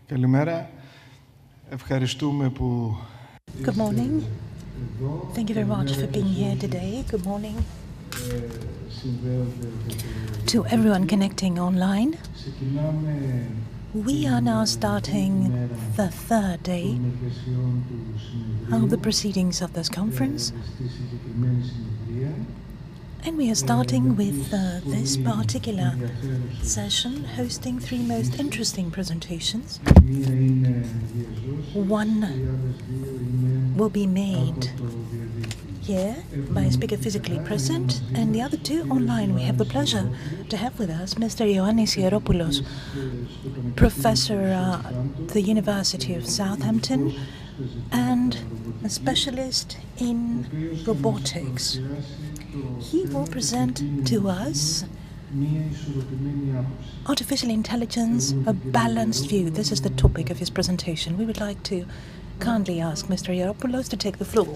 Καλημέρα. Ευχαριστούμε που... Good morning. Thank you very much for being here today. Good morning to everyone connecting online. We are now starting the third day of the proceedings of this conference. And we are starting with this particular session, hosting three most interesting presentations. One will be made here by a speaker physically present, and the other two online. We have the pleasure to have with us Mr. Ioannis Hieropoulos, professor at the University of Southampton and a specialist in robotics. He will present to us artificial intelligence, a balanced view. This is the topic of his presentation. We would like to kindly ask Mr. Hieropoulos to take the floor.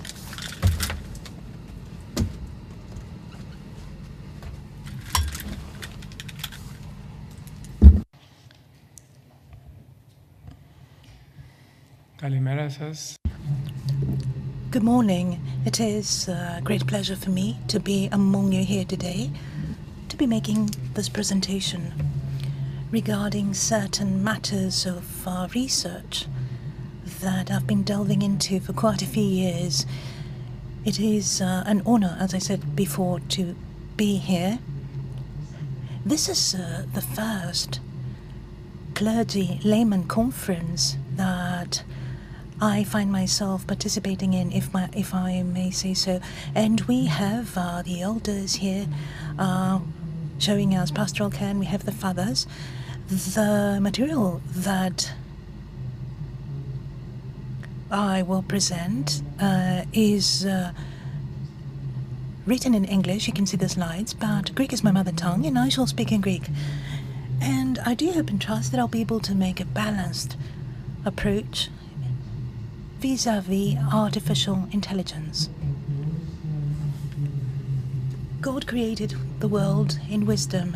Καλημέρα σας. Good morning. It is a great pleasure for me to be among you here today, to be making this presentation regarding certain matters of research that I've been delving into for quite a few years. It is an honor, as I said before, to be here. This is the first clergy layman conference that I find myself participating in, if I may say so. And we have the elders here showing us pastoral care, and we have the fathers. The material that I will present is written in English. You can see the slides, but Greek is my mother tongue, and I shall speak in Greek. And I do hope and trust that I'll be able to make a balanced approach vis-à-vis artificial intelligence. God created the world in wisdom,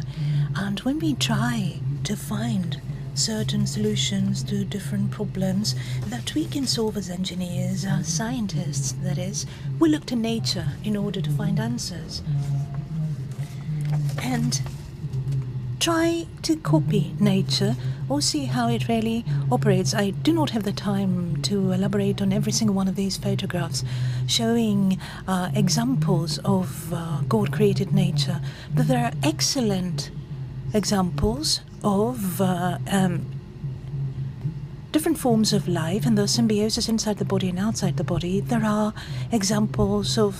and when we try to find certain solutions to different problems that we can solve as engineers, as scientists, that is, we look to nature in order to find answers and try to copy nature or see how it really operates. I do not have the time to elaborate on every single one of these photographs showing examples of God-created nature, but there are excellent examples of different forms of life and the symbiosis inside the body and outside the body. There are examples of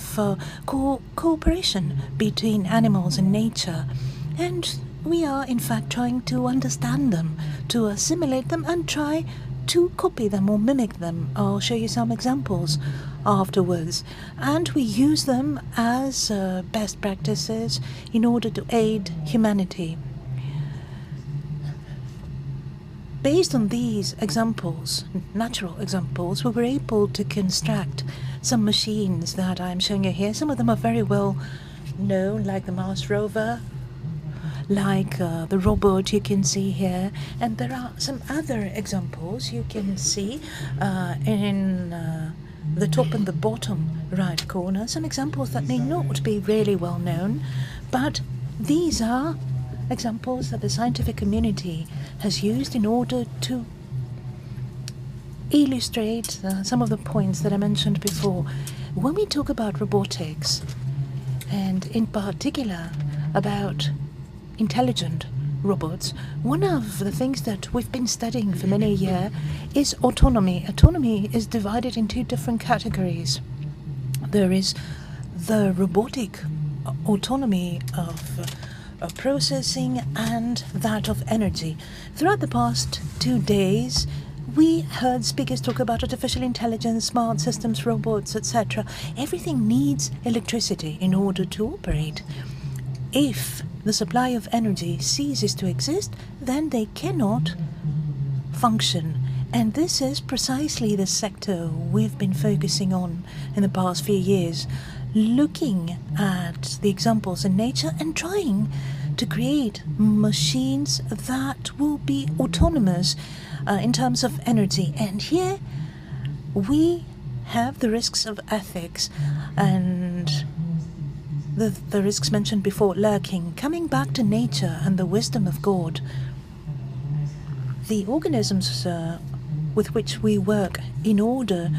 cooperation between animals and nature, and we are in fact trying to understand them, to assimilate them, and try to copy them or mimic them. I'll show you some examples afterwards. And we use them as best practices in order to aid humanity. Based on these examples, natural examples, we were able to construct some machines that I'm showing you here. Some of them are very well known, like the Mars rover, like the robot you can see here, and there are some other examples you can see in the top and the bottom right corner, some examples that may not be really well known, but these are examples that the scientific community has used in order to illustrate some of the points that I mentioned before. When we talk about robotics, and in particular about intelligent robots, one of the things that we've been studying for many years is autonomy. Autonomy is divided into different categories. There is the robotic autonomy of processing and that of energy. Throughout the past 2 days, we heard speakers talk about artificial intelligence, smart systems, robots, etc. Everything needs electricity in order to operate. If the supply of energy ceases to exist, then they cannot function. And this is precisely the sector we've been focusing on in the past few years, looking at the examples in nature and trying to create machines that will be autonomous in terms of energy. And here we have the risks of ethics and the risks mentioned before lurking. Coming back to nature and the wisdom of God, the organisms with which we work in order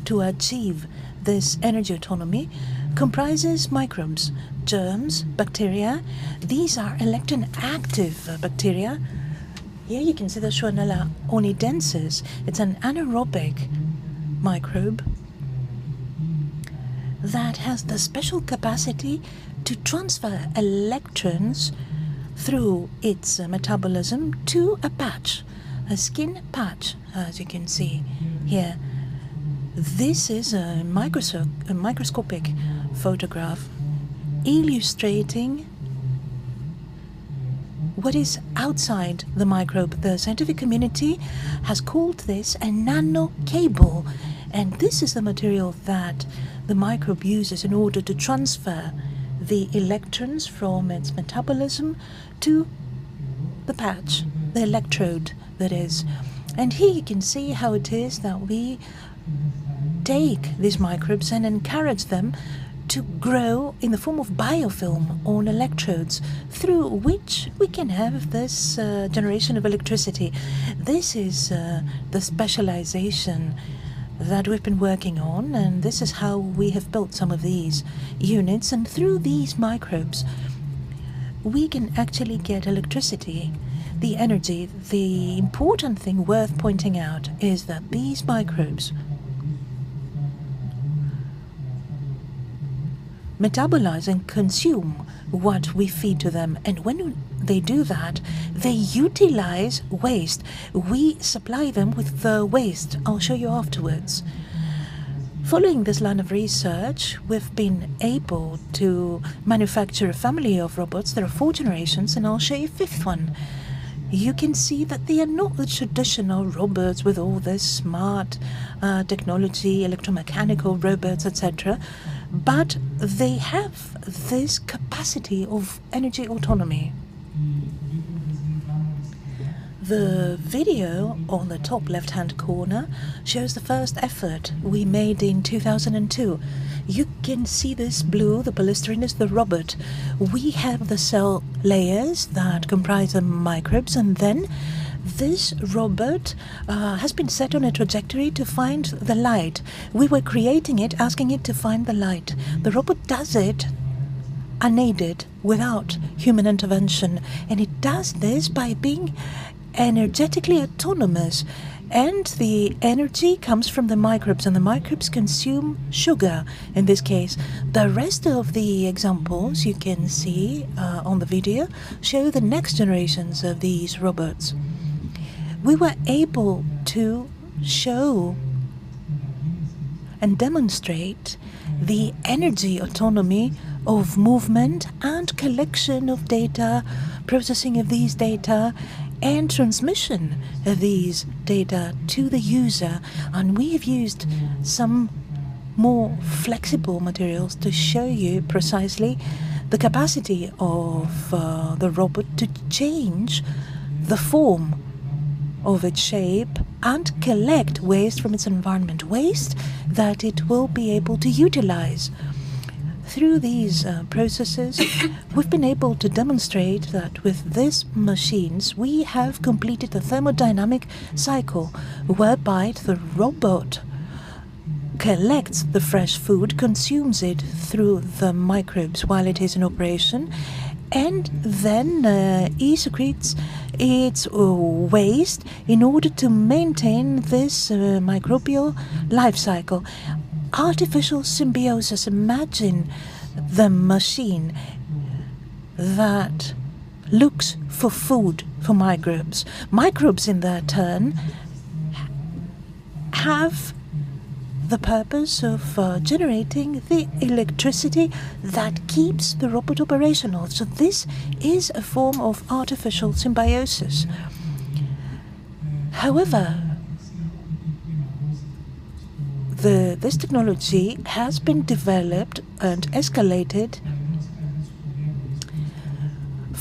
to achieve this energy autonomy comprises microbes, germs, bacteria. These are electron-active bacteria. Here you can see the Schwannella onidensis. It's an anaerobic microbe that has the special capacity to transfer electrons through its metabolism to a patch, a skin patch, as you can see here. This is a microscopic photograph illustrating what is outside the microbe. The scientific community has called this a nano cable, and this is the material that the microbe uses in order to transfer the electrons from its metabolism to the patch, the electrode, that is. And here you can see how it is that we take these microbes and encourage them to grow in the form of biofilm on electrodes, through which we can have this generation of electricity. This is the specialization that we've been working on, and this is how we have built some of these units. And through these microbes, we can actually get electricity, the energy. The important thing worth pointing out is that these microbes metabolize and consume what we feed to them, and when they do that, they utilize waste. We supply them with the waste. I'll show you afterwards. Following this line of research, we've been able to manufacture a family of robots. There are 4 generations, and I'll show you a 5th one. You can see that they are not the traditional robots with all this smart technology, electromechanical robots, etc., but they have this capacity of energy autonomy. The video on the top left-hand corner shows the first effort we made in 2002. You can see this blue, the polystyrene is the robot. We have the cell layers that comprise the microbes, and then this robot has been set on a trajectory to find the light. We were creating it, asking it to find the light. The robot does it unaided, without human intervention, and it does this by being energetically autonomous, and the energy comes from the microbes, and the microbes consume sugar in this case. The rest of the examples you can see on the video show the next generations of these robots. We were able to show and demonstrate the energy autonomy of movement and collection of data, processing of these data, and transmission of these data to the user. And we have used some more flexible materials to show you precisely the capacity of the robot to change the form of its shape and collect waste from its environment, waste that it will be able to utilize. Through these processes, we've been able to demonstrate that with these machines, we have completed the thermodynamic cycle, whereby the robot collects the fresh food, consumes it through the microbes while it is in operation, and then secretes its waste in order to maintain this microbial life cycle. Artificial symbiosis. Imagine the machine that looks for food for microbes. Microbes, in their turn, have the purpose of generating the electricity that keeps the robot operational. So this is a form of artificial symbiosis. However, this technology has been developed and escalated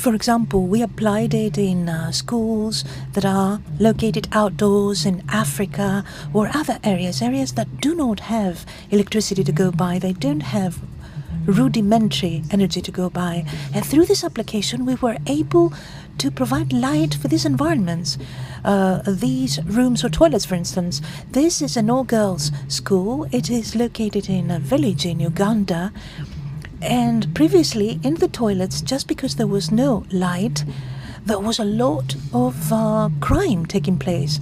For example, we applied it in schools that are located outdoors in Africa or other areas that do not have electricity to go by. They don't have rudimentary energy to go by. And through this application, we were able to provide light for these environments. These rooms or toilets, for instance. This is an all-girls school. It is located in a village in Uganda. And previously, in the toilets, just because there was no light, there was a lot of crime taking place.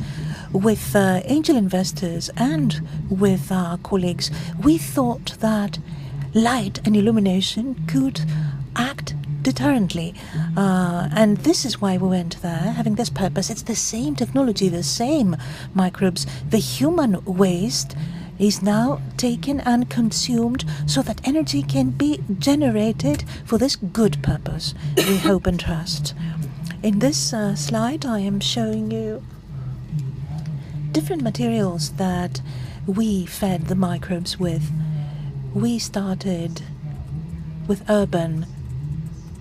With angel investors and with our colleagues, we thought that light and illumination could act deterrently. And this is why we went there, having this purpose. It's the same technology, the same microbes. The human waste is now taken and consumed so that energy can be generated for this good purpose, we hope and trust. In this slide, I am showing you different materials that we fed the microbes with. We started with urban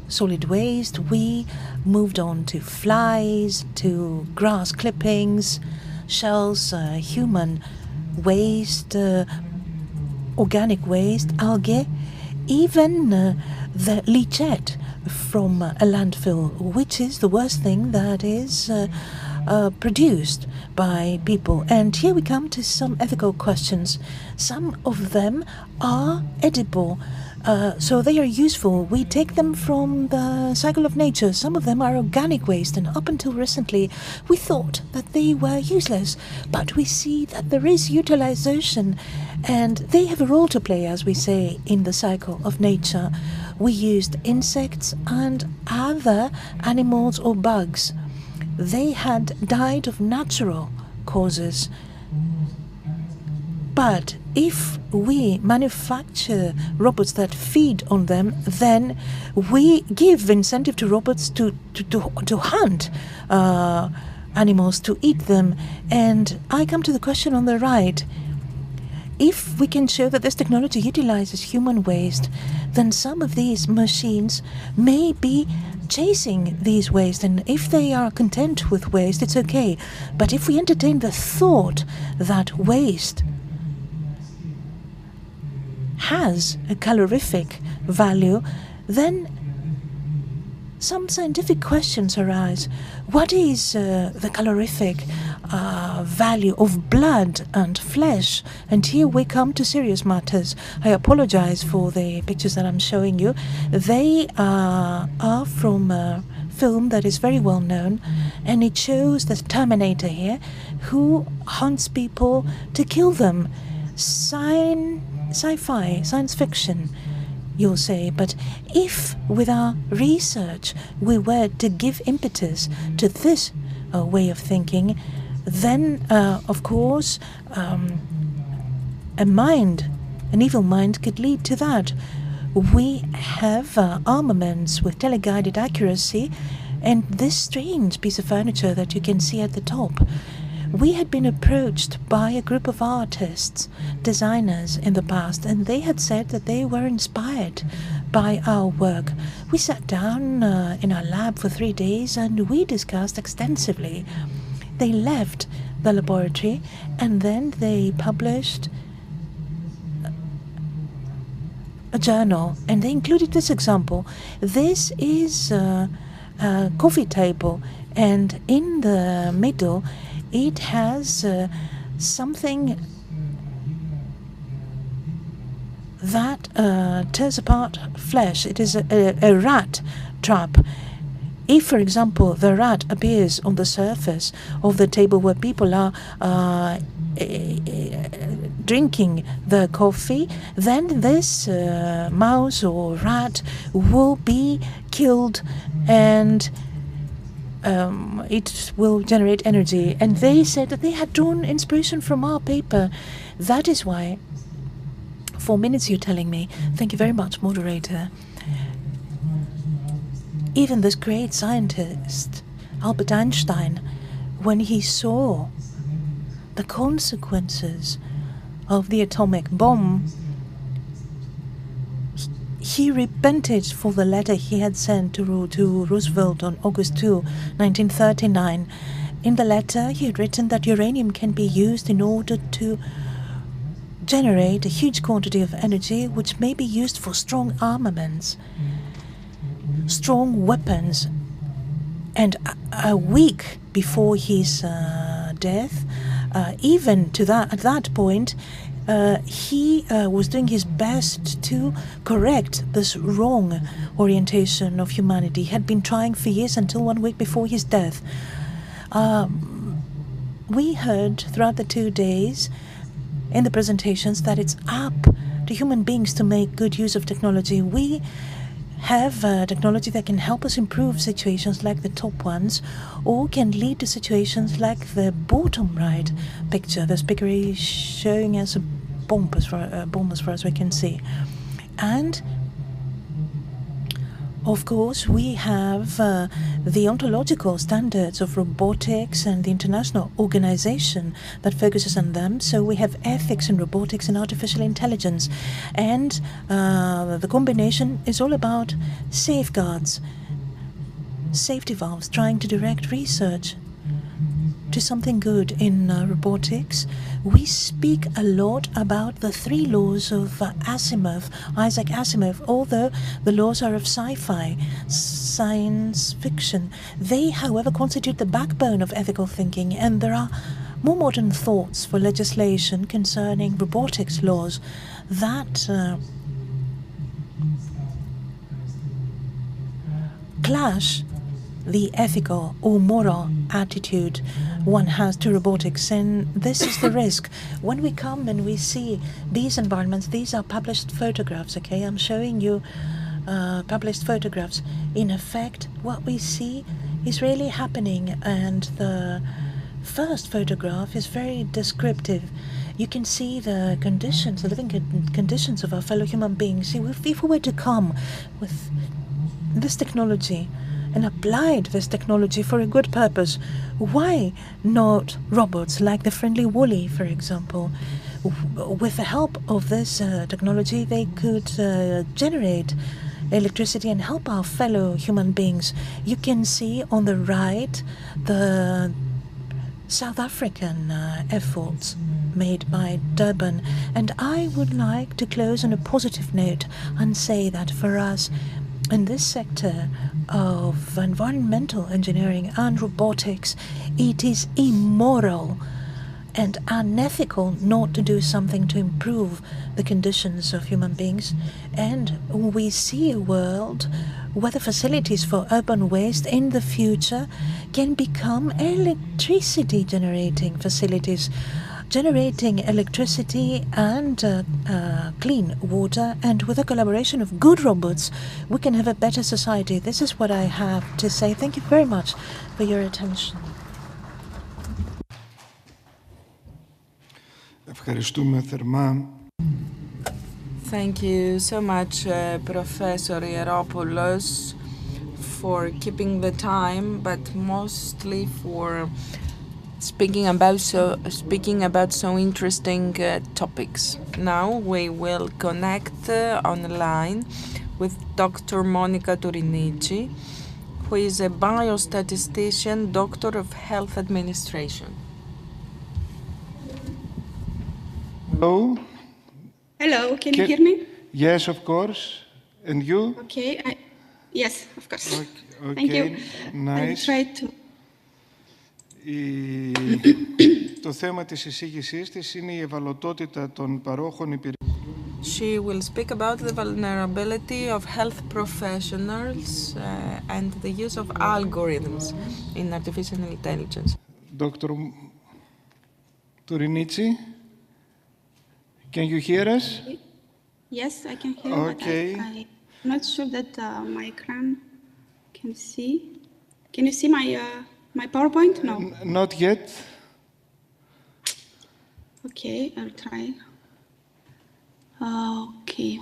solid waste. We moved on to flies, to grass clippings, shells, human waste, organic waste, algae, even the leachate from a landfill, which is the worst thing that is produced by people. And here we come to some ethical questions. Some of them are edible, so they are useful. We take them from the cycle of nature. Some of them are organic waste, and up until recently we thought that they were useless, but we see that there is utilization and they have a role to play, as we say, in the cycle of nature. We used insects and other animals or bugs. They had died of natural causes. But if we manufacture robots that feed on them, then we give incentive to robots to hunt animals, to eat them. And I come to the question on the right. If we can show that this technology utilizes human waste, then some of these machines may be chasing these waste, and if they are content with waste, it's okay. But if we entertain the thought that waste has a calorific value, then some scientific questions arise. What is the calorific value of blood and flesh? And here we come to serious matters. I apologize for the pictures that I'm showing you. They are from a film that is very well known, and it shows the Terminator here, who hunts people to kill them. Sci-fi, science fiction, you'll say. But if with our research we were to give impetus to this way of thinking, then of course an evil mind could lead to that. We have armaments with teleguided accuracy, and this strange piece of furniture that you can see at the top. We had been approached by a group of artists, designers in the past, and they had said that they were inspired by our work. We sat down in our lab for 3 days and we discussed extensively. They left the laboratory and then they published a journal, and they included this example. This is a coffee table, and in the middle it has something that tears apart flesh. It is a rat trap. If, for example, the rat appears on the surface of the table where people are drinking the coffee, then this mouse or rat will be killed, and it will generate energy. And they said that they had drawn inspiration from our paper. That is why, 4 minutes you're telling me. Thank you very much, moderator. Even this great scientist, Albert Einstein, when he saw the consequences of the atomic bomb, he repented for the letter he had sent to Roosevelt on August 2, 1939. In the letter, he had written that uranium can be used in order to generate a huge quantity of energy which may be used for strong armaments, strong weapons. And a week before his death, even at that point, he was doing his best to correct this wrong orientation of humanity. He had been trying for years until 1 week before his death. We heard throughout the 2 days in the presentations that it's up to human beings to make good use of technology. We have technology that can help us improve situations like the top ones, or can lead to situations like the bottom right picture. The speaker is showing us a bomb as far as we can see. And of course, we have the ontological standards of robotics and the international organization that focuses on them. So we have ethics in robotics and artificial intelligence. And the combination is all about safeguards, safety valves, trying to direct research to something good in robotics. We speak a lot about the 3 laws of Isaac Asimov, although the laws are of sci-fi, science fiction. They, however, constitute the backbone of ethical thinking, and there are more modern thoughts for legislation concerning robotics laws that clash the ethical or moral attitude one has to robotics, and this is the risk. When we come and we see these environments, these are published photographs, okay? I'm showing you published photographs. In effect, what we see is really happening, and the first photograph is very descriptive. You can see the conditions, the living conditions of our fellow human beings. See, if we were to come with this technology and applied this technology for a good purpose, why not robots like the friendly Wall-E, for example? With the help of this technology, they could generate electricity and help our fellow human beings. You can see on the right the South African efforts made by Durban. And I would like to close on a positive note and say that for us, in this sector of environmental engineering and robotics, it is immoral and unethical not to do something to improve the conditions of human beings. And we see a world where the facilities for urban waste in the future can become electricity generating facilities, generating electricity and clean water. And with the collaboration of good robots, we can have a better society. This is what I have to say. Thank you very much for your attention. Ευχαριστούμε θερμά. Thank you so much, Professor Hieropoulos, for keeping the time, but mostly for speaking about so interesting topics. Now we will connect online with Dr. Monica Turinici, who is a biostatistician, Doctor of Health Administration. Hello. Hello, can you hear me? Yes, of course. And you? Okay, yes, of course. Okay, Thank you. Nice. I tried to. Το θέμα της εισήγησής της είναι η ευαλωτότητα των παρόχων υπηρεσιών. She will speak about the vulnerability of health professionals and the use of algorithms in artificial intelligence. Dr. Turinici, can you hear us? Yes, I can hear. Okay. But I'm not sure that my ecran can see. Can you see my PowerPoint? No. Not yet. Okay, I'll try. Okay.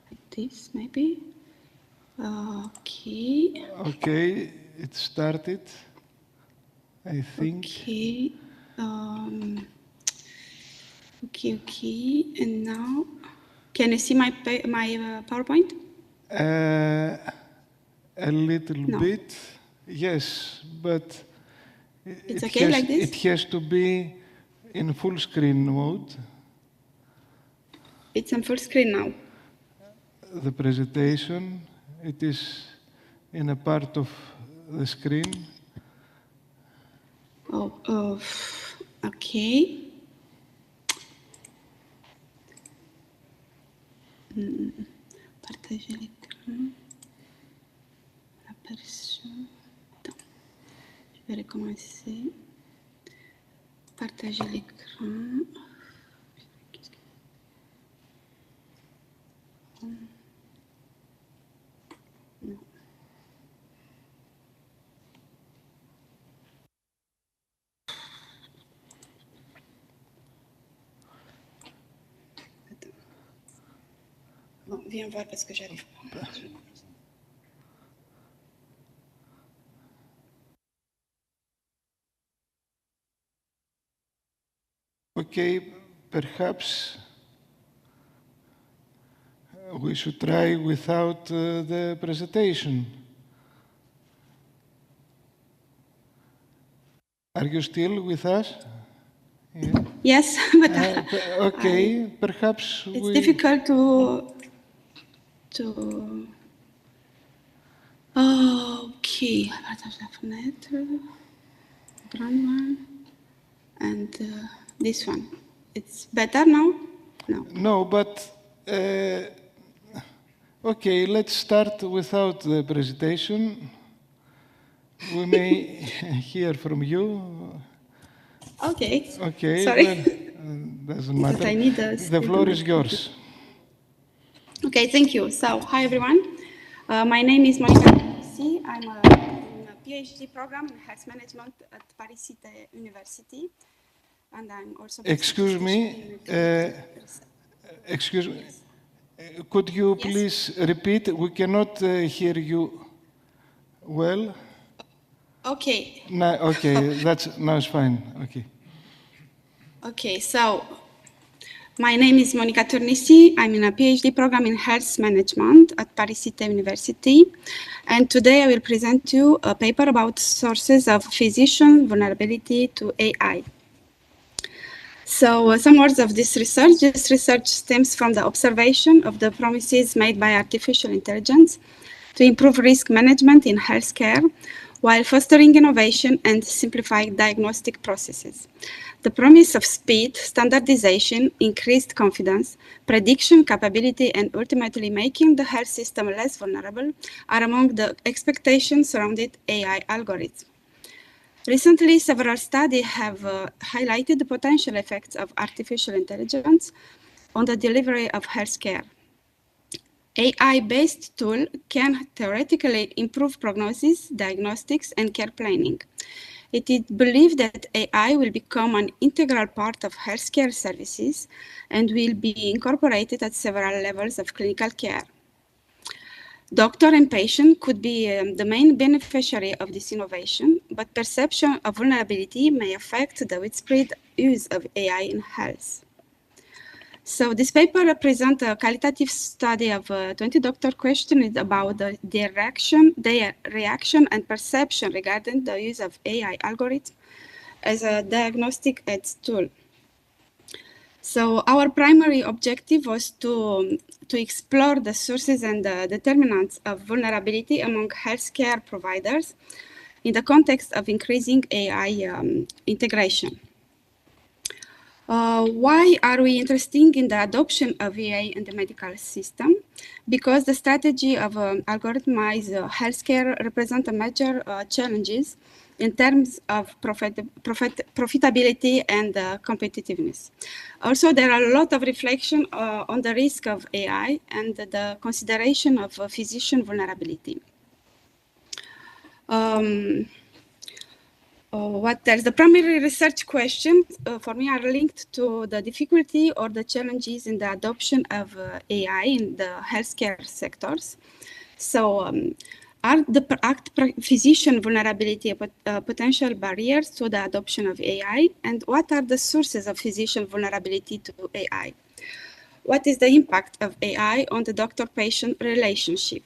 Like this, maybe. Okay. Okay, it started, I think. Okay. Okay. And now, can you see my PowerPoint? A little bit, yes, but it's okay like this? It has to be in full screen mode. It's on full screen now. The presentation, it is in a part of the screen. Okay. Partager l'écran. Aperçu. Attends. Je vais recommencer. Partager l'écran. Non. Bon, viens voir parce que j'arrive pas. Okay, perhaps we should try without the presentation. Are you still with us? Yeah. Yes, but okay, perhaps it's difficult to. Okay, partage la fenêtre, grand one, and this one. It's better now? No. No, but okay, let's start without the presentation. We may hear from you. Okay. Okay. Sorry. Well, doesn't matter. But I need the floor is yours. Okay, thank you. So, hi everyone. My name is Monica. I'm in a PhD program in health management at Paris Cité University, and I'm also. Excuse me. Excuse me. Could you please repeat? We cannot hear you well. Okay. No, okay, now it's fine. Okay. Okay, so my name is Monica Tornisi. I'm in a PhD program in health management at Paris Cité University. And today I will present you a paper about sources of physician vulnerability to AI. So some words of this research. This research stems from the observation of the promises made by artificial intelligence to improve risk management in healthcare while fostering innovation and simplifying diagnostic processes. The promise of speed, standardization, increased confidence, prediction capability, and ultimately making the health system less vulnerable are among the expectations surrounding AI algorithms. Recently, several studies have highlighted the potential effects of artificial intelligence on the delivery of healthcare. AI-based tool can theoretically improve prognosis, diagnostics, and care planning. It is believed that AI will become an integral part of healthcare services and will be incorporated at several levels of clinical care. Doctor and patient could be the main beneficiary of this innovation, but perception of vulnerability may affect the widespread use of AI in health. So this paper represents a qualitative study of 20 doctor questioned about their reaction and perception regarding the use of AI algorithm as a diagnostic aids tool. So our primary objective was to explore the sources and the determinants of vulnerability among healthcare providers in the context of increasing AI integration. Why are we interested in the adoption of AI in the medical system? Because the strategy of algorithmized healthcare represents major challenges in terms of profitability and competitiveness. Also, there are a lot of reflection on the risk of AI and the consideration of physician vulnerability. The primary research questions for me are linked to the difficulty or the challenges in the adoption of AI in the healthcare sectors. So Are the physician vulnerability potential barriers to the adoption of AI? And what are the sources of physician vulnerability to AI? What is the impact of AI on the doctor-patient relationship?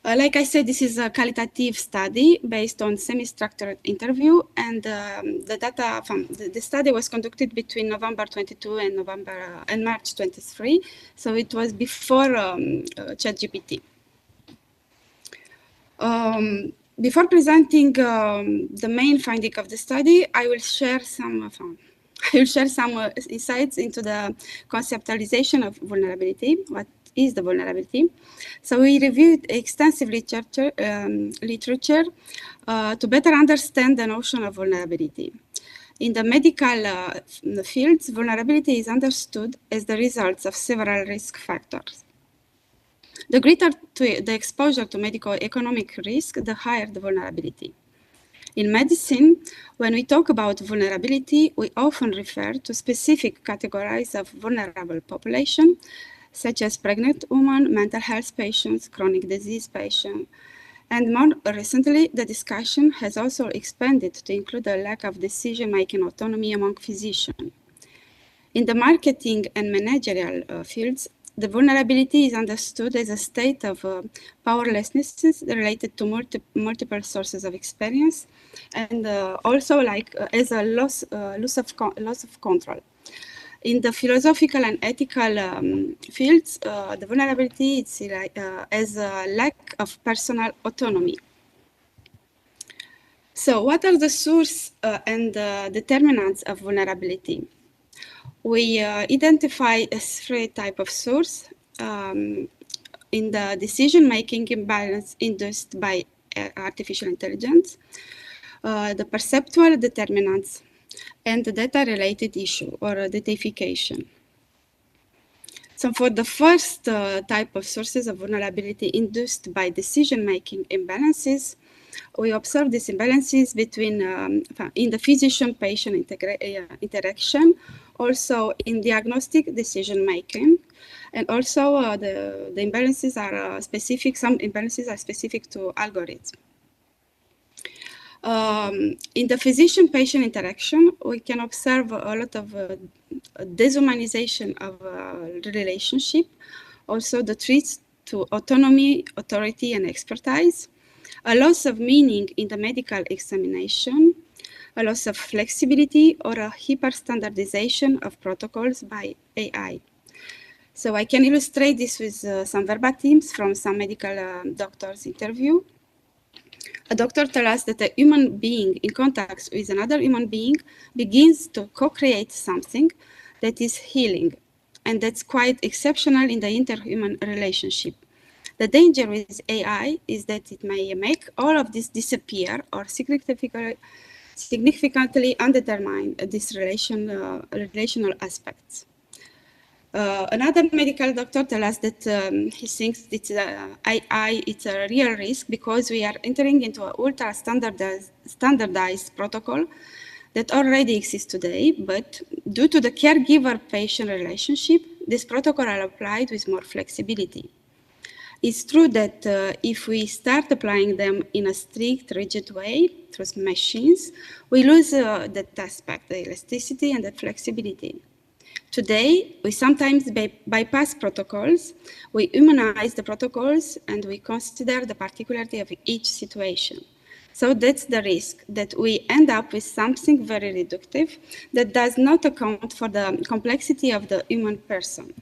Like I said, this is a qualitative study based on semi-structured interview, and the data from the study was conducted between November 22 and March 23. So it was before ChatGPT. Before presenting the main finding of the study, I will share some insights into the conceptualization of vulnerability. What is the vulnerability? So we reviewed extensive literature to better understand the notion of vulnerability. In the medical fields, vulnerability is understood as the result of several risk factors. The greater the exposure to medical economic risk, the higher the vulnerability. In medicine, when we talk about vulnerability, we often refer to specific categories of vulnerable population, such as pregnant women, mental health patients, chronic disease patients. And more recently, the discussion has also expanded to include a lack of decision-making autonomy among physicians. In the marketing and managerial fields, the vulnerability is understood as a state of powerlessness related to multiple sources of experience, and also as a loss of control. In the philosophical and ethical fields, the vulnerability is as a lack of personal autonomy. So what are the source and determinants of vulnerability? We identify three types of source in the decision-making imbalance induced by artificial intelligence, the perceptual determinants, and the data-related issue, or deification. So for the first type of sources of vulnerability induced by decision-making imbalances, we observe these imbalances between in the physician-patient interaction, also in diagnostic decision-making, and also the imbalances are specific. Some imbalances are specific to algorithms. In the physician-patient interaction, we can observe a lot of deshumanization of the relationship, also the threats to autonomy, authority, and expertise, a loss of meaning in the medical examination, a loss of flexibility, or a hyper-standardization of protocols by AI. So I can illustrate this with some verbatims from some medical doctors' interview. A doctor tells us that a human being in contact with another human being begins to co-create something that is healing, and that's quite exceptional in the interhuman relationship. The danger with AI is that it may make all of this disappear or significantly undermine this relational aspects. Another medical doctor tells us that he thinks that AI is a real risk because we are entering into an ultra-standardized protocol that already exists today, but due to the caregiver-patient relationship, this protocol are applied with more flexibility. It's true that if we start applying them in a strict, rigid way through machines, we lose that aspect, the elasticity and the flexibility. Today, we sometimes bypass protocols, we humanize the protocols, and we consider the particularity of each situation. So that's the risk, that we end up with something very reductive that does not account for the complexity of the human person.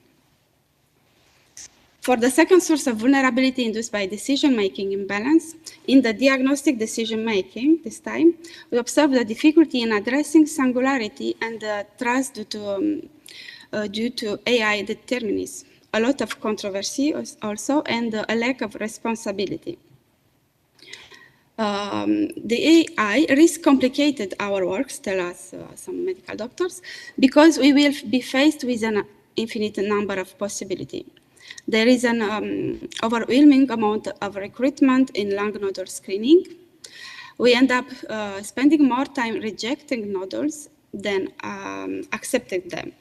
For the second source of vulnerability induced by decision-making imbalance, in the diagnostic decision-making, this time, we observe the difficulty in addressing singularity and the trust due to AI determinism, a lot of controversy also, and a lack of responsibility. The AI risk complicated our works, tell us some medical doctors, because we will be faced with an infinite number of possibilities. There is an overwhelming amount of recruitment in lung nodule screening. We end up spending more time rejecting nodules than accepting them.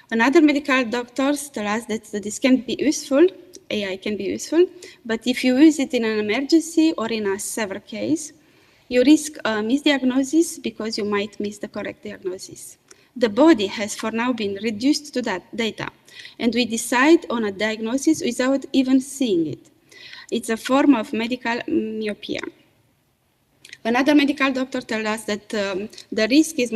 Another medical doctors tell us that this can be useful AI can be useful, but if you use it in an emergency or in a severe case, you risk misdiagnosis because you might miss the correct diagnosis. The body has for now been reduced to that data, and we decide on a diagnosis without even seeing it. It's a form of medical myopia. Another medical doctor tells us that the risk is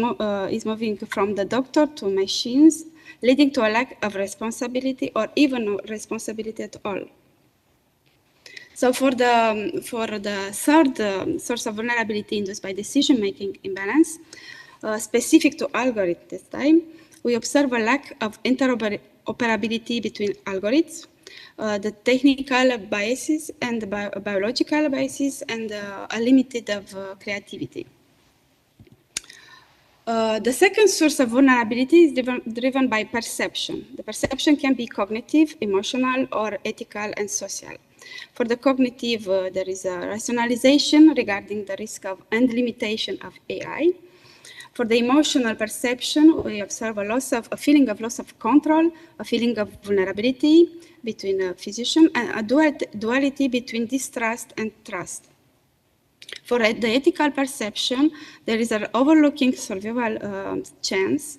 moving from the doctor to machines, leading to a lack of responsibility or even no responsibility at all. So for the third source of vulnerability induced by decision-making imbalance, specific to algorithms this time, we observe a lack of interoperability between algorithms, the technical biases and the biological biases, and a limited of creativity. The second source of vulnerability is driven by perception. The perception can be cognitive, emotional, or ethical and social. For the cognitive, there is a rationalization regarding the risk of and limitation of AI. For the emotional perception, we observe a feeling of loss of control, a feeling of vulnerability between a physician, and a duality between distrust and trust. For the ethical perception, there is an overlooking survival chance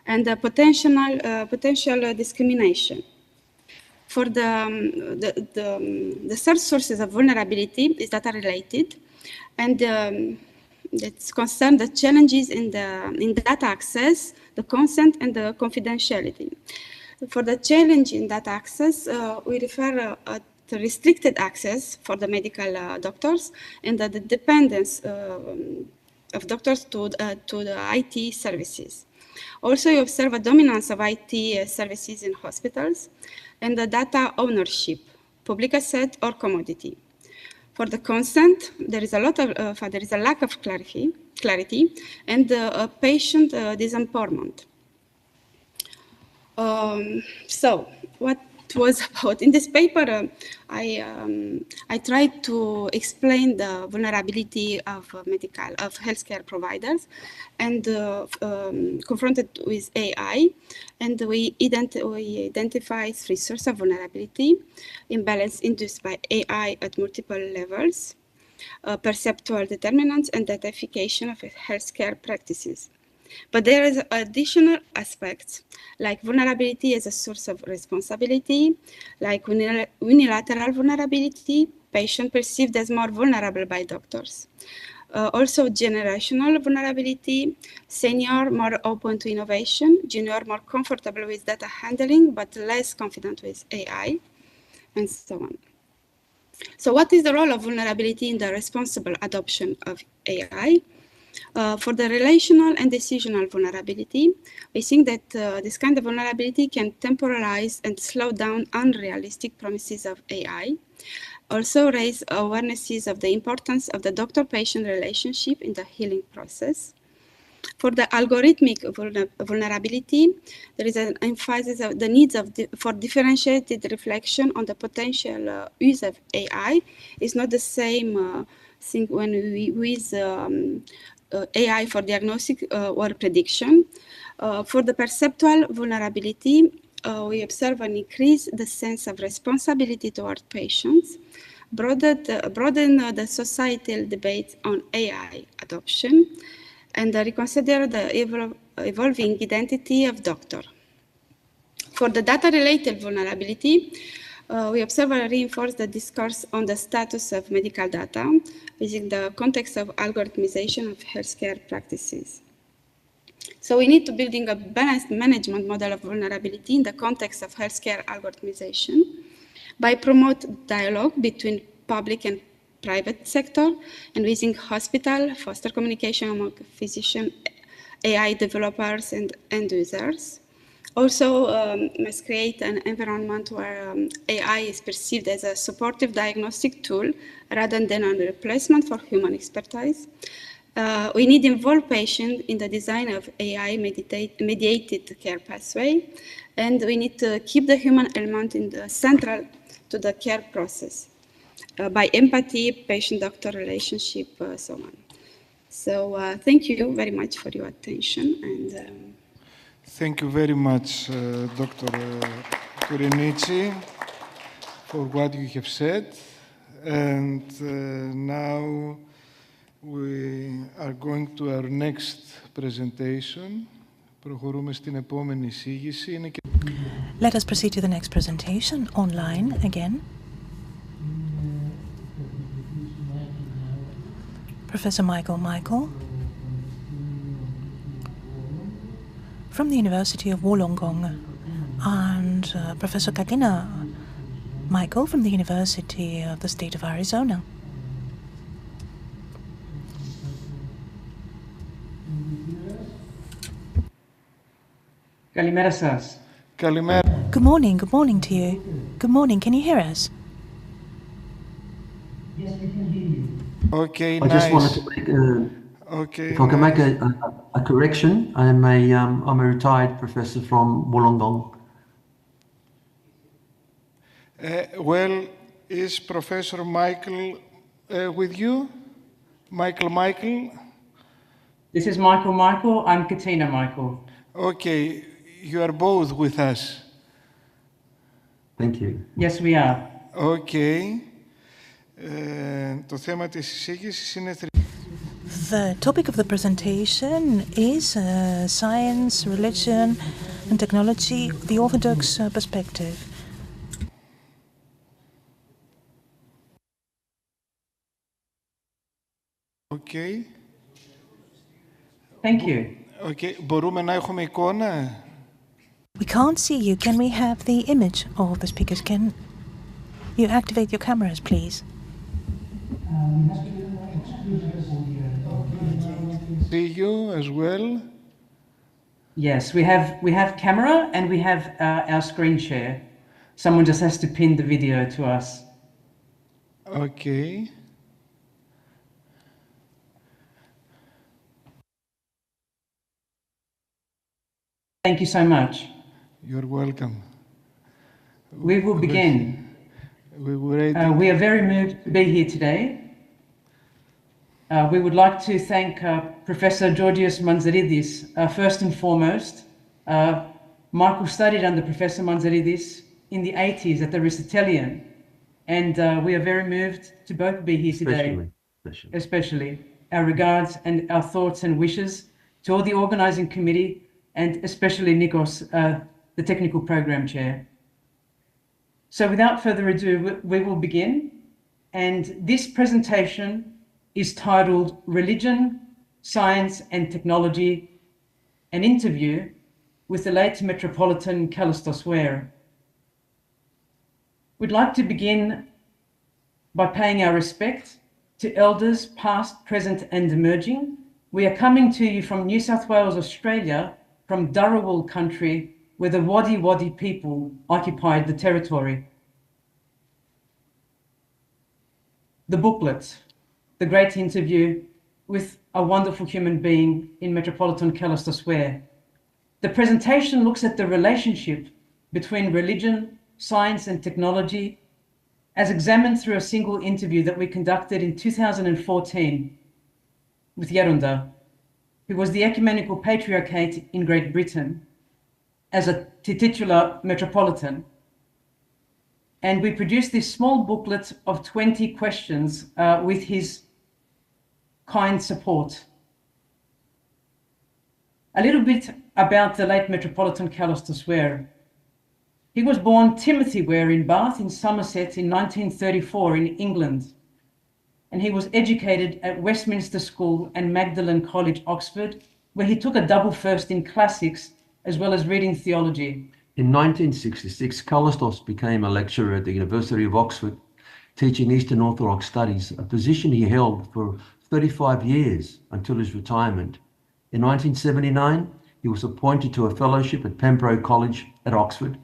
and a potential discrimination. For the third sources of vulnerability is data related, and it's concerned the challenges in data access, the consent, and the confidentiality. For the challenge in data access, we refer to restricted access for the medical doctors and the dependence of doctors to the IT services. Also, you observe a dominance of IT services in hospitals and the data ownership, public asset or commodity. For the consent, there is a lack of clarity and a patient disempowerment. So, what was about in this paper? I tried to explain the vulnerability of healthcare providers, and confronted with AI, and we identify three sources of vulnerability: imbalance induced by AI at multiple levels, perceptual determinants, and deification of healthcare practices. But there is additional aspects, like vulnerability as a source of responsibility, like unilateral vulnerability, patient perceived as more vulnerable by doctors. Also generational vulnerability, senior more open to innovation, junior more comfortable with data handling, but less confident with AI, and so on. So what is the role of vulnerability in the responsible adoption of AI? For the relational and decisional vulnerability, we think that this kind of vulnerability can temporalize and slow down unrealistic promises of AI. Also raise awarenesses of the importance of the doctor-patient relationship in the healing process. For the algorithmic vulnerability, there is an emphasis of the needs for differentiated reflection on the potential use of AI. It's not the same thing when we use AI for diagnostic or prediction. For the perceptual vulnerability, we observe an increase the sense of responsibility toward patients, broaden the societal debate on AI adoption, and reconsider the evolving identity of doctor. For the data-related vulnerability, we observe and reinforce the discourse on the status of medical data within the context of algorithmization of healthcare practices. So we need to building a balanced management model of vulnerability in the context of healthcare algorithmization by promote dialogue between public and private sector, and within hospital, foster communication among physician, AI developers, and end users. Also, must create an environment where AI is perceived as a supportive diagnostic tool rather than a replacement for human expertise. We need to involve patients in the design of AI mediated care pathway, and we need to keep the human element in the central to the care process by empathy, patient-doctor relationship, so on. So thank you very much for your attention. And thank you very much, Dr. Kurinici, for what you have said. And now we are going to our next presentation. Προχωρούμε στην επόμενη εισήγηση. Let us proceed to the next presentation, online again. Professor Michael from the University of Wollongong and Professor Katina Michael from the University of the State of Arizona. Kalimera σας. Kalimera. Good morning to you. Good morning, can you hear us? Yes, we can hear you. Okay, I just wanted to make if I can make a correction. I'm a retired professor from Wollongong. Well, is Professor Michael with you? Michael? This is Michael. I'm Katina Michael. Okay, you are both with us. Thank you. Yes, we are. Okay. Το θέμα της εισήγησης είναι... The topic of the presentation is science, religion and technology, the Orthodox perspective. Okay. Thank you. Okay. Μπορούμε να έχουμε εικόνα? We can't see you. Can we have the image of the speakers? Can you activate your cameras, please? See you as well? Yes, we have camera and we have our screen share. Someone just has to pin the video to us. Okay. Thank you so much. You're welcome. We will begin. We are very moved to be here today. We would like to thank Professor Georgios Manzaridis first and foremost. Michael studied under Professor Manzaridis in the 80s at the Aristotelian, and we are very moved to both be here today. Especially. Our regards and our thoughts and wishes to all the organizing committee, and especially Nikos, the technical program chair. So without further ado, we will begin. And this presentation is titled Religion, Science and Technology, an interview with the late Metropolitan Kallistos Ware. We'd like to begin by paying our respect to elders past, present and emerging. We are coming to you from New South Wales, Australia, from Dharawal country, where the Wadi Wadi people occupied the territory. The booklet, the great interview with a wonderful human being in Metropolitan Kallistos Ware. The presentation looks at the relationship between religion, science and technology as examined through a single interview that we conducted in 2014 with Yarunda, who was the ecumenical patriarchate in Great Britain as a titular metropolitan. And we produced this small booklet of 20 questions with his kind support. A little bit about the late Metropolitan Kallistos Ware. He was born Timothy Ware in Bath in Somerset in 1934 in England. And he was educated at Westminster School and Magdalen College, Oxford, where he took a double first in classics as well as reading theology. In 1966, Kallistos became a lecturer at the University of Oxford, teaching Eastern Orthodox studies, a position he held for 35 years until his retirement. In 1979, he was appointed to a fellowship at Pembroke College at Oxford,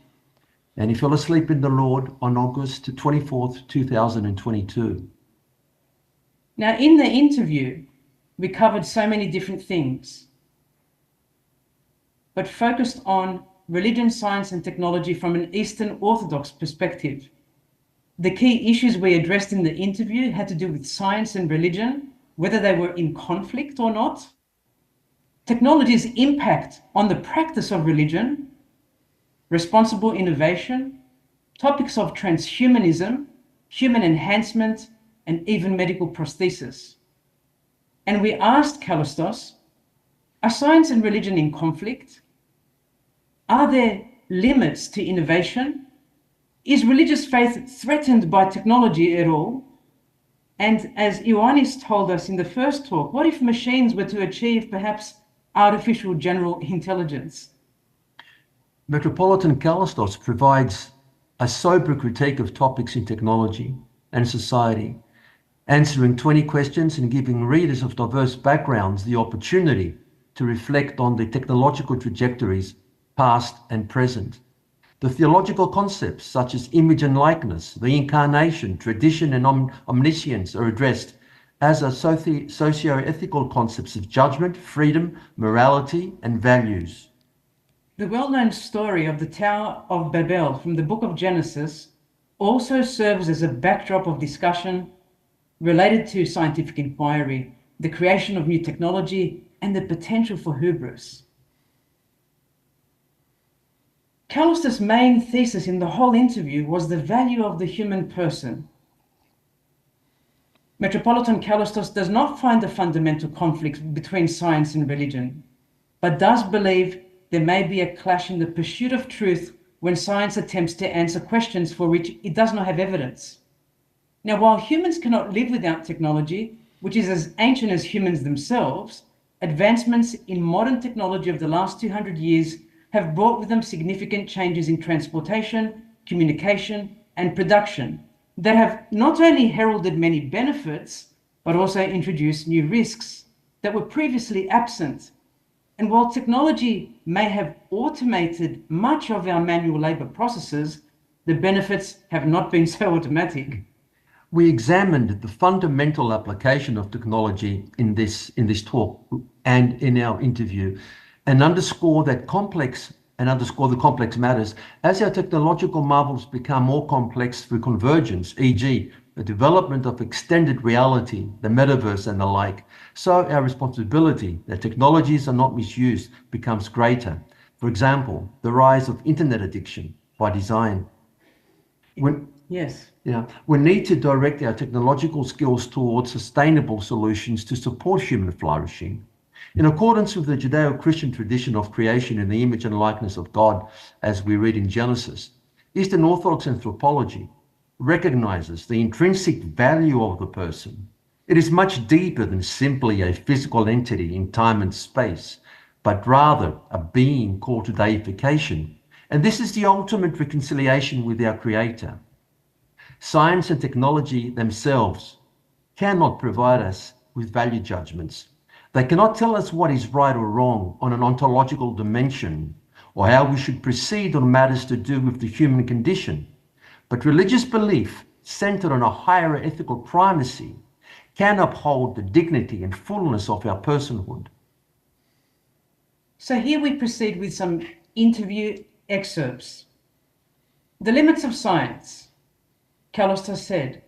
and he fell asleep in the Lord on August 24th, 2022. Now, in the interview, we covered so many different things, but focused on religion, science, and technology from an Eastern Orthodox perspective. The key issues we addressed in the interview had to do with science and religion, whether they were in conflict or not, technology's impact on the practice of religion, responsible innovation, topics of transhumanism, human enhancement, and even medical prosthesis. And we asked Kallistos, are science and religion in conflict? Are there limits to innovation? Is religious faith threatened by technology at all? And as Ioannis told us in the first talk, what if machines were to achieve perhaps artificial general intelligence? Metropolitan Kallistos provides a sober critique of topics in technology and society, answering 20 questions and giving readers of diverse backgrounds the opportunity to reflect on the technological trajectories, past and present. The theological concepts such as image and likeness, the incarnation, tradition and omniscience are addressed, as are socio-ethical concepts of judgment, freedom, morality and values. The well-known story of the Tower of Babel from the book of Genesis also serves as a backdrop of discussion related to scientific inquiry, the creation of new technology, and the potential for hubris. Kallistos' main thesis in the whole interview was the value of the human person. Metropolitan Kallistos does not find a fundamental conflict between science and religion, but does believe there may be a clash in the pursuit of truth when science attempts to answer questions for which it does not have evidence. Now, while humans cannot live without technology, which is as ancient as humans themselves, advancements in modern technology of the last 200 years have brought with them significant changes in transportation, communication, and production that have not only heralded many benefits, but also introduced new risks that were previously absent. And while technology may have automated much of our manual labor processes, the benefits have not been so automatic. We examined the fundamental application of technology in this talk and in our interview, and underscore the complex matters as our technological marvels become more complex through convergence, e.g., the development of extended reality, the metaverse and the like. So our responsibility that technologies are not misused becomes greater. For example, the rise of internet addiction by design. Yes. Yeah, we need to direct our technological skills towards sustainable solutions to support human flourishing. In accordance with the Judeo-Christian tradition of creation in the image and likeness of God, as we read in Genesis, Eastern Orthodox anthropology recognizes the intrinsic value of the person. It is much deeper than simply a physical entity in time and space, but rather a being called to deification. And this is the ultimate reconciliation with our Creator. Science and technology themselves cannot provide us with value judgments. They cannot tell us what is right or wrong on an ontological dimension, or how we should proceed on matters to do with the human condition. But religious belief, centered on a higher ethical primacy, can uphold the dignity and fullness of our personhood. So here we proceed with some interview excerpts. The limits of science. Kallistos said,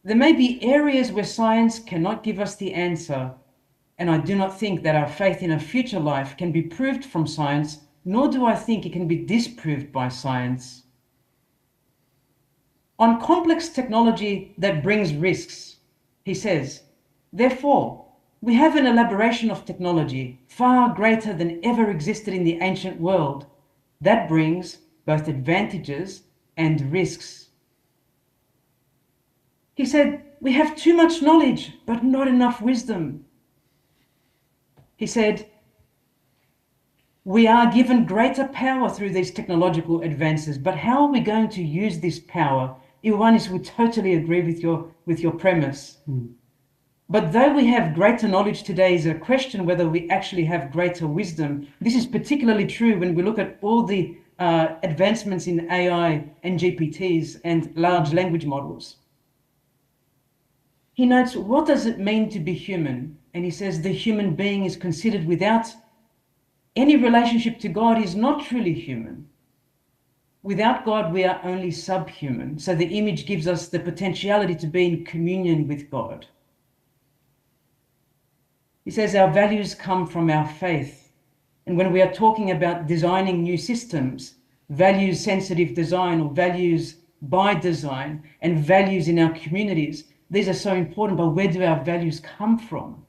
there may be areas where science cannot give us the answer, and I do not think that our faith in a future life can be proved from science, nor do I think it can be disproved by science. On complex technology that brings risks, he says, therefore, we have an elaboration of technology far greater than ever existed in the ancient world that brings both advantages and risks. He said, we have too much knowledge, but not enough wisdom. He said, we are given greater power through these technological advances, but how are we going to use this power? Ioannis would totally agree with your premise. But though we have greater knowledge today, is a question whether we actually have greater wisdom. This is particularly true when we look at all the advancements in AI and GPTs and large language models. He notes, what does it mean to be human? And he says the human being is considered without any relationship to God is not truly human. Without God, we are only subhuman. So the image gives us the potentiality to be in communion with God. He says our values come from our faith. And when we are talking about designing new systems, values-sensitive design or values by design and values in our communities. These are so important, but where do our values come from?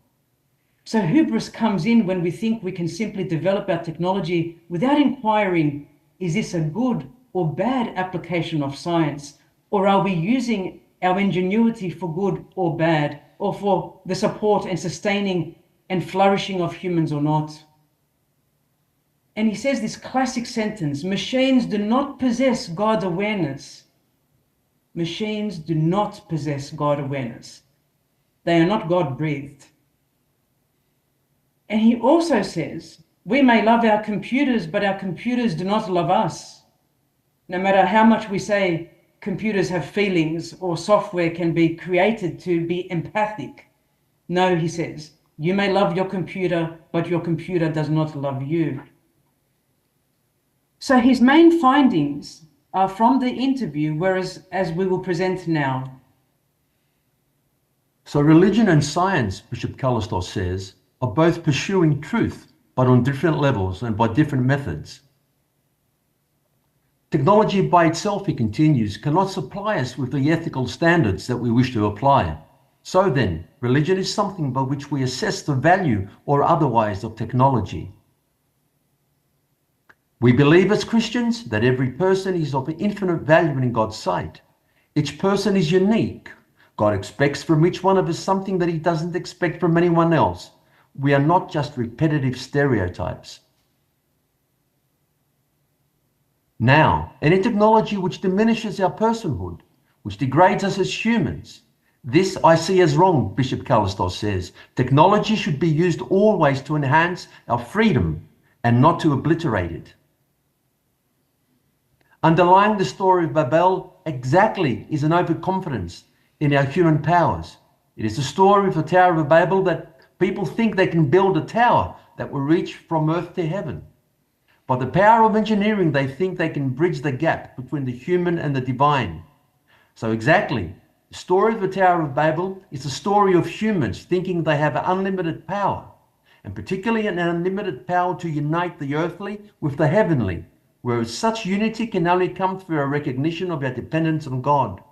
So hubris comes in when we think we can simply develop our technology without inquiring, is this a good or bad application of science? Or are we using our ingenuity for good or bad, or for the support and sustaining and flourishing of humans or not? And he says this classic sentence, machines do not possess God awareness. Machines do not possess God awareness. They are not God-breathed. And he also says, we may love our computers, but our computers do not love us. No matter how much we say computers have feelings or software can be created to be empathic. No, he says, you may love your computer, but your computer does not love you. So his main findings are from the interview, whereas as we will present now. So religion and science, Bishop Callistos says, are both pursuing truth, but on different levels and by different methods. Technology by itself, he continues, cannot supply us with the ethical standards that we wish to apply. So then, religion is something by which we assess the value or otherwise of technology. We believe as Christians that every person is of infinite value in God's sight. Each person is unique. God expects from each one of us something that he doesn't expect from anyone else. We are not just repetitive stereotypes. Now, any technology which diminishes our personhood, which degrades us as humans, this I see as wrong, Bishop Callistos says. Technology should be used always to enhance our freedom and not to obliterate it. Underlying the story of Babel exactly is an overconfidence in our human powers. It is the story of the Tower of Babel that people think they can build a tower that will reach from earth to heaven. By the power of engineering, they think they can bridge the gap between the human and the divine. So exactly, the story of the Tower of Babel is the story of humans thinking they have unlimited power, and particularly an unlimited power to unite the earthly with the heavenly, whereas such unity can only come through a recognition of our dependence on God.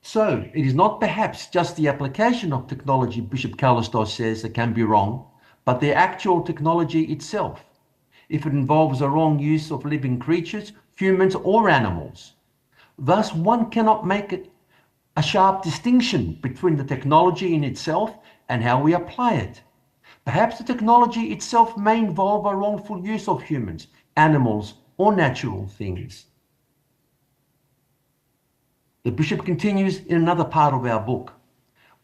So it is not perhaps just the application of technology, Bishop Callistos says, that can be wrong, but the actual technology itself, if it involves a wrong use of living creatures, humans or animals. Thus, one cannot make a sharp distinction between the technology in itself and how we apply it. Perhaps the technology itself may involve a wrongful use of humans, animals, or natural things. The Bishop continues in another part of our book.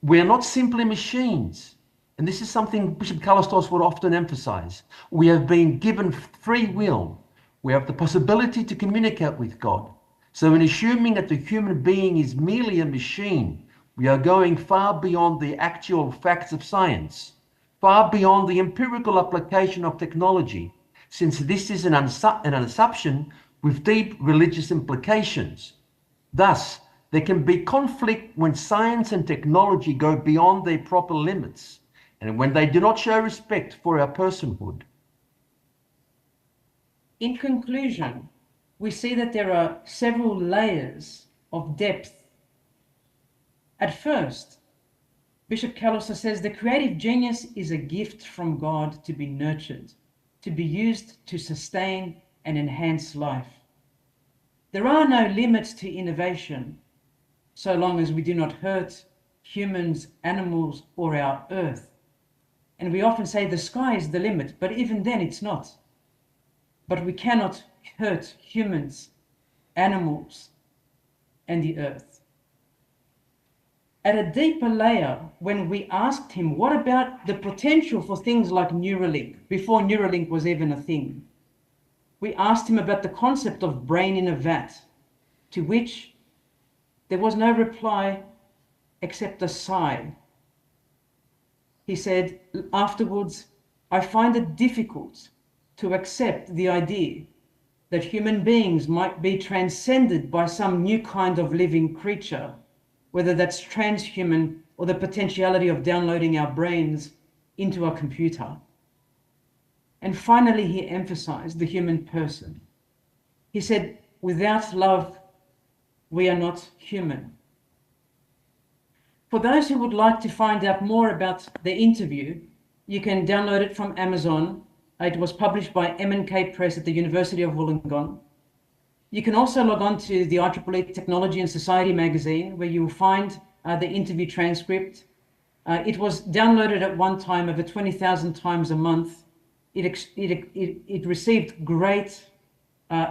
We are not simply machines. And this is something Bishop Callistos would often emphasize. We have been given free will. We have the possibility to communicate with God. So in assuming that the human being is merely a machine, we are going far beyond the actual facts of science, far beyond the empirical application of technology, since this is an assumption with deep religious implications. Thus, there can be conflict when science and technology go beyond their proper limits, and when they do not show respect for our personhood. In conclusion, we see that there are several layers of depth. At first, Bishop Callistos says the creative genius is a gift from God to be nurtured, to be used to sustain and enhance life. There are no limits to innovation, so long as we do not hurt humans, animals, or our earth. And we often say the sky is the limit, but even then it's not. But we cannot hurt humans, animals, and the earth. At a deeper layer, when we asked him, what about the potential for things like Neuralink, before Neuralink was even a thing? We asked him about the concept of brain in a vat, to which there was no reply except a sigh. He said afterwards, I find it difficult to accept the idea that human beings might be transcended by some new kind of living creature, whether that's transhuman or the potentiality of downloading our brains into a computer. And finally, he emphasized the human person. He said, without love, we are not human. For those who would like to find out more about the interview, you can download it from Amazon. It was published by M&K Press at the University of Wollongong. You can also log on to the IEEE Technology and Society magazine, where you will find the interview transcript. It was downloaded at one time over 20,000 times a month. It received great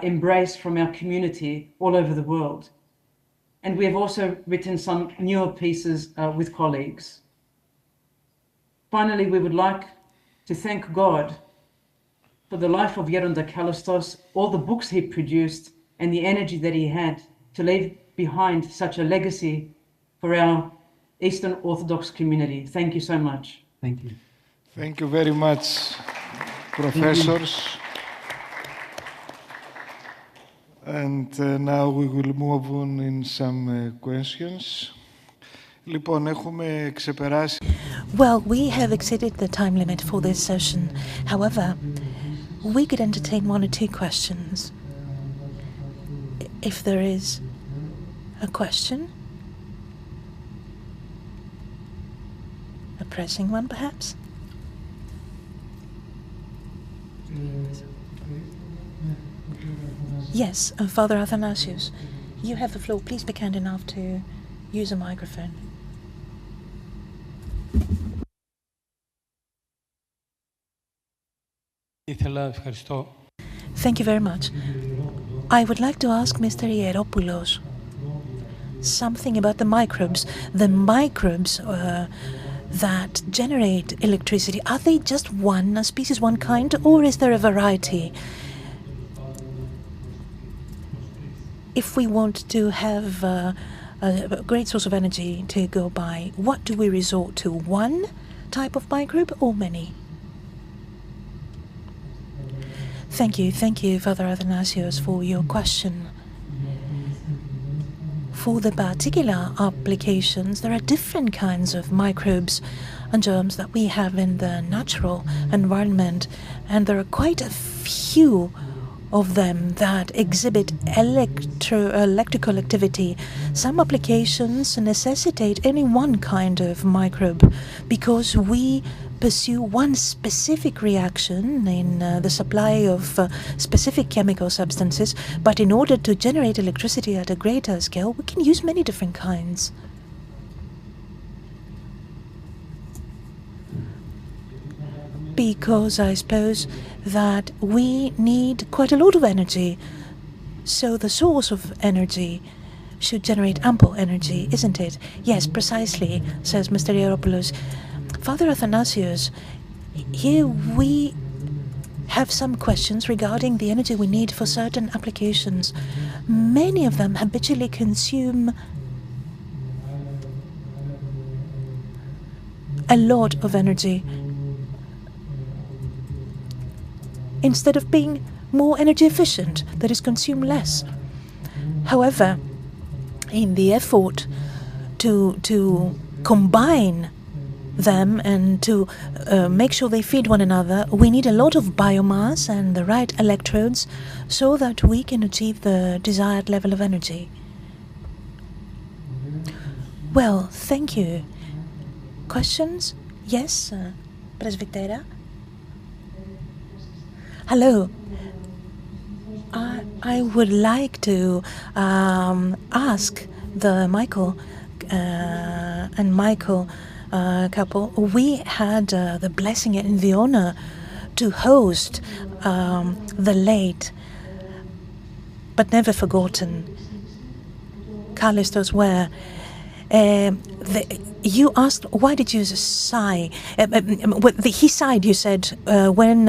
embrace from our community all over the world. And we have also written some newer pieces with colleagues. Finally, we would like to thank God for the life of Geronda Kallistos, all the books he produced, and the energy that he had to leave behind such a legacy for our Eastern Orthodox community. Thank you so much. Thank you. Thank you very much, professors. And now we will move on in some questions. Λοιπόν, έχουμε ξεπεράσει. Well, we have exceeded the time limit for this session. However, we could entertain one or two questions. If there is a question, a pressing one perhaps? Yes, Father Athanasius, you have the floor. Please be kind enough to use a microphone. Thank you very much. I would like to ask Mr. Hieropoulos something about the microbes. The microbes that generate electricity, are they just one species, one kind, or is there a variety? If we want to have a great source of energy to go by, what do we resort to? One type of microbe or many? Thank you, Father Athanasios, for your question. For the particular applications, there are different kinds of microbes and germs that we have in the natural environment, and there are quite a few of them that exhibit electrical activity. Some applications necessitate only one kind of microbe because we pursue one specific reaction in the supply of specific chemical substances, but in order to generate electricity at a greater scale, we can use many different kinds. Because I suppose that we need quite a lot of energy, so the source of energy should generate ample energy, isn't it? Yes, precisely, says Mr. Hieropoulos. Father Athanasius, here we have some questions regarding the energy we need for certain applications. Many of them habitually consume a lot of energy, instead of being more energy efficient, that is, consume less. However, in the effort to combine them and to make sure they feed one another, we need a lot of biomass and the right electrodes so that we can achieve the desired level of energy. Well, thank you. Questions? Yes, Presbytera? Hello. I would like to ask the Michael and Michael couple. We had the blessing and the honor to host the late but never forgotten Kallistos, where you asked, why did you sigh? He sighed, you said, when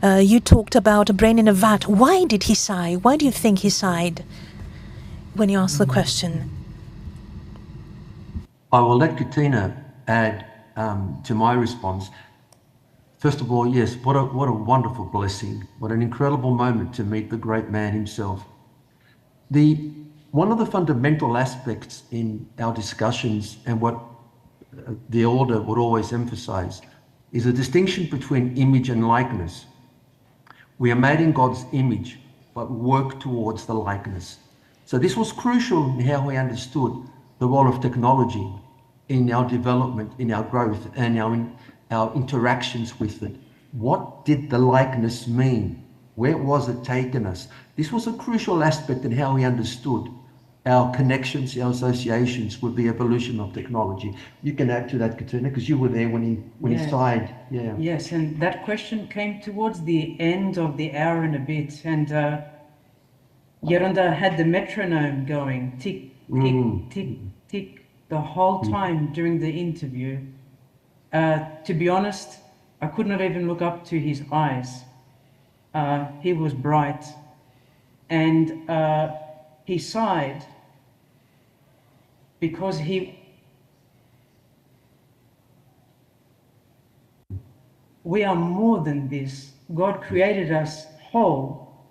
you talked about a brain in a vat. Why did he sigh? Why do you think he sighed when you asked the question? I will let Katina add to my response. First of all, yes, what a wonderful blessing. What an incredible moment to meet the great man himself. One of the fundamental aspects in our discussions, and what the order would always emphasize, is a distinction between image and likeness. We are made in God's image, but work towards the likeness. So this was crucial in how we understood the role of technology in our development, in our growth, and our interactions with it. What did the likeness mean? Where was it taking us? This was a crucial aspect in how we understood our connections, our associations with the evolution of technology. You can add to that, Katrina, because you were there when he sighed. Yeah. Yes, and that question came towards the end of the hour and a bit, and Yeronda had the metronome going, tick, tick, tick, tick, the whole time during the interview. To be honest, I could not even look up to his eyes. He was bright, and he sighed because we are more than this. God created us whole,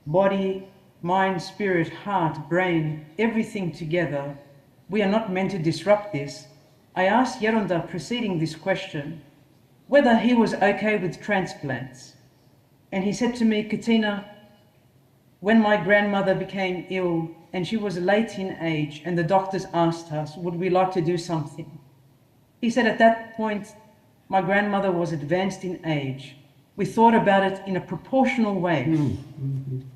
body, mind, spirit, heart, brain, everything together. We are not meant to disrupt this. I asked Yeronda preceding this question whether he was okay with transplants. And he said to me, Katina, when my grandmother became ill and she was late in age and the doctors asked us, would we like to do something? He said at that point, my grandmother was advanced in age. We thought about it in a proportional way.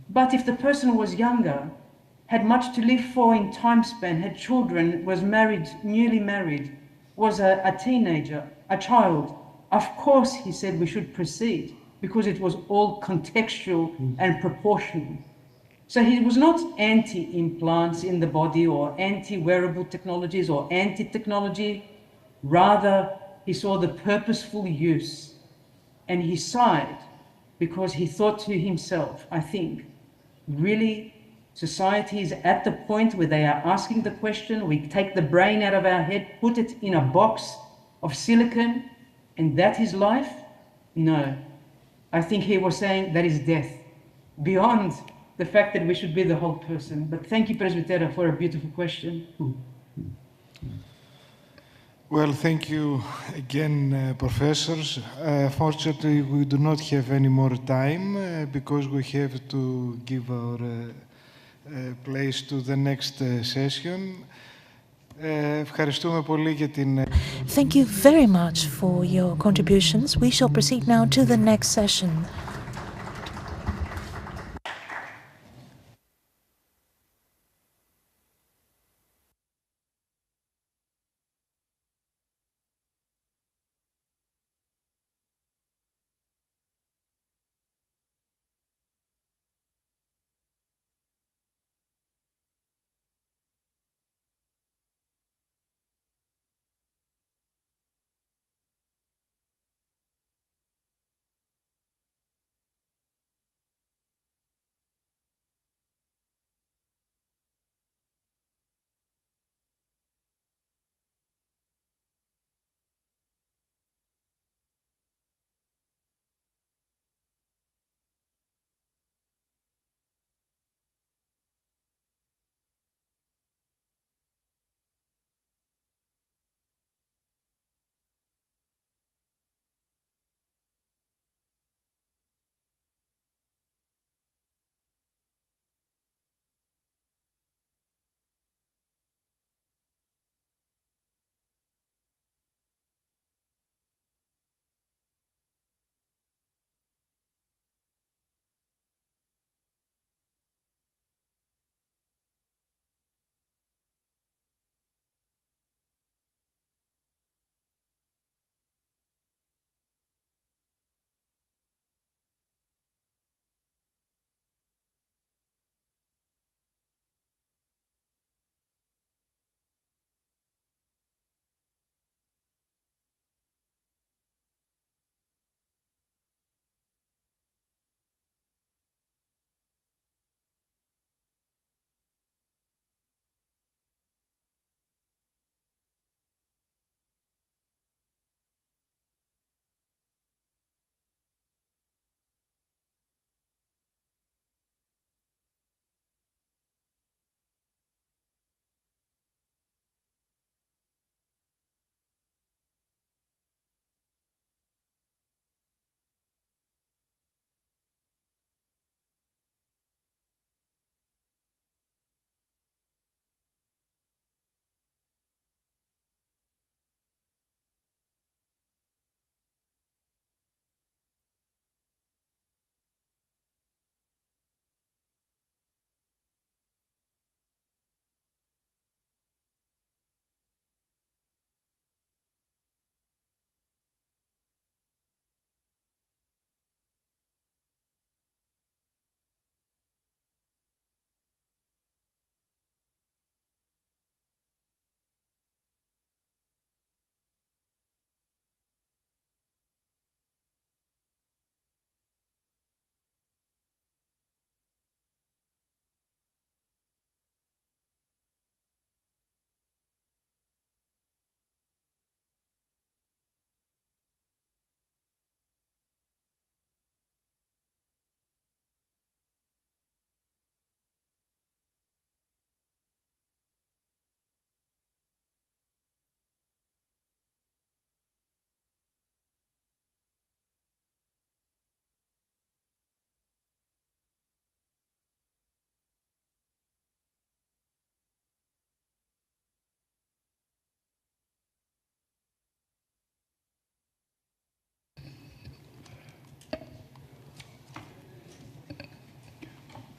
But if the person was younger, had much to live for in time span, had children, was married, newly married, was a teenager, a child, of course, he said we should proceed because it was all contextual and proportional. So he was not anti-implants in the body or anti-wearable technologies or anti-technology. Rather, he saw the purposeful use, and he sighed because he thought to himself, I think, really, society is at the point where they are asking the question, we take the brain out of our head, put it in a box of silicon, and that is life? No. I think he was saying that is death, beyond the fact that we should be the whole person. But thank you, Presbytera, for a beautiful question. Well, thank you again, professors. Fortunately, we do not have any more time because we have to give our place to the next session. Ευχαριστούμε πολύ για την... Thank you very much for your contributions. We shall proceed now to the next session.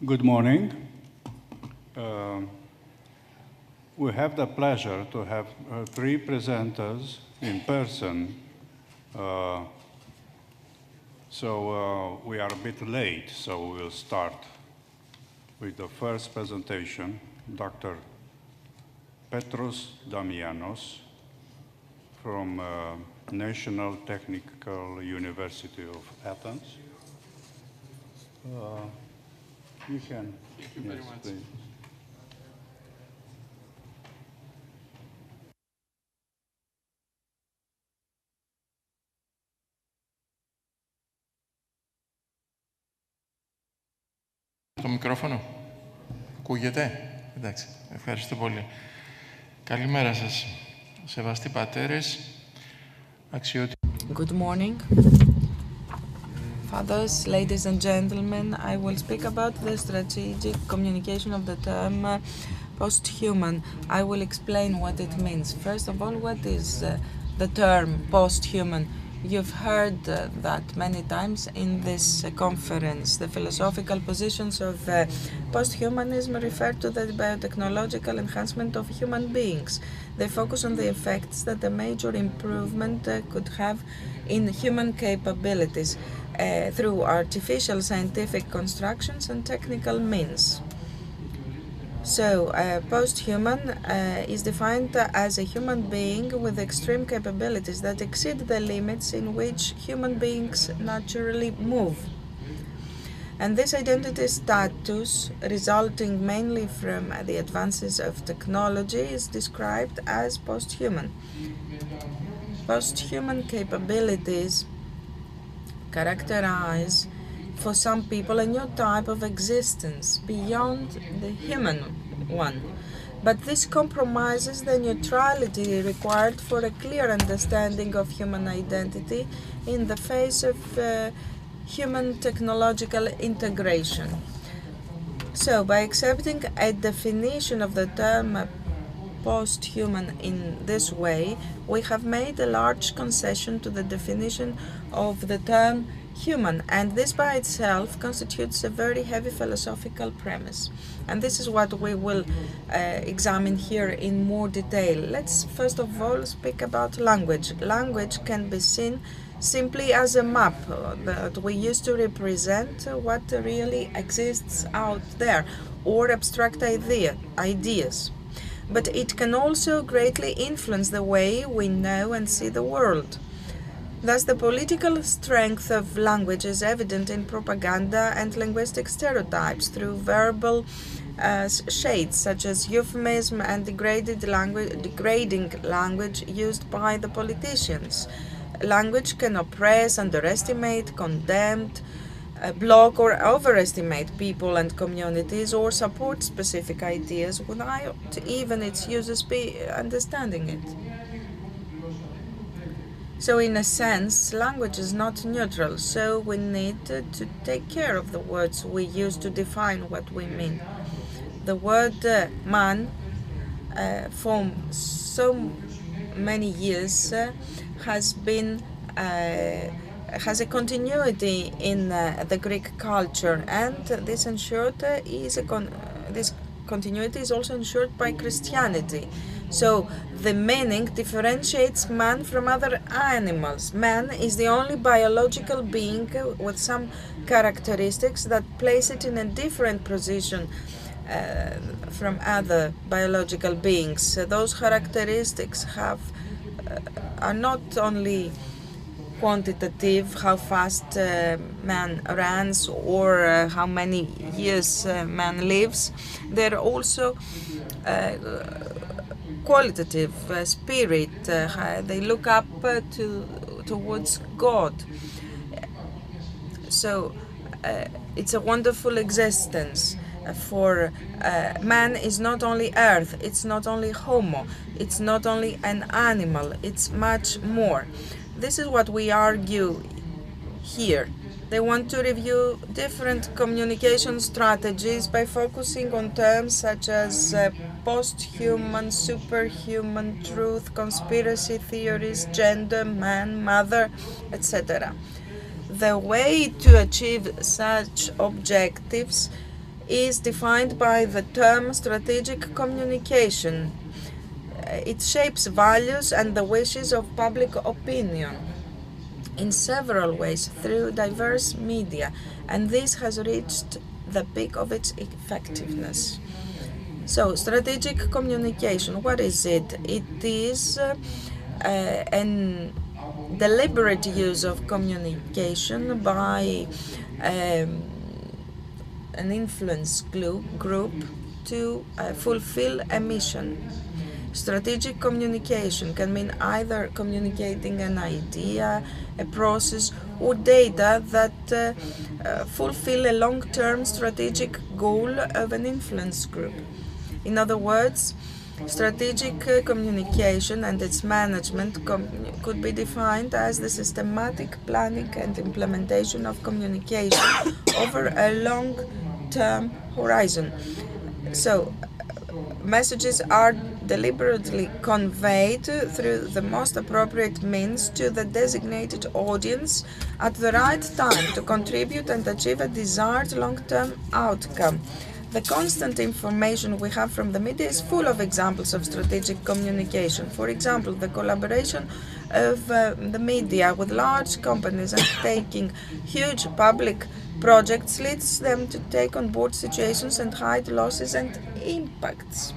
Good morning. We have the pleasure to have three presenters in person. So we are a bit late, so we'll start with the first presentation, Dr. Petros Damianos from National Technical University of Athens. You can. Thank you very much. Please. Το μικρόφωνο. Ακούγεται. Εντάξει. Ευχαριστώ πολύ. Καλημέρα σας. Σεβαστοί πατέρες. Αξιότιμοι. Good morning. Fathers, ladies and gentlemen, I will speak about the strategic communication of the term post-human. I will explain what it means. First of all, what is the term post-human? You've heard that many times in this conference. The philosophical positions of post-humanism refer to the biotechnological enhancement of human beings. They focus on the effects that a major improvement could have in human capabilities through artificial scientific constructions and technical means. So, post-human is defined as a human being with extreme capabilities that exceed the limits in which human beings naturally move. And this identity status, resulting mainly from the advances of technology, is described as post-human. Post-human capabilities characterize for some people a new type of existence beyond the human one. But this compromises the neutrality required for a clear understanding of human identity in the face of human technological integration. So, by accepting a definition of the term post-human in this way, we have made a large concession to the definition of the term human, and this by itself constitutes a very heavy philosophical premise. And this is what we will examine here in more detail. Let's first of all speak about language. Language can be seen simply as a map that we use to represent what really exists out there, or abstract ideas. But it can also greatly influence the way we know and see the world. Thus, the political strength of language is evident in propaganda and linguistic stereotypes through verbal shades such as euphemism and degrading language used by the politicians. Language can oppress, underestimate, condemn, block or overestimate people and communities, or support specific ideas without even its users understanding it. So in a sense, language is not neutral, so we need to take care of the words we use to define what we mean. The word man for so many years has a continuity in the Greek culture, and this continuity is also ensured by Christianity. So the meaning differentiates man from other animals. Man is the only biological being with some characteristics that place it in a different position from other biological beings. Those characteristics are not only quantitative, how fast man runs or how many years man lives. They're also qualitative, spirit. They look up towards God. So it's a wonderful existence. For man is not only earth, it's not only homo, it's not only an animal, it's much more. This is what we argue here. They want to review different communication strategies by focusing on terms such as post-human, superhuman, truth, conspiracy theories, gender, man, mother, etc. The way to achieve such objectives is defined by the term strategic communication. It shapes values and the wishes of public opinion in several ways through diverse media, and this has reached the peak of its effectiveness. So, strategic communication, what is it? It is an deliberate use of communication by an influence group to fulfill a mission. Strategic communication can mean either communicating an idea, a process, or data that fulfill a long-term strategic goal of an influence group. In other words, strategic communication and its management could be defined as the systematic planning and implementation of communication over a long-term horizon. So, messages are deliberately conveyed through the most appropriate means to the designated audience at the right time to contribute and achieve a desired long-term outcome. The constant information we have from the media is full of examples of strategic communication. For example, the collaboration of the media with large companies and taking huge public projects leads them to take on board situations and hide losses and impacts.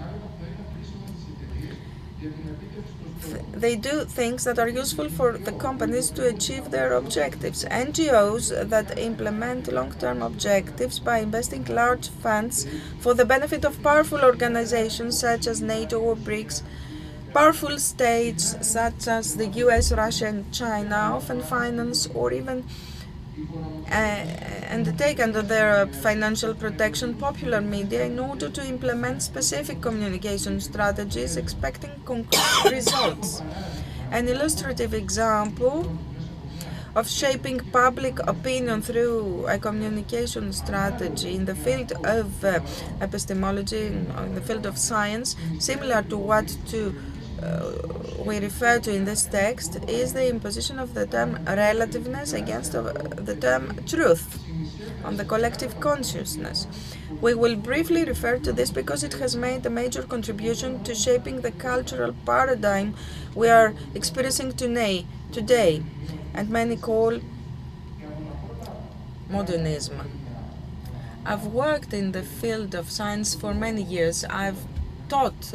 They do things that are useful for the companies to achieve their objectives. NGOs that implement long-term objectives by investing large funds for the benefit of powerful organizations such as NATO or BRICS, powerful states such as the US, Russia, and China often finance or even undertake under their financial protection popular media in order to implement specific communication strategies expecting concrete results. An illustrative example of shaping public opinion through a communication strategy in the field of epistemology, in the field of science, similar to what we refer to in this text, is the imposition of the term relativeness against the term truth on the collective consciousness. We will briefly refer to this because it has made a major contribution to shaping the cultural paradigm we are experiencing today, and many call modernism. I've worked in the field of science for many years. I've taught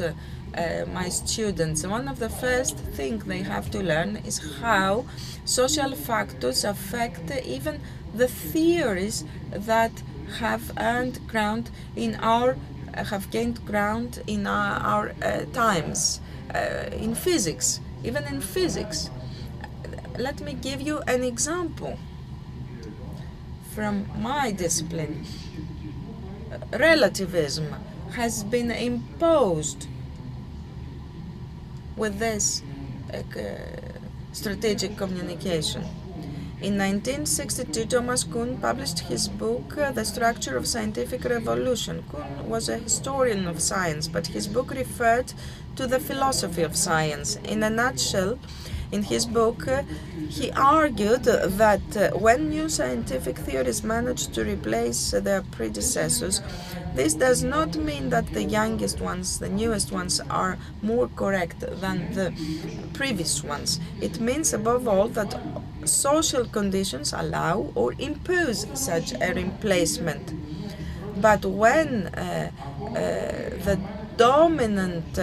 my students. One of the first things they have to learn is how social factors affect even the theories that have gained ground in our times, in physics, even in physics. Let me give you an example from my discipline. Relativism has been imposed with this strategic communication. In 1962, Thomas Kuhn published his book, The Structure of Scientific Revolution. Kuhn was a historian of science, but his book referred to the philosophy of science. In a nutshell, in his book, he argued that when new scientific theories manage to replace their predecessors, this does not mean that the youngest ones, the newest ones, are more correct than the previous ones. It means, above all, that social conditions allow or impose such a replacement. But when the dominant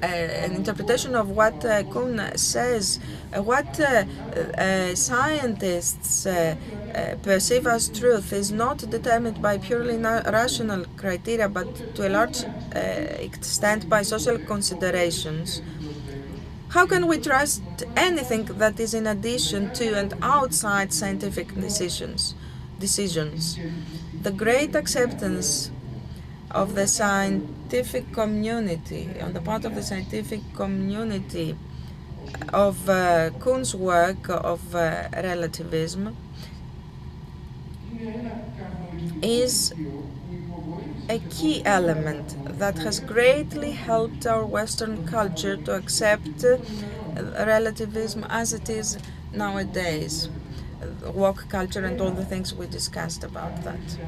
an interpretation of what Kuhn says, what scientists perceive as truth is not determined by purely rational criteria, but to a large extent by social considerations. How can we trust anything that is in addition to and outside scientific decisions? The great acceptance of the scientific community, on the part of the scientific community, of Kuhn's work of relativism is a key element that has greatly helped our Western culture to accept relativism as it is nowadays. woke culture and all the things we discussed about that.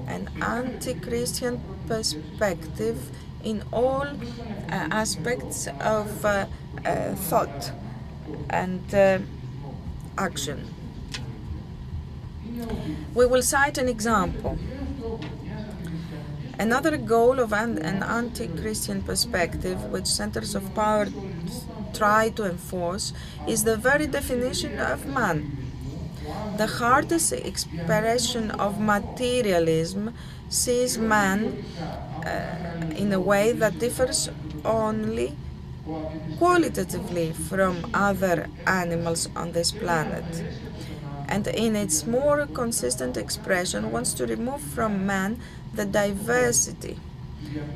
An anti-Christian perspective in all aspects of thought and action. We will cite an example. Another goal of an anti-Christian perspective, which centers of power try to enforce, is the very definition of man. The hardest expression of materialism sees man in a way that differs only qualitatively from other animals on this planet, and in its more consistent expression wants to remove from man the diversity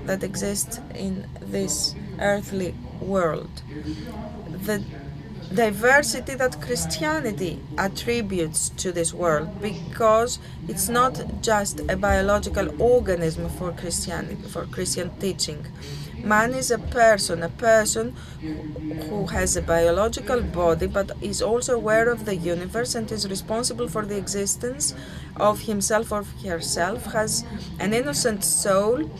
that exists in this earthly world, the diversity that Christianity attributes to this world, because it's not just a biological organism for Christianity, for Christian teaching. Man is a person who has a biological body but is also aware of the universe and is responsible for the existence of himself or herself, has an innocent soul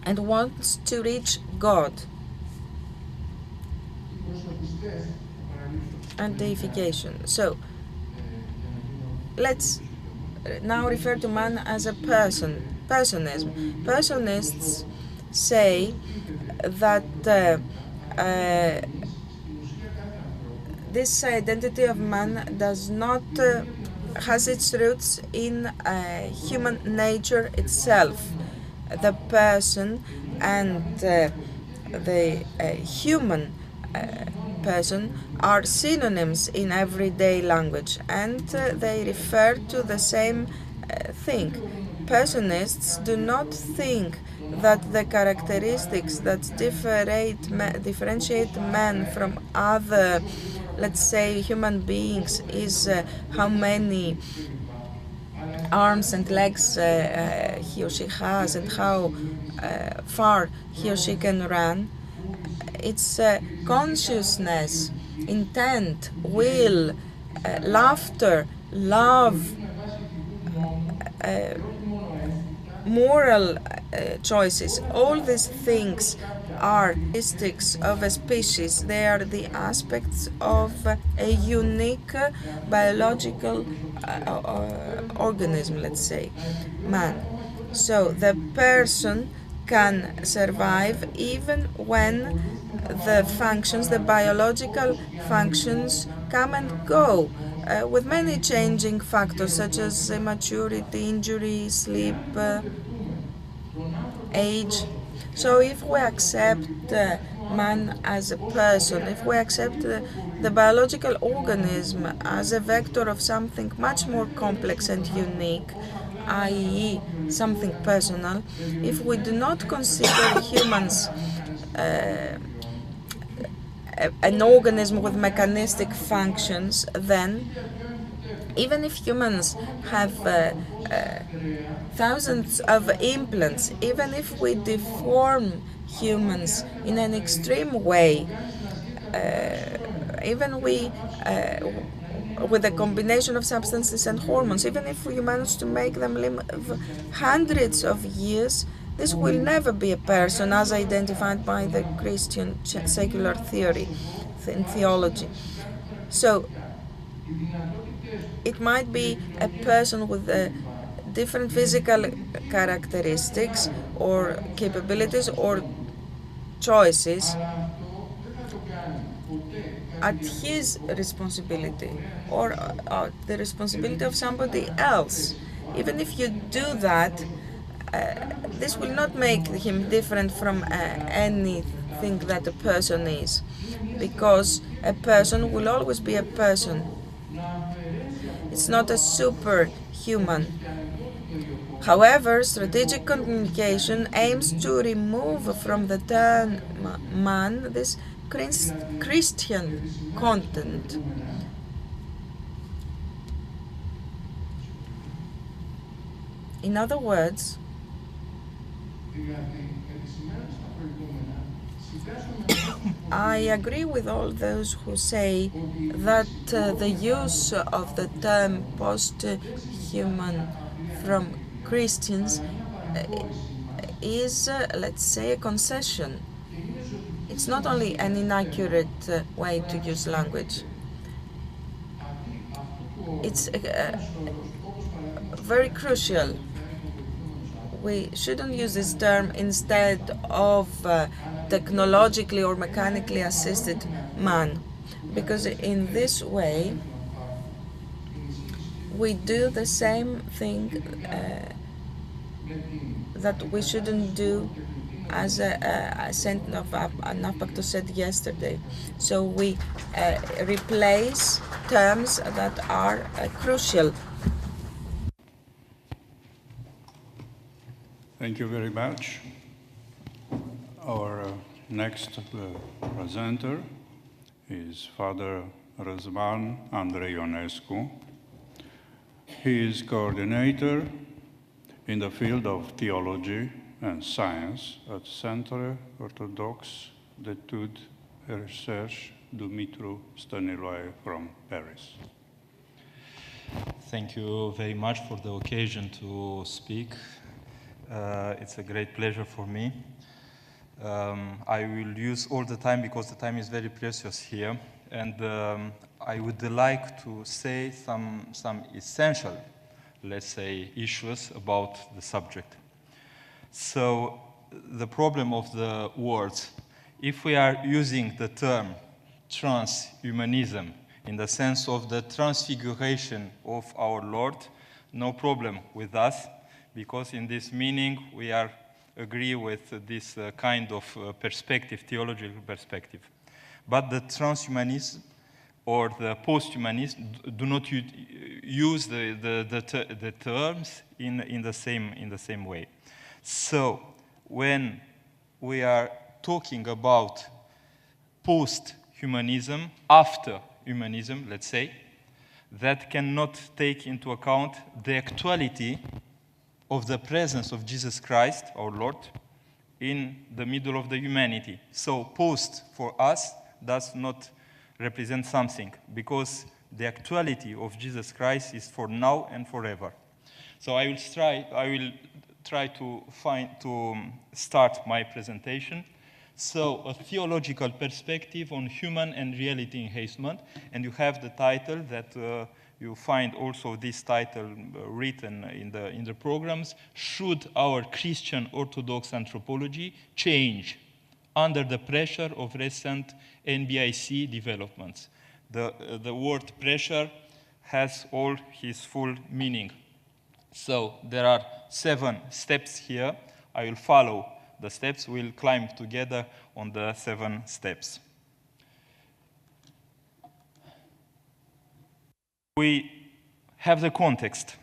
and wants to reach God. And deification. So let's now refer to man as a person. Personism. Personists say that this identity of man does not has its roots in human nature itself. The person and the human person are synonyms in everyday language, and they refer to the same thing. Personists do not think that the characteristics that differentiate man from other, let's say, human beings is how many arms and legs he or she has and how far he or she can run. It's consciousness, intent, will, laughter, love, moral choices. All these things are characteristics of a species. They are the aspects of a unique biological organism, let's say, man. So the person can survive even when the functions, the biological functions, come and go with many changing factors such as immaturity, injury, sleep, age. So if we accept man as a person, if we accept the biological organism as a vector of something much more complex and unique, i.e. something personal, if we do not consider humans an organism with mechanistic functions, then even if humans have thousands of implants, even if we deform humans in an extreme way, even with a combination of substances and hormones, even if we manage to make them live hundreds of years, this will never be a person as identified by the Christian secular theory and theology. So it might be a person with different physical characteristics or capabilities or choices at his responsibility or the responsibility of somebody else. Even if you do that, this will not make him different from anything that a person is, because a person will always be a person. It's not a superhuman. However, strategic communication aims to remove from the term man this Christian content. In other words, I agree with all those who say that the use of the term post-human from Christians is, let's say, a concession. It's not only an inaccurate way to use language. It's very crucial. We shouldn't use this term instead of technologically or mechanically assisted man, because in this way we do the same thing that we shouldn't do, as Saint Nafpakto said yesterday. So we replace terms that are crucial. Thank you very much. Our next presenter is Father Răzvan Andrei Ionescu. He is coordinator in the field of theology and science at Centre Orthodox d'études et recherche Dumitru Stăniloae from Paris. Thank you very much for the occasion to speak. It's a great pleasure for me. I will use all the time because the time is very precious here, and I would like to say some essential, let's say, issues about the subject. So the problem of the words, if we are using the term transhumanism in the sense of the transfiguration of our Lord, no problem with us, because in this meaning we are agree with this kind of perspective, theological perspective. But the transhumanism or the post-humanism do not use the terms in the same way. So when we are talking about post-humanism, after humanism, let's say, that cannot take into account the actuality of the presence of Jesus Christ, our Lord, in the middle of the humanity. So post for us does not represent something, because the actuality of Jesus Christ is for now and forever. So I will try to start my presentation. So a theological perspective on human and reality enhancement, and you have the title that you find also this title written in the programs. Should our Christian Orthodox anthropology change under the pressure of recent NBIC developments? The word pressure has all his full meaning. So there are 7 steps here. I will follow the steps. We'll climb together on the 7 steps. We have the context.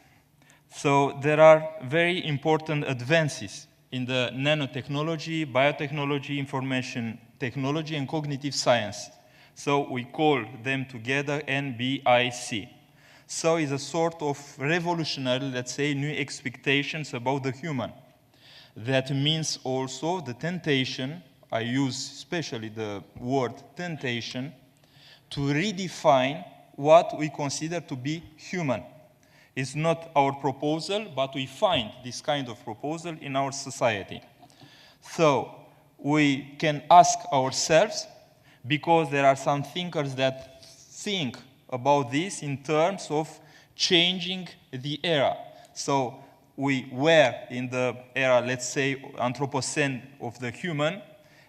So there are very important advances in the nanotechnology, biotechnology, information technology, and cognitive science. So we call them together NBIC. So it's a sort of revolutionary, let's say, new expectations about the human. That means also the temptation, I use especially the word temptation, to redefine what we consider to be human. It's not our proposal, but we find this kind of proposal in our society. So we can ask ourselves, because there are some thinkers that think about this in terms of changing the era. So we were in the era, let's say, Anthropocene of the human,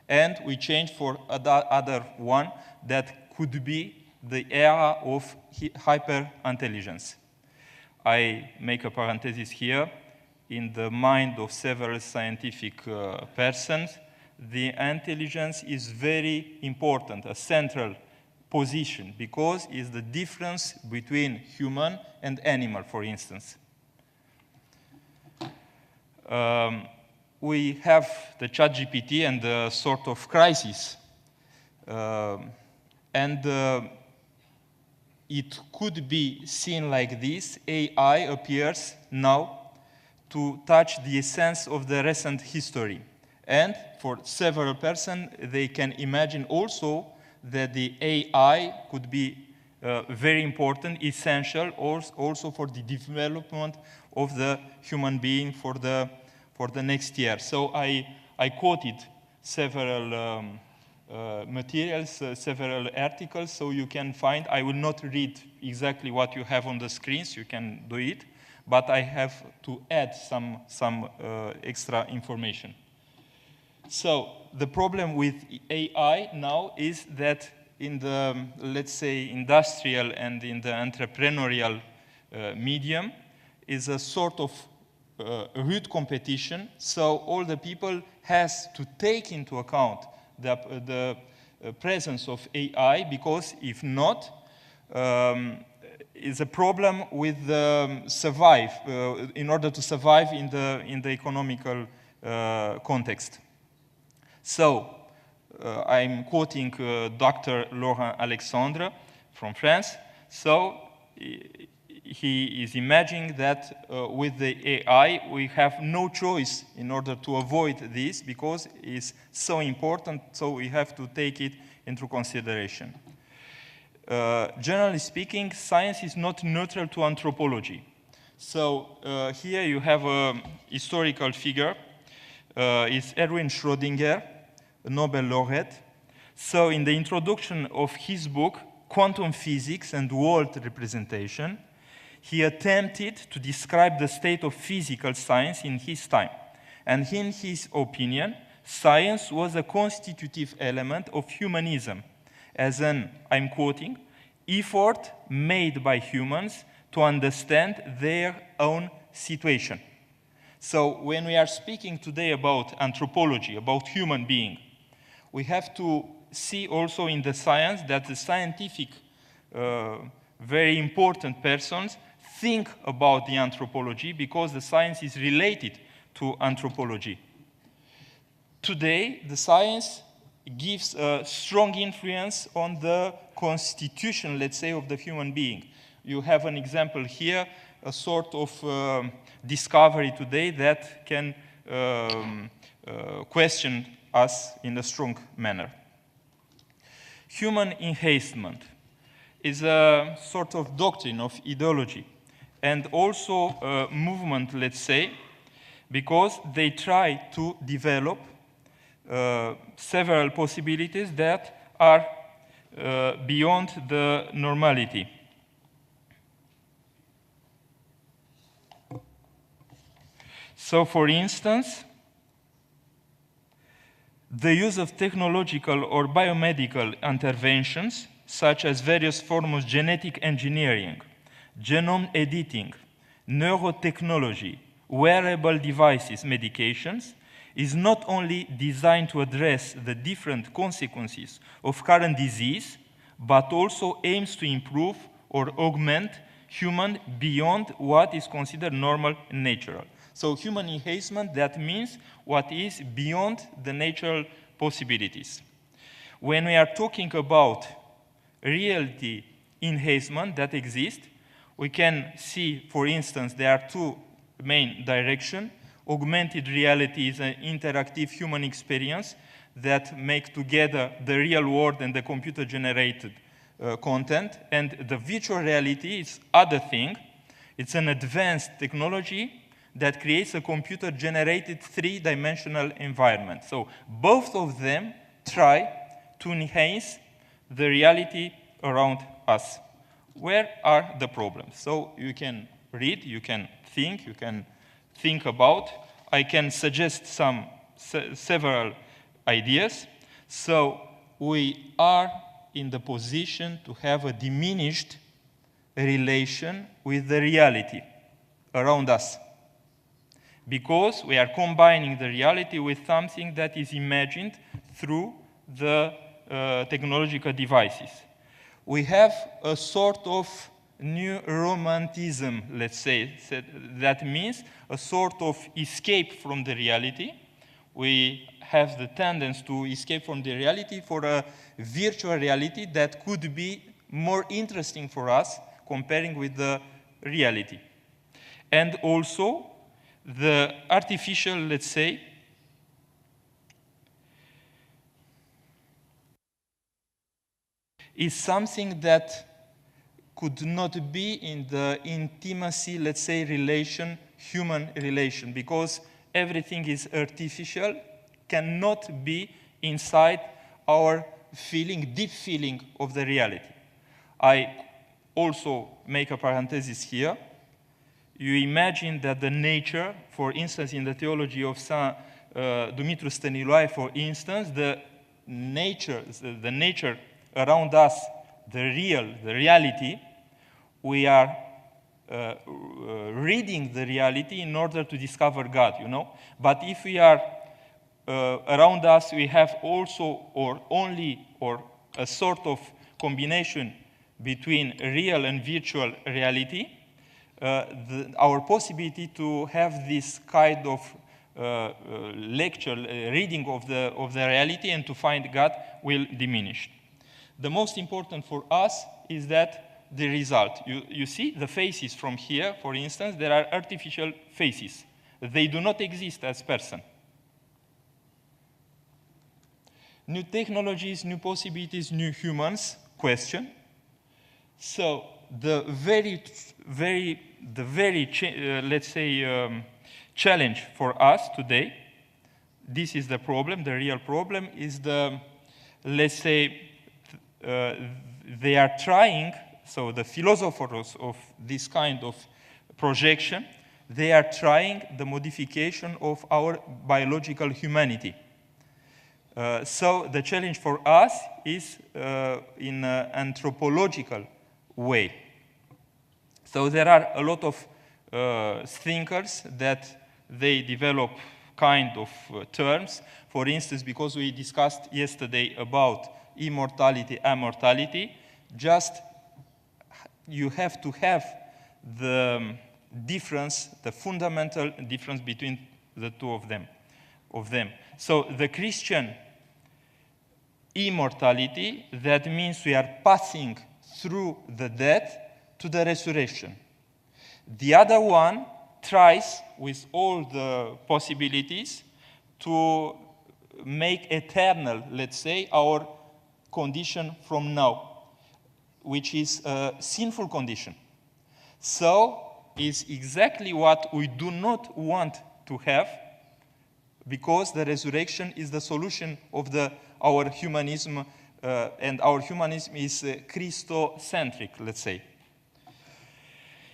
and we changed for other one that could be the era of hyper-intelligence. I make a parenthesis here. In the mind of several scientific persons, the intelligence is very important, a central position, because it's the difference between human and animal, for instance. We have the ChatGPT and the sort of crisis. It could be seen like this. AI appears now to touch the essence of the recent history. And for several persons, they can imagine also that the AI could be very important, essential, also for the development of the human being for the next year. So I quoted several materials, several articles, so you can find. I will not read exactly what you have on the screens. You can do it, but I have to add some extra information. So the problem with AI now is that in the, let's say, industrial and in the entrepreneurial medium is a sort of rude competition. So all the people has to take into account the presence of AI, because if not, is a problem with survive in order to survive in the economical context. So I'm quoting Dr. Laurent Alexandre from France. So he is imagining that with the AI we have no choice in order to avoid this, because it's so important, so we have to take it into consideration. Generally speaking, science is not neutral to anthropology. So here you have a historical figure. It's Erwin Schrödinger, a Nobel laureate. So in the introduction of his book, Quantum Physics and World Representation, he attempted to describe the state of physical science in his time. And in his opinion, science was a constitutive element of humanism, as an, I'm quoting, effort made by humans to understand their own situation. So when we are speaking today about anthropology, about human being, we have to see also in the science that the scientific, very important persons think about the anthropology, because the science is related to anthropology. Today, the science gives a strong influence on the constitution, let's say, of the human being. You have an example here, a sort of discovery today that can question us in a strong manner. Human enhancement is a sort of doctrine of ideology, and also a movement, let's say, because they try to develop several possibilities that are beyond the normality. So, for instance, the use of technological or biomedical interventions, such as various forms of genetic engineering, genome editing, neurotechnology, wearable devices, medications, is not only designed to address the different consequences of current disease, but also aims to improve or augment human beyond what is considered normal and natural. So human enhancement, that means what is beyond the natural possibilities. When we are talking about reality enhancement that exists, we can see, for instance, there are two main directions. Augmented reality is an interactive human experience that make together the real world and the computer-generated content. And the virtual reality is other thing. It's an advanced technology that creates a computer-generated three-dimensional environment. So both of them try to enhance the reality around us. Where are the problems? So you can read, you can think about. I can suggest several ideas. So we are in the position to have a diminished relation with the reality around us, because we are combining the reality with something that is imagined through the technological devices. We have a sort of new romanticism, let's say. That means a sort of escape from the reality. We have the tendency to escape from the reality for a virtual reality that could be more interesting for us comparing with the reality. And also, the artificial, let's say, is something that could not be in the intimacy, let's say, relation, human relation, because everything is artificial, cannot be inside our feeling, deep feeling of the reality. I also make a parenthesis here. You imagine that the nature, for instance, in the theology of Saint Dumitru Stăniloae, for instance, the nature around us, the reality, we are reading the reality in order to discover God, you know. But if we are around us, we have also or a sort of combination between real and virtual reality, our possibility to have this kind of lecture, reading of the reality and to find God will diminish. The most important for us is that the result. You see the faces from here, for instance, there are artificial faces. They do not exist as person. New technologies, new possibilities, new humans, question. So the let's say, challenge for us today, this is the problem, the real problem, is the, let's say, they are trying, so the philosophers of this kind of projection, they are trying the modification of our biological humanity. So the challenge for us is in an anthropological way. So there are a lot of thinkers that they develop kind of terms. For instance, because we discussed yesterday about immortality, immortality, just you have to have the difference, the fundamental difference between the two of them. So the Christian immortality, that means we are passing through the death to the resurrection. The other one tries, with all the possibilities, to make eternal, let's say, our condition from now, which is a sinful condition. So is exactly what we do not want to have, because the resurrection is the solution of our humanism, and our humanism is Christocentric, let's say.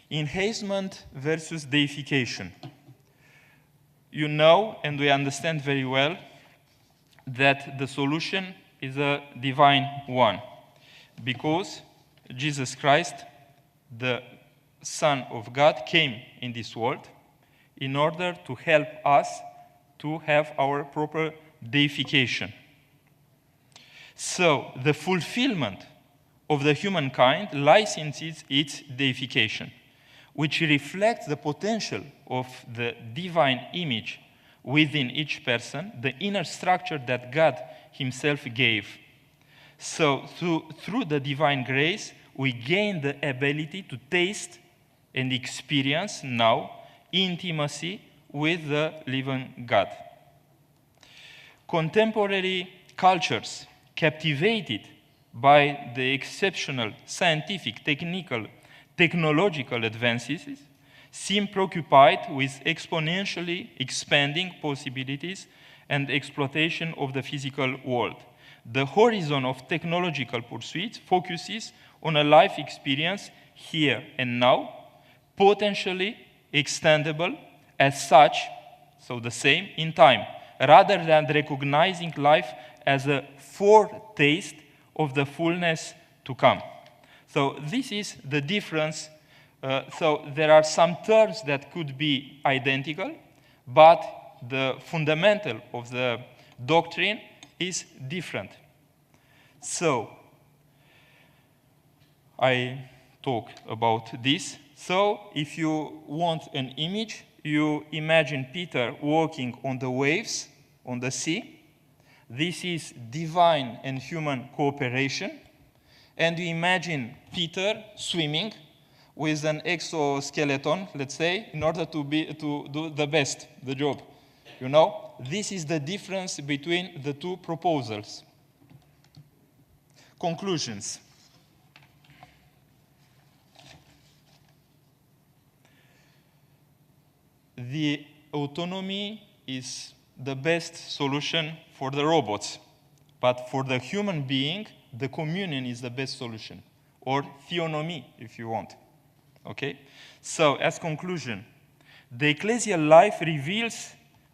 Enhancement versus deification. You know, and we understand very well, that the solution is a divine one, because Jesus Christ, the Son of God, came in this world in order to help us to have our proper deification. So the fulfillment of the humankind lies in its deification, which reflects the potential of the divine image within each person, the inner structure that God himself gave. So through the divine grace, we gain the ability to taste and experience now intimacy with the living God. Contemporary cultures, captivated by the exceptional scientific, technological advances, seem preoccupied with exponentially expanding possibilities and exploitation of the physical world. The horizon of technological pursuits focuses on a life experience here and now, potentially extendable as such, so the same in time, rather than recognizing life as a foretaste of the fullness to come. So this is the difference. So there are some terms that could be identical, but the fundamental of the doctrine is different. So I talk about this. So if you want an image, you imagine Peter walking on the waves on the sea. This is divine and human cooperation. And you imagine Peter swimming with an exoskeleton, let's say, in order to do the job. You know, this is the difference between the two proposals. Conclusions. the autonomy is the best solution for the robots. But for the human being, the communion is the best solution, or theonomy, if you want. Okay? So, as conclusion, the ecclesial life reveals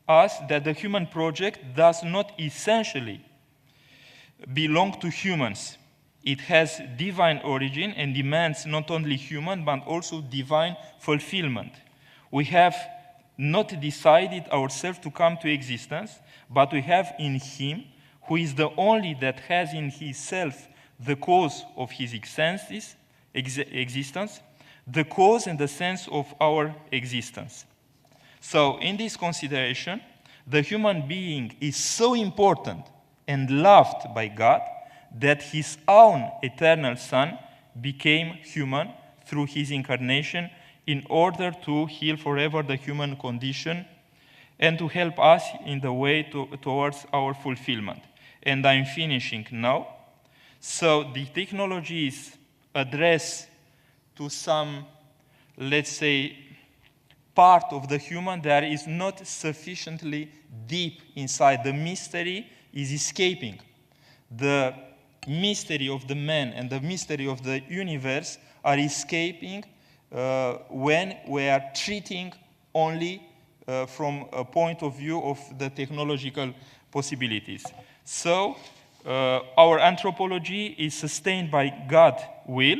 us that the human project does not essentially belong to humans. It has divine origin and demands not only human, but also divine fulfillment. We have not decided ourselves to come to existence, but we have in him, who is the only that has in himself the cause of his existence, the cause and the sense of our existence. So in this consideration, the human being is so important and loved by God that his own eternal Son became human through his incarnation in order to heal forever the human condition and to help us in the way towards our fulfillment. And I'm finishing now. So the technology is addressed to some, let's say, part of the human that is not sufficiently deep inside. The mystery is escaping. The mystery of the man and the mystery of the universe are escaping when we are treating only from a point of view of the technological possibilities. So our anthropology is sustained by God's will.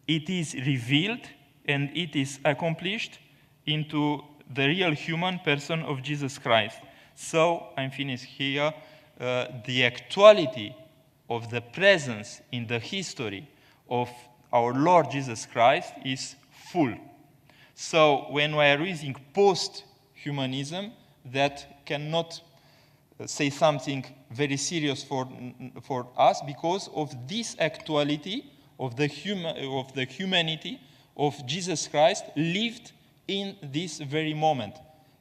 It is revealed and it is accomplished into the real human person of Jesus Christ. So I'm finished here. The actuality of the presence in the history of our Lord Jesus Christ is full. So when we are using post-humanism, that cannot say something very serious for us because of this actuality of the humanity of Jesus Christ lived in this very moment,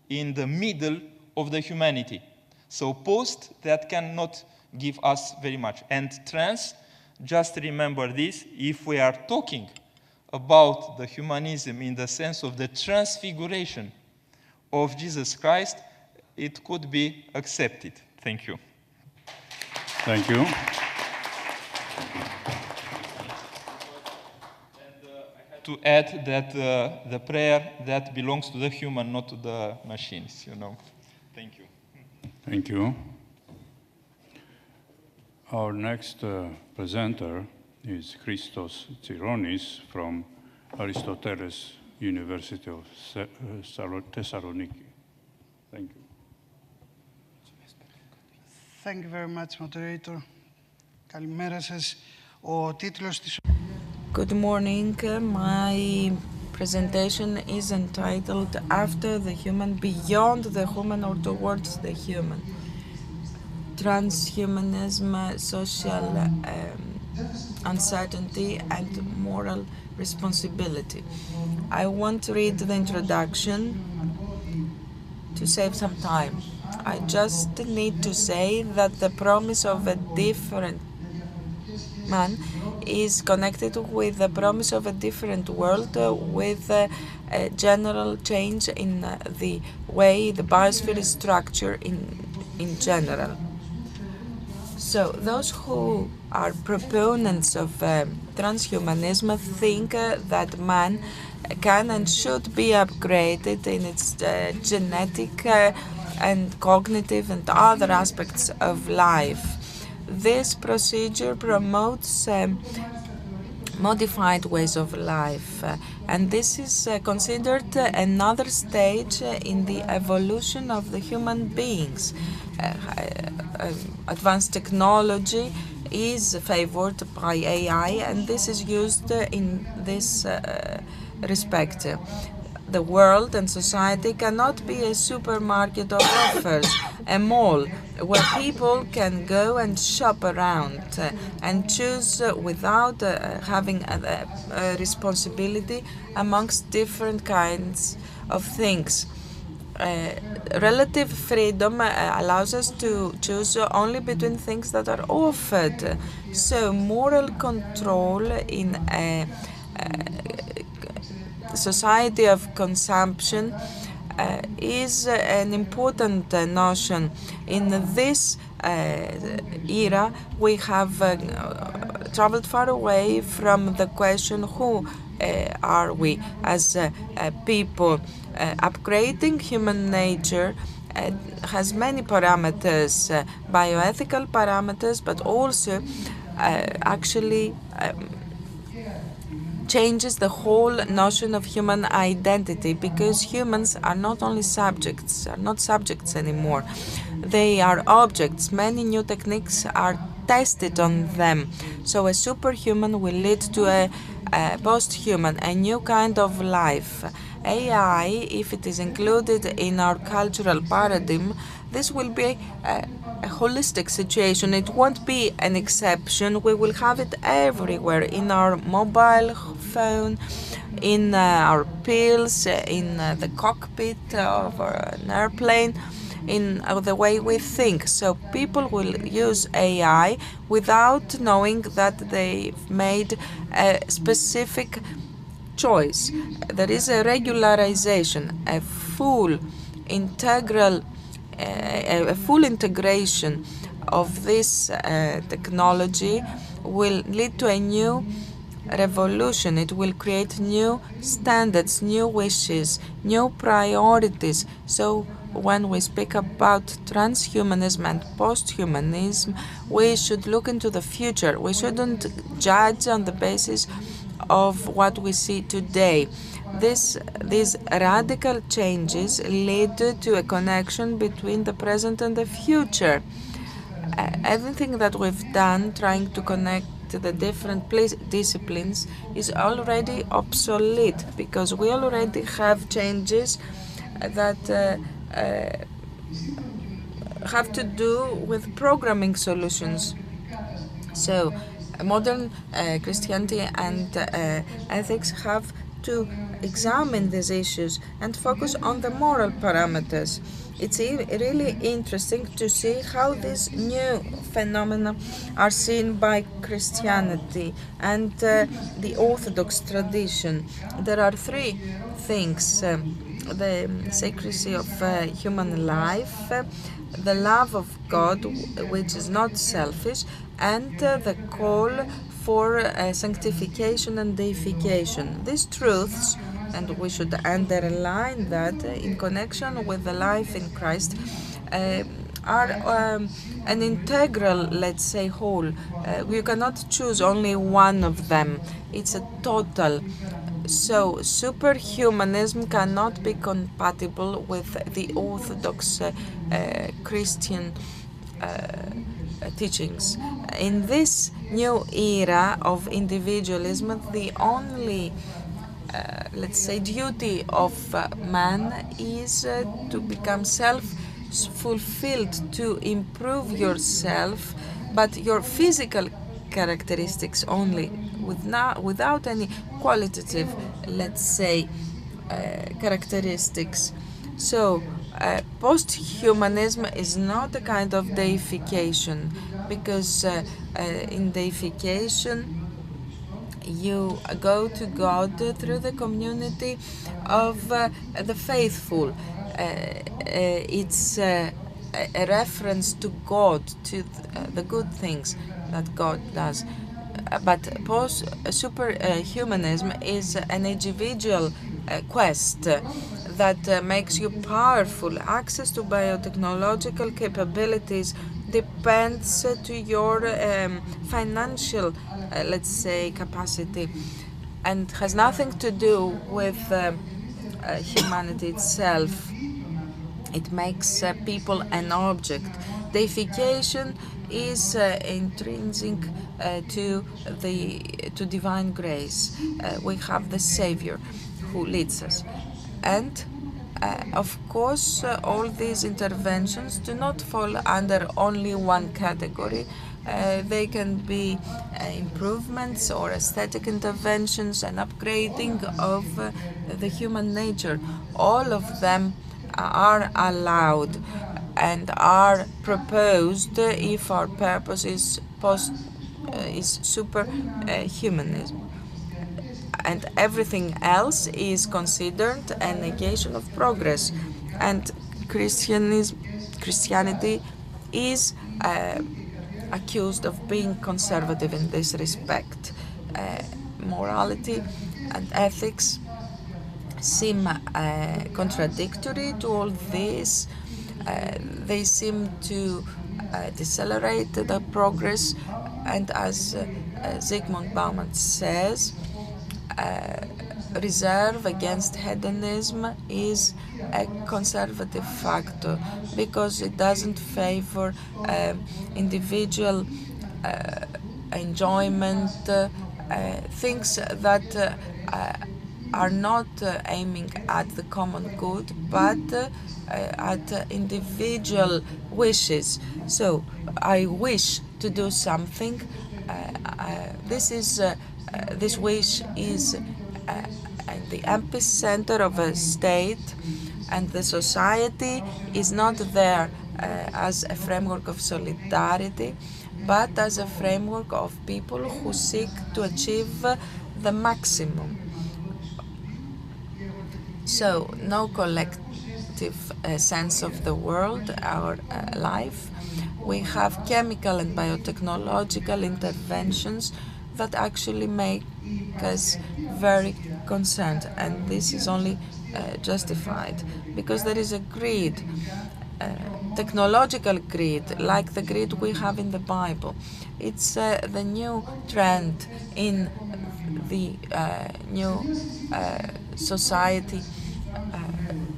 in the middle of the humanity. So post, that cannot give us very much. And trans, just remember this, if we are talking about the humanism in the sense of the transfiguration of Jesus Christ, it could be accepted. Thank you. Thank you. To add that the prayer that belongs to the human, not to the machines, you know. Thank you. Thank you. Our next presenter is Christos Tsironis from Aristoteles University of Thessaloniki. Thank you. Thank you very much, moderator. Καλημέρα σας. Ο τίτλος της... Good morning. My presentation is entitled After the Human, Beyond the Human or Towards the Human. Transhumanism, social uncertainty and moral responsibility. I want to read the introduction to save some time. I just need to say that the promise of a different man is connected with the promise of a different world with a general change in the way the biosphere is structured in general. So those who are proponents of transhumanism think that man can and should be upgraded in its genetic and cognitive and other aspects of life. This procedure promotes modified ways of life, and this is considered another stage in the evolution of the human beings. Advanced technology is favored by AI, and this is used in this respect. The world and society cannot be a supermarket of offers, a mall where people can go and shop around and choose without having a responsibility amongst different kinds of things. Relative freedom allows us to choose only between things that are offered. So moral control in a society of consumption is an important notion. In this era, we have traveled far away from the question who are we as people. Upgrading human nature has many parameters, bioethical parameters, but also actually changes the whole notion of human identity, because humans are not only subjects, are not subjects anymore. They are objects. Many new techniques are tested on them. So a superhuman will lead to a post-human, a new kind of life. AI, if it is included in our cultural paradigm, this will be a holistic situation. It won't be an exception. We will have it everywhere, in our mobile phone, in our pills, in the cockpit of an airplane, in the way we think. So people will use AI without knowing that they've made a specific choice. There is a regularization, a full integral, a full integration of this technology will lead to a new revolution. It will create new standards, new wishes, new priorities. So when we speak about transhumanism and post-humanism, we should look into the future. We shouldn't judge on the basis of what we see today. These radical changes lead to a connection between the present and the future. Everything that we've done trying to connect to the different disciplines is already obsolete, because we already have changes that have to do with programming solutions. So modern Christianity and ethics have to examine these issues and focus on the moral parameters. It's really interesting to see how these new phenomena are seen by Christianity and the Orthodox tradition. There are three things: the sacredness of human life, the love of God, which is not selfish, and the call for sanctification and deification. These truths, and we should underline that in connection with the life in Christ, are an integral, let's say, whole. You cannot choose only one of them. It's a total. So superhumanism cannot be compatible with the Orthodox Christian teachings. In this new era of individualism, the only let's say duty of man is to become self-fulfilled, to improve yourself, but your physical characteristics only, without any qualitative, let's say, characteristics. So post-humanism is not a kind of deification, because in deification you go to God through the community of the faithful. It's a reference to God, to the good things that God does. But superhumanism is an individual quest that makes you powerful. Access to biotechnological capabilities depends to your financial, let's say, capacity, and has nothing to do with humanity itself. It makes people an object. Deification is intrinsic to divine grace. We have the Savior who leads us, and of course, all these interventions do not fall under only one category. They can be improvements or aesthetic interventions and upgrading of the human nature. All of them are allowed and are proposed if our purpose is superhumanism. and everything else is considered a negation of progress. And Christianity is accused of being conservative in this respect. Morality and ethics seem contradictory to all this. They seem to decelerate the progress, and as Zygmunt Bauman says, reserve against hedonism is a conservative factor because it doesn't favor individual enjoyment, things that are not aiming at the common good but at individual wishes. So I wish to do something. This wish is the epicenter of a state, and the society is not there as a framework of solidarity, but as a framework of people who seek to achieve the maximum. So, no collective sense of the world, our life. We have chemical and biotechnological interventions that actually make us very concerned, and this is only justified because there is a greed, technological greed, like the greed we have in the Bible. It's the new trend in the new society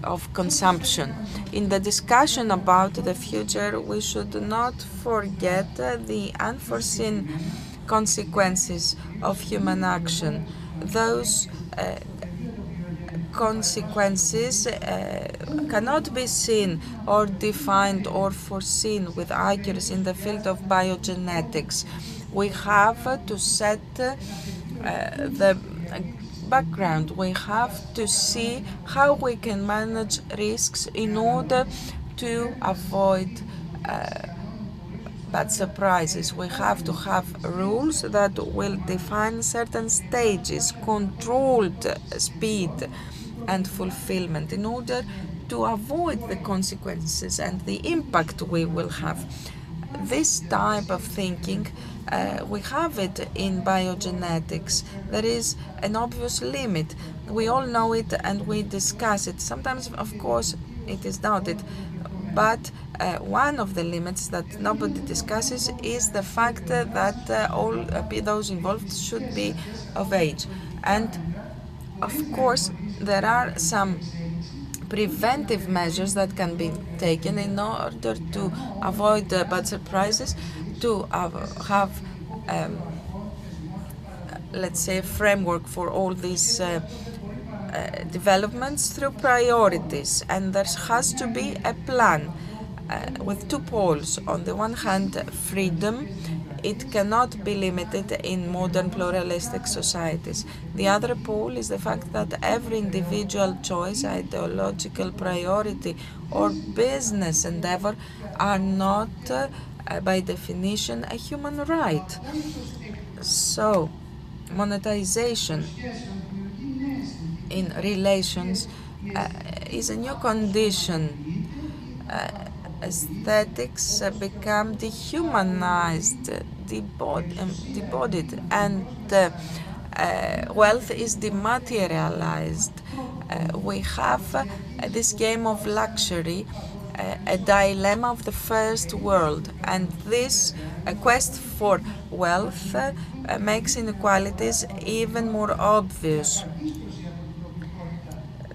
of consumption. In the discussion about the future, we should not forget the unforeseen consequences of human action. Those consequences cannot be seen or defined or foreseen with accuracy in the field of biogenetics. We have to set the background. We have to see how we can manage risks in order to avoid bad surprises. We have to have rules that will define certain stages, controlled speed and fulfillment in order to avoid the consequences and the impact we will have. This type of thinking, we have it in biogenetics. There is an obvious limit. We all know it and we discuss it. Sometimes, of course, it is doubted. But one of the limits that nobody discusses is the fact that all those involved should be of age. And of course, there are some preventive measures that can be taken in order to avoid bad surprises, to have, let's say, a framework for all these developments through priorities. And there has to be a plan with two poles. On the one hand, freedom. It cannot be limited in modern pluralistic societies. The other pole is the fact that every individual choice, ideological priority, or business endeavor are not, by definition, a human right. So, monetization in relations is a new condition. Aesthetics become dehumanized, debodied, and wealth is dematerialized. We have this game of luxury, a dilemma of the first world, and this quest for wealth makes inequalities even more obvious.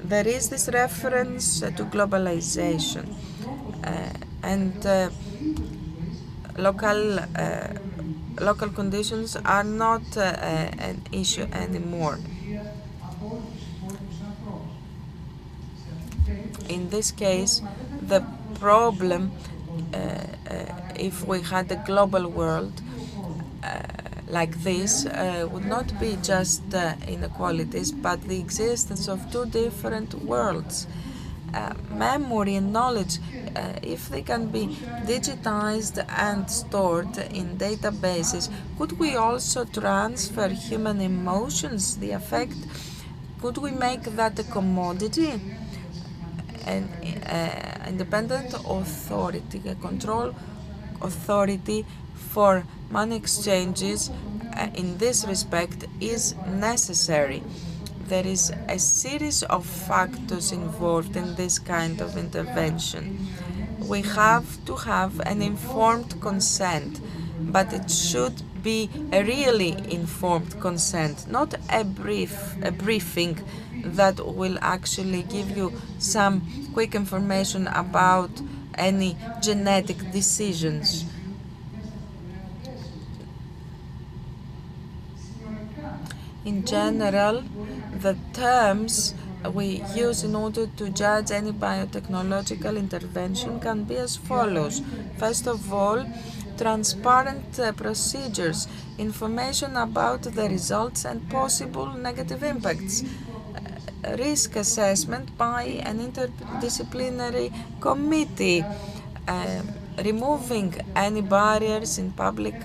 There is this reference to globalization, and local conditions are not an issue anymore. In this case, the problem, if we had a global world like this, would not be just inequalities, but the existence of two different worlds. memory and knowledge, if they can be digitized and stored in databases, could we also transfer human emotions, the affect? Could we make that a commodity? An independent authority, a control authority for money exchanges in this respect is necessary. There is a series of factors involved in this kind of intervention. We have to have an informed consent, but it should be a really informed consent, not a briefing that will actually give you some quick information about any genetic decisions. In general, the terms we use in order to judge any biotechnological intervention can be as follows. First of all, transparent procedures, information about the results and possible negative impacts, risk assessment by an interdisciplinary committee, removing any barriers in public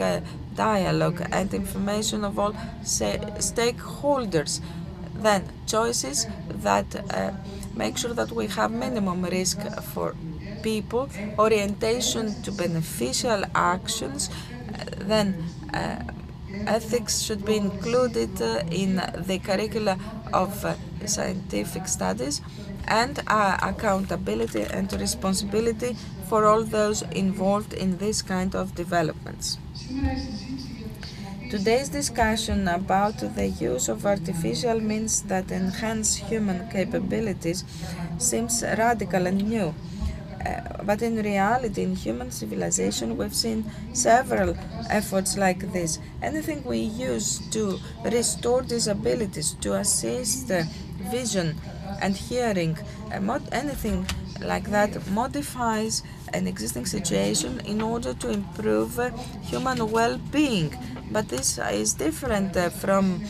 dialogue and information of all stakeholders. Then choices that make sure that we have minimum risk for people, orientation to beneficial actions, then ethics should be included in the curricula of scientific studies, and accountability and responsibility for all those involved in this kind of developments. Today's discussion about the use of artificial means that enhance human capabilities seems radical and new. But in reality, in human civilization, we've seen several efforts like this. Anything we use to restore disabilities, to assist vision and hearing, anything like that modifies an existing situation in order to improve human well-being. But this is different from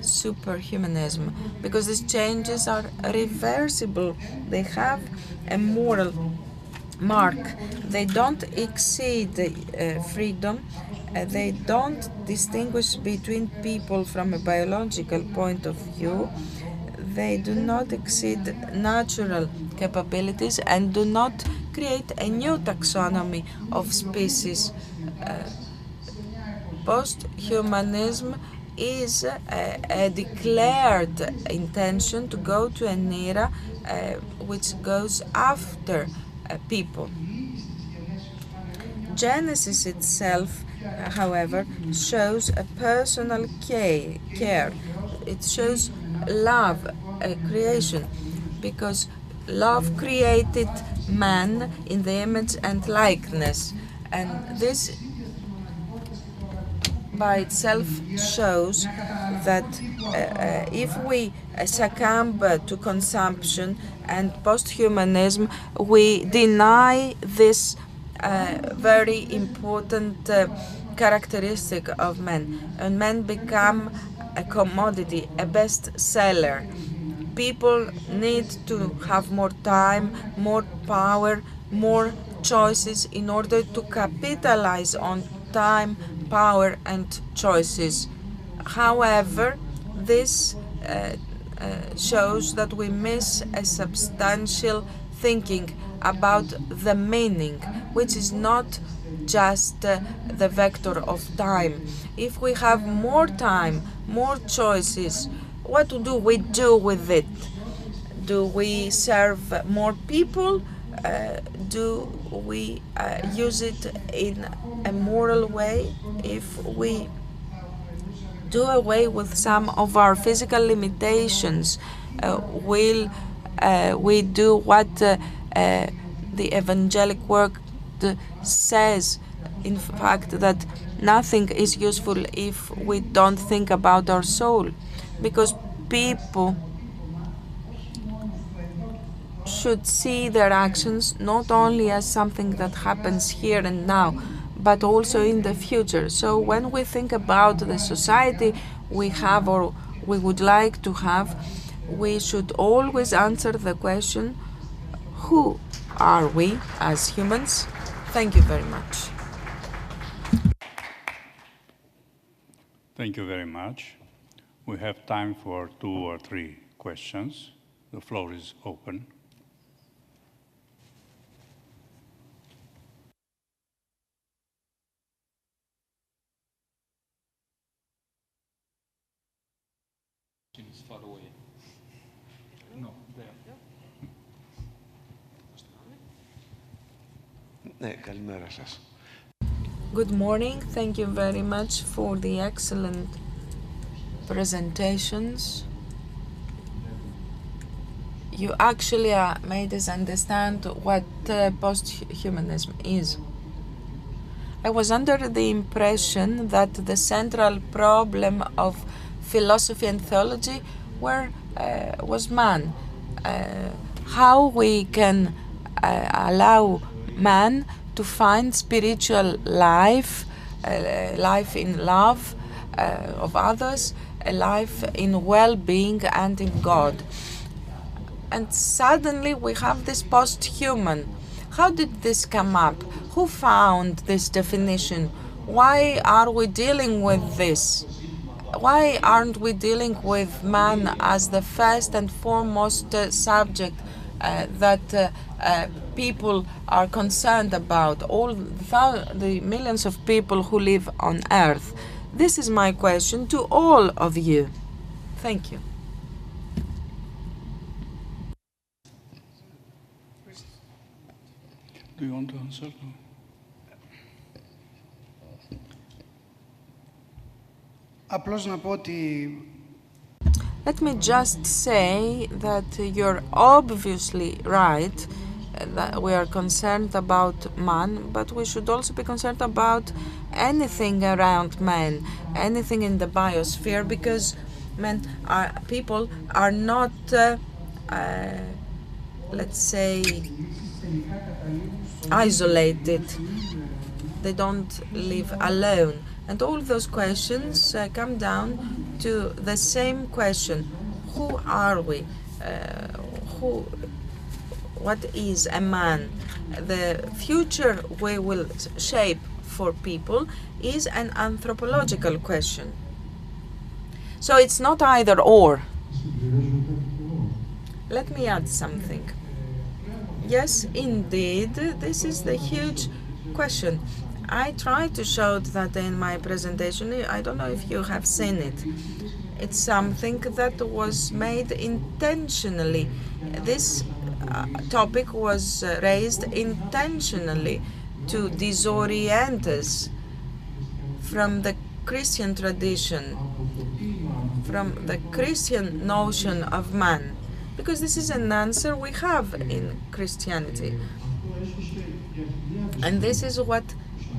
superhumanism, because these changes are reversible. They have a moral mark. They don't exceed freedom. They don't distinguish between people from a biological point of view. They do not exceed natural capabilities and do not create a new taxonomy of species. Post-humanism is a declared intention to go to an era which goes after people. Genesis itself, however, shows a personal care. It shows love, creation, because love created man in the image and likeness, and this by itself shows that if we succumb to consumption and post-humanism, we deny this very important characteristic of men, and men become a commodity, a bestseller. People need to have more time, more power, more choices in order to capitalize on time, power, and choices. However, this shows that we miss a substantial thinking about the meaning, which is not just the vector of time. If we have more time, more choices, what do we do with it? Do we serve more people? Do we use it in a moral way? If we do away with some of our physical limitations, will we do what the evangelic work says, in fact, that nothing is useful if we don't think about our soul? Because people should see their actions not only as something that happens here and now, but also in the future. So when we think about the society we have or we would like to have, we should always answer the question, who are we as humans? Thank you very much. Thank you very much. We have time for 2 or 3 questions. The floor is open. Far away. No, there. Good morning. Thank you very much for the excellent presentations. You actually made us understand what post-humanism is. I was under the impression that the central problem of philosophy and theology was man. How we can allow man to find spiritual life, life in love of others, a life in well-being and in God. And suddenly we have this post-human. How did this come up? Who found this definition? Why are we dealing with this? Why aren't we dealing with man as the first and foremost subject that people are concerned about, all the millions of people who live on Earth? This is my question to all of you. Thank you. Do you want to answer? Απλώς να πω ότι Let me just say that you're obviously right, that we are concerned about man, but we should also be concerned about anything around man, anything in the biosphere, because people are not, let's say, isolated. They don't live alone. And all those questions come down to the same question. Who are we? What is a man? The future we will shape for people is an anthropological question. So it's not either or. Let me add something. Yes, indeed, this is the huge question. I tried to show that in my presentation. I don't know if you have seen it. It's something that was made intentionally. This topic was raised intentionally to disorient us from the Christian tradition, from the Christian notion of man, because this is an answer we have in Christianity. And this is what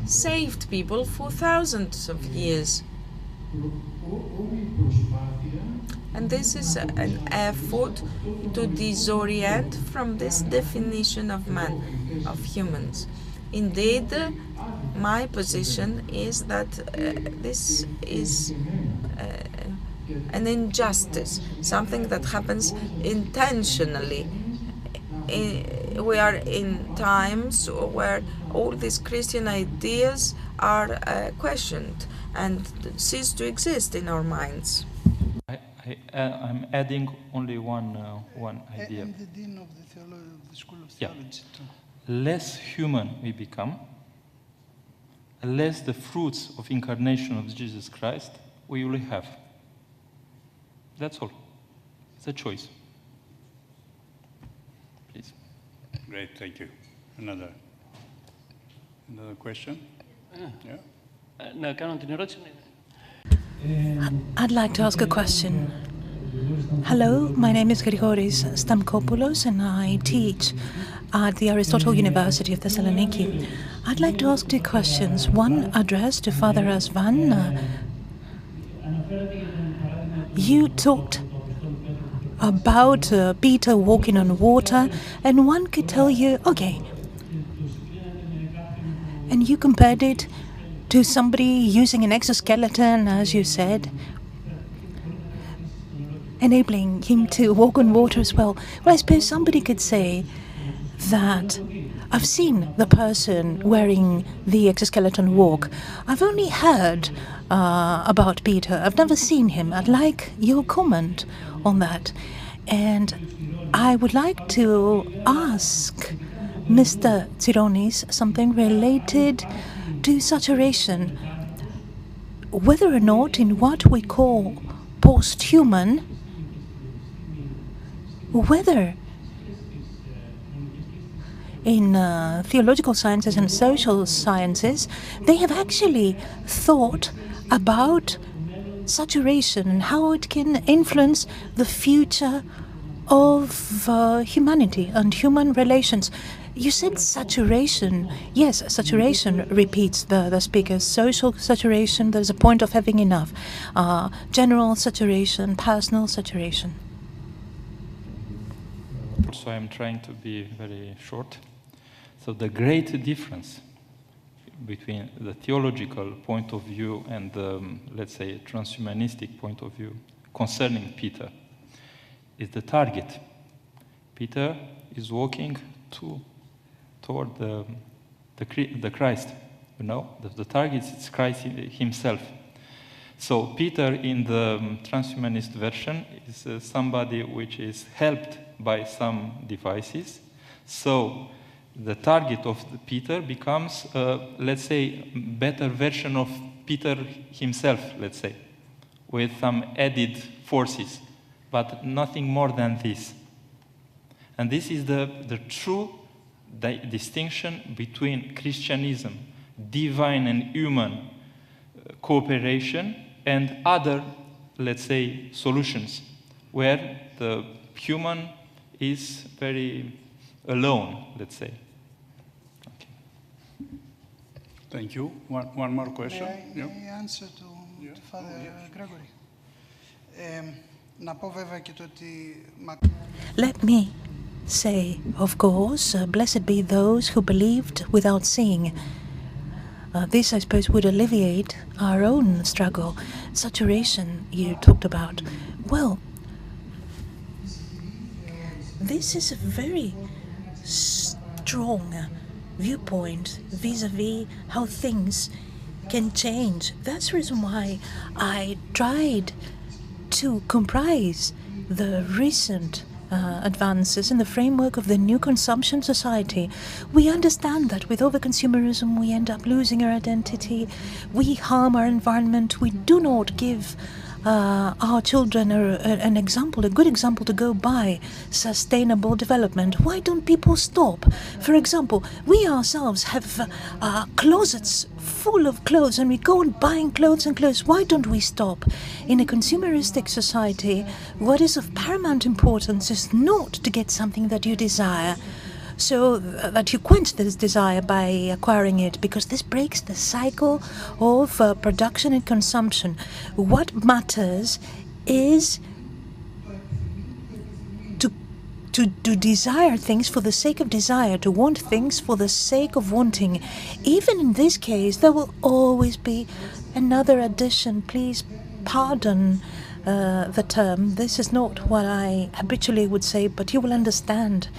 saved people for thousands of years. And this is an effort to disorient from this definition of man, of humans. Indeed, my position is that this is an injustice, something that happens intentionally. We are in times where all these Christian ideas are questioned and cease to exist in our minds. I'm adding only one idea. And the dean of the School of Theology. Less human we become, less the fruits of incarnation of Jesus Christ we will have. That's all. It's a choice. Please. Great, thank you. Another question? Yeah. Να κάνω την ερώτηση. I'd like to ask a question. Hello, my name is Grigoris Stamkopoulos and I teach at the Aristotle University of Thessaloniki. I'd like to ask 2 questions. One addressed to Father Asvan. You talked about Peter walking on water, and one could tell you, okay, and you compared it to somebody using an exoskeleton, as you said. enabling him to walk on water as well. Well, I suppose somebody could say that I've seen the person wearing the exoskeleton walk. I've only heard about Peter. I've never seen him. I'd like your comment on that. And I would like to ask Mr. Tsironis something related to saturation. Whether or not in what we call post-human, whether in theological sciences and social sciences, they have actually thought about saturation and how it can influence the future of humanity and human relations. You said saturation. Yes, saturation, repeats the speaker. Social saturation, there's a point of having enough. General saturation, personal saturation. So I'm trying to be very short. So the great difference between the theological point of view and the, let's say, transhumanistic point of view concerning Peter is the target. Peter is walking toward the Christ, you know? The target is Christ himself. So Peter in the transhumanist version is somebody which is helped by some devices. So the target of Peter becomes, let's say, better version of Peter himself, let's say, with some added forces, but nothing more than this. And this is the true distinction between Christianism, divine and human cooperation, and other, let's say, solutions, where the human is very alone, let's say. Okay. Thank you. One more question. May I answer to Father Gregory? Let me say, of course, blessed be those who believed without seeing. This, I suppose, would alleviate our own struggle. Saturation you talked about. Well, this is a very strong viewpoint vis-a-vis how things can change. That's the reason why I tried to comprise the recent advances in the framework of the new consumption society. We understand that with overconsumerism we end up losing our identity, we harm our environment, we do not give our children an example, a good example to go by, sustainable development. Why don't people stop? For example, we ourselves have closets full of clothes and we go on buying clothes and clothes. Why don't we stop? In a consumeristic society, what is of paramount importance is not to get something that you desire, so that you quench this desire by acquiring it, because this breaks the cycle of production and consumption. What matters is to desire things for the sake of desire, to want things for the sake of wanting. Even in this case, there will always be another addition. Please pardon the term. This is not what I habitually would say, but you will understand.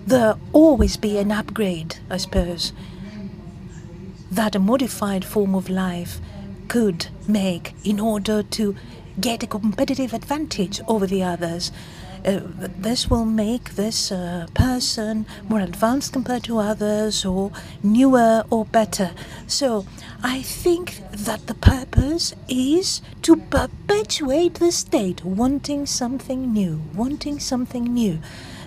There'll always be an upgrade, I suppose, that a modified form of life could make in order to get a competitive advantage over the others. This will make this person more advanced compared to others, or newer or better. So I think that the purpose is to perpetuate the state, wanting something new, wanting something new.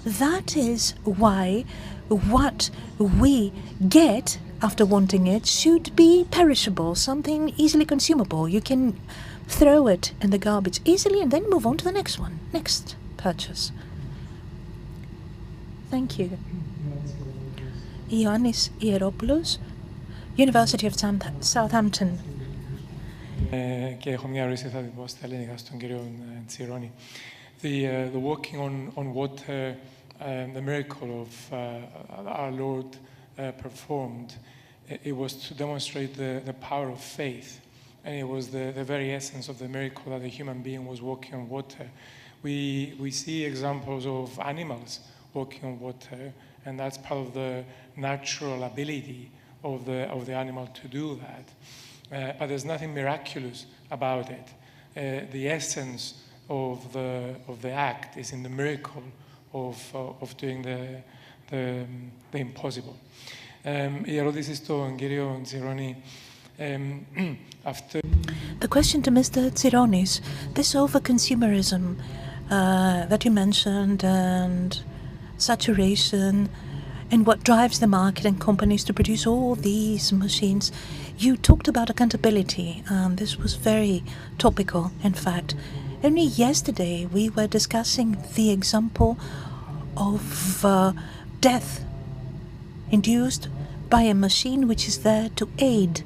That is why what we get after wanting it should be perishable, something easily consumable. You can throw it in the garbage easily and then move on to the next one, next purchase. Thank you. Ioannis Ieropoulos, University of Southampton. Και έχω μια ερώτηση, θα την πω στα ελληνικά στον κύριο Τσιρόνι. The walking on water, the miracle of our Lord performed, it was to demonstrate the power of faith. and it was the very essence of the miracle that the human being was walking on water. We see examples of animals walking on water, and that's part of the natural ability of the animal to do that. But there's nothing miraculous about it. The essence of the act is in the miracle of doing the impossible. Η ερώτηση στον κύριο Τσιρόνη. The question to Mr. Tsironis, this over-consumerism that you mentioned and saturation and what drives the market and companies to produce all these machines, you talked about accountability, and this was very topical, in fact. Only yesterday we were discussing the example of death induced by a machine which is there to aid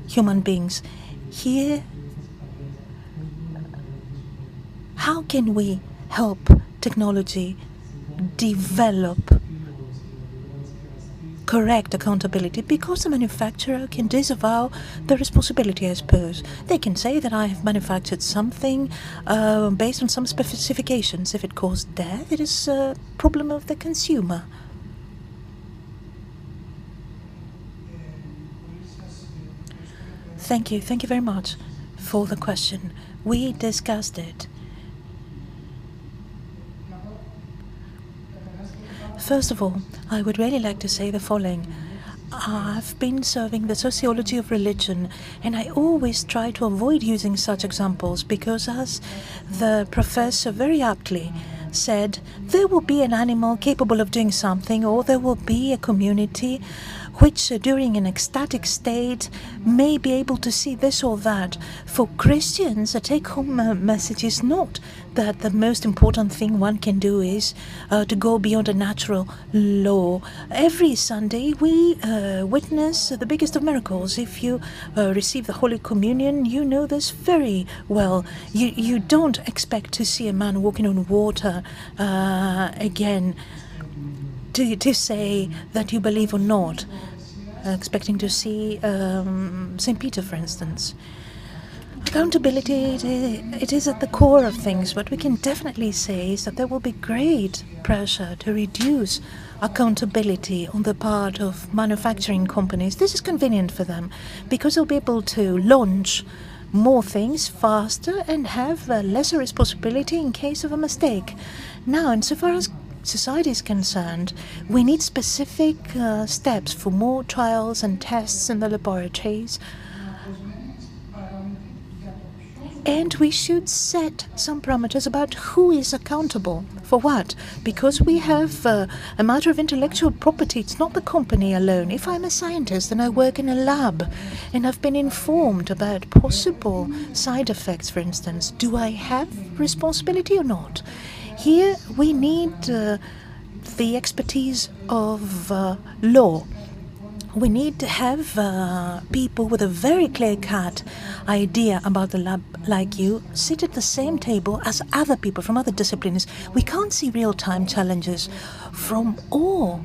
human beings. Here, how can we help technology develop correct accountability? Because the manufacturer can disavow the responsibility, I suppose. They can say that I have manufactured something based on some specifications. If it caused death, it is a problem of the consumer. Thank you very much for the question. We discussed it. First of all, I would really like to say the following. I've been serving the sociology of religion, and I always try to avoid using such examples because, as the professor very aptly said, there will be an animal capable of doing something, or there will be a community which during an ecstatic state may be able to see this or that. For Christians, a take-home message is not that the most important thing one can do is to go beyond a natural law. Every Sunday we witness the biggest of miracles. If you receive the Holy Communion, you know this very well. You don't expect to see a man walking on water again to say that you believe or not, expecting to see St. Peter, for instance. Accountability, it is at the core of things. What we can definitely say is that there will be great pressure to reduce accountability on the part of manufacturing companies. This is convenient for them because they'll be able to launch more things faster and have lesser responsibility in case of a mistake. Now, insofar as society is concerned, we need specific steps for more trials and tests in the laboratories. And we should set some parameters about who is accountable for what. Because we have a matter of intellectual property, it's not the company alone. If I'm a scientist and I work in a lab and I've been informed about possible side effects, for instance, do I have responsibility or not? Here we need the expertise of law. We need to have people with a very clear-cut idea about the lab, like you, sit at the same table as other people from other disciplines. We can't see real-time challenges from all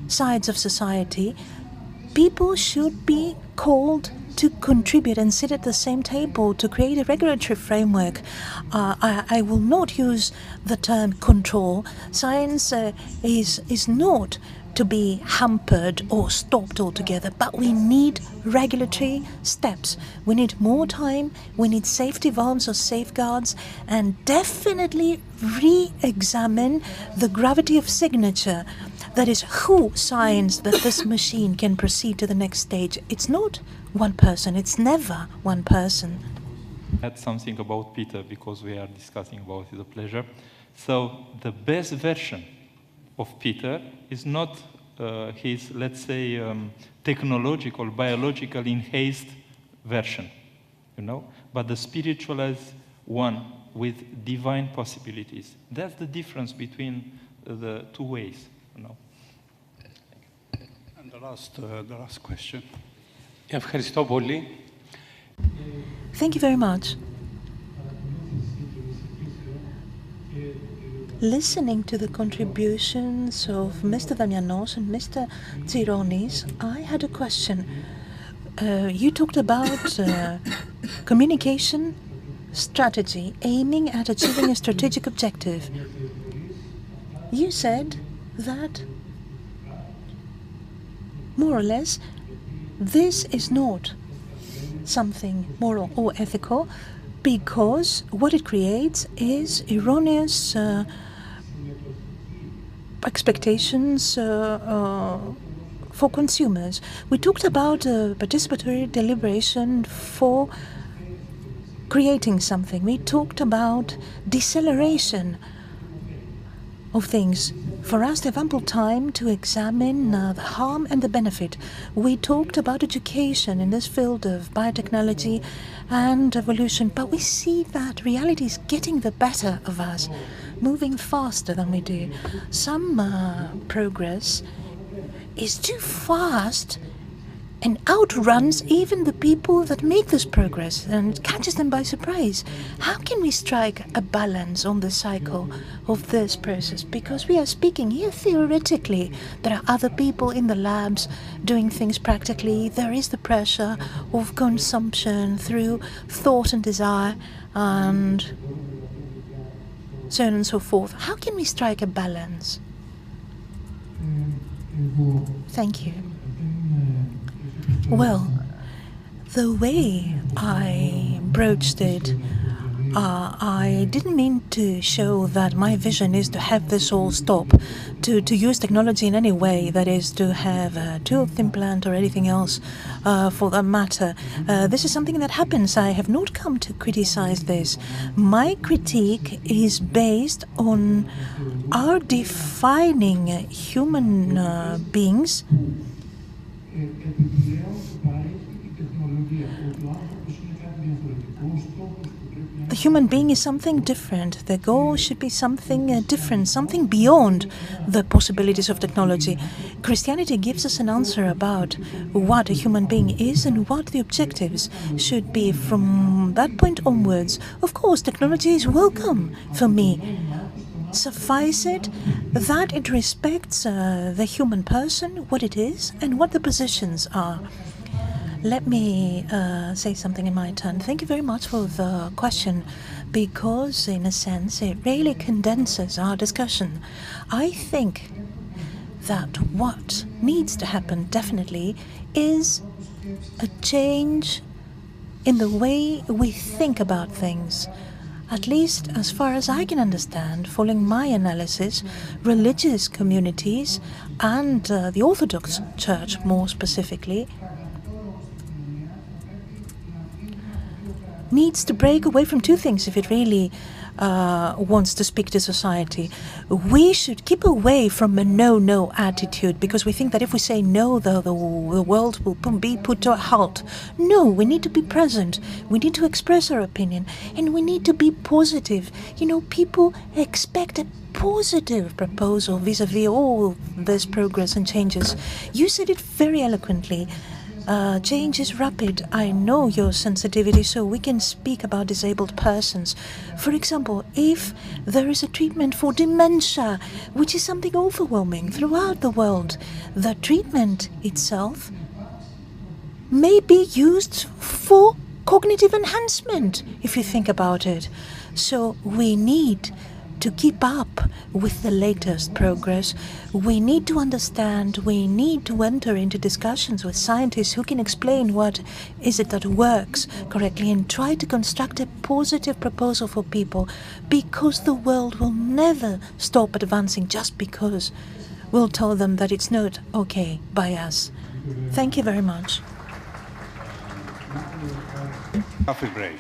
sides of society. People should be called to contribute and sit at the same table to create a regulatory framework. I will not use the term control. Science is not to be hampered or stopped altogether, but we need regulatory steps. We need more time, we need safety valves or safeguards, and definitely re-examine the gravity of signature. That is, who signs that this machine can proceed to the next stage. It's not one person, it's never one person. Add something about Peter, because we are discussing about the pleasure. So the best version of Peter is not his, let's say, technological, biological enhanced version, but the spiritualized one with divine possibilities. That's the difference between the two ways, And the last question. Ευχαριστώ πολύ. Thank you very much. Listening to the contributions of Mr. Damianos and Mr. Tsironis, I had a question. You talked about communication strategy aiming at achieving a strategic objective. You said that, more or less, this is not something moral or ethical because what it creates is erroneous expectations for consumers. We talked about participatory deliberation for creating something. We talked about deceleration of things for us to have ample time to examine the harm and the benefit. We talked about education in this field of biotechnology and evolution, but we see that reality is getting the better of us, moving faster than we do. Some progress is too fast and outruns even the people that make this progress and catches them by surprise. How can we strike a balance on the cycle of this process? Because we are speaking here theoretically. There are other people in the labs doing things practically. There is the pressure of consumption through thought and desire and so on and so forth. How can we strike a balance? Thank you. Well, the way I broached it, I didn't mean to show that my vision is to have this all stop, to use technology in any way, that is to have a tooth implant or anything else for that matter. This is something that happens. I have not come to criticize this. My critique is based on our defining human beings the human being is something different. The goal should be something different, something beyond the possibilities of technology. Christianity gives us an answer about what a human being is and what the objectives should be. From that point onwards, of course, technology is welcome for me. Suffice it that it respects the human person, what it is, and what the positions are. Let me say something in my turn. Thank you very much for the question, because in a sense it really condenses our discussion. I think that what needs to happen definitely is a change in the way we think about things. At least as far as I can understand, following my analysis, religious communities and the Orthodox Church more specifically needs to break away from two things if it really wants to speak to society. We should keep away from a no-no attitude, because we think that if we say no, the world will be put to a halt. No, we need to be present. We need to express our opinion, and we need to be positive. You know, people expect a positive proposal vis-a-vis all this progress and changes. You said it very eloquently. Change is rapid. I know your sensitivity, so we can speak about disabled persons. For example, if there is a treatment for dementia, which is something overwhelming throughout the world, the treatment itself may be used for cognitive enhancement, if you think about it. So we need to keep up with the latest progress. We need to understand, we need to enter into discussions with scientists who can explain what is it that works correctly and try to construct a positive proposal for people, because the world will never stop advancing just because we'll tell them that it's not okay by us. Thank you very much. Coffee break.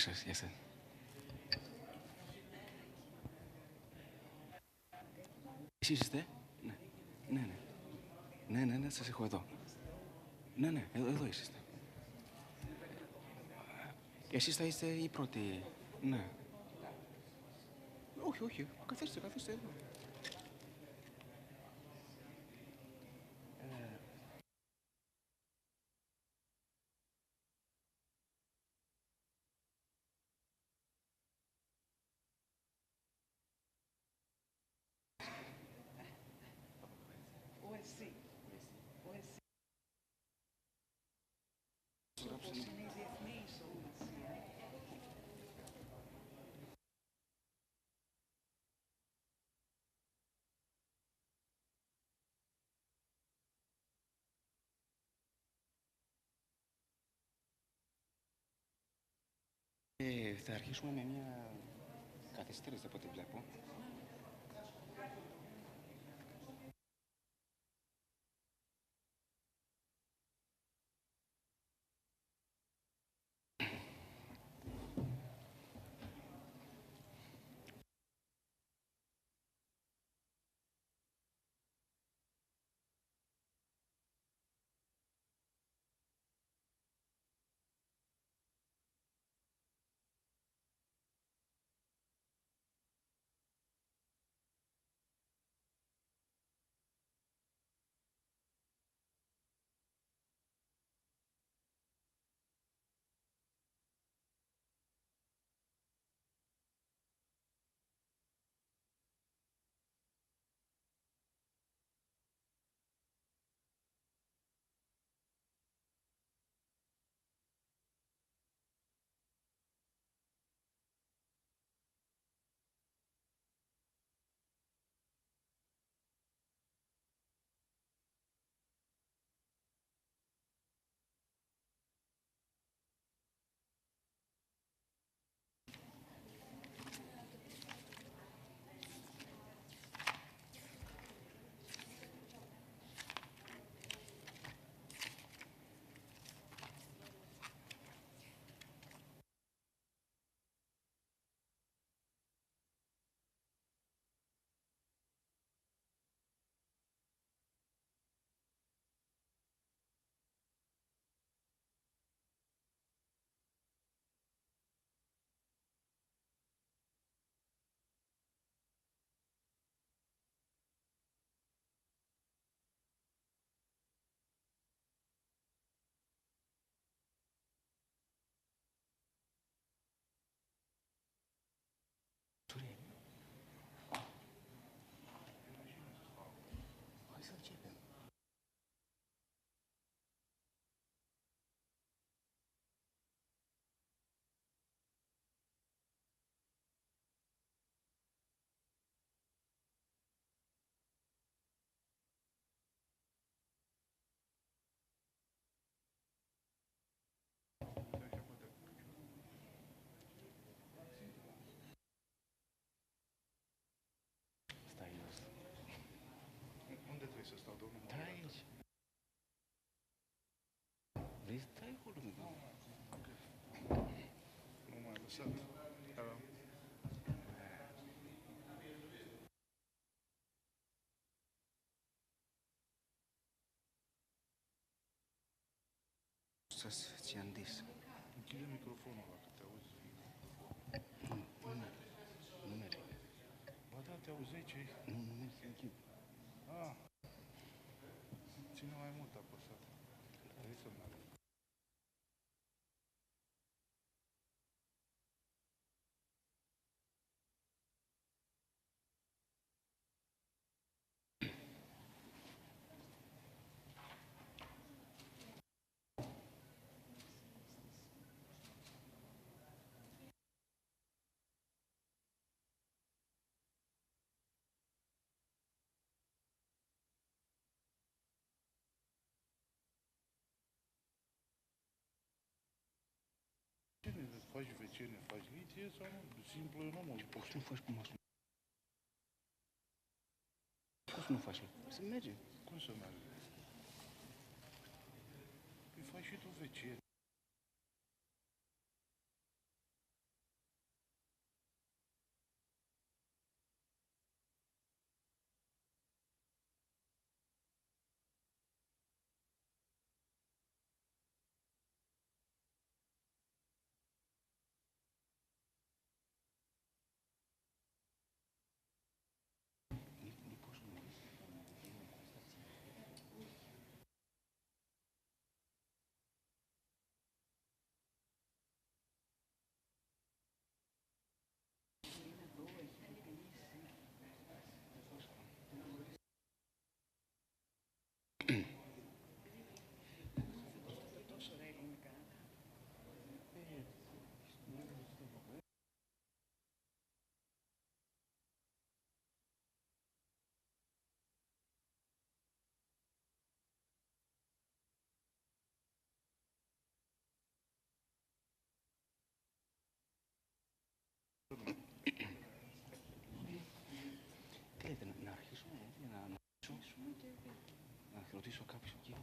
σας, γεια σας. Εσείς είστε? Ναι. Ναι, σας έχω εδώ. Ναι, εδώ είσαστε. Εσείς θα είστε οι πρώτοι. Ναι. Όχι, καθίστε εδώ. Θα αρχίσουμε με μια καθυστέρηση από ό,τι βλέπω. Σας συναντήσει. Chiude il microfono, Numeri. Guardate, auziți? Nu se închid. Ține mai mult apăsat. Trebuie să merg. Faci vecine, faci litie sau nu? Simplu, eu nu mă uit. Poți să nu faci cum asta? Cum să nu faci? Să mergem. Cum să mergi? Păi faci și tu vecine. ρωτήσω κάποιο εκεί.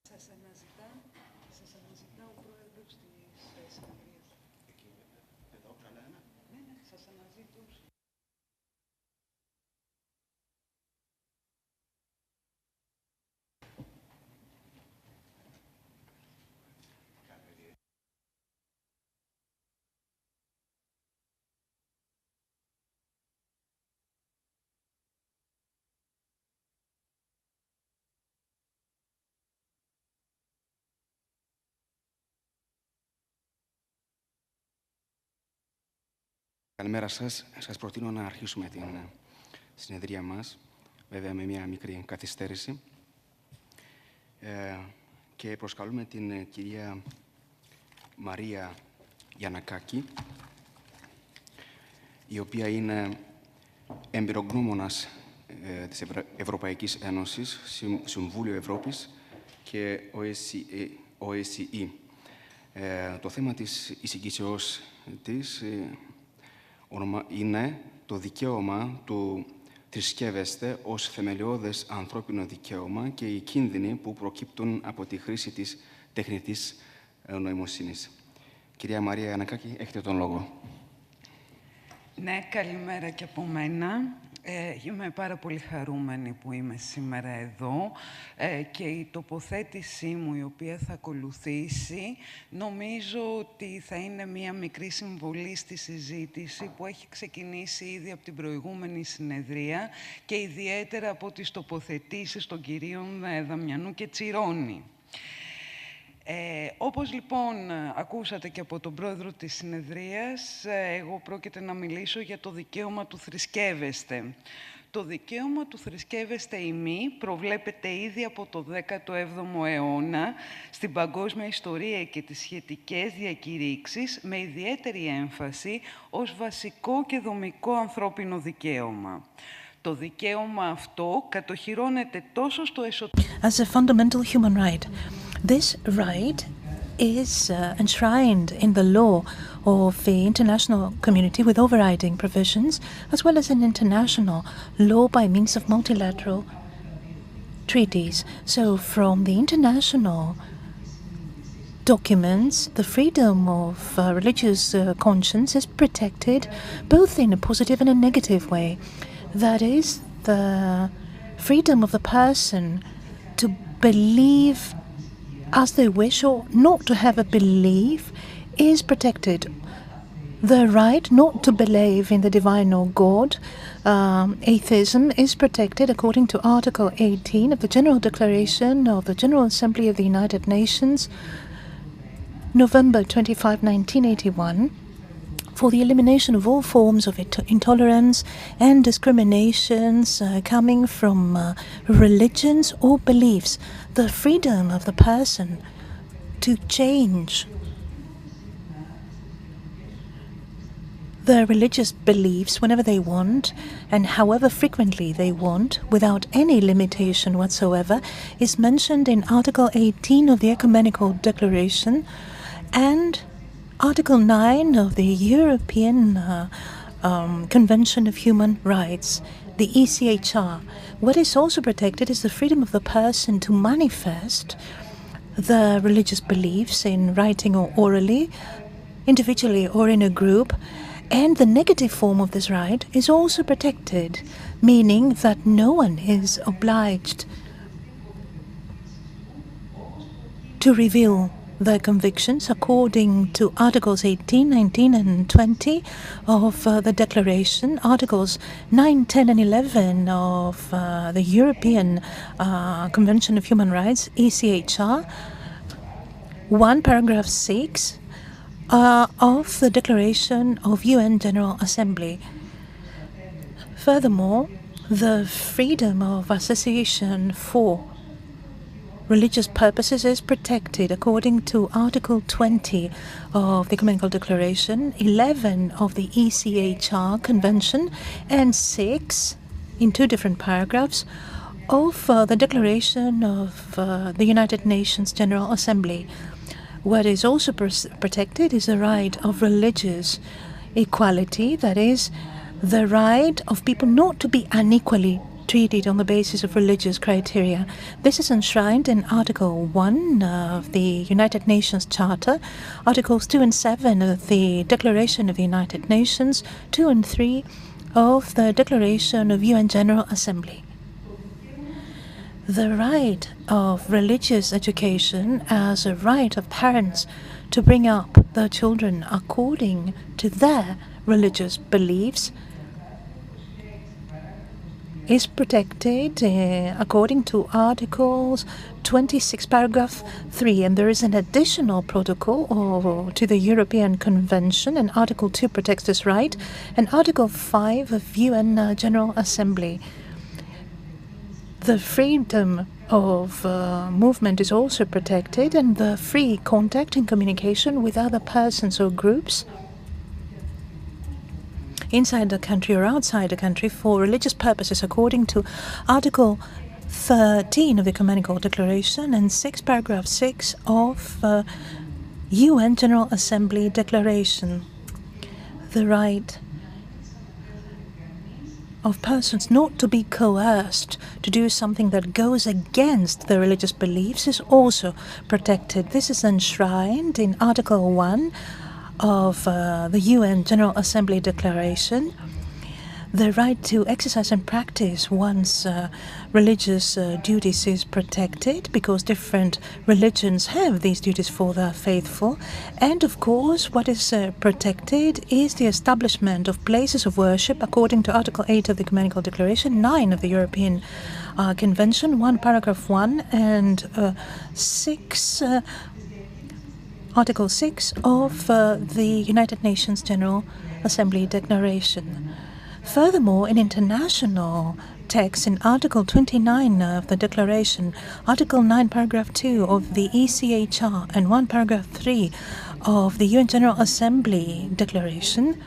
Σας αναζητά ο πρόεδρος της συνεδρίας. Εκεί, εδώ, καλά είναι. Ναι, σας αναζητούσε. Καλημέρα σας. Σας προτείνω να αρχίσουμε την συνεδρία μας, βέβαια με μια μικρή καθυστέρηση. Και προσκαλούμε την κυρία Μαρία Γιαννακάκη, η οποία είναι εμπειρογνώμονας της Ευρωπαϊκής Ένωσης, Συμβούλιο Ευρώπης και OSCE. Το θέμα της εισηγήσεώς της είναι το δικαίωμα του θρησκεύεστε ως θεμελιώδες ανθρώπινο δικαίωμα και οι κίνδυνοι που προκύπτουν από τη χρήση της τεχνητής νοημοσύνης. Κυρία Μαρία Γιαννακάκη, έχετε τον λόγο. Ναι, καλημέρα και από μένα. Είμαι πάρα πολύ χαρούμενη που είμαι σήμερα εδώ και η τοποθέτησή μου, η οποία θα ακολουθήσει, νομίζω ότι θα είναι μία μικρή συμβολή στη συζήτηση που έχει ξεκινήσει ήδη από την προηγούμενη συνεδρία και ιδιαίτερα από τις τοποθετήσεις των κυρίων Δαμιανού και Τσιρόνη. Όπως λοιπόν ακούσατε και από τον πρόεδρο της συνεδρίας, εγώ πρόκειται να μιλήσω για το δικαίωμα του θρησκεύεστε. Το δικαίωμα του θρησκεύεστε ημί προβλέπεται ήδη από το 17ο αιώνα στην παγκόσμια ιστορία και τις σχετικές διακηρύξεις, με ιδιαίτερη έμφαση ως βασικό και δομικό ανθρώπινο δικαίωμα. Το δικαίωμα αυτό κατοχυρώνεται τόσο στο εσωτερικό... As a fundamental human right. This right is enshrined in the law of the international community with overriding provisions, as well as in international law by means of multilateral treaties. So from the international documents, the freedom of religious conscience is protected both in a positive and a negative way. That is, the freedom of the person to believe as they wish or not to have a belief is protected. The right not to believe in the divine or God, atheism, is protected according to Article 18 of the General Declaration of the General Assembly of the United Nations, November 25, 1981, for the elimination of all forms of intolerance and discriminations coming from religions or beliefs. The freedom of the person to change their religious beliefs whenever they want and however frequently they want, without any limitation whatsoever, is mentioned in Article 18 of the Ecumenical Declaration and Article 9 of the European Convention of Human Rights, the ECHR. What is also protected is the freedom of the person to manifest the religious beliefs in writing or orally, individually or in a group, and the negative form of this right is also protected, meaning that no one is obliged to reveal their convictions according to Articles 18, 19 and 20 of the Declaration, Articles 9, 10 and 11 of the European Convention of Human Rights, ECHR, 1 paragraph 6 of the Declaration of UN General Assembly. Furthermore, the freedom of association for religious purposes is protected according to Article 20 of the Ecumenical Declaration, 11 of the ECHR Convention, and 6, in two different paragraphs, of the Declaration of the United Nations General Assembly. What is also protected is the right of religious equality, that is, the right of people not to be unequally treated on the basis of religious criteria. This is enshrined in Article 1 of the United Nations Charter, Articles 2 and 7 of the Declaration of the United Nations, 2 and 3 of the Declaration of UN General Assembly. The right of religious education as a right of parents to bring up their children according to their religious beliefs is protected according to Articles 26, paragraph 3, and there is an additional protocol to the European Convention, and Article 2 protects this right, and Article 5 of UN General Assembly. The freedom of movement is also protected, and the free contact and communication with other persons or groups inside the country or outside the country for religious purposes according to Article 13 of the Ecumenical Declaration and 6, paragraph 6 of UN General Assembly Declaration. The right of persons not to be coerced to do something that goes against their religious beliefs is also protected. This is enshrined in Article 1 of the UN General Assembly Declaration. The right to exercise and practice one's religious duties is protected because different religions have these duties for their faithful. And of course, what is protected is the establishment of places of worship according to Article 8 of the Ecumenical Declaration, 9 of the European Convention, 1 paragraph 1, and 6 Article 6 of the United Nations General Assembly Declaration. Furthermore, in international texts in Article 29 of the Declaration, Article 9, paragraph 2 of the ECHR, and 1 paragraph 3 of the UN General Assembly Declaration,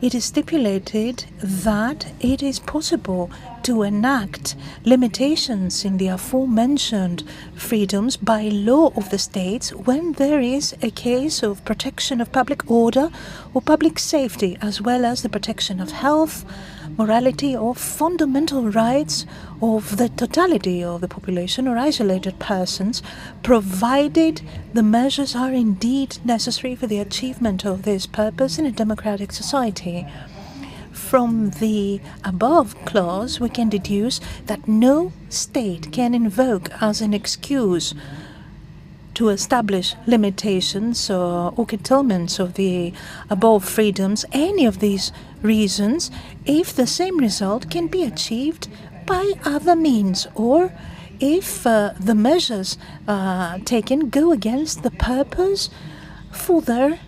it is stipulated that it is possible to enact limitations in the aforementioned freedoms by law of the states when there is a case of protection of public order or public safety, as well as the protection of health, morality, or fundamental rights of the totality of the population or isolated persons, provided the measures are indeed necessary for the achievement of this purpose in a democratic society. From the above clause, we can deduce that no state can invoke as an excuse to establish limitations or curtailments of the above freedoms any of these reasons if the same result can be achieved by other means, or if the measures taken go against the purpose for their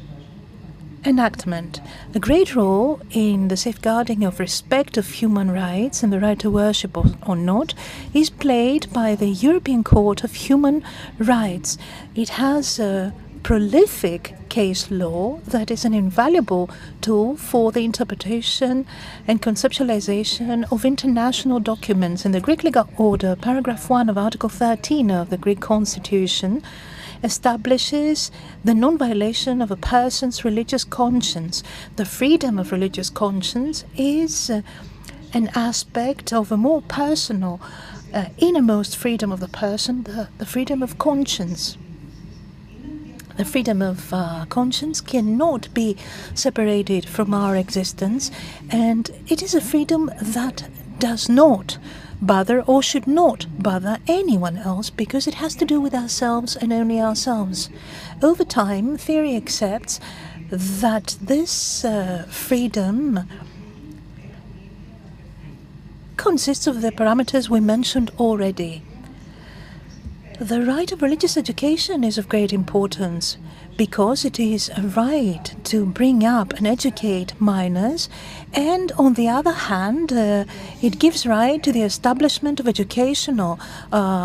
enactment. A great role in the safeguarding of respect of human rights and the right to worship or not is played by the European Court of Human Rights. It has a prolific case law that is an invaluable tool for the interpretation and conceptualization of international documents. In the Greek legal order, paragraph 1 of Article 13 of the Greek Constitution establishes the non-violation of a person's religious conscience. The freedom of religious conscience is an aspect of a more personal, innermost freedom of the person, the freedom of conscience. The freedom of conscience cannot be separated from our existence, and it is a freedom that does not bother or should not bother anyone else because it has to do with ourselves and only ourselves. Over time, theory accepts that this freedom consists of the parameters we mentioned already. The right of religious education is of great importance because it is a right to bring up and educate minors, and on the other hand, it gives right to the establishment of educational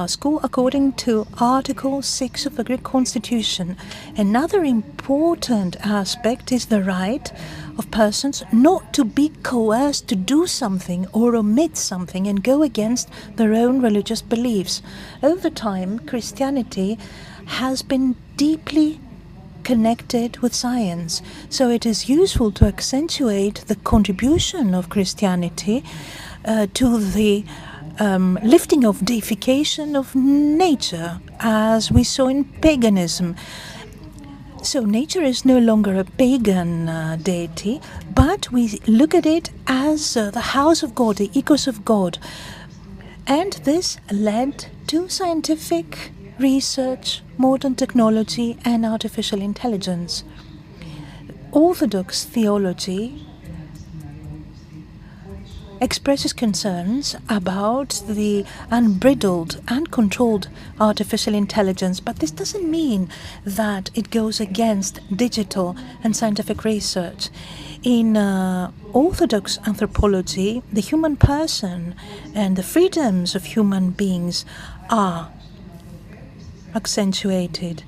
school according to Article 6 of the Greek Constitution. Another important aspect is the right of persons not to be coerced to do something or omit something and go against their own religious beliefs. Over time, Christianity has been deeply connected with science, so it is useful to accentuate the contribution of Christianity to the lifting of deification of nature, as we saw in paganism. So nature is no longer a pagan deity, but we look at it as the house of God, the ecos of God. And this led to scientific research, modern technology, and artificial intelligence. Orthodox theology expresses concerns about the unbridled and controlled artificial intelligence, but this doesn't mean that it goes against digital and scientific research. In Orthodox anthropology, the human person and the freedoms of human beings are accentuated.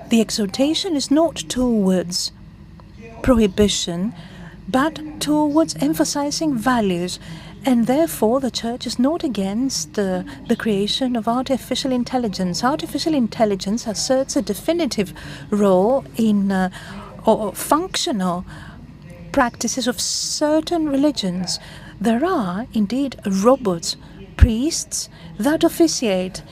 The exhortation is not towards prohibition, but towards emphasizing values, and therefore the Church is not against the creation of artificial intelligence. Artificial intelligence asserts a definitive role in or functional practices of certain religions. There are indeed robots, priests that officiate.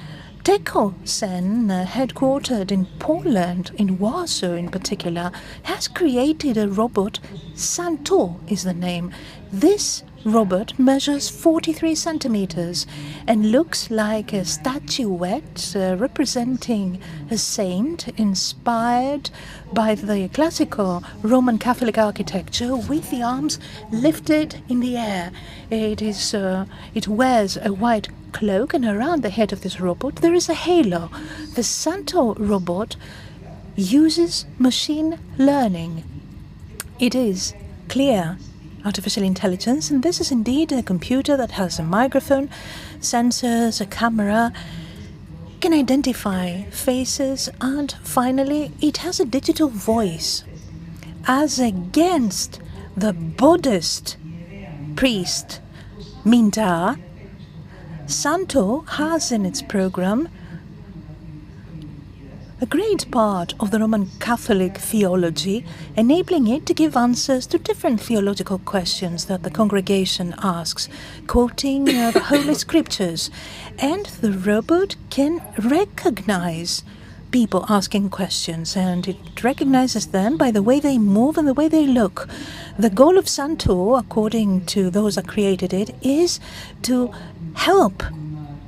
Tekosen, headquartered in Poland, in Warsaw in particular, has created a robot. Santo is the name. This robot measures 43 centimeters and looks like a statuette representing a saint inspired by the classical Roman Catholic architecture, with the arms lifted in the air. It wears a white cloak, and around the head of this robot there is a halo. The Santo robot uses machine learning. It is clear artificial intelligence, and this is indeed a computer that has a microphone, sensors, a camera, can identify faces, and finally it has a digital voice. As against the Buddhist priest Minda, Santo has in its program a great part of the Roman Catholic theology, enabling it to give answers to different theological questions that the congregation asks, quoting the Holy Scriptures. And the robot can recognize people asking questions, and it recognizes them by the way they move and the way they look. The goal of Santo, according to those that created it, is to help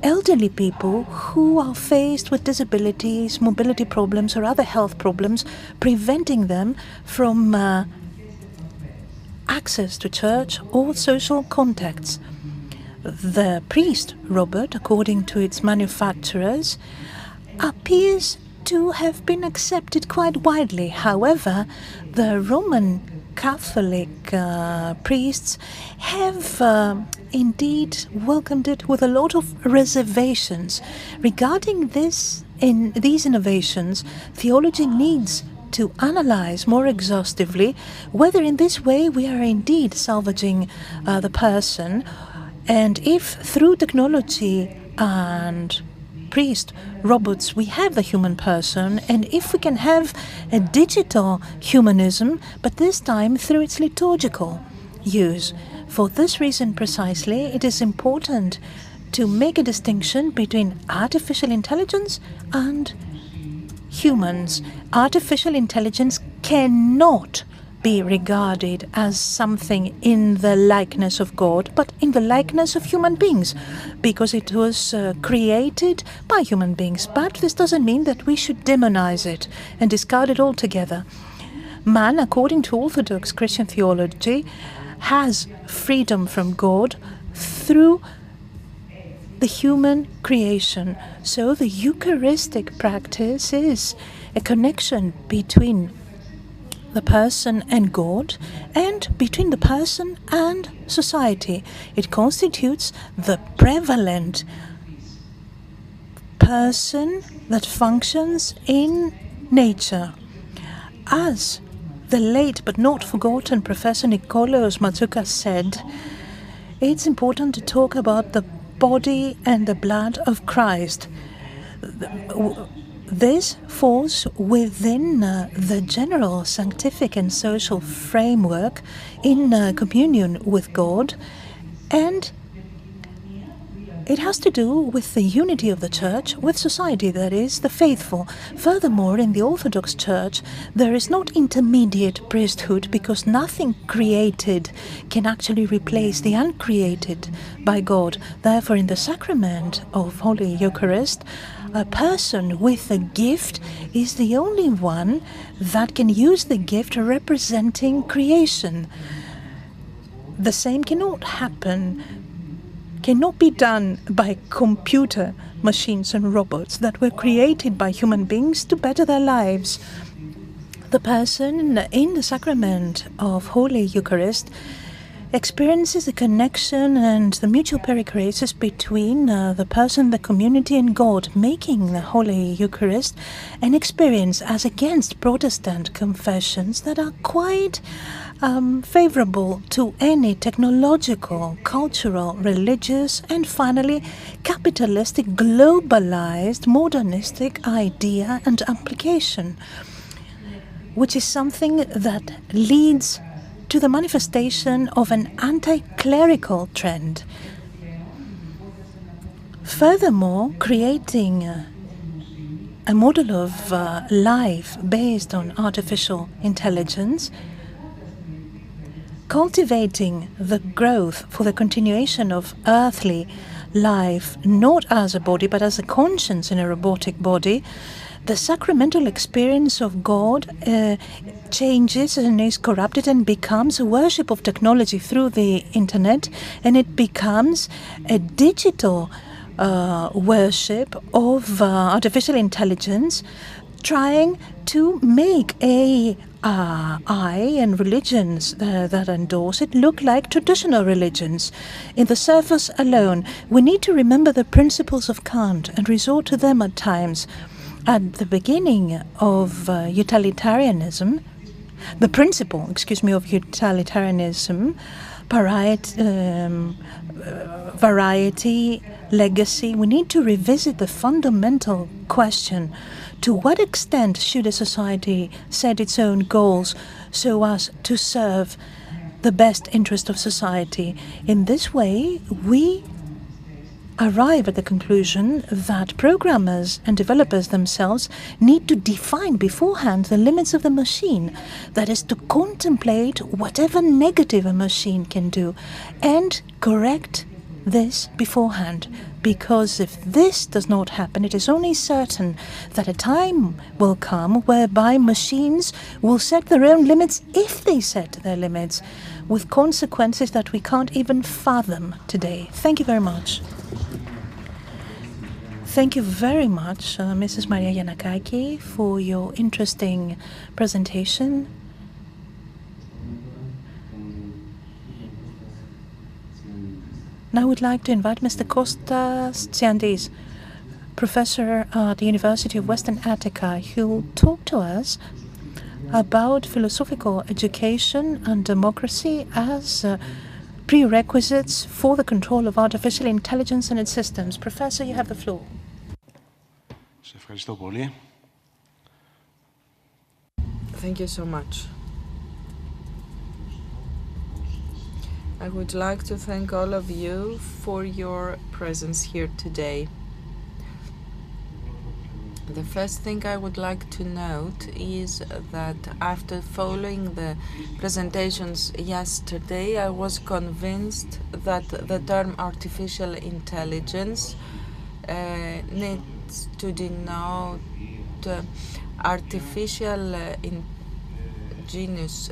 elderly people who are faced with disabilities, mobility problems, or other health problems, preventing them from access to church or social contacts. The priest robot, according to its manufacturers, appears to have been accepted quite widely. However, the Roman Catholic priests have indeed welcomed it with a lot of reservations. Regarding these innovations, theology needs to analyze more exhaustively whether in this way we are indeed salvaging the person, and if through technology and priest robots we have the human person, and if we can have a digital humanism, but this time through its liturgical use. For this reason precisely, it is important to make a distinction between artificial intelligence and humans. Artificial intelligence cannot be regarded as something in the likeness of God, but in the likeness of human beings, because it was created by human beings. But this doesn't mean that we should demonize it and discard it altogether. Man, according to Orthodox Christian theology, has freedom from God through the human creation. So the Eucharistic practice is a connection between the person and God, and between the person and society. It constitutes the prevalent person that functions in nature. As the late but not forgotten Professor Nikolaos Matsoukas said, it's important to talk about the body and the blood of Christ. This falls within the general scientific and social framework in communion with God, and it has to do with the unity of the Church with society, that is, the faithful. Furthermore, in the Orthodox Church, there is not intermediate priesthood because nothing created can actually replace the uncreated by God. Therefore, in the sacrament of Holy Eucharist, a person with a gift is the only one that can use the gift representing creation. The same cannot be done by computer machines and robots that were created by human beings to better their lives. The person in the sacrament of Holy Eucharist experiences a connection and the mutual perichoresis between the person, the community, and God, making the Holy Eucharist an experience as against Protestant confessions that are quite favorable to any technological, cultural, religious, and finally capitalistic, globalized, modernistic idea and application, which is something that leads to the manifestation of an anti-clerical trend. Furthermore, creating a model of life based on artificial intelligence, cultivating the growth for the continuation of earthly life, not as a body, but as a conscience in a robotic body, the sacramental experience of God changes and is corrupted and becomes a worship of technology through the internet, and it becomes a digital worship of artificial intelligence, trying to make AI and religions that endorse it look like traditional religions. In the surface alone, we need to remember the principles of Kant and resort to them at times. At the beginning of utilitarianism, the principle, of utilitarianism, variety, legacy, we need to revisit the fundamental question: to what extent should a society set its own goals so as to serve the best interest of society? In this way, we arrive at the conclusion that programmers and developers themselves need to define beforehand the limits of the machine, that is, to contemplate whatever negative a machine can do and correct this beforehand. Because if this does not happen, it is only certain that a time will come whereby machines will set their own limits, if they set their limits, with consequences that we can't even fathom today. Thank you very much. Thank you very much, Mrs. Maria Giannakaki, for your interesting presentation. Now I would like to invite Mr. Kostas Tsiandis, professor at the University of Western Attica, who will talk to us about philosophical education and democracy as prerequisites for the control of artificial intelligence and its systems. Professor, you have the floor. Thank you so much. I would like to thank all of you for your presence here today. The first thing I would like to note is that after following the presentations yesterday, I was convinced that the term artificial intelligence needs to denote artificial genius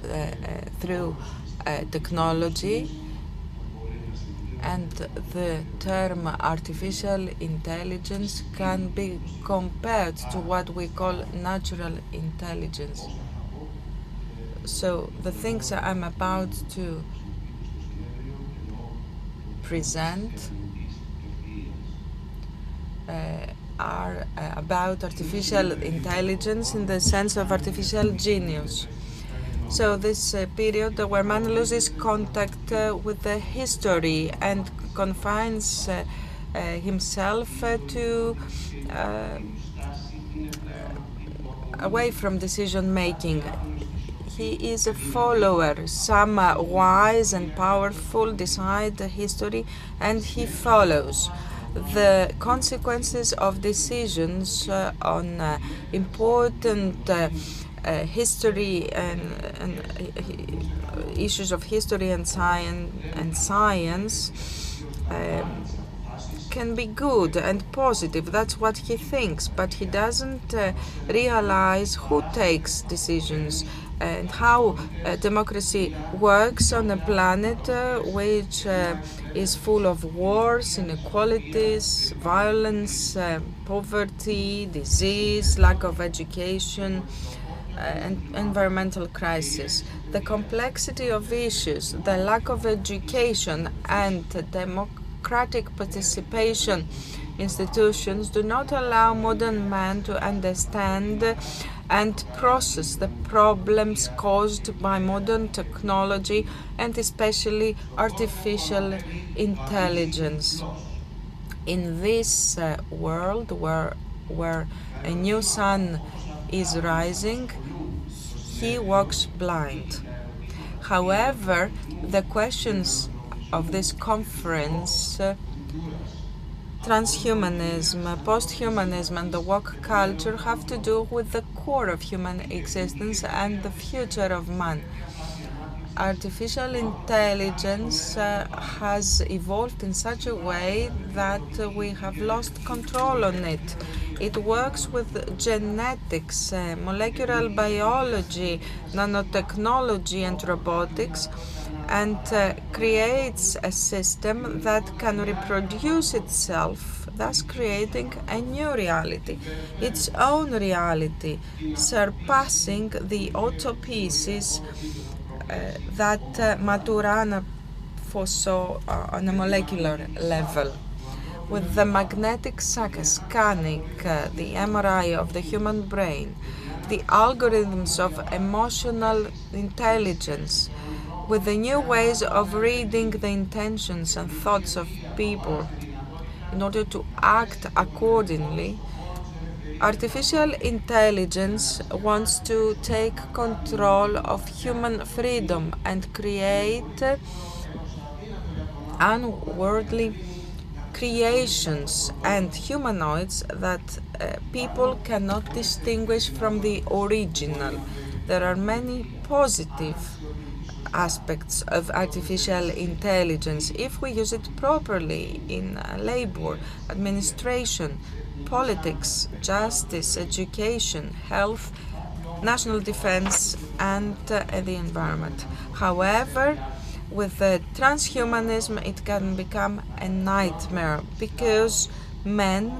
through technology, and the term artificial intelligence can be compared to what we call natural intelligence. So the things I'm about to present are about artificial intelligence in the sense of artificial genius. So this period where man loses contact with the history and confines himself to away from decision making. He is a follower. Some wise and powerful decide the history and he follows. The consequences of decisions on important history and issues of history and science can be good and positive. That's what he thinks, but he doesn't realize who takes decisions and how democracy works on a planet which is full of wars, inequalities, violence, poverty, disease, lack of education, and environmental crisis. The complexity of issues, the lack of education, and democratic participation institutions do not allow modern man to understand and process the problems caused by modern technology and especially artificial intelligence. In this world where a new sun is rising, he walks blind. However, the questions of this conference, transhumanism, post-humanism, and the woke culture, have to do with the core of human existence and the future of man. Artificial intelligence has evolved in such a way that we have lost control on it. It works with genetics, molecular biology, nanotechnology, and robotics, and creates a system that can reproduce itself, thus creating a new reality, its own reality, surpassing the autopieces that Maturana foresaw on a molecular level. With the magnetic scanning, the MRI of the human brain, the algorithms of emotional intelligence, with the new ways of reading the intentions and thoughts of people in order to act accordingly, artificial intelligence wants to take control of human freedom and create unworldly creations and humanoids that people cannot distinguish from the original. There are many positive aspects of artificial intelligence if we use it properly in labor, administration, politics, justice, education, health, national defense, and the environment. However, with transhumanism, it can become a nightmare because men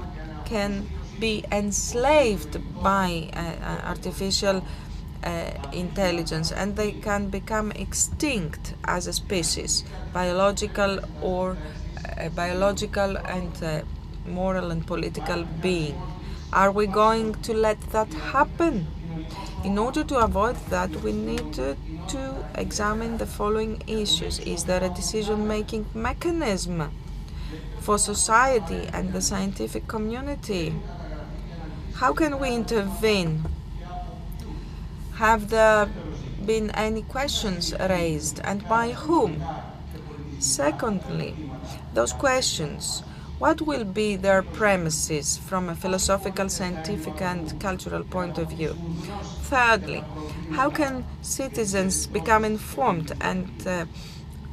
can be enslaved by artificial intelligence and they can become extinct as a species, biological and moral and political being. Are we going to let that happen? In order to avoid that, we need to examine the following issues. Is there a decision-making mechanism for society and the scientific community? How can we intervene? Have there been any questions raised, and by whom? Secondly, those questions, what will be their premises from a philosophical, scientific, and cultural point of view? Thirdly, how can citizens become informed and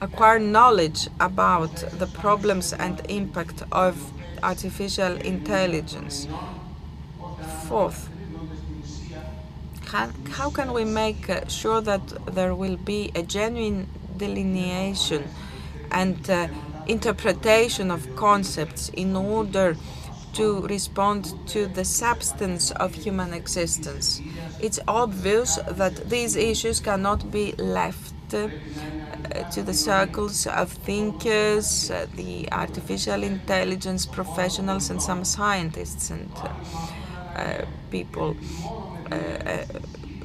acquire knowledge about the problems and impact of artificial intelligence? Fourth, how can we make sure that there will be a genuine delineation and interpretation of concepts in order to respond to the substance of human existence. It's obvious that these issues cannot be left to the circles of thinkers, the artificial intelligence professionals, and some scientists and people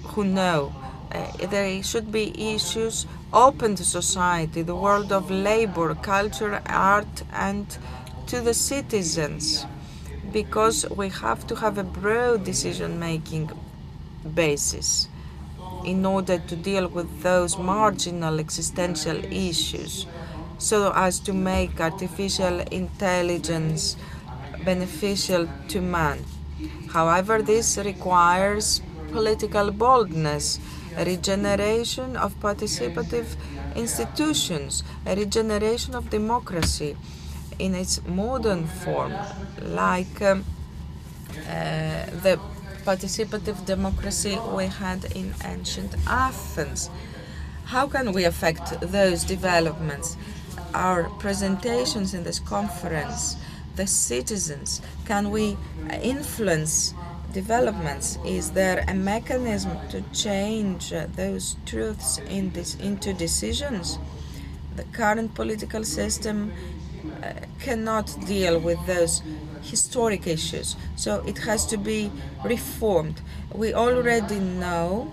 who know. There should be issues open to society, the world of labor, culture, art, and to the citizens, because we have to have a broad decision-making basis in order to deal with those marginal existential issues, so as to make artificial intelligence beneficial to man. However, this requires political boldness, a regeneration of participative institutions, a regeneration of democracy in its modern form, like the participative democracy we had in ancient Athens. How can we affect those developments? Our presentations in this conference, the citizens, can we influence developments? Is there a mechanism to change those truths into decisions? The current political system cannot deal with those historic issues, so it has to be reformed. We already know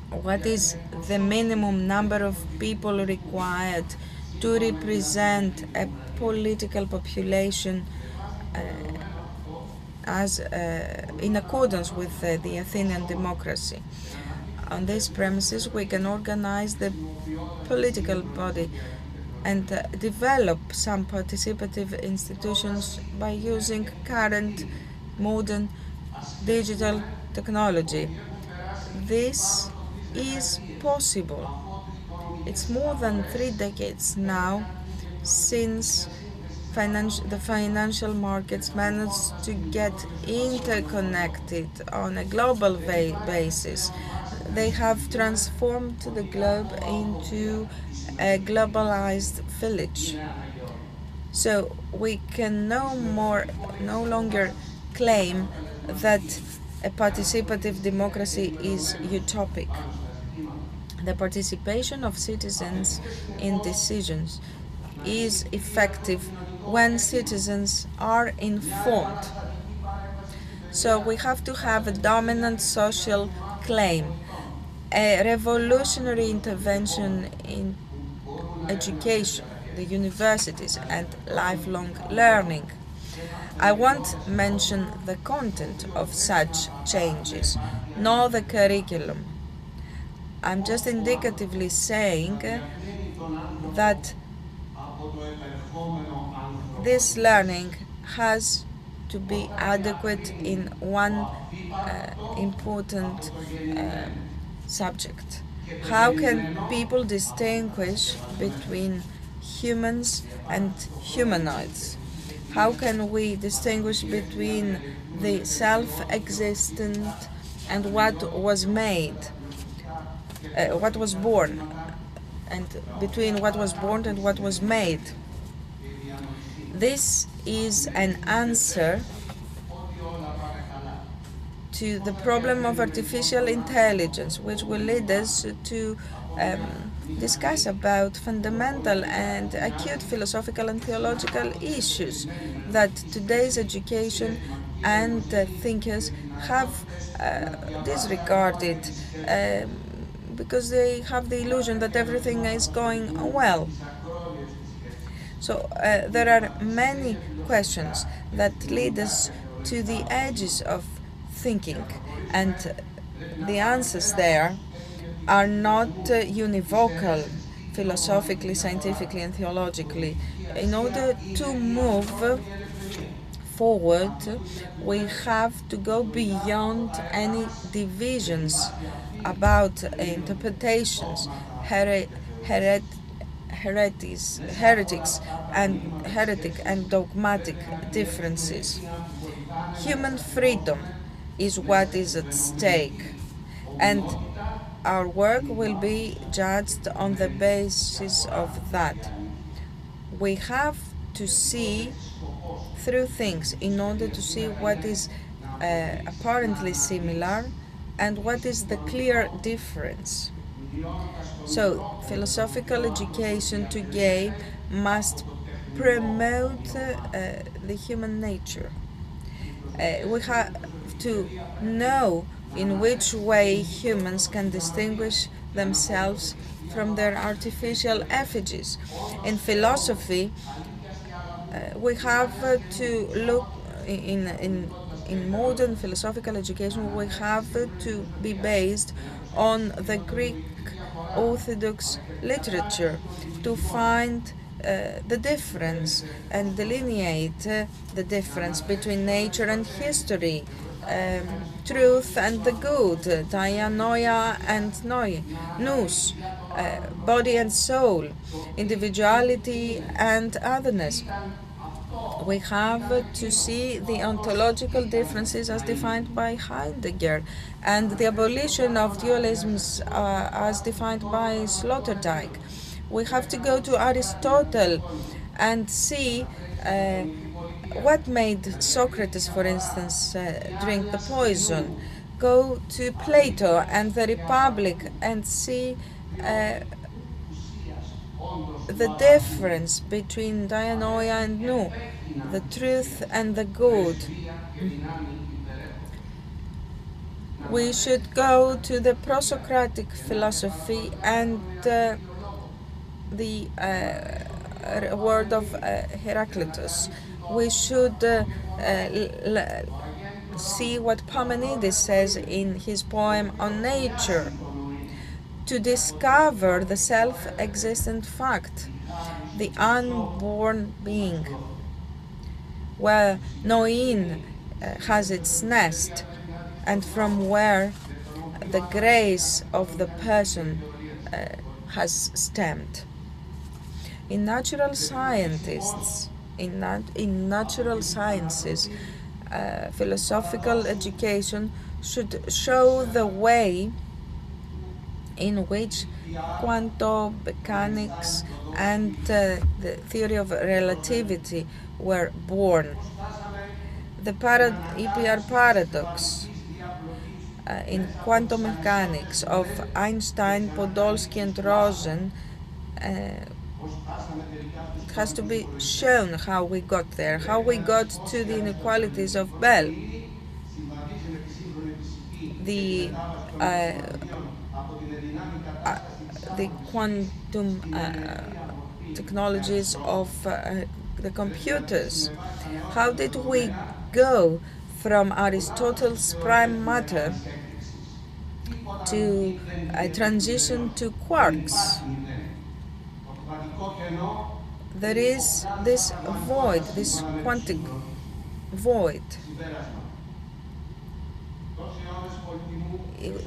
what is the minimum number of people required to represent a political population as in accordance with the Athenian democracy. On these premises, we can organize the political body and develop some participative institutions by using current modern digital technology. This is possible. It's more than 3 decades now since the financial markets managed to get interconnected on a global basis. They have transformed the globe into a globalized village. So we can no longer claim that a participative democracy is utopic. The participation of citizens in decisions is effective when citizens are informed. So we have to have a dominant social claim, a revolutionary intervention in education, the universities, and lifelong learning. I won't mention the content of such changes, nor the curriculum. I'm just indicatively saying that this learning has to be adequate in one important subject. How can people distinguish between humans and humanoids? How can we distinguish between the self-existent and what was made, what was born, and between what was born and what was made? This is an answer to the problem of artificial intelligence, which will lead us to discuss about fundamental and acute philosophical and theological issues that today's education and thinkers have disregarded because they have the illusion that everything is going well. So there are many questions that lead us to the edges of thinking, and the answers there are not univocal philosophically, scientifically, and theologically. In order to move forward, we have to go beyond any divisions about interpretations, heretics and heretic and dogmatic differences. Human freedom is what is at stake, and our work will be judged on the basis of that. We have to see through things in order to see what is apparently similar and what is the clear difference. So, philosophical education today must promote the human nature. We have to know in which way humans can distinguish themselves from their artificial effigies. In philosophy, we have to look in modern philosophical education, we have to be based on the Greek Orthodox literature to find the difference and delineate the difference between nature and history, truth and the good, dianoia and nous, body and soul, individuality and otherness. We have to see the ontological differences as defined by Heidegger and the abolition of dualisms as defined by Sloterdijk. We have to go to Aristotle and see what made Socrates, for instance, drink the poison. Go to Plato and the Republic and see the difference between dianoia and nous, the truth and the good. We should go to the pro-Socratic philosophy and the word of Heraclitus. We should see what Parmenides says in his poem on nature, to discover the self-existent fact, the unborn being, where Noin has its nest, and from where the grace of the person has stemmed. In natural scientists, in natural sciences, philosophical education should show the way in which quantum mechanics and the theory of relativity were born. The EPR paradox in quantum mechanics of Einstein, Podolsky and Rosen has to be shown how we got there, how we got to the inequalities of Bell. The quantum technologies of the computers. How did we go from Aristotle's prime matter to a transition to quarks? There is this void, this quantic void,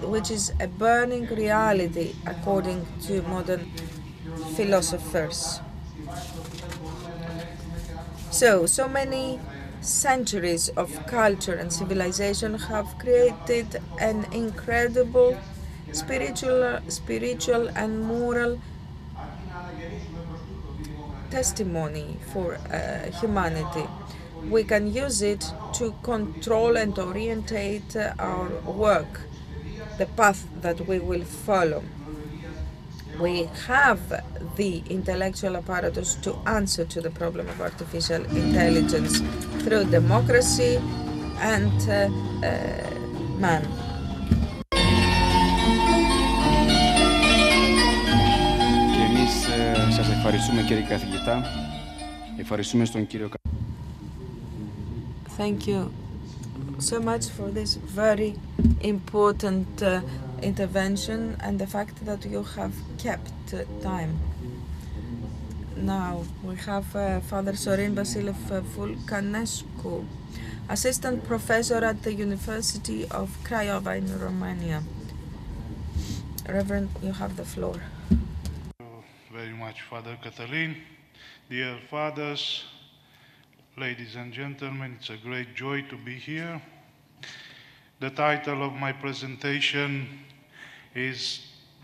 which is a burning reality according to modern philosophers. So many centuries of culture and civilization have created an incredible spiritual and moral testimony for humanity. We can use it to control and orientate our work, the path that we will follow. We have the intellectual apparatus to answer to the problem of artificial intelligence through democracy and man. Και εμείς σας ευχαριστούμε, κύριε καθηγητά. Ευχαριστούμε στον κύριο. Thank you so much for this very important intervention and the fact that you have kept time. Now we have Father Sorin Vasilev Vulcanescu, Assistant Professor at the University of Craiova in Romania. Reverend, you have the floor. Thank you very much, Father Catalin. Dear fathers, ladies and gentlemen, it's a great joy to be here. The title of my presentation is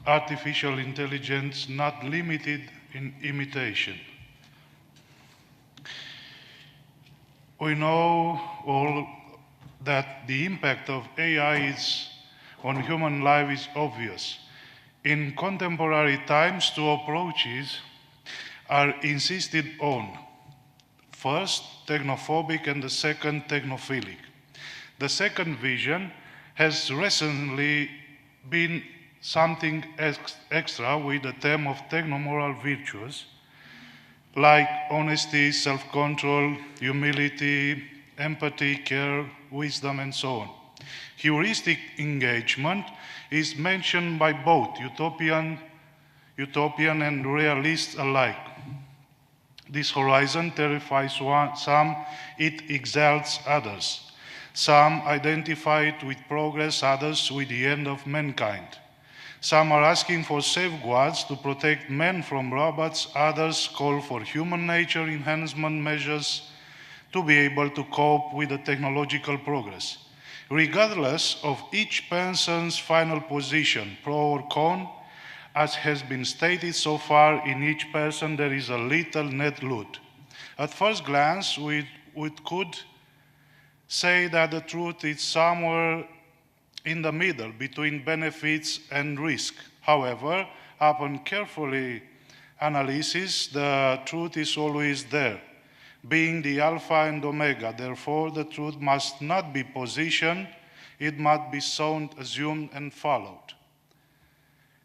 Artificial Intelligence Not Limited in Imitation. We know all that the impact of AI on human life is obvious. In contemporary times, two approaches are insisted on. First, technophobic, and the second, technophilic. The second vision has recently been something extra with the term of technomoral virtues, like honesty, self-control, humility, empathy, care, wisdom, and so on. Heuristic engagement is mentioned by both utopian and realists alike. This horizon terrifies some, it exalts others. Some identify it with progress, others with the end of mankind. Some are asking for safeguards to protect men from robots, others call for human nature enhancement measures to be able to cope with the technological progress. Regardless of each person's final position, pro or con, as has been stated so far, in each person there is a little net loot. At first glance, we could say that the truth is somewhere in the middle between benefits and risk. However, upon carefully analysis, the truth is always there, being the alpha and omega. Therefore, the truth must not be positioned, it must be sown, assumed, and followed.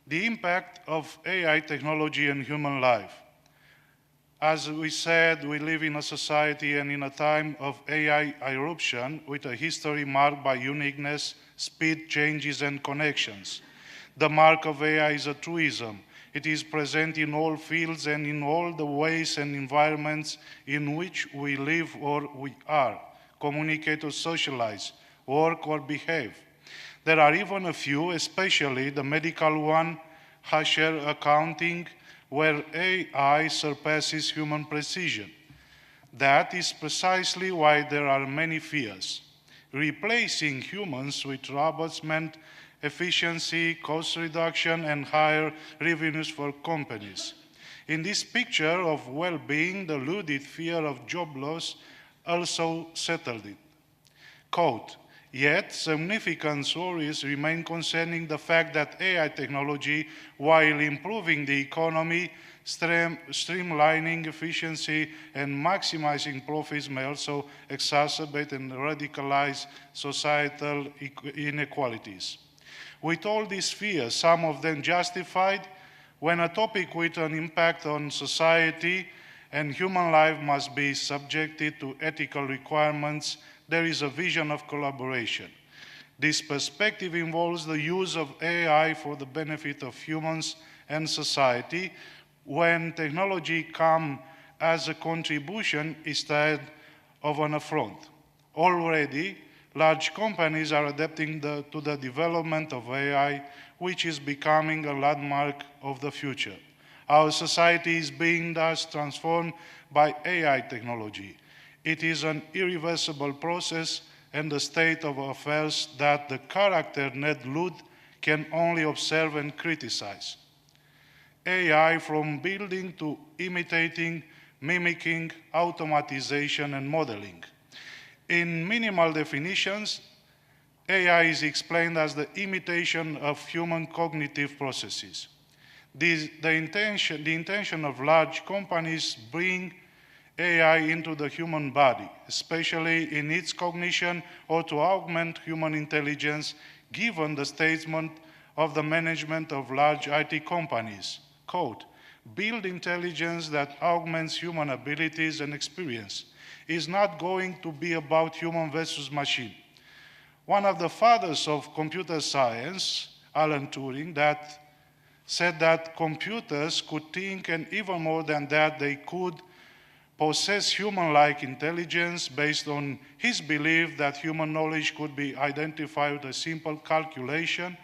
The impact of AI technology on human life. As we said, we live in a society and in a time of AI irruption with a history marked by uniqueness, speed, changes, and connections. The mark of AI is a truism. It is present in all fields and in all the ways and environments in which we live or we are, communicate or socialize, work or behave. There are even a few, especially the medical one, harsher accounting, where AI surpasses human precision. That is precisely why there are many fears. Replacing humans with robots meant efficiency, cost reduction, and higher revenues for companies. In this picture of well-being, the lauded fear of job loss also settled it. Quote, yet, significant worries remain concerning the fact that AI technology, while improving the economy, streamlining efficiency, and maximizing profits, may also exacerbate and radicalize societal inequalities. With all these fears, some of them justified, when a topic with an impact on society and human life must be subjected to ethical requirements, there is a vision of collaboration. This perspective involves the use of AI for the benefit of humans and society when technology comes as a contribution instead of an affront. Already, large companies are adapting to the development of AI, which is becoming a landmark of the future. Our society is being thus transformed by AI technology. It is an irreversible process and a state of affairs that the character Ned Ludd can only observe and criticize. AI from building to imitating, mimicking, automatization, and modeling. In minimal definitions, AI is explained as the imitation of human cognitive processes. The intention of large companies bring AI into the human body, especially in its cognition, or to augment human intelligence, given the statement of the management of large IT companies. Quote, build intelligence that augments human abilities and experience. Is not going to be about human versus machine. One of the fathers of computer science, Alan Turing, that said that computers could think, and even more than that, they could possess human-like intelligence based on his belief that human knowledge could be identified with a simple calculation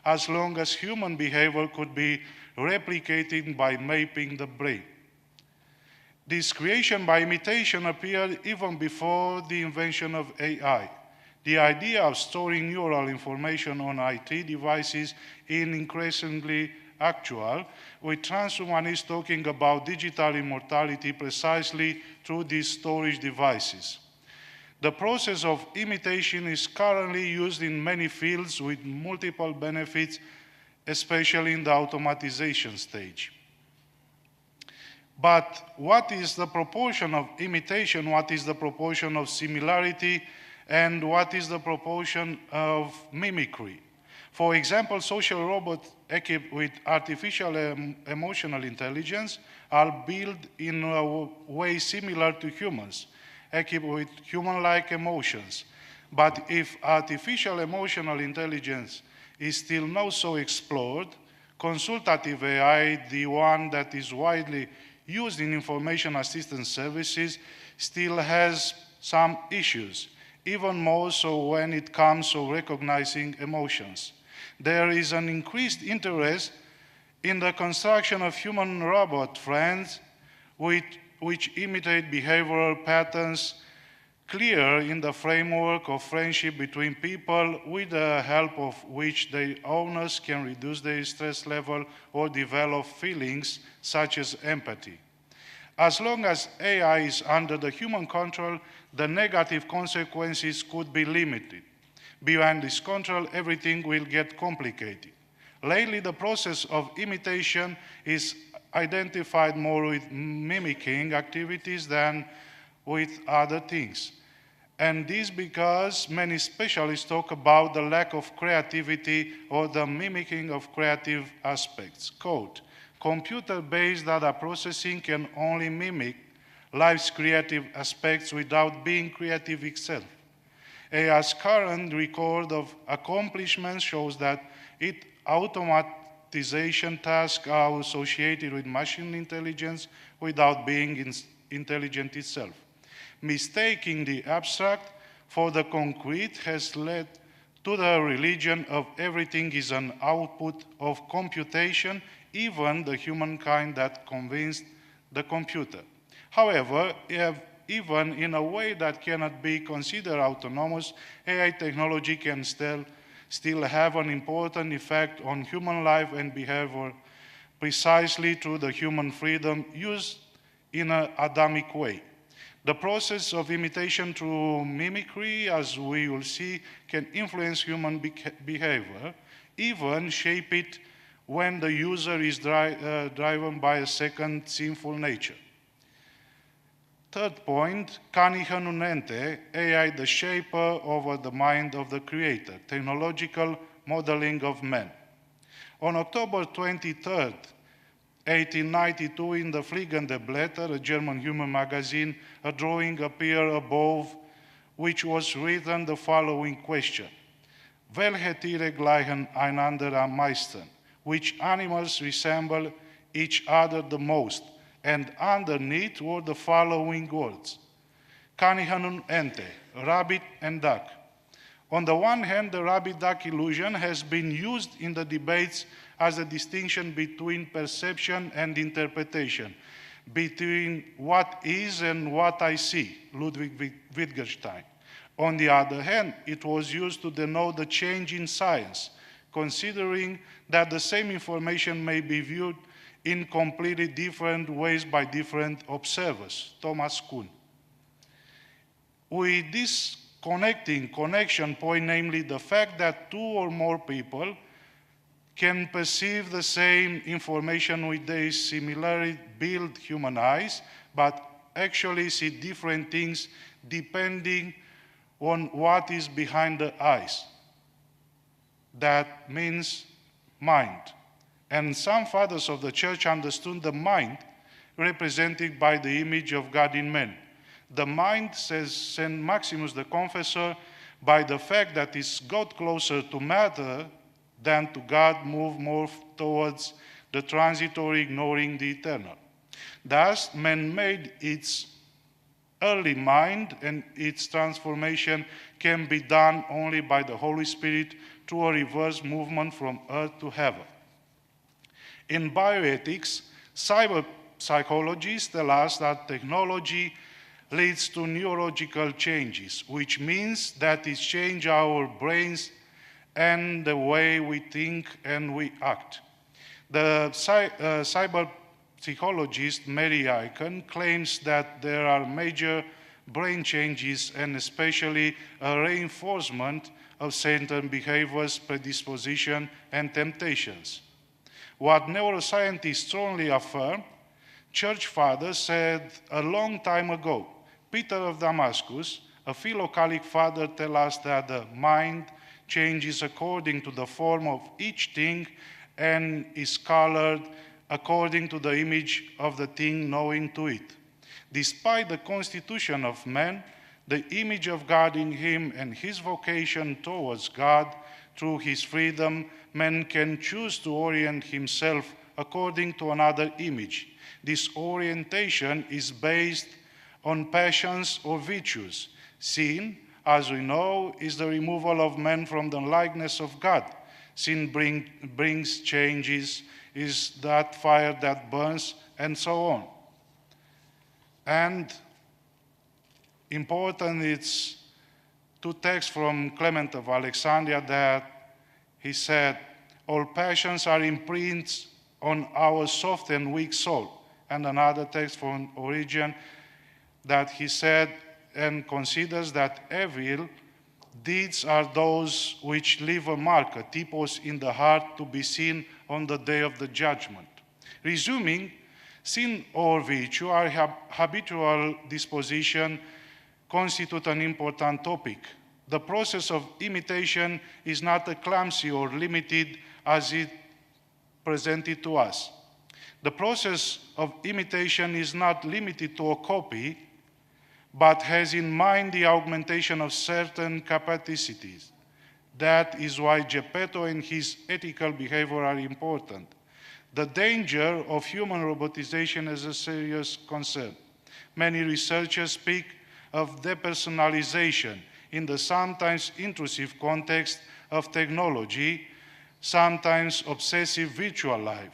as long as human behavior could be replicated by mapping the brain. This creation by imitation appeared even before the invention of AI. The idea of storing neural information on IT devices is increasingly actual, with transhumanists talking about digital immortality precisely through these storage devices. The process of imitation is currently used in many fields with multiple benefits, especially in the automatization stage. But what is the proportion of imitation? What is the proportion of similarity? And what is the proportion of mimicry? For example, social robots equipped with artificial emotional intelligence are built in a way similar to humans, equipped with human-like emotions. But if artificial emotional intelligence is still not so explored, consultative AI, the one that is widely used in information assistance services, still has some issues, even more so when it comes to recognizing emotions. There is an increased interest in the construction of human robot friends which imitate behavioral patterns clear in the framework of friendship between people, with the help of which their owners can reduce their stress level or develop feelings such as empathy. As long as AI is under the human control, the negative consequences could be limited. Beyond this control, everything will get complicated. Lately, the process of imitation is identified more with mimicking activities than with other things. And this because many specialists talk about the lack of creativity or the mimicking of creative aspects. Quote, computer-based data processing can only mimic life's creative aspects without being creative itself. AI's current record of accomplishments shows that its automatization tasks are associated with machine intelligence without being intelligent itself. Mistaking the abstract for the concrete has led to the religion of everything is an output of computation, even the humankind that convinced the computer. However, even in a way that cannot be considered autonomous, AI technology can still have an important effect on human life and behavior precisely through the human freedom used in an Adamic way. The process of imitation through mimicry, as we will see, can influence human behavior, even shape it when the user is driven by a second sinful nature. Third point, Kanihan Unente, AI the shaper over the mind of the creator, technological modeling of man. On October 23rd, 1892, in the Fliegende Blätter, a German human magazine, a drawing appeared above which was written the following question. Welche Tiere gleichen einander am meisten? Which animals resemble each other the most? And underneath were the following words. Kanihanun ente, rabbit and duck. On the one hand, the rabbit-duck illusion has been used in the debates as a distinction between perception and interpretation, between what is and what I see, Ludwig Wittgenstein. On the other hand, it was used to denote the change in science, considering that the same information may be viewed in completely different ways by different observers, Thomas Kuhn. With this connection point, namely the fact that two or more people can perceive the same information with their similarly built human eyes, but actually see different things depending on what is behind the eyes. That means mind. And some fathers of the church understood the mind represented by the image of God in man. The mind, says St. Maximus the Confessor, by the fact that it's got closer to matter than to God, move more towards the transitory, ignoring the eternal. Thus, man made its early mind, and its transformation can be done only by the Holy Spirit through a reverse movement from earth to heaven. In bioethics, cyber psychologists tell us that technology leads to neurological changes, which means that it changes our brains and the way we think and we act. The cyber psychologist Mary Icahn claims that there are major brain changes, and especially a reinforcement of certain behaviors, predisposition, and temptations. What neuroscientists strongly affirm, church fathers said a long time ago. Peter of Damascus, a philocalic father, tells us that the mind changes according to the form of each thing and is colored according to the image of the thing knowing to it. Despite the constitution of man, the image of God in him and his vocation towards God, through his freedom, man can choose to orient himself according to another image. This orientation is based on passions or virtues. Sin, as we know, is the removal of man from the likeness of God. Sin brings changes, is that fire that burns, and so on. And important, it's two texts from Clement of Alexandria that he said, all passions are imprints on our soft and weak soul. And another text from Origen that he said and considers that evil deeds are those which leave a mark, a typos in the heart to be seen on the day of the judgment. Resuming, sin or virtue, our habitual disposition, constitute an important topic. The process of imitation is not a clumsy or limited as it presented to us. The process of imitation is not limited to a copy, but has in mind the augmentation of certain capacities. That is why Geppetto and his ethical behavior are important. The danger of human robotization is a serious concern. Many researchers speak of depersonalization in the sometimes intrusive context of technology, sometimes obsessive virtual life.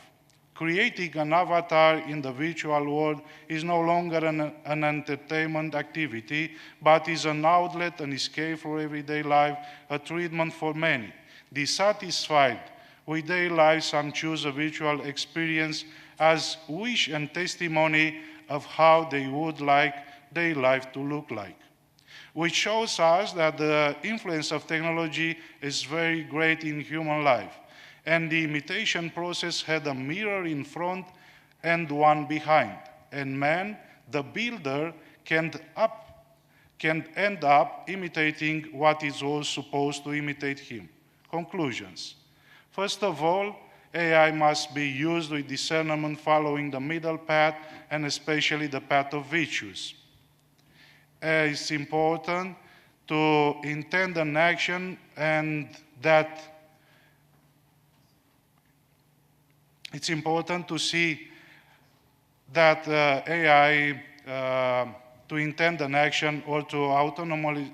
Creating an avatar in the virtual world is no longer an entertainment activity, but is an outlet, an escape for everyday life, a treatment for many. Dissatisfied with their lives, some choose a virtual experience as wish and testimony of how they would like their life to look like, which shows us that the influence of technology is very great in human life. And the imitation process had a mirror in front and one behind. And man, the builder, can end up imitating what is all supposed to imitate him. Conclusions. First of all, AI must be used with discernment, following the middle path, and especially the path of virtues. It's important to intend an action, and that it's important to see that AI, to intend an action or to autonomous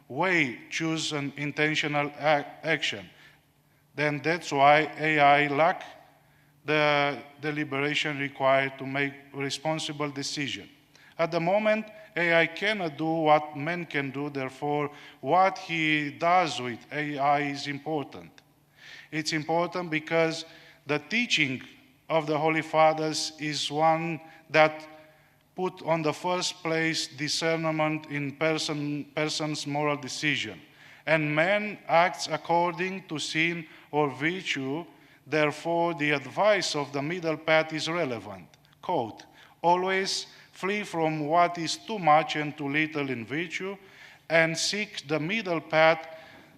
way choose an intentional action. Then that's why AI lacks the deliberation required to make responsible decision. At the moment, AI cannot do what man can do, therefore, what he does with AI is important. It's important because the teaching of the Holy Fathers is one that put on the first place discernment in person's moral decision. And man acts according to sin or virtue, therefore the advice of the middle path is relevant. Quote, always flee from what is too much and too little in virtue, and seek the middle path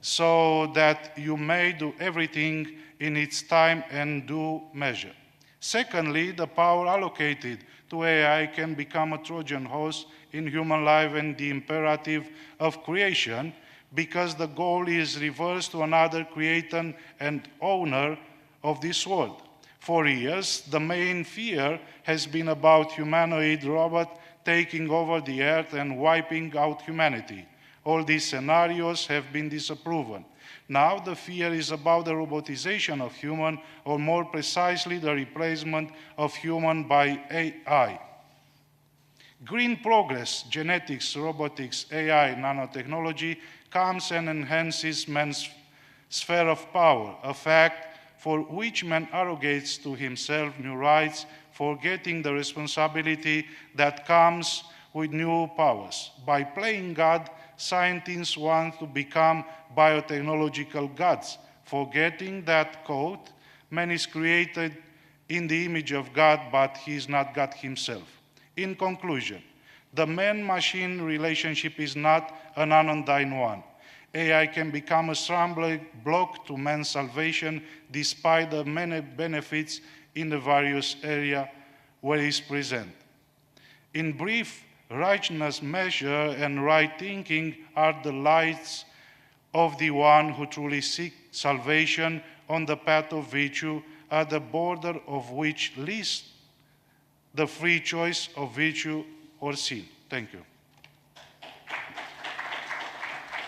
so that you may do everything in its time and due measure. Secondly, the power allocated to AI can become a Trojan horse in human life and the imperative of creation, because the goal is reversed to another creator and owner of this world. For years, the main fear has been about humanoid robot taking over the earth and wiping out humanity. All these scenarios have been disproven. Now the fear is about the robotization of human, or more precisely, the replacement of human by AI. Green progress, genetics, robotics, AI, nanotechnology, comes and enhances man's sphere of power, a fact for which man arrogates to himself new rights, forgetting the responsibility that comes with new powers. By playing God, scientists want to become biotechnological gods, forgetting that, quote, man is created in the image of God, but he is not God himself. In conclusion, the man-machine relationship is not an anodyne one. AI can become a stumbling block to man's salvation despite the many benefits in the various areas where it is present. In brief, righteousness measure and right thinking are the lights of the one who truly seeks salvation on the path of virtue, at the border of which lies the free choice of virtue or sin. Thank you.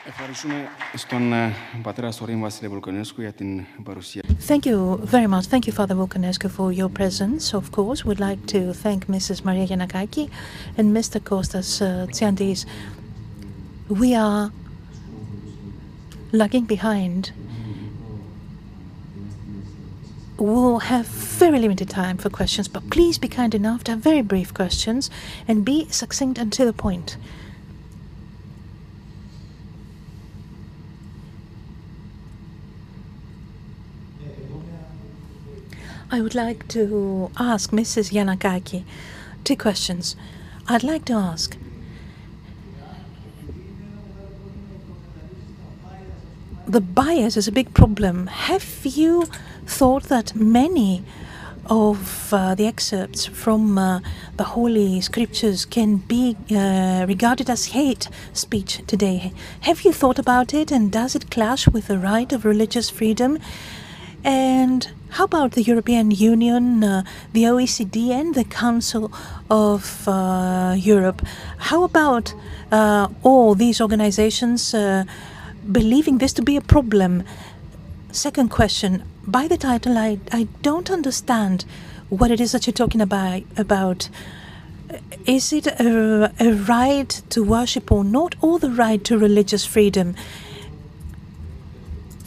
Ευχαριστούμε στον πατέρα Σωρίν Βασίλη Βουλκανέσκου για την παρουσία. Thank you very much. Thank you, Father Vulcanescu, for your presence. Of course, we'd like to thank Mrs. Maria Yanakaki and Mr. Kostas Tsiandis. We are lagging behind. We'll have very limited time for questions, but please be kind enough to have very brief questions and be succinct and to the point. I would like to ask Mrs. Yanakaki 2 questions. I'd like to ask, the bias is a big problem. Have you thought that many of the excerpts from the Holy Scriptures can be regarded as hate speech today? Have you thought about it, and does it clash with the right of religious freedom? And how about the European Union, the OECD and the Council of Europe? How about all these organizations believing this to be a problem? Second question, by the title, I don't understand what it is that you're talking about. Is it a right to worship or not, or the right to religious freedom?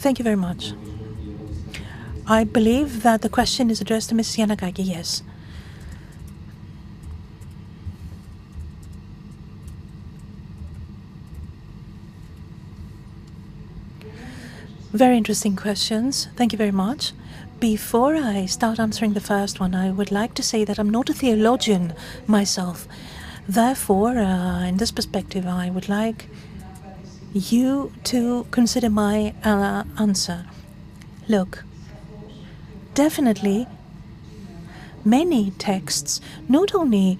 Thank you very much. I believe that the question is addressed to Mrs. Yanakaki, yes. Very interesting questions. Thank you very much. Before I start answering the first one, I would like to say that I'm not a theologian myself. Therefore, in this perspective, I would like you to consider my answer. Look, definitely, many texts, not only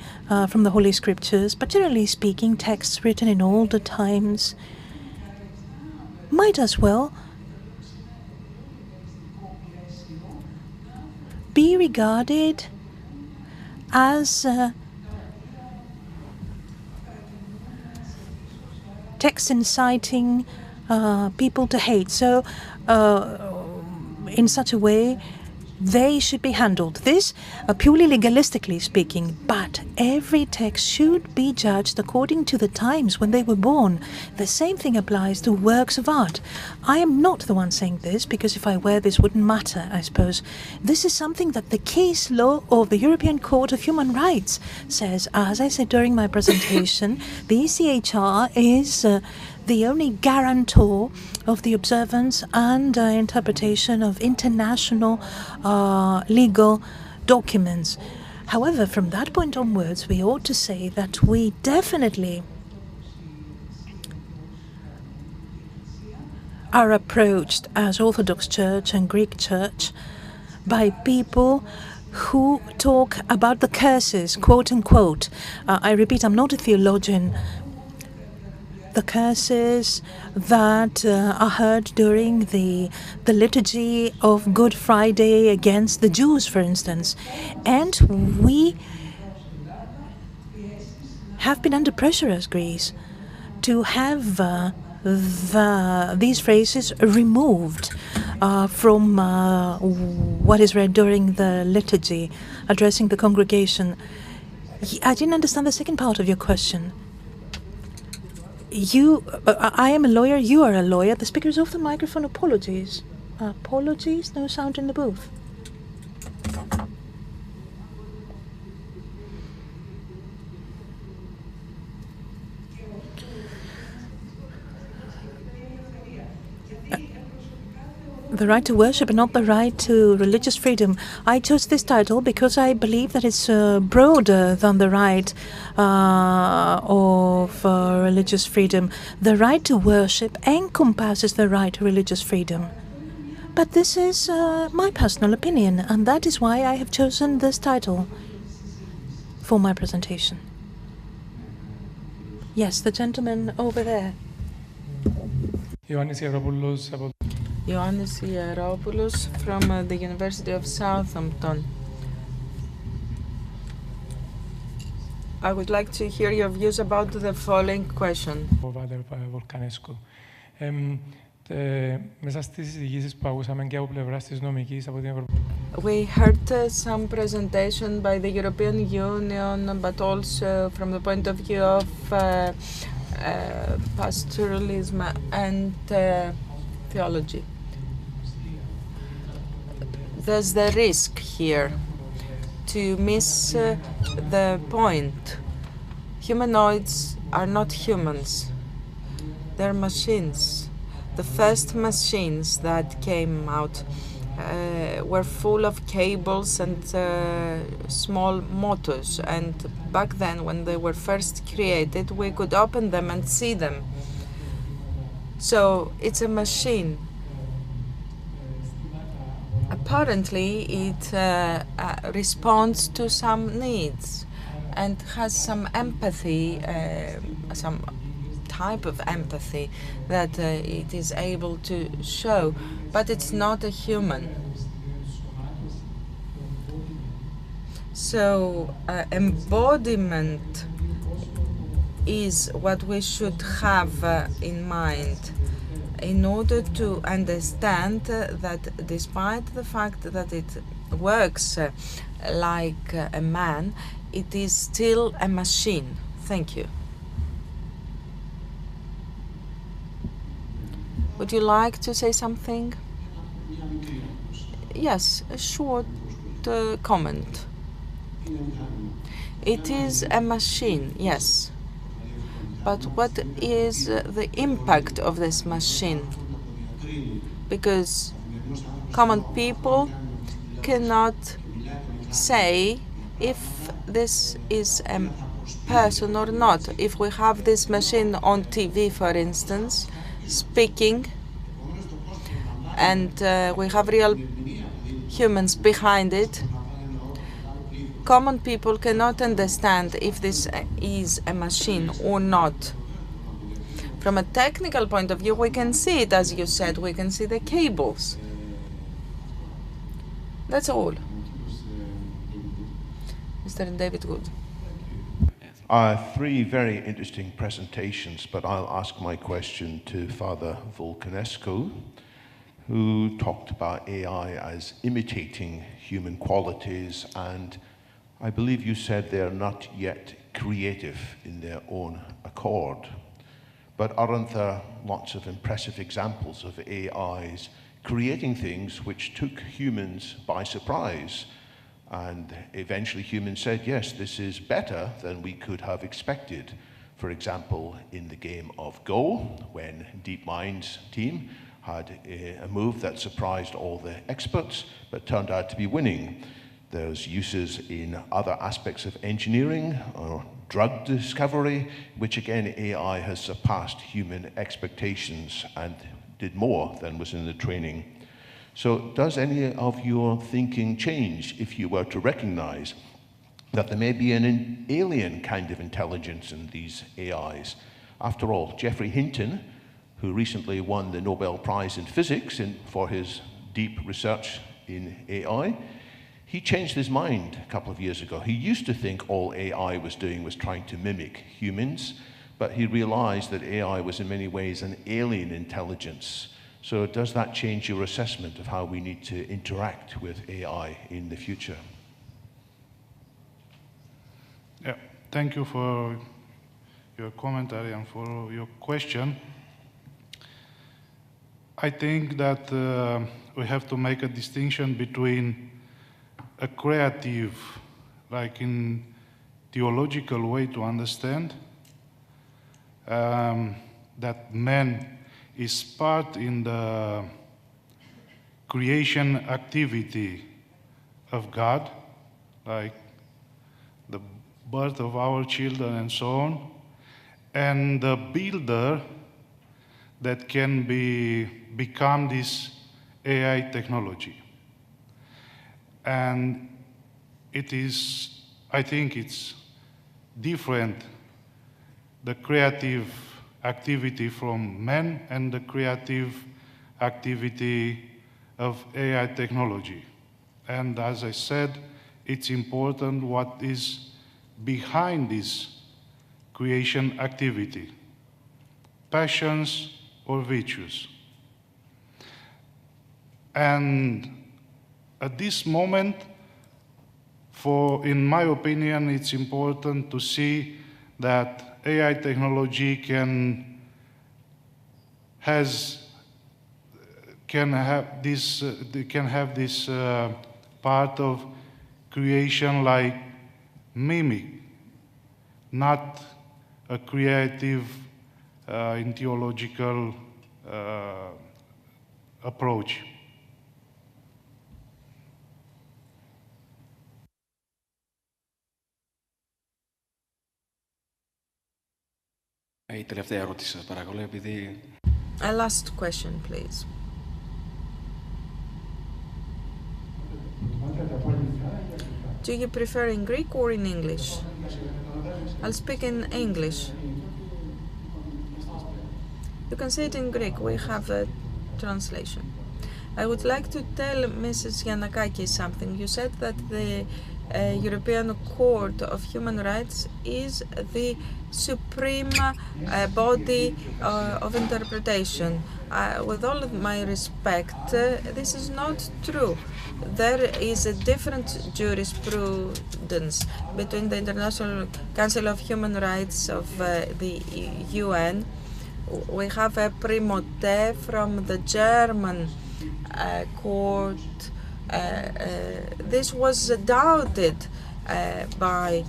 from the Holy Scriptures, but generally speaking, texts written in older times, might as well be regarded as texts inciting people to hate. So, in such a way, they should be handled. This, purely legalistically speaking, but every text should be judged according to the times when they were born. The same thing applies to works of art. I am not the one saying this, because if I were, this wouldn't matter, I suppose. This is something that the case law of the European Court of Human Rights says. As I said during my presentation, the ECHR is the only guarantor of the observance and interpretation of international legal documents. However, from that point onwards, we ought to say that we definitely are approached as Orthodox Church and Greek Church by people who talk about the curses, quote unquote. I repeat, I'm not a theologian. The curses that are heard during the liturgy of Good Friday against the Jews, for instance. And we have been under pressure as Greece to have these phrases removed from what is read during the liturgy, addressing the congregation. I didn't understand the second part of your question. I am a lawyer, you are a lawyer. The speaker is off the microphone. Apologies. Apologies, no sound in the booth. The right to worship and not the right to religious freedom. I chose this title because I believe that it's broader than the right of religious freedom. The right to worship encompasses the right to religious freedom. But this is my personal opinion, and that is why I have chosen this title for my presentation. Yes, the gentleman over there. Ioannis Ioannis from the University of Southampton. I would like to hear your views about the following question. Μέσα στις συζητήσεις που ακούσαμε και από πλευράς της νομικής από την Ευρωπαϊκή. We heard some presentation by the European Union, but also from the point of view of pastoralism and theology. There's the risk here to miss the point. Humanoids are not humans. They're machines. The first machines that came out were full of cables and small motors, and back then when they were first created we could open them and see them. So it's a machine. Apparently it responds to some needs and has some empathy, some type of empathy that it is able to show, but it's not a human. So embodiment is what we should have in mind in order to understand that despite the fact that it works like a man, it is still a machine. Thank you. Would you like to say something? Yes, a short comment. It is a machine, yes. But what is the impact of this machine? Because common people cannot say if this is a person or not. If we have this machine on TV, for instance, speaking, and we have real humans behind it, common people cannot understand if this is a machine or not. From a technical point of view, we can see it, as you said, we can see the cables. That's all. Mr. David Wood. Three very interesting presentations, but I'll ask my question to Father Vulcanescu, who talked about AI as imitating human qualities, and I believe you said they're not yet creative in their own accord. But aren't there lots of impressive examples of AIs creating things which took humans by surprise? And eventually humans said, yes, this is better than we could have expected. For example, in the game of Go, when DeepMind's team had a move that surprised all the experts, but turned out to be winning. There's uses in other aspects of engineering or drug discovery, which again, AI has surpassed human expectations and did more than was in the training. So does any of your thinking change if you were to recognize that there may be an alien kind of intelligence in these AIs? After all, Geoffrey Hinton, who recently won the Nobel Prize in Physics for his deep research in AI, he changed his mind a couple of years ago. He used to think all AI was doing was trying to mimic humans, but he realized that AI was in many ways an alien intelligence. So does that change your assessment of how we need to interact with AI in the future? Yeah, thank you for your commentary and for your question. I think that we have to make a distinction between a creative, like in theological way to understand, that man is part in the creation activity of God, like the birth of our children and so on, and the builder that can become this AI technology. And it is, I think it's different, the creative activity from men and the creative activity of AI technology. And as I said, it's important what is behind this creation activity, passions or virtues. And at this moment, in my opinion, it's important to see that AI technology can have this part of creation like mimic, not a creative in theological approach. Η τελευταία ερώτηση σας παρακαλώ, επειδή... A last question, please. Do you prefer in Greek or in English? I'll speak in English. You can say it in Greek. We have a translation. I would like to tell Mrs. Giannakakis something. You said that the European Court of Human Rights is the supreme body of interpretation. With all of my respect, this is not true. There is a different jurisprudence between the International Council of Human Rights of the UN. We have a primote from the German court. This was doubted by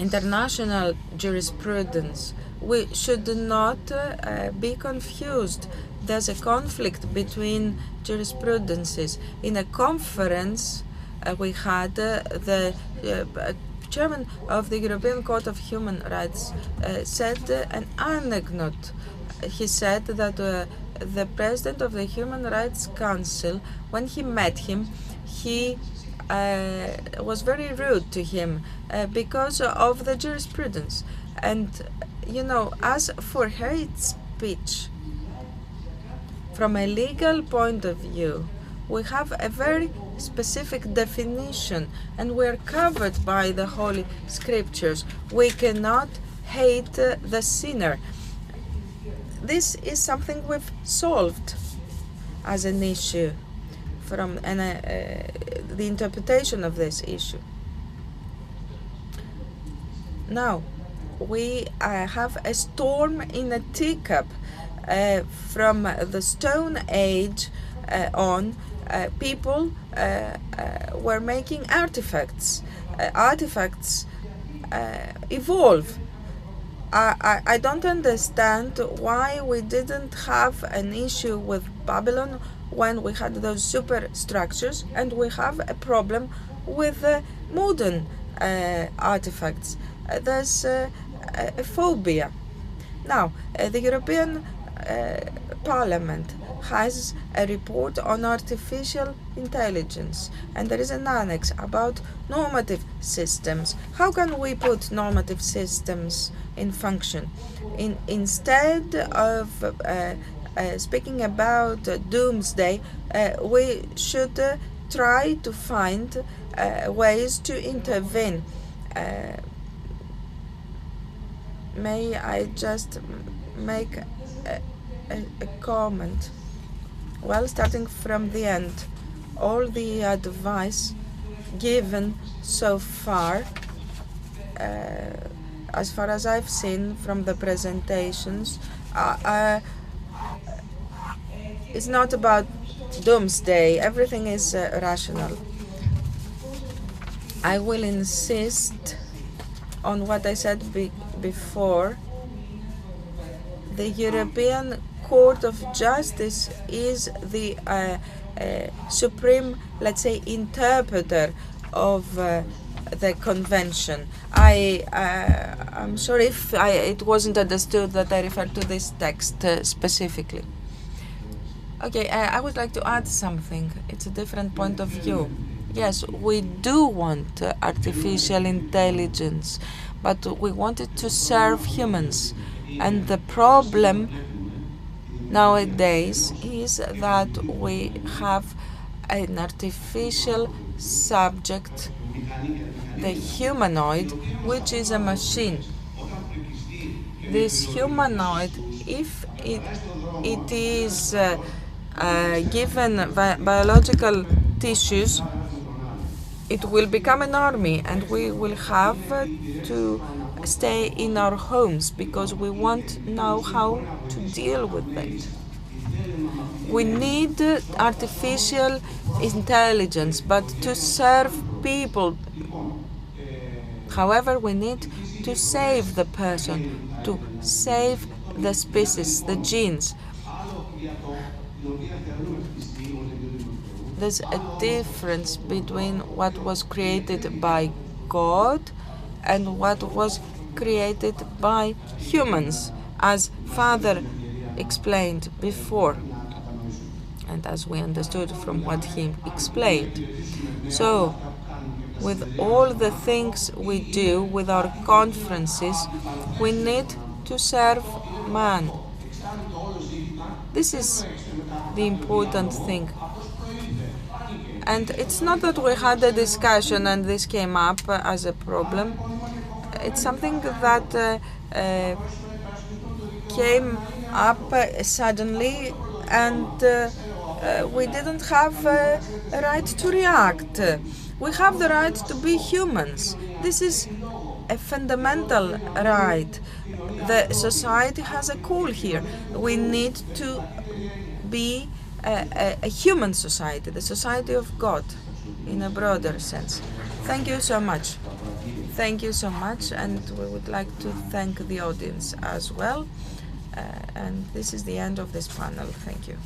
international jurisprudence. We should not be confused. There's a conflict between jurisprudences. In a conference we had, the chairman of the European Court of Human Rights said an anecdote. He said that the president of the Human Rights Council, when he met him, he was very rude to him because of the jurisprudence. And, you know, as for hate speech, from a legal point of view, we have a very specific definition, and we are covered by the Holy Scriptures. We cannot hate the sinner. This is something we've solved as an issue from the interpretation of this issue. Now, we have a storm in a teacup. From the Stone Age on, people were making artifacts. Artifacts evolve. I don't understand why we didn't have an issue with Babylon when we had those superstructures, and we have a problem with modern artifacts. There's a phobia. Now, the European Parliament has a report on artificial intelligence, and there is an annex about normative systems. How can we put normative systems in function? Instead of speaking about doomsday, we should try to find ways to intervene. May I just make a comment? Well, starting from the end, all the advice given so far, as far as I've seen from the presentations, is not about doomsday. Everything is rational. I will insist on what I said before. The European court of justice is the supreme, let's say, interpreter of the convention. I'm sorry if it wasn't understood that I referred to this text specifically. Okay, I would like to add something. It's a different point of view. Yes, we do want artificial intelligence, but we want it to serve humans. And the problem nowadays is that we have an artificial subject, the humanoid, which is a machine. This humanoid, if it is given biological tissues, it will become an army, and we will have to stay in our homes because we won't know how to deal with it. We need artificial intelligence, but to serve people. However, we need to save the person, to save the species, the genes. There's a difference between what was created by God and what was created by humans, as Father explained before, and as we understood from what he explained. So, with all the things we do, with our conferences, we need to serve man. This is the important thing. And it's not that we had a discussion and this came up as a problem. It's something that came up suddenly, and we didn't have a right to react. We have the right to be humans. This is a fundamental right. The society has a call here. We need to be a human society, the society of God, in a broader sense. Thank you so much. Thank you so much, and we would like to thank the audience as well. And this is the end of this panel. Thank you.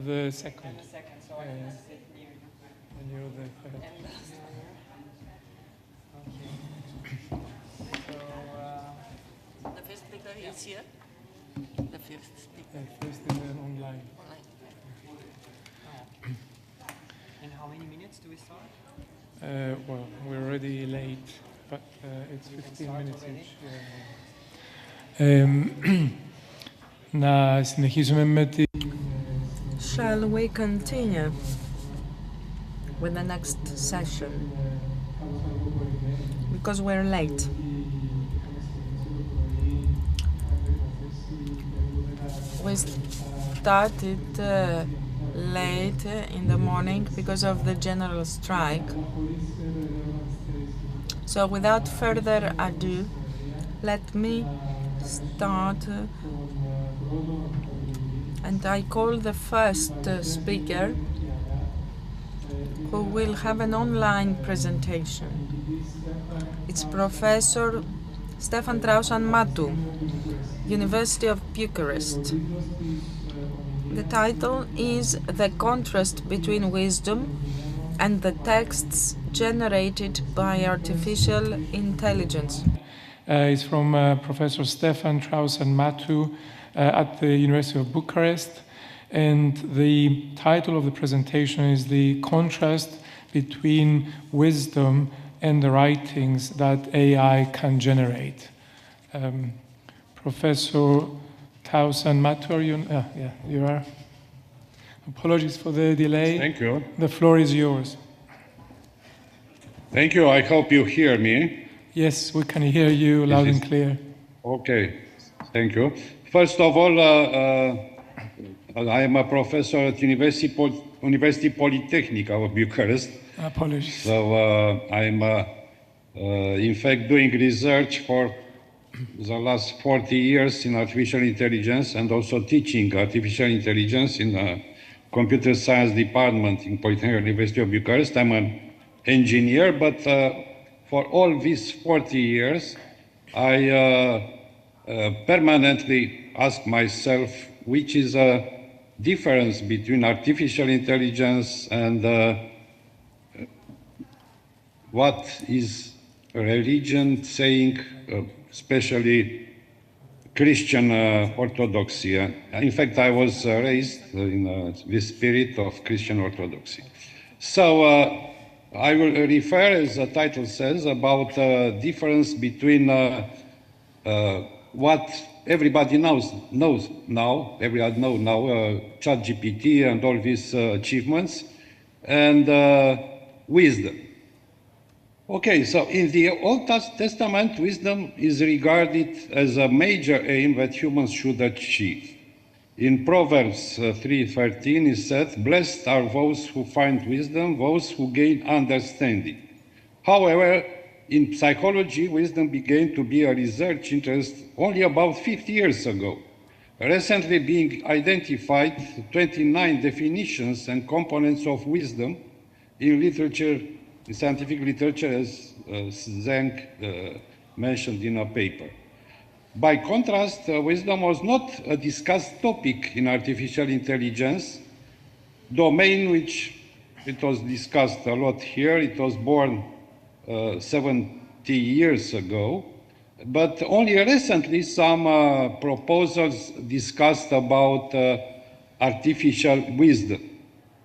The second. And the second, so I can sit near you. And you're the third. And the third. Okay. So the first speaker is here. The first speaker. The first is online. Online. Oh, okay. In how many minutes do we start? Well, we're already late, but it's 15 minutes each. Να συνεχίσουμε με τη... Shall we continue with the next session? Because we're late. We started late in the morning because of the general strike. So without further ado, let me start. And I call the first speaker, who will have an online presentation. It's Professor Stefan Trausan-Matou, University of Bucharest. The title is The Contrast Between Wisdom and the Texts Generated by Artificial Intelligence. It's from Professor Stefan Trausan-Matou at the University of Bucharest, and the title of the presentation is The Contrast Between Wisdom and the Writings that AI can generate. Professor Trausan-Matou, are you? Yeah, you are. Apologies for the delay. Thank you. The floor is yours. Thank you. I hope you hear me. Yes, we can hear you loud and clear. Okay, thank you. First of all, I am a professor at University Polytechnic of Bucharest. Apologies. So I'm in fact doing research for the last 40 years in artificial intelligence and also teaching artificial intelligence in the computer science department in Polytechnic University of Bucharest. I'm an engineer, but for all these 40 years, I permanently ask myself which is a difference between artificial intelligence and what is religion saying, especially Christian Orthodoxy. In fact, I was raised in the spirit of Christian Orthodoxy. So I will refer, as the title says, about the difference between what everybody knows now, ChatGPT and all these achievements, and wisdom. Okay, so in the Old Testament, wisdom is regarded as a major aim that humans should achieve. In Proverbs 3:13 is said, "Blessed are those who find wisdom, those who gain understanding." However, in psychology, wisdom began to be a research interest only about 50 years ago, recently being identified 29 definitions and components of wisdom in literature, in scientific literature, as Zhang mentioned in a paper. By contrast, wisdom was not a discussed topic in artificial intelligence, domain which it was discussed a lot here. It was born 70 years ago, but only recently some proposals discussed about artificial wisdom,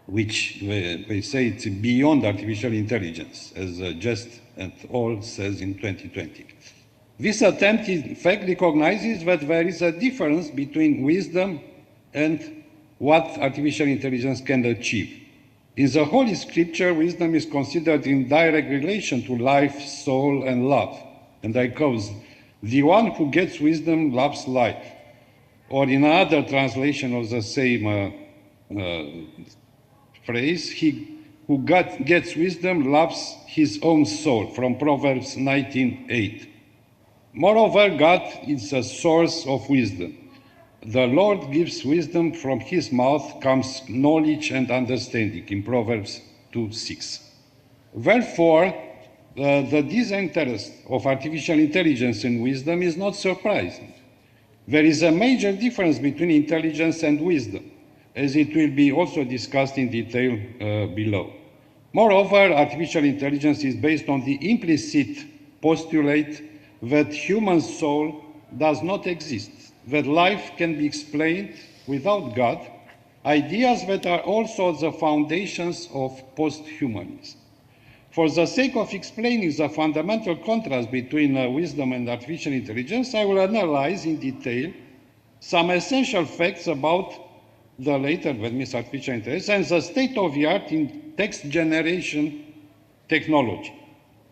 which they say it's beyond artificial intelligence, as Just and All says in 2020. This attempt, in fact, recognizes that there is a difference between wisdom and what artificial intelligence can achieve. In the Holy Scripture, wisdom is considered in direct relation to life, soul, and love. And I quote, "The one who gets wisdom loves life." Or in another translation of the same phrase, "He who gets wisdom loves his own soul," from Proverbs 19:8. Moreover, God is a source of wisdom. The Lord gives wisdom, from his mouth comes knowledge and understanding, in Proverbs 2:6. Therefore, the disinterest of artificial intelligence and wisdom is not surprising. There is a major difference between intelligence and wisdom. as it will be also discussed in detail below. Moreover, artificial intelligence is based on the implicit postulate that human soul does not exist, that life can be explained without God, ideas that are also the foundations of post-humanism. For the sake of explaining the fundamental contrast between wisdom and artificial intelligence, I will analyze in detail some essential facts about the later advanced artificial intelligence and the state of the art in text generation technology.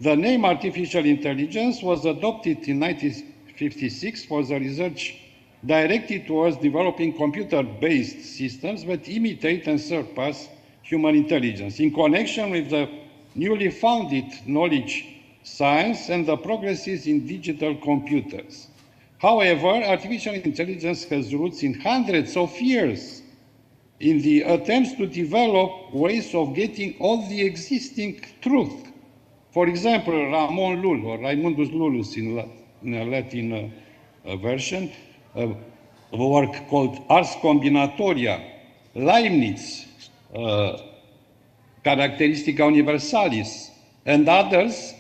The name artificial intelligence was adopted in 1956 for the research directed towards developing computer-based systems that imitate and surpass human intelligence in connection with the newly founded knowledge science and the progresses in digital computers. However, artificial intelligence has roots in hundreds of years in the attempts to develop ways of getting all the existing truth. For example, Ramon Lull, or Raimundus Lullus in a Latin version, a work called Ars Combinatoria, Leibniz, Characteristica Universalis, and others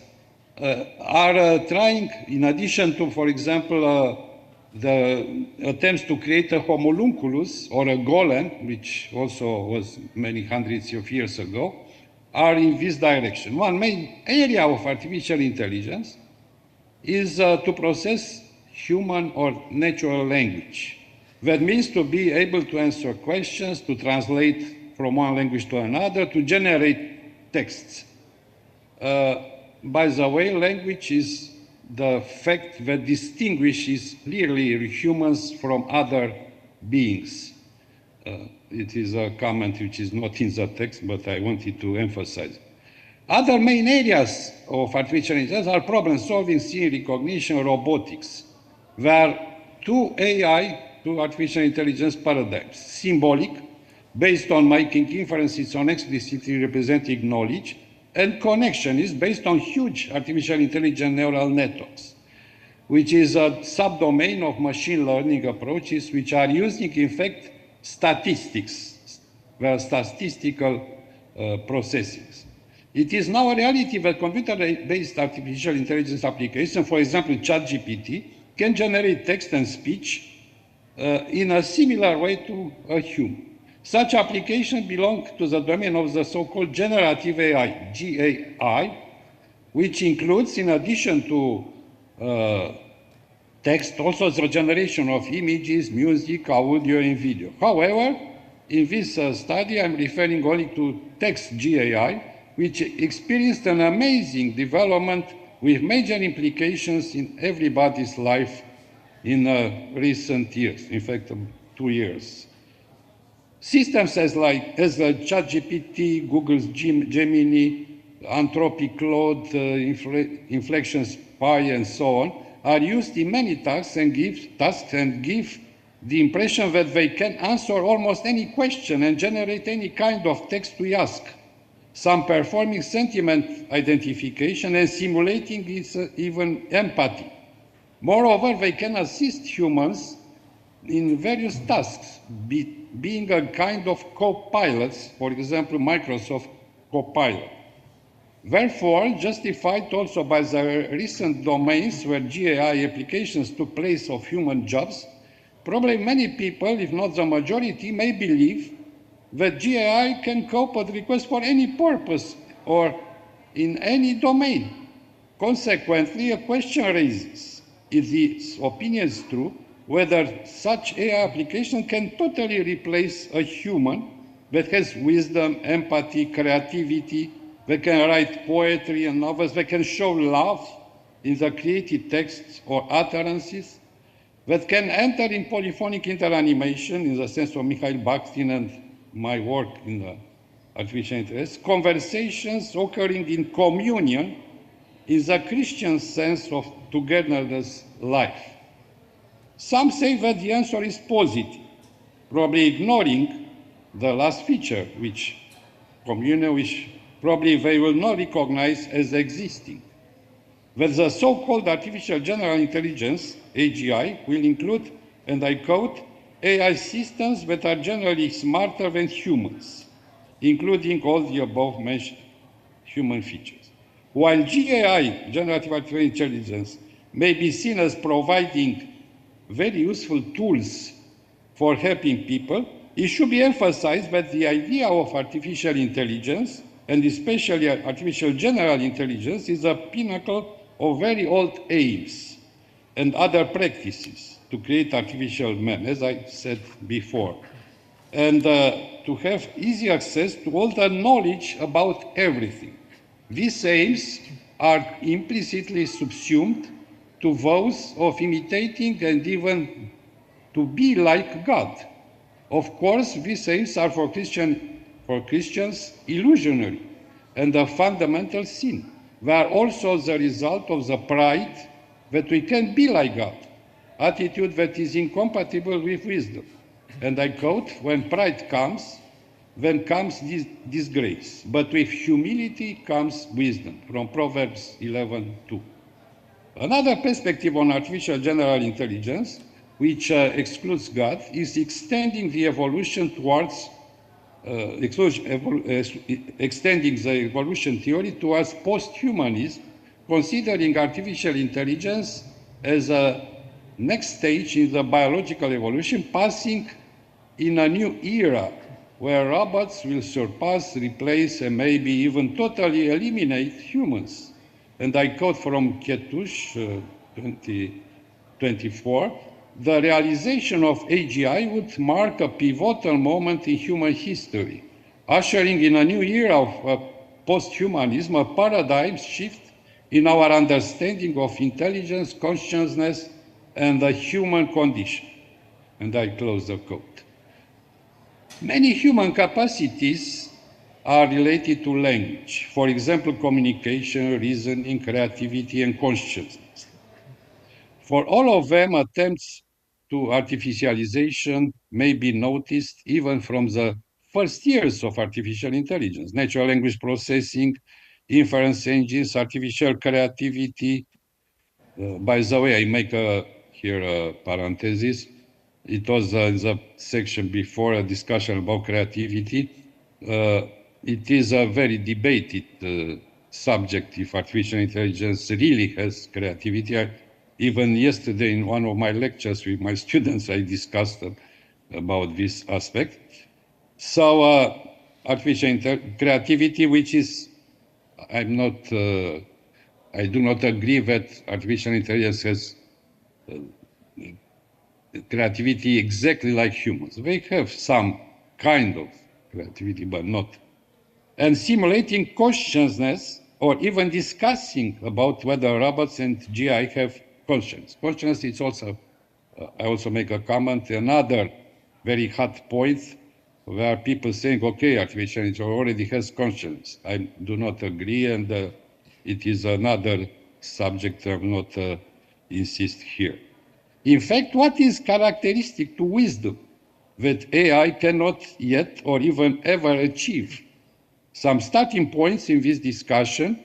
are trying, in addition to, for example, the attempts to create a homunculus or a golem, which also was many hundreds of years ago, are in this direction. One main area of artificial intelligence is to process human or natural language. That means to be able to answer questions, to translate from one language to another, to generate texts. By the way, language is the fact that distinguishes clearly humans from other beings. It is a comment which is not in the text, but I wanted to emphasize. Other main areas of artificial intelligence are problem solving, scene recognition, robotics. There are two artificial intelligence paradigms: symbolic, based on making inferences on explicitly representing knowledge, and connection is based on huge artificial intelligence neural networks, which is a subdomain of machine learning approaches which are using, in fact, statistics, well, statistical processes. It is now a reality that computer-based artificial intelligence applications, for example, ChatGPT, can generate text and speech in a similar way to a human. Such applications belong to the domain of the so-called generative AI, GAI, which includes, in addition to text, also the generation of images, music, audio, and video. However, in this study, I'm referring only to text GAI, which experienced an amazing development with major implications in everybody's life in recent years, in fact, 2 years. Systems as ChatGPT, Google's Gemini, Anthropic Claude, Inflection Spy, and so on, are used in many tasks and give the impression that they can answer almost any question and generate any kind of text we ask, some performing sentiment identification and simulating even empathy. Moreover, they can assist humans in various tasks, being a kind of co-pilots, for example, Microsoft Copilot. Therefore, justified also by the recent domains where GAI applications took place of human jobs, probably many people, if not the majority, may believe that GAI can cope with requests for any purpose or in any domain. Consequently, a question arises, if this opinion is true, whether such AI application can totally replace a human that has wisdom, empathy, creativity, that can write poetry and novels, that can show love in the created texts or utterances, that can enter in polyphonic interanimation in the sense of Mikhail Bakhtin and my work in the artificial intelligence, conversations occurring in communion in the Christian sense of togetherness life. Some say that the answer is positive, probably ignoring the last feature, which communion, which probably they will not recognize as existing. That the so-called artificial general intelligence, AGI, will include, and I quote, AI systems that are generally smarter than humans, including all the above mentioned human features. While GAI, generative artificial intelligence, may be seen as providing very useful tools for helping people, it should be emphasized that the idea of artificial intelligence, and especially artificial general intelligence, is a pinnacle of very old aims and other practices to create artificial men, as I said before, and to have easy access to all the knowledge about everything. These aims are implicitly subsumed to those of imitating and even to be like God. Of course, these aims are for Christians illusionary and a fundamental sin. They are also the result of the pride that we can be like God, attitude that is incompatible with wisdom. And I quote, when pride comes, then comes disgrace, but with humility comes wisdom, from Proverbs 11:2. Another perspective on artificial general intelligence, which excludes God, is extending the evolution towards extending the evolution theory towards post-humanism, considering artificial intelligence as a next stage in the biological evolution, passing in a new era where robots will surpass, replace, and maybe even totally eliminate humans. And I quote from Ketush 2024, the realization of AGI would mark a pivotal moment in human history, ushering in a new era of post-humanism, a paradigm shift in our understanding of intelligence, consciousness, and the human condition. And I close the quote. Many human capacities are related to language. For example, communication, reasoning, creativity, and consciousness. For all of them, attempts to artificialization may be noticed even from the first years of artificial intelligence. Natural language processing, inference engines, artificial creativity. By the way, I make here a parenthesis. It was in the section before a discussion about creativity. It is a very debated subject if artificial intelligence really has creativity. Even yesterday in one of my lectures with my students, I discussed about this aspect. So artificial creativity, which is, I do not agree that artificial intelligence has creativity exactly like humans. They have some kind of creativity, but not. And simulating consciousness or even discussing about whether robots and GI have conscience. Consciousness is also, I also make a comment, another very hot point where people saying, okay, artificial intelligence already has conscience. I do not agree, and it is another subject I will not insist here. In fact, what is characteristic to wisdom that AI cannot yet or even ever achieve? Some starting points in this discussion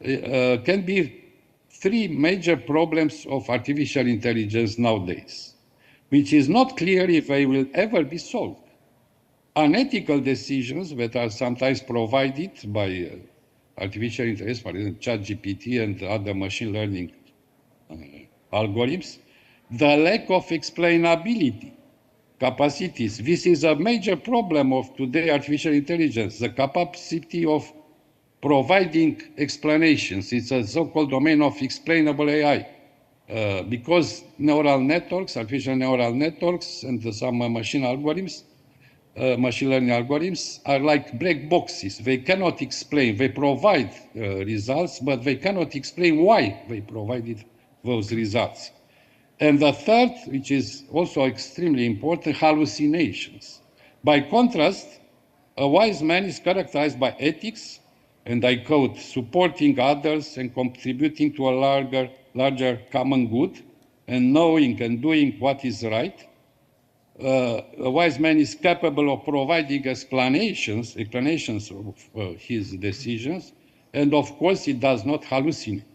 can be three major problems of artificial intelligence nowadays, which is not clear if they will ever be solved. Unethical decisions that are sometimes provided by artificial intelligence, for example, ChatGPT and other machine learning algorithms, the lack of explainability capacities. This is a major problem of today artificial intelligence, the capacity of providing explanations. It's a so-called domain of explainable AI. Because neural networks, artificial neural networks, and some machine algorithms, machine learning algorithms are like black boxes. They cannot explain. They provide results, but they cannot explain why they provided those results. And the third, which is also extremely important, hallucinations. By contrast, a wise man is characterized by ethics, and I quote, supporting others and contributing to a larger common good, and knowing and doing what is right. A wise man is capable of providing explanations of his decisions, and of course, he does not hallucinate.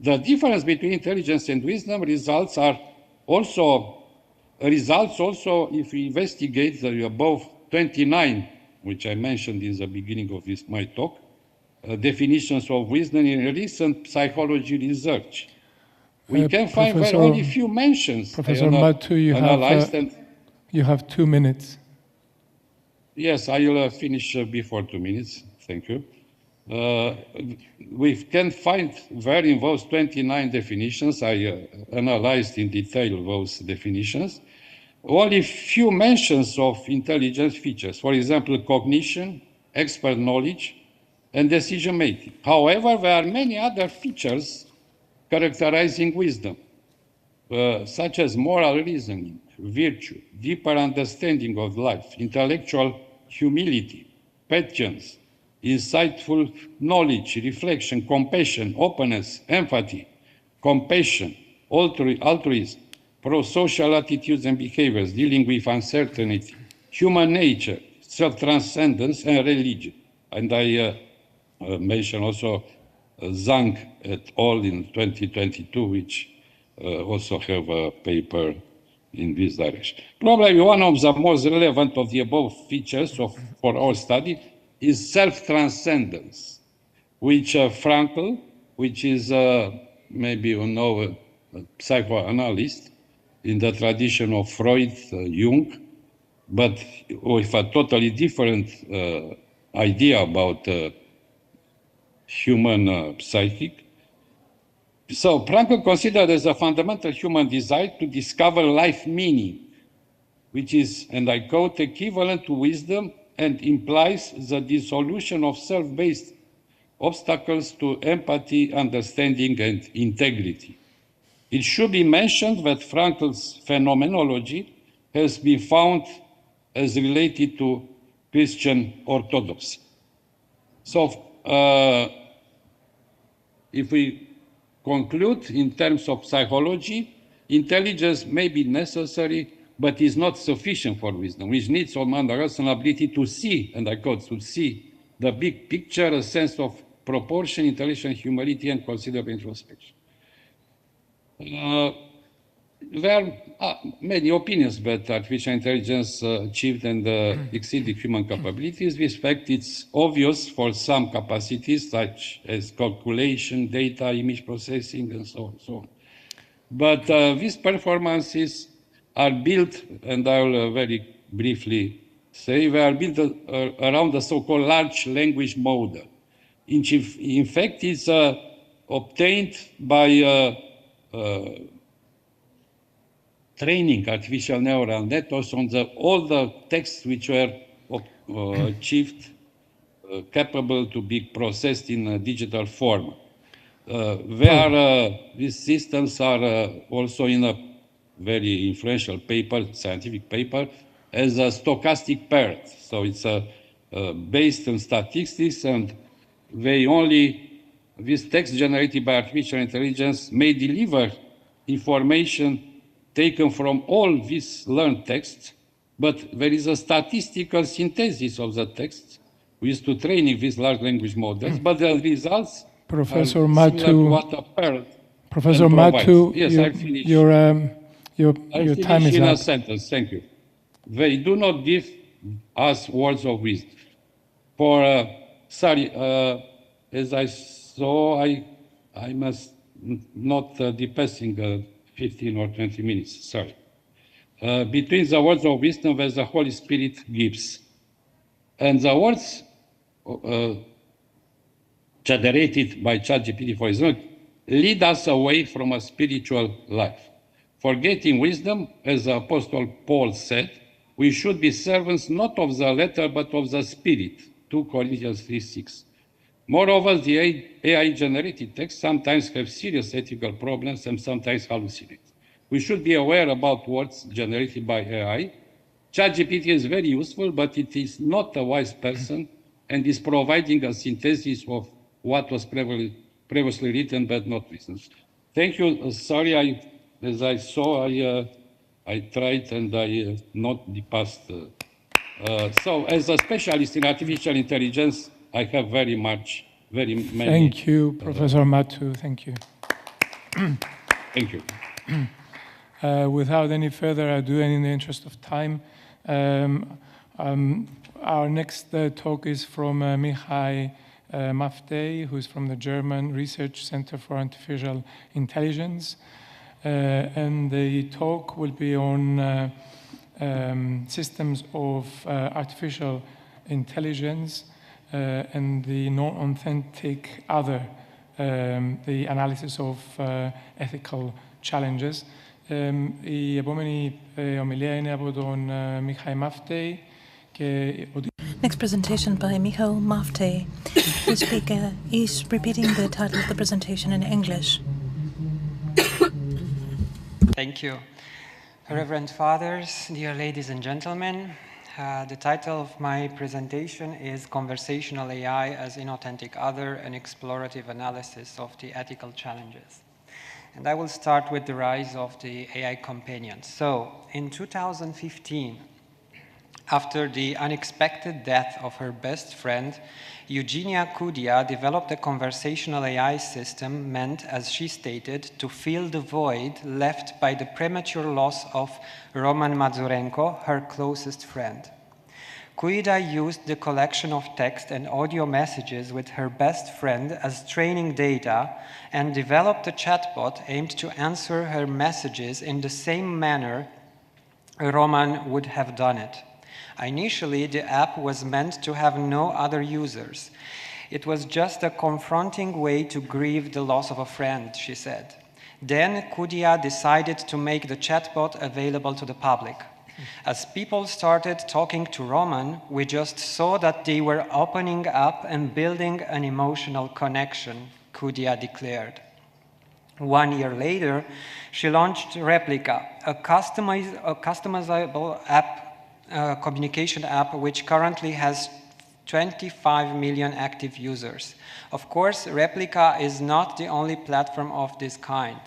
The difference between intelligence and wisdom results are also results also, if we investigate the above 29, which I mentioned in the beginning of my talk, definitions of wisdom in recent psychology research, we can find only few mentions. Professor Matthew, you have 2 minutes. Yes, I will finish before 2 minutes. Thank you. We can find in those 29 definitions, I analyzed in detail those definitions, only few mentions of intelligence features. For example, cognition, expert knowledge, and decision making. However, there are many other features characterizing wisdom, such as moral reasoning, virtue, deeper understanding of life, intellectual humility, patience, insightful knowledge, reflection, compassion, openness, empathy, compassion, altruism, pro-social attitudes and behaviors, dealing with uncertainty, human nature, self-transcendence, and religion. And I mention also Zhang et al. In 2022, which also have a paper in this direction. Probably one of the most relevant of the above features for our study is self-transcendence, which Frankl, which is maybe you know a psychoanalyst in the tradition of Freud, Jung, but with a totally different idea about human psychic. So Frankl considered as a fundamental human desire to discover life meaning, which is, and I quote, equivalent to wisdom and implies the dissolution of self-based obstacles to empathy, understanding, and integrity. It should be mentioned that Frankl's phenomenology has been found as related to Christian Orthodoxy. So if we conclude in terms of psychology, intelligence may be necessary, but is not sufficient for wisdom, which needs, among others, an ability to see, and I quote, to see the big picture, a sense of proportion, intellectual humility, and considerable introspection. There are many opinions that artificial intelligence achieved and exceeded human capabilities. In fact, it's obvious for some capacities, such as calculation, data, image processing, and so on. But these performances are built, and I will very briefly say, they are built around the so-called large language model. In fact, it's obtained by training artificial neural networks on all the texts which were achieved, capable to be processed in a digital form. These systems are also in a very influential paper, scientific paper, as a stochastic parrot. So it's based on statistics, and this text generated by artificial intelligence may deliver information taken from all these learned texts, but there is a statistical synthesis of the text used to training these large language models, but the results Professor are Matthew, similar to what a parrot Professor Matthew, yes, I finished. Your time is in up. A sentence, thank you. They do not give us words of wisdom. As I saw, I must not be passing 15 or 20 minutes, sorry. Between the words of wisdom that the Holy Spirit gives and the words generated by ChatGPT, for example, lead us away from a spiritual life. Forgetting wisdom, as the Apostle Paul said, we should be servants not of the letter but of the Spirit, 2 Corinthians 3:6. Moreover, the AI-generated texts sometimes have serious ethical problems and sometimes hallucinate. We should be aware about words generated by AI. ChatGPT is very useful, but it is not a wise person and is providing a synthesis of what was previously written but not written. Thank you. Sorry, as I saw, I tried and I not passed. So as a specialist in artificial intelligence, I have very many. Thank you, Professor Matthew. Thank you. Thank you. Without any further ado, and in the interest of time, our next talk is from Michał Maffei, who is from the German Research Center for Artificial Intelligence. And the talk will be on systems of artificial intelligence and the non-authentic other, the analysis of ethical challenges. Η επόμενη ομιλία είναι από τον Michał Maffei. Next presentation by Michał Maffei. The speaker is repeating the title of the presentation in English. Thank you. Reverend Fathers, dear ladies and gentlemen, the title of my presentation is Conversational AI as Inauthentic Other, an Explorative Analysis of the Ethical Challenges. And I will start with the rise of the AI companion. So, in 2015, after the unexpected death of her best friend, Eugenia Kudia developed a conversational AI system meant, as she stated, to fill the void left by the premature loss of Roman Mazurenko, her closest friend. Kuida used the collection of text and audio messages with her best friend as training data and developed a chatbot aimed to answer her messages in the same manner Roman would have done it. Initially, the app was meant to have no other users. It was just a confronting way to grieve the loss of a friend, she said. Then Kudia decided to make the chatbot available to the public. As people started talking to Roman, we just saw that they were opening up and building an emotional connection, Kudia declared. 1 year later, she launched Replica, a customizable app, communication app, which currently has 25 million active users. Of course, Replica is not the only platform of this kind.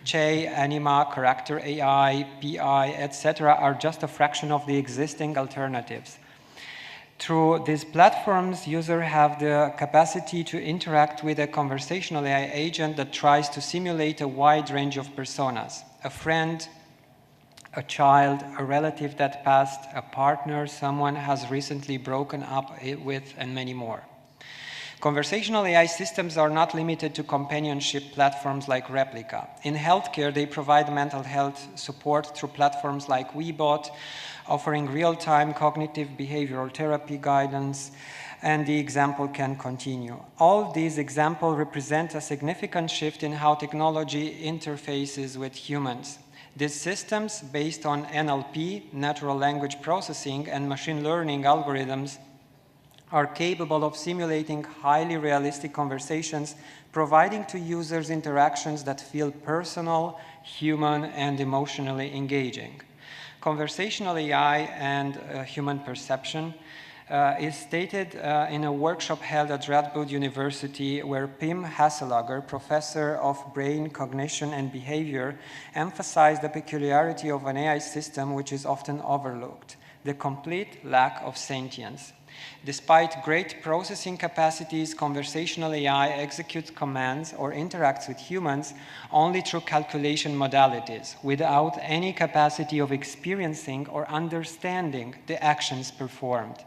Che, Anima, Character AI, PI, etc. are just a fraction of the existing alternatives. Through these platforms, users have the capacity to interact with a conversational AI agent that tries to simulate a wide range of personas: a friend, a child, a relative that passed, a partner someone has recently broken up with, and many more. Conversational AI systems are not limited to companionship platforms like Replica. In healthcare, they provide mental health support through platforms like WeBot, offering real-time cognitive behavioral therapy guidance, and the example can continue. All these examples represent a significant shift in how technology interfaces with humans. These systems, based on NLP, natural language processing, and machine learning algorithms, are capable of simulating highly realistic conversations, providing to users interactions that feel personal, human, and emotionally engaging. Conversational AI and human perception is stated in a workshop held at Radboud University, where Pim Hasselager, professor of brain, cognition, and behavior, emphasized the peculiarity of an AI system which is often overlooked: the complete lack of sentience. Despite great processing capacities, conversational AI executes commands or interacts with humans only through calculation modalities, without any capacity of experiencing or understanding the actions performed.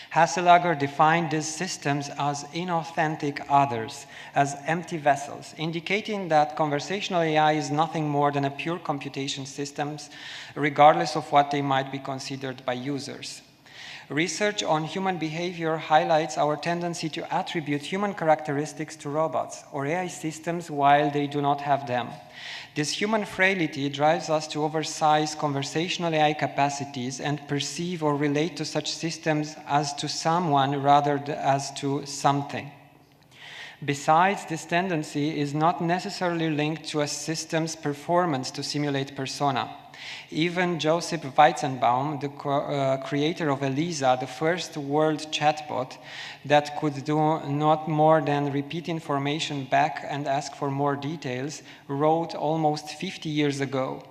Hasselager defined these systems as inauthentic others, as empty vessels, indicating that conversational AI is nothing more than a pure computation systems, regardless of what they might be considered by users. Research on human behavior highlights our tendency to attribute human characteristics to robots or AI systems while they do not have them. This human frailty drives us to oversize conversational AI capacities and perceive or relate to such systems as to someone rather than as to something. Besides, this tendency is not necessarily linked to a system's performance to simulate persona. Even Joseph Weizenbaum, the creator of Elisa, the first world chatbot that could do not more than repeat information back and ask for more details, wrote almost 50 years ago.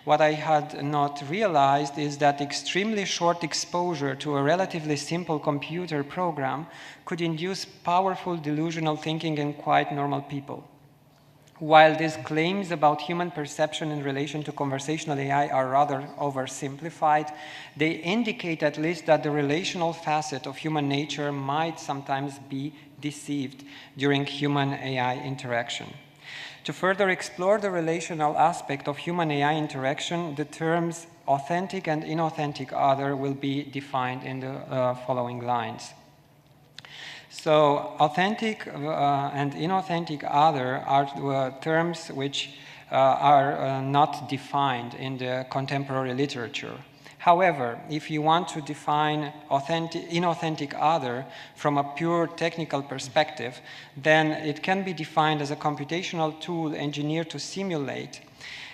What I had not realized is that extremely short exposure to a relatively simple computer program could induce powerful delusional thinking in quite normal people. While these claims about human perception in relation to conversational AI are rather oversimplified, they indicate at least that the relational facet of human nature might sometimes be deceived during human-AI interaction. To further explore the relational aspect of human-AI interaction, the terms authentic and inauthentic other will be defined in the following lines. So authentic and inauthentic other are terms which are not defined in the contemporary literature. However, if you want to define inauthentic other from a pure technical perspective, then it can be defined as a computational tool engineered to simulate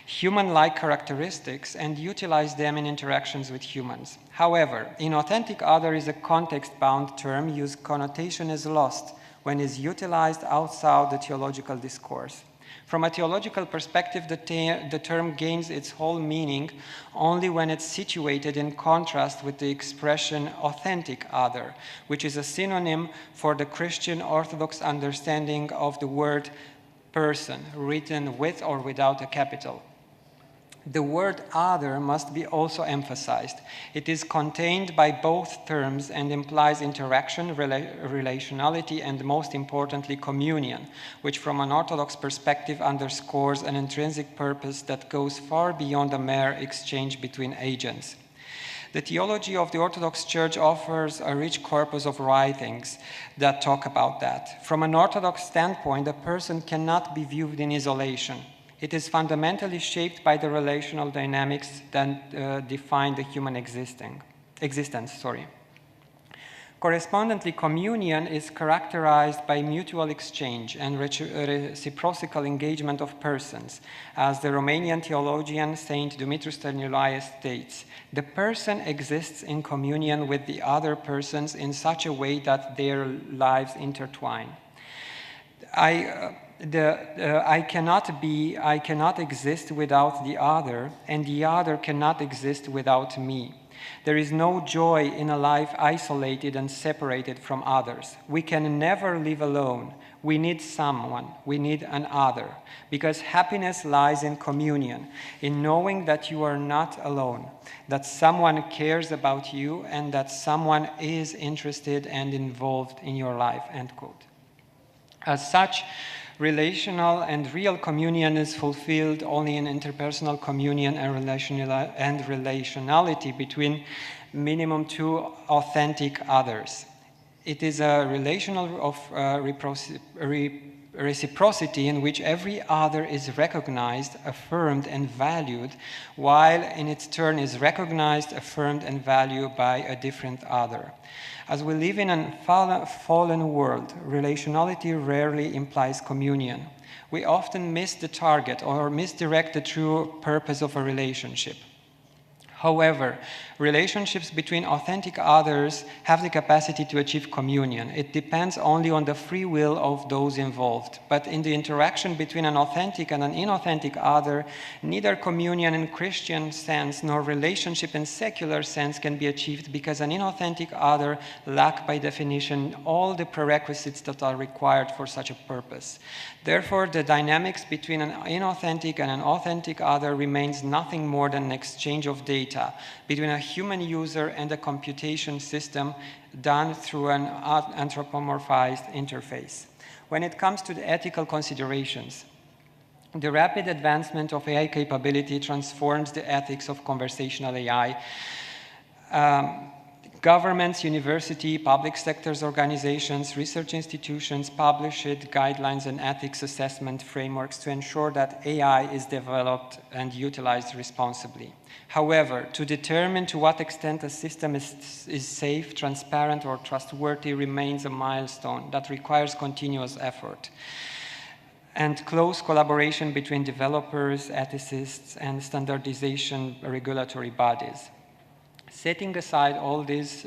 human-like characteristics and utilize them in interactions with humans. However, inauthentic other is a context-bound term whose connotation is lost when it is utilized outside the theological discourse. From a theological perspective, the term gains its whole meaning only when it's situated in contrast with the expression authentic other, which is a synonym for the Christian Orthodox understanding of the word person, written with or without a capital. The word other must be also emphasized. It is contained by both terms and implies interaction, relationality, and most importantly, communion, which from an Orthodox perspective underscores an intrinsic purpose that goes far beyond a mere exchange between agents. The theology of the Orthodox Church offers a rich corpus of writings that talk about that. From an Orthodox standpoint, a person cannot be viewed in isolation. It is fundamentally shaped by the relational dynamics that define the human existence. Correspondently, communion is characterized by mutual exchange and reciprocal engagement of persons. As the Romanian theologian Saint Dumitru Stăniloae states, the person exists in communion with the other persons in such a way that their lives intertwine. I cannot exist without the other, and the other cannot exist without me. There is no joy in a life isolated and separated from others. We can never live alone. We need someone. We need an other. Because happiness lies in communion, in knowing that you are not alone, that someone cares about you, and that someone is interested and involved in your life, end quote. As such, relational and real communion is fulfilled only in interpersonal communion and relationality between minimum two authentic others. It is a relational of reciprocity in which every other is recognized, affirmed, and valued, while in its turn is recognized, affirmed, and valued by a different other. As we live in a fallen world, relationality rarely implies communion. We often miss the target or misdirect the true purpose of a relationship. However, relationships between authentic others have the capacity to achieve communion. It depends only on the free will of those involved. But in the interaction between an authentic and an inauthentic other, neither communion in Christian sense nor relationship in secular sense can be achieved because an inauthentic other lacks by definition all the prerequisites that are required for such a purpose. Therefore, the dynamics between an inauthentic and an authentic other remains nothing more than an exchange of data between a human user and a computation system done through an anthropomorphized interface. When it comes to the ethical considerations, the rapid advancement of AI capability transforms the ethics of conversational AI. Governments, university, public sectors, organizations, research institutions publish guidelines and ethics assessment frameworks to ensure that AI is developed and utilized responsibly. However, to determine to what extent a system is safe, transparent, or trustworthy remains a milestone that requires continuous effort and close collaboration between developers, ethicists, and standardization regulatory bodies. Setting aside all these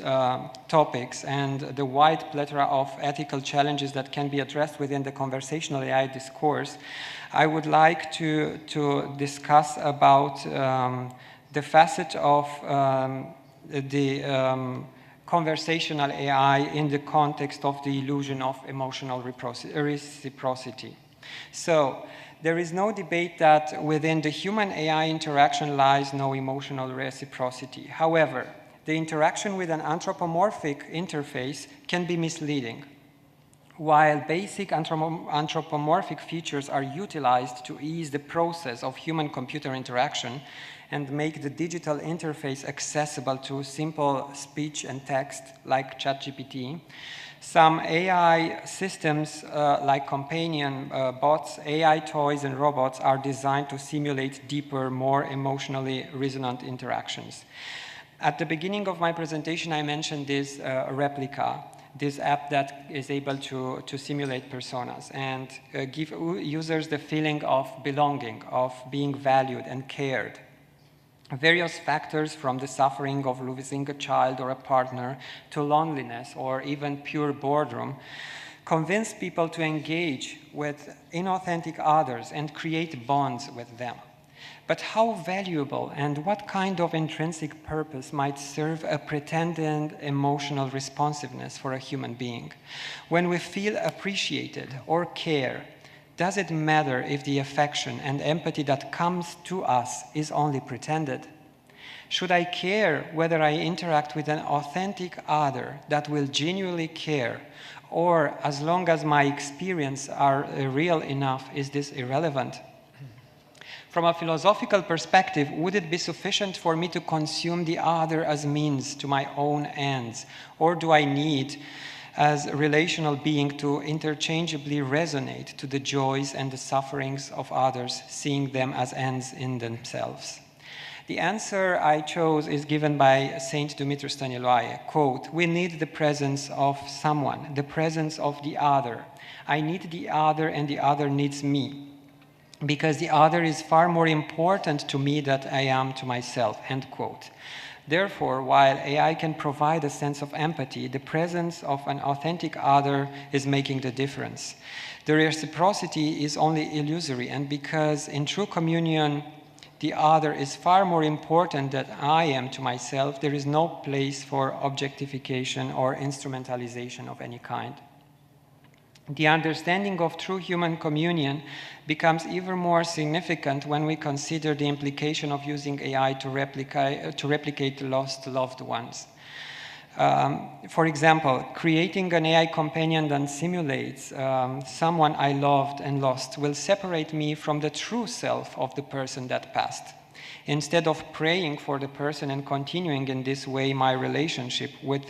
topics and the wide plethora of ethical challenges that can be addressed within the conversational AI discourse, I would like to discuss about the facet of the conversational AI in the context of the illusion of emotional reciprocity. So, There is no debate that within the human-AI interaction lies no emotional reciprocity. However, the interaction with an anthropomorphic interface can be misleading. While basic anthropomorphic features are utilized to ease the process of human-computer interaction and make the digital interface accessible to simple speech and text like ChatGPT, some AI systems like companion bots, AI toys, and robots are designed to simulate deeper, more emotionally resonant interactions. At the beginning of my presentation, I mentioned this replica, this app that is able to simulate personas and give users the feeling of belonging, of being valued and cared. Various factors from the suffering of losing a child or a partner to loneliness or even pure boredom convince people to engage with inauthentic others and create bonds with them. But how valuable and what kind of intrinsic purpose might serve a pretended emotional responsiveness for a human being? When we feel appreciated or care, does it matter if the affection and empathy that comes to us is only pretended? Should I care whether I interact with an authentic other that will genuinely care, or as long as my experiences are real enough, is this irrelevant? From a philosophical perspective, would it be sufficient for me to consume the other as means to my own ends, or do I need, as a relational being, to interchangeably resonate to the joys and the sufferings of others, seeing them as ends in themselves? The answer I chose is given by Saint Dumitru Staniloae, quote, "We need the presence of someone, the presence of the other. I need the other and the other needs me, because the other is far more important to me than I am to myself," end quote. Therefore, while AI can provide a sense of empathy, the presence of an authentic other is making the difference. The reciprocity is only illusory, and because in true communion, the other is far more important than I am to myself, there is no place for objectification or instrumentalization of any kind. The understanding of true human communion becomes even more significant when we consider the implication of using AI to replicate lost loved ones. For example, creating an AI companion that simulates someone I loved and lost will separate me from the true self of the person that passed. Instead of praying for the person and continuing in this way my relationship with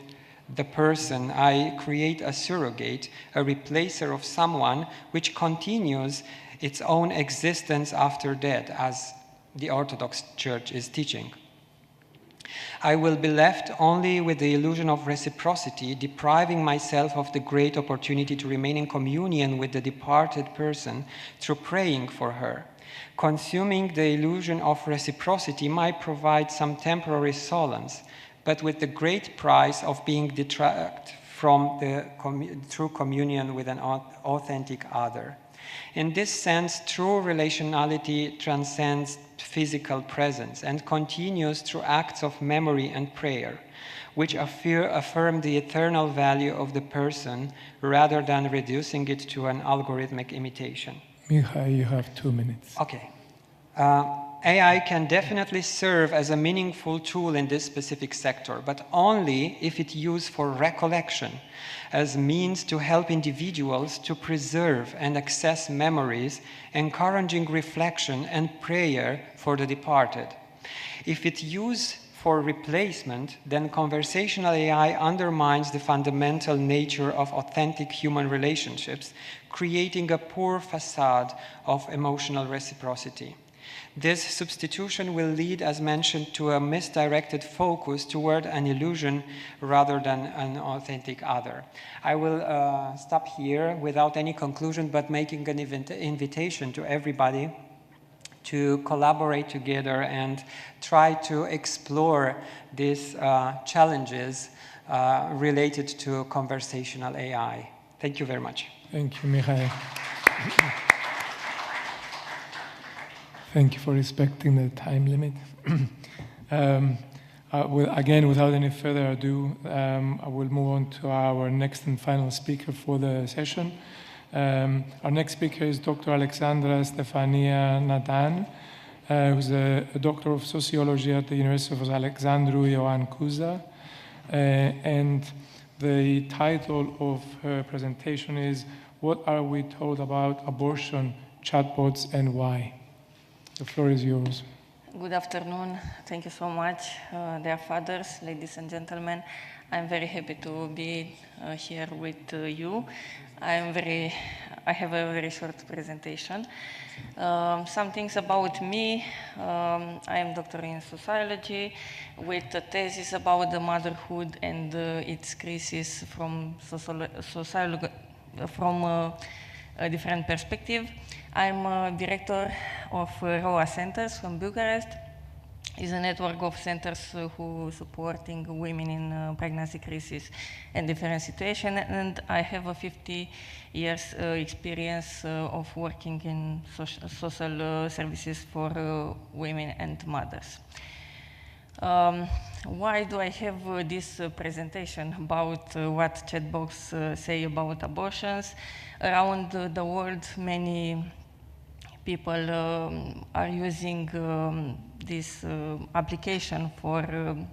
the person, I create a surrogate, a replacer of someone which continues its own existence after death, as the Orthodox Church is teaching. I will be left only with the illusion of reciprocity, depriving myself of the great opportunity to remain in communion with the departed person through praying for her. Consuming the illusion of reciprocity might provide some temporary solace, but with the great price of being detracted from the true communion with an authentic other. In this sense, true relationality transcends physical presence and continues through acts of memory and prayer, which affirm the eternal value of the person rather than reducing it to an algorithmic imitation. Mihai, you have 2 minutes. Okay. AI can definitely serve as a meaningful tool in this specific sector, but only if it used for recollection, as means to help individuals to preserve and access memories, encouraging reflection and prayer for the departed. If it used for replacement, then conversational AI undermines the fundamental nature of authentic human relationships, creating a poor facade of emotional reciprocity. This substitution will lead, as mentioned, to a misdirected focus toward an illusion rather than an authentic other. I will stop here without any conclusion, but making an invitation to everybody to collaborate together and try to explore these challenges related to conversational AI. Thank you very much. Thank you, Mihai. Thank you for respecting the time limit. Again, without any further ado, I will move on to our next and final speaker for the session, Our next speaker is Dr. Alexandra Stefania Nadan, who's a doctor of sociology at the University of Alexandru Ioan Cuza. And the title of her presentation is "What Are We Told About Abortion, Chatbots, and Why?" The floor is yours. Good afternoon. Thank you so much, dear fathers, ladies and gentlemen. I'm very happy to be here with you. I have a very short presentation. Some things about me. I am doctor in sociology with a thesis about the motherhood and its crisis from a different perspective. I'm a director of ROA centers from Bucharest. It's a network of centers who supporting women in pregnancy crisis and different situations. And I have a 50 years experience of working in social services for women and mothers. Why do I have this presentation about what chatbots say about abortions? Around the world, many people are using this application for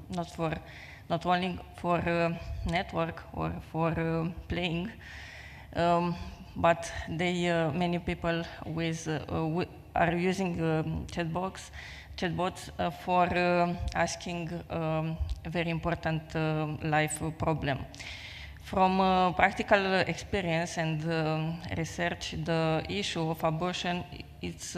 not only for network or for playing, but many people are using chatbots for asking a very important life problem. From practical experience and research, the issue of abortion, it's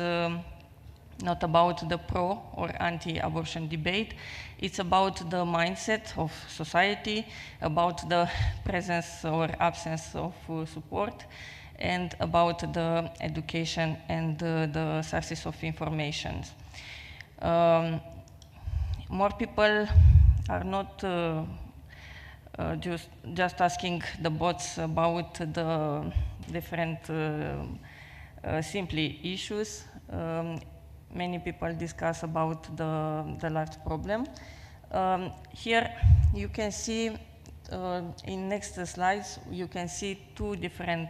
not about the pro or anti-abortion debate. It's about the mindset of society, about the presence or absence of support, and about the education and the sources of information. More people are not just asking the bots about the different simply issues. Many people discuss about the large problem. Here you can see in next slides, you can see two different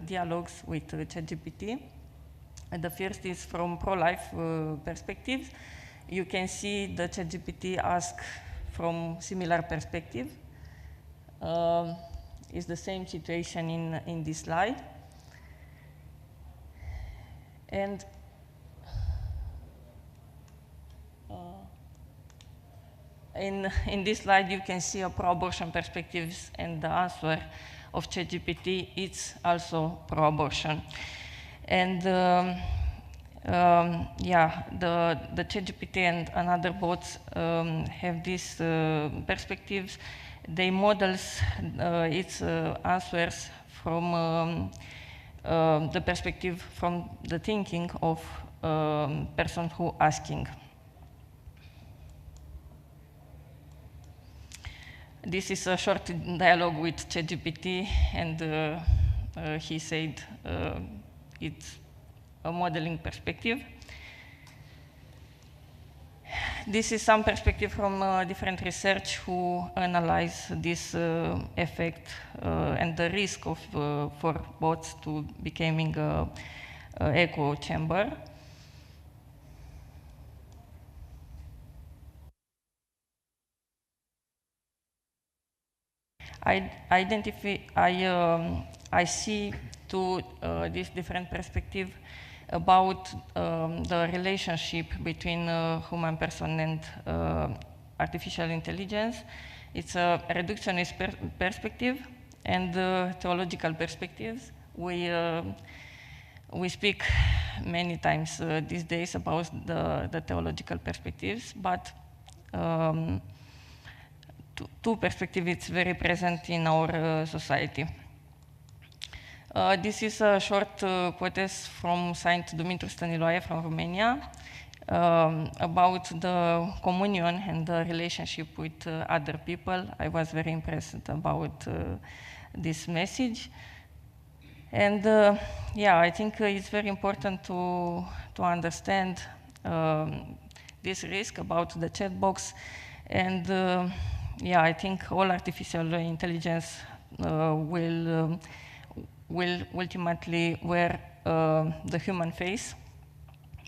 dialogues with ChatGPT. The first is from pro-life perspectives. You can see the ChatGPT ask from similar perspective. It's the same situation in this slide. And in this slide, you can see a pro-abortion perspectives, and the answer of ChatGPT is also pro-abortion. And yeah, the ChatGPT and another bots have these perspectives. They models its answers from the perspective, from the thinking of person who asking. This is a short dialogue with ChatGPT, and he said it's a modeling perspective. This is some perspective from different research who analyze this effect and the risk of for bots to becoming a echo chamber. I see to this different perspective about the relationship between human person and artificial intelligence. It's a reductionist perspective and theological perspectives. We speak many times these days about the theological perspectives, but two perspectives it's very present in our society. This is a short quote from Saint Dumitru Stăniloae from Romania about the communion and the relationship with other people. I was very impressed about this message. And yeah, I think it's very important to understand this risk about the chat box. And yeah, I think all artificial intelligence will ultimately wear the human face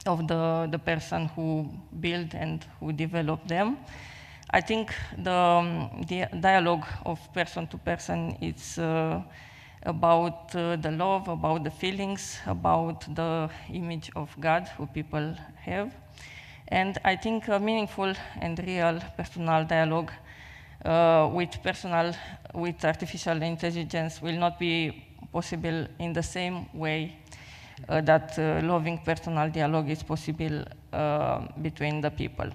of the person who built and who developed them. I think the dialogue of person to person is about the love, about the feelings, about the image of God who people have. And I think a meaningful and real personal dialogue with artificial intelligence will not be possible in the same way that loving personal dialogue is possible between the people.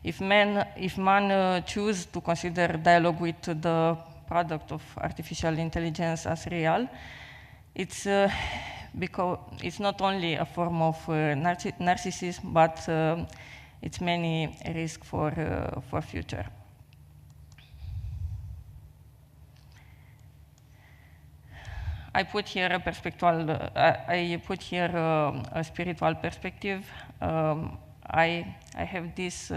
If man choose to consider dialogue with the product of artificial intelligence as real, it's because it's not only a form of narcissism, but it's many risk for future. I put here a spiritual perspective. I have this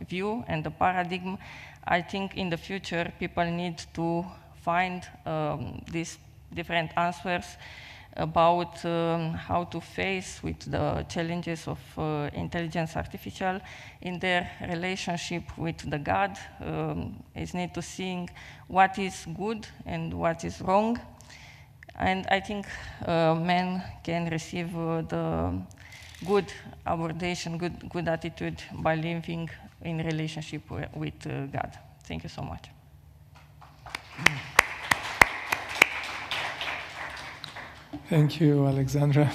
view and the paradigm. I think in the future people need to find these different answers about how to face with the challenges of intelligence artificial in their relationship with the God. Is need to see what is good and what is wrong. And I think men can receive the good abordation, good attitude by living in relationship with God. Thank you so much. Thank you, Alexandra,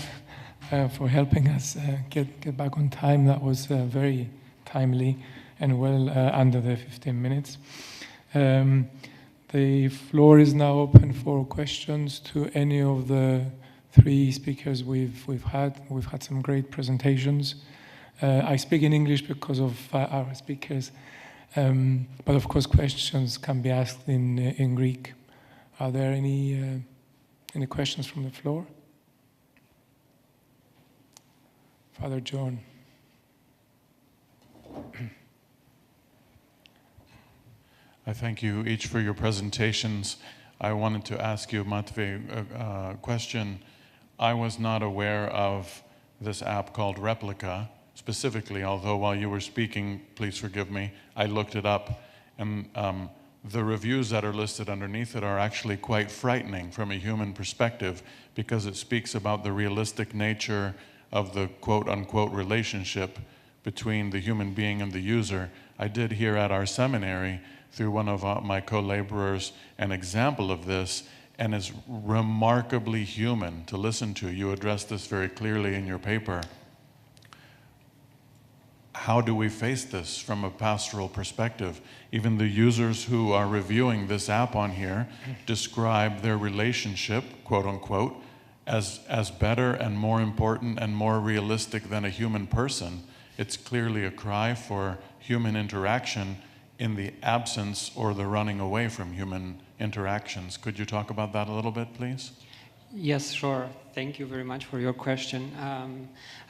for helping us get back on time. That was very timely and well under the 15 minutes. The floor is now open for questions to any of the three speakers we've had. We've had some great presentations. I speak in English because of our speakers, but of course questions can be asked in Greek. Are there any questions from the floor? Father John. I thank you each for your presentations. I wanted to ask you, Matvei, a question. I was not aware of this app called Replica specifically, although while you were speaking, please forgive me, I looked it up, and the reviews that are listed underneath it are actually quite frightening from a human perspective, because it speaks about the realistic nature of the quote-unquote relationship between the human being and the user. I did hear at our seminary, through one of my co-laborers, an example of this, and is remarkably human to listen to. You address this very clearly in your paper. How do we face this from a pastoral perspective? Even the users who are reviewing this app on here describe their relationship, quote unquote, as better and more important and more realistic than a human person. It's clearly a cry for human interaction in the absence or the running away from human interactions. Could you talk about that a little bit, please? Yes, sure. Thank you very much for your question.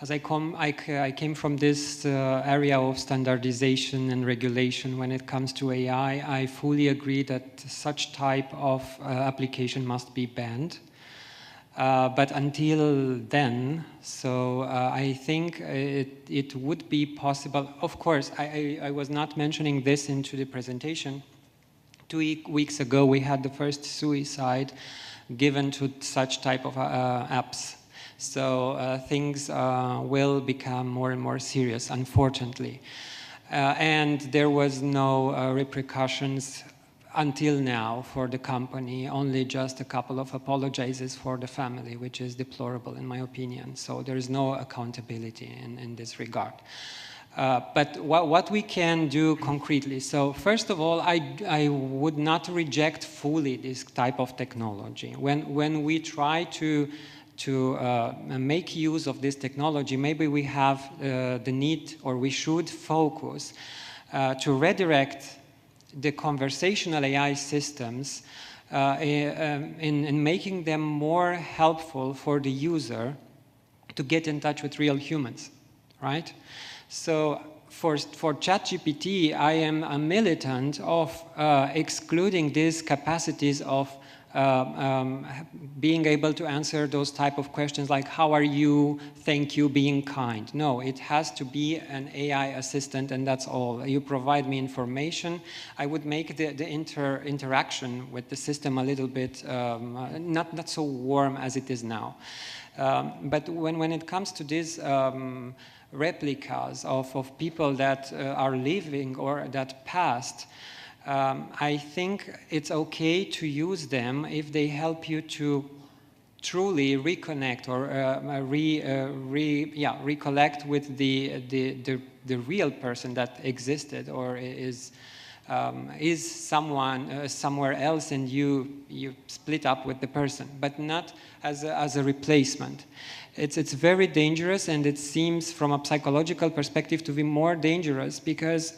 As I came from this area of standardization and regulation when it comes to AI, I fully agree that such type of application must be banned. But until then, so I think it would be possible. Of course, I was not mentioning this into the presentation. 2 weeks ago, we had the first suicide given to such type of apps. So things will become more and more serious, unfortunately. And there was no repercussions until now for the company, only just a couple of apologizes for the family, which is deplorable in my opinion. So there is no accountability in this regard. But what we can do concretely, so first of all, I would not reject fully this type of technology. When we try to make use of this technology, maybe we have the need, or we should focus to redirect the conversational AI systems in making them more helpful for the user to get in touch with real humans, right? So for ChatGPT, I am a militant of excluding these capacities of being able to answer those type of questions like how are you, thank you, being kind. No, it has to be an AI assistant, and that's all. You provide me information. I would make the interaction with the system a little bit not so warm as it is now. But when it comes to these replicas of people that are living or that passed, I think it's okay to use them if they help you to truly reconnect or recollect with the real person that existed or is someone somewhere else, and you split up with the person, but not as a replacement. It's very dangerous, and it seems from a psychological perspective to be more dangerous because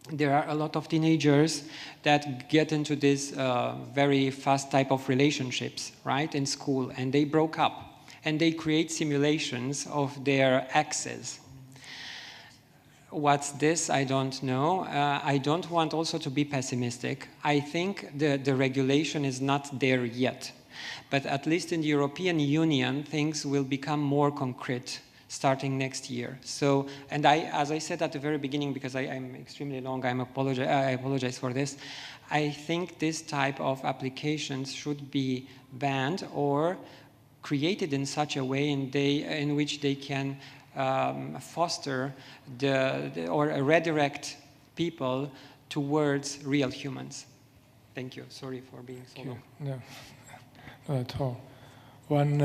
there are a lot of teenagers that get into this very fast type of relationships, right, in school, and they broke up, and they create simulations of their exes. What's this? I don't know. I don't want also to be pessimistic. I think the regulation is not there yet, but at least in the European Union, things will become more concrete starting next year. So, and as I said at the very beginning, because I'm extremely long, I apologize for this, I think this type of applications should be banned or created in such a way in which they can foster or redirect people towards real humans. Thank you. Sorry for being so long. No, not at all. One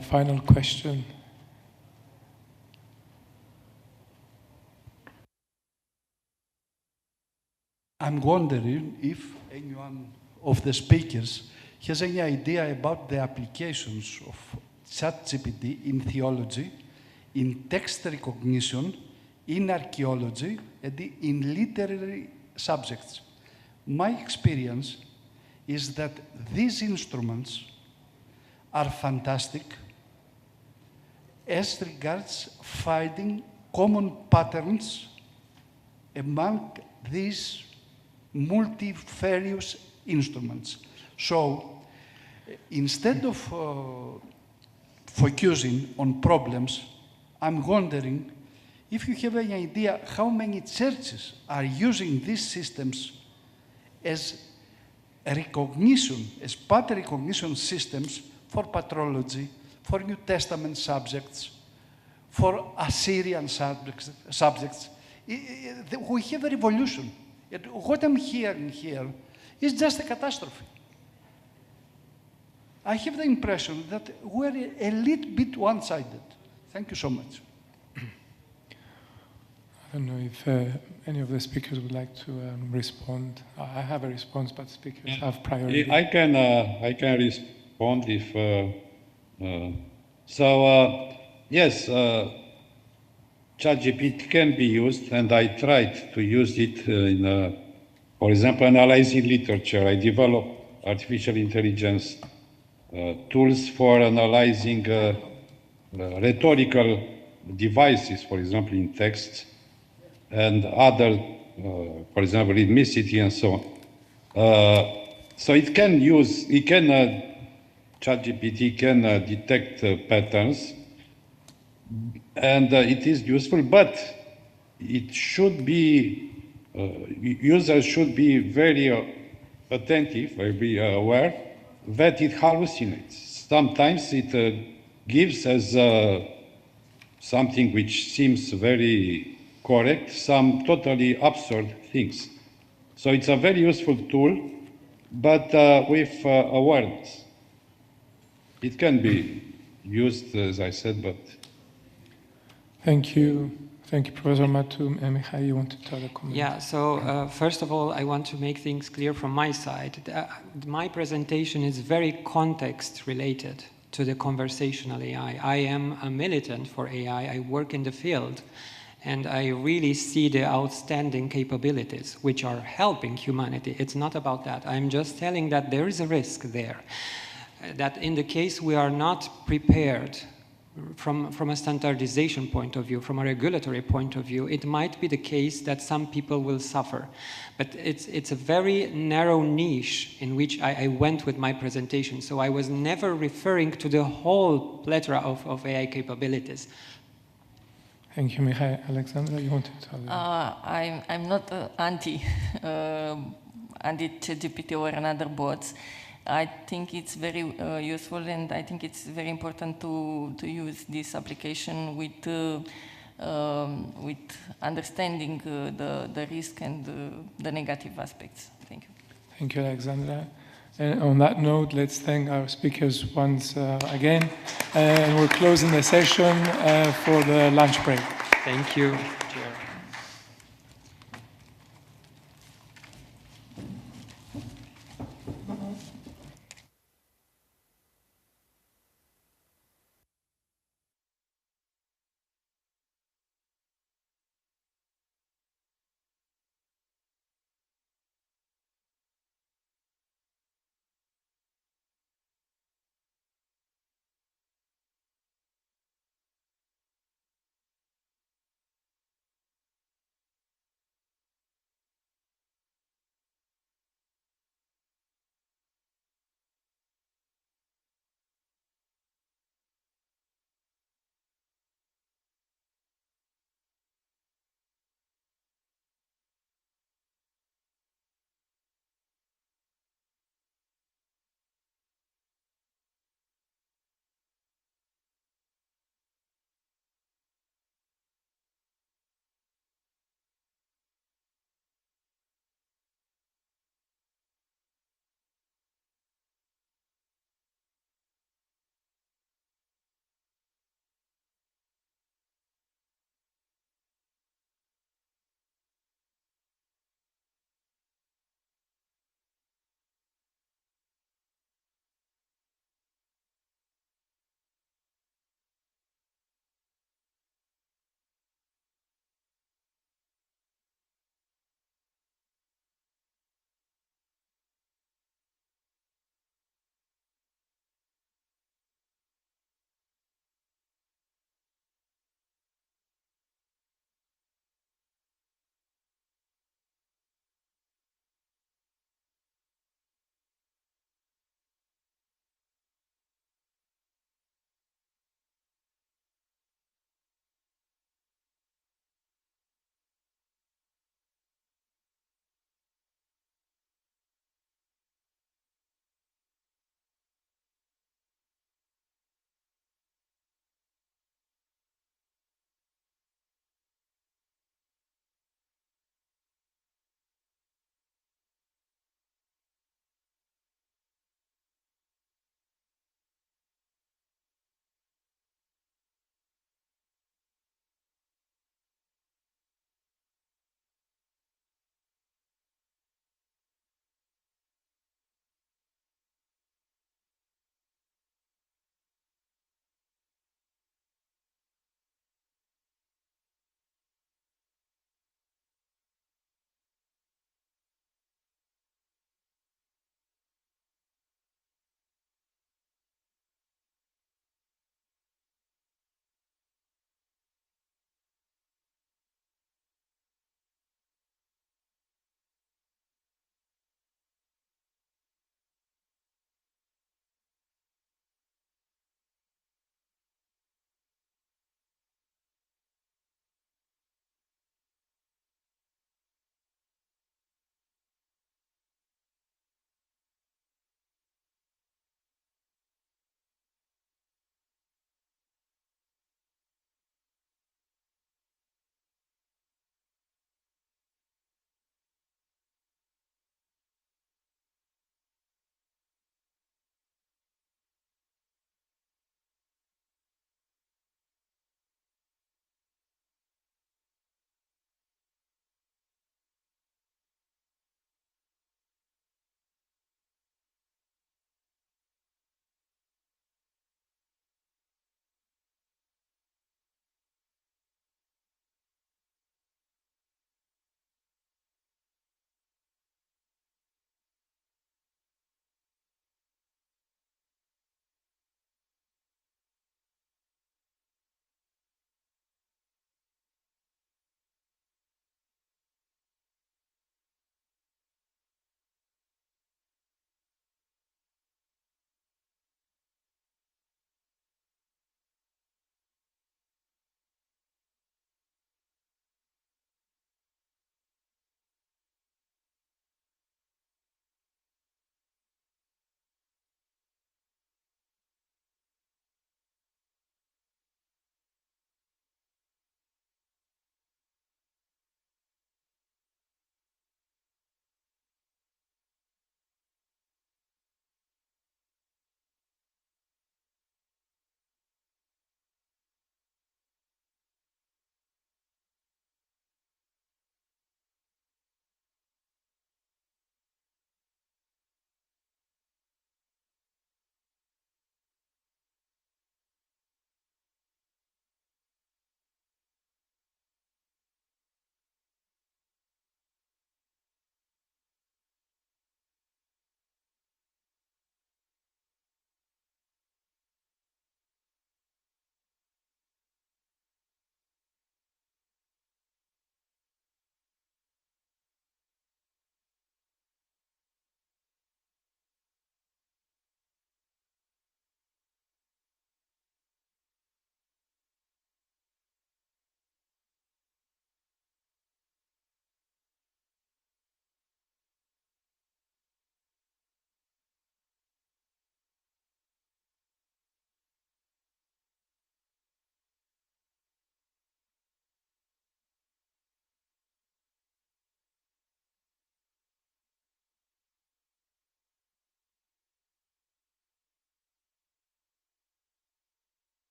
final question. I'm wondering if anyone of the speakers has any idea about the applications of ChatGPT in theology, in text recognition, in archaeology, and in literary subjects. My experience is that these instruments are fantastic as regards finding common patterns among these multifarious instruments. So instead of focusing on problems, I'm wondering if you have any idea how many churches are using these systems as recognition, as pattern recognition systems for patrology, for New Testament subjects, for Assyrian subjects. We have a revolution. What I'm hearing here is just a catastrophe. I have the impression that we're a little bit one-sided. Thank you so much. I don't know if any of the speakers would like to respond. I have a response, but speakers have priority. I can respond if yes, ChatGPT can be used, and I tried to use it in, for example, analyzing literature. I developed artificial intelligence tools for analyzing rhetorical devices, for example, in text, and other, for example, rhythmicity and so on. So it can use, ChatGPT can detect patterns, and it is useful, but it should be, users should be very attentive, very aware that it hallucinates. Sometimes it gives as something which seems very correct, some totally absurd things. So it's a very useful tool, but with awareness. It can be used, as I said, but... Thank you. Thank you, Professor Matu. Michal, you want to tell a comment? Yeah, so first of all, I want to make things clear from my side. My presentation is very context-related to the conversational AI. I am a militant for AI. I work in the field, and I really see the outstanding capabilities which are helping humanity. It's not about that. I'm just telling that there is a risk there, that in the case we are not prepared from a standardization point of view, from a regulatory point of view, it might be the case that some people will suffer. But it's a very narrow niche in which I went with my presentation. So I was never referring to the whole plethora of AI capabilities. Thank you, Mihai. Alexandra, you wanted to tell me? I'm not anti-ChatGPT or another bots. I think it's very useful, and I think it's very important to use this application with understanding the risk and the negative aspects. Thank you. Thank you, Alexandra. And on that note, let's thank our speakers once again. And we're closing the session for the lunch break. Thank you.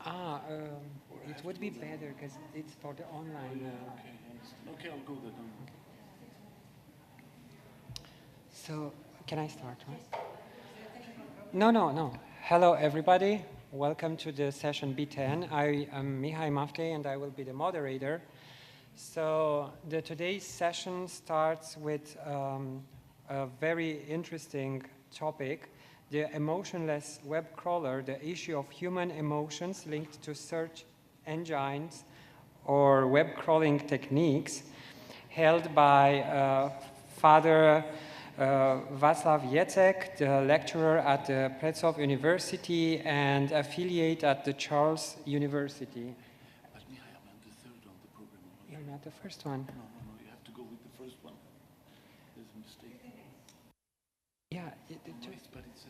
It would be better because it's for the online. Okay, I'll go there. So, can I start, right? No. Hello, everybody. Welcome to the session B10. I am Mihai Maftei, and I will be the moderator. So, today's session starts with a very interesting topic, the emotionless web crawler, the issue of human emotions linked to search engines or web crawling techniques, held by Father Václav Jacek, the lecturer at the Prešov University and affiliate at the Charles University. But Mihai, I'm the third on the program. You're not the first one. No, you have to go with the first one. There's a mistake. Yeah, but it's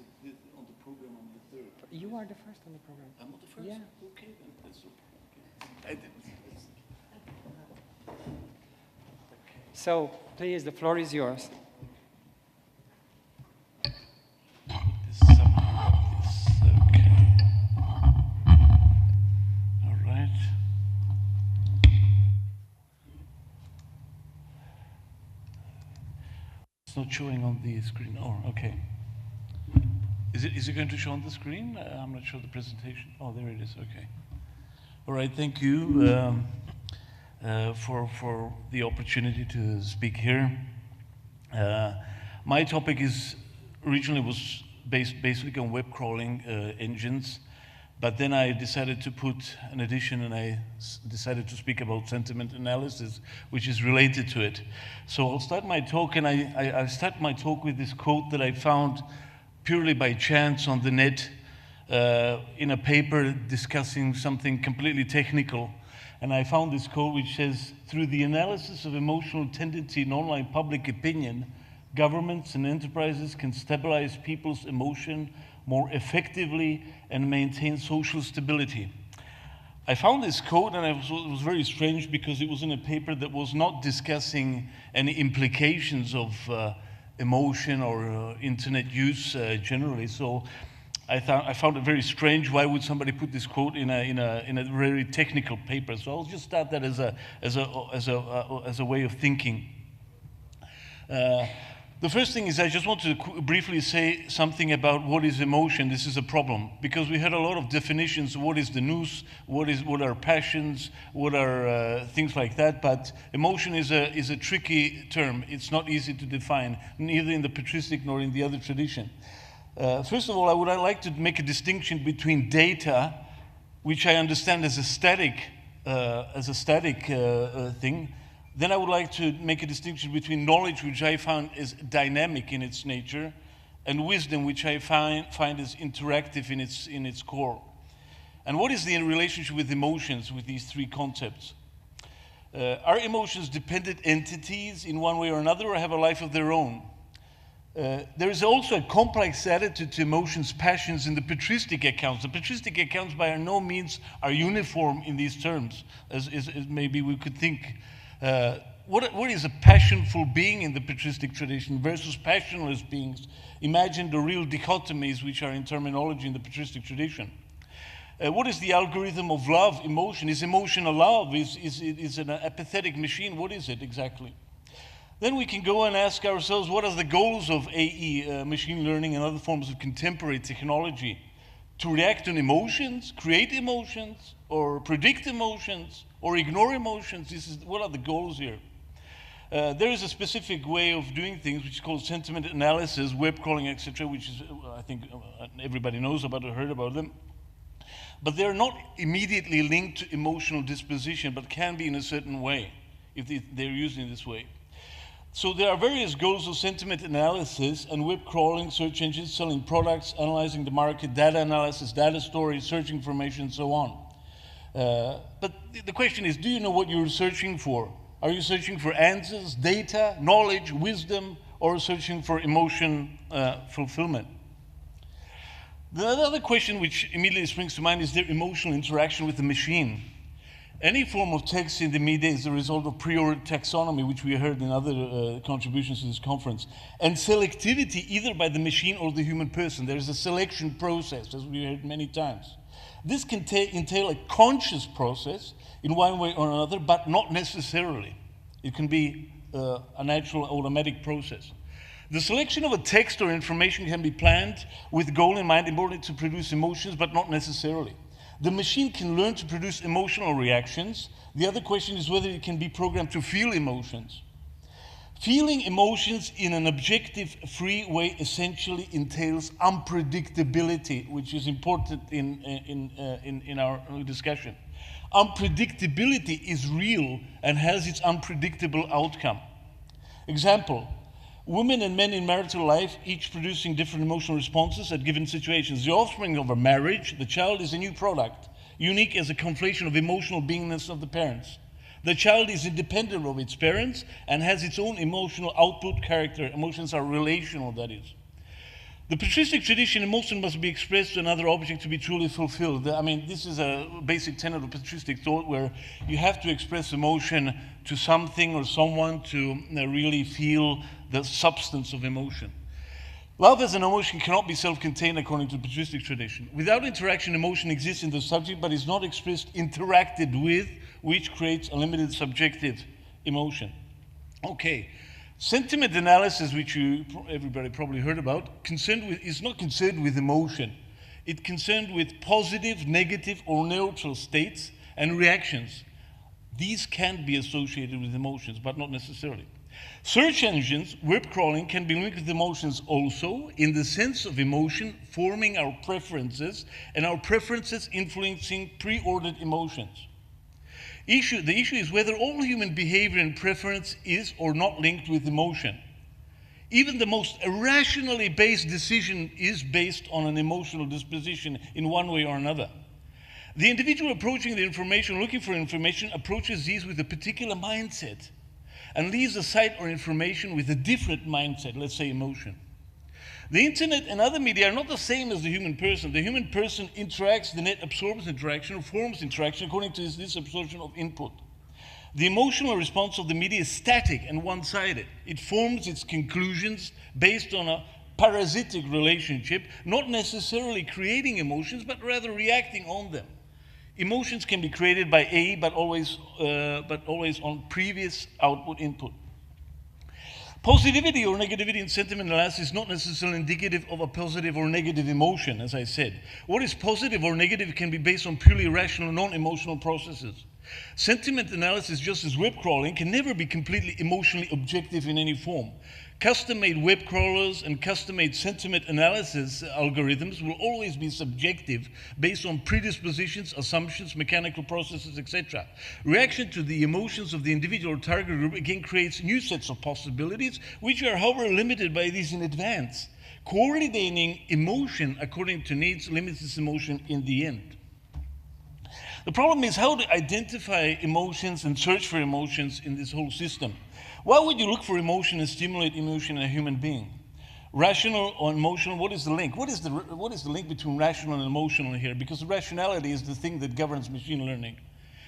on the program on the third. You are the first on the program. I'm not the first? Yeah. Okay, then that's okay. I didn't. So, please, the floor is yours. It's not showing on the screen. Oh, okay. Is it going to show on the screen? I'm not sure the presentation. Oh, there it is. Okay. All right. Thank you for the opportunity to speak here. My topic originally was based basically on web crawling engines, but then I decided to put an addition, and I decided to speak about sentiment analysis, which is related to it. So I'll start my talk, and I start my talk with this quote that I found purely by chance on the net in a paper discussing something completely technical. And I found this quote which says, "Through the analysis of emotional tendency in online public opinion, governments and enterprises can stabilize people's emotion more effectively and maintain social stability." I found this quote, and it was very strange because it was in a paper that was not discussing any implications of emotion or internet use generally. So I found it very strange. Why would somebody put this quote in a very technical paper? So I'll just start that as a way of thinking. The first thing is I just want to briefly say something about what is emotion. This is a problem because we heard a lot of definitions. What is the nous? What are passions? What are things like that? But emotion is a tricky term. It's not easy to define, neither in the patristic nor in the other tradition. First of all, I would like to make a distinction between data, which I understand as a static thing. Then I would like to make a distinction between knowledge, which I found is dynamic in its nature, and wisdom, which I find is interactive in its core. And what is the relationship with emotions, with these three concepts? Are emotions dependent entities in one way or another, or have a life of their own? There is also a complex attitude to emotions, passions in the patristic accounts. The patristic accounts by no means are uniform in these terms, as maybe we could think. What is a passionful being in the patristic tradition versus passionless beings? Imagine the real dichotomies which are in terminology in the patristic tradition. What is the algorithm of love, emotion? Is emotion a love? Is it an apathetic machine? What is it exactly? Then we can go and ask ourselves, what are the goals of AE, machine learning and other forms of contemporary technology? To react on emotions, create emotions, or predict emotions, or ignore emotions? What are the goals here? There is a specific way of doing things which is called sentiment analysis, web crawling, etc., which is, I think everybody knows about or heard about them. But they're not immediately linked to emotional disposition, but can be in a certain way if they're used in this way. So there are various goals of sentiment analysis and web crawling, search engines, selling products, analyzing the market, data analysis, data storage, search information, and so on. But the question is, do you know what you're searching for? Are you searching for answers, data, knowledge, wisdom, or searching for emotion fulfillment? The other question which immediately springs to mind is their emotional interaction with the machine. Any form of text in the media is the result of priori taxonomy, which we heard in other contributions to this conference, and selectivity either by the machine or the human person. There is a selection process, as we heard many times. This can entail a conscious process in one way or another, but not necessarily. It can be a natural automatic process. The selection of a text or information can be planned with goal in mind in order to produce emotions, but not necessarily. The machine can learn to produce emotional reactions. The other question is whether it can be programmed to feel emotions. Feeling emotions in an objective, free way essentially entails unpredictability, which is important in our discussion. Unpredictability is real and has its unpredictable outcome. Example, women and men in marital life, each producing different emotional responses at given situations. The offspring of a marriage, the child is a new product, unique as a conflation of emotional beingness of the parents. The child is independent of its parents and has its own emotional output character. Emotions are relational, that is. The patristic tradition, emotion must be expressed to another object to be truly fulfilled. I mean, this is a basic tenet of patristic thought where you have to express emotion to something or someone to really feel the substance of emotion. Love as an emotion cannot be self-contained according to the patristic tradition. Without interaction, emotion exists in the subject but is not expressed, interacted with, which creates a limited subjective emotion. Okay, sentiment analysis, which everybody probably heard about, is not concerned with emotion. It's concerned with positive, negative, or neutral states and reactions. These can be associated with emotions, but not necessarily. Search engines, web crawling, can be linked with emotions also, in the sense of emotion forming our preferences, and our preferences influencing pre-ordered emotions. The issue is whether all human behavior and preference is or not linked with emotion. Even the most irrationally based decision is based on an emotional disposition in one way or another. The individual approaching the information, looking for information, approaches these with a particular mindset and leaves a site or information with a different mindset, let's say emotion. The internet and other media are not the same as the human person. The human person interacts, the net absorbs interaction or forms interaction according to this absorption of input. The emotional response of the media is static and one-sided. It forms its conclusions based on a parasitic relationship, not necessarily creating emotions, but rather reacting on them. Emotions can be created by A, but always on previous output input. Positivity or negativity in sentiment analysis is not necessarily indicative of a positive or negative emotion, as I said. What is positive or negative can be based on purely irrational, non-emotional processes. Sentiment analysis, just as web crawling, can never be completely emotionally objective in any form. Custom-made web crawlers and custom-made sentiment analysis algorithms will always be subjective, based on predispositions, assumptions, mechanical processes, etc. Reaction to the emotions of the individual target group again creates new sets of possibilities, which are however limited by these in advance. Coordinating emotion according to needs limits this emotion in the end. The problem is how to identify emotions and search for emotions in this whole system. Why would you look for emotion and stimulate emotion in a human being? Rational or emotional, what is the link? What is the link between rational and emotional here? Because rationality is the thing that governs machine learning.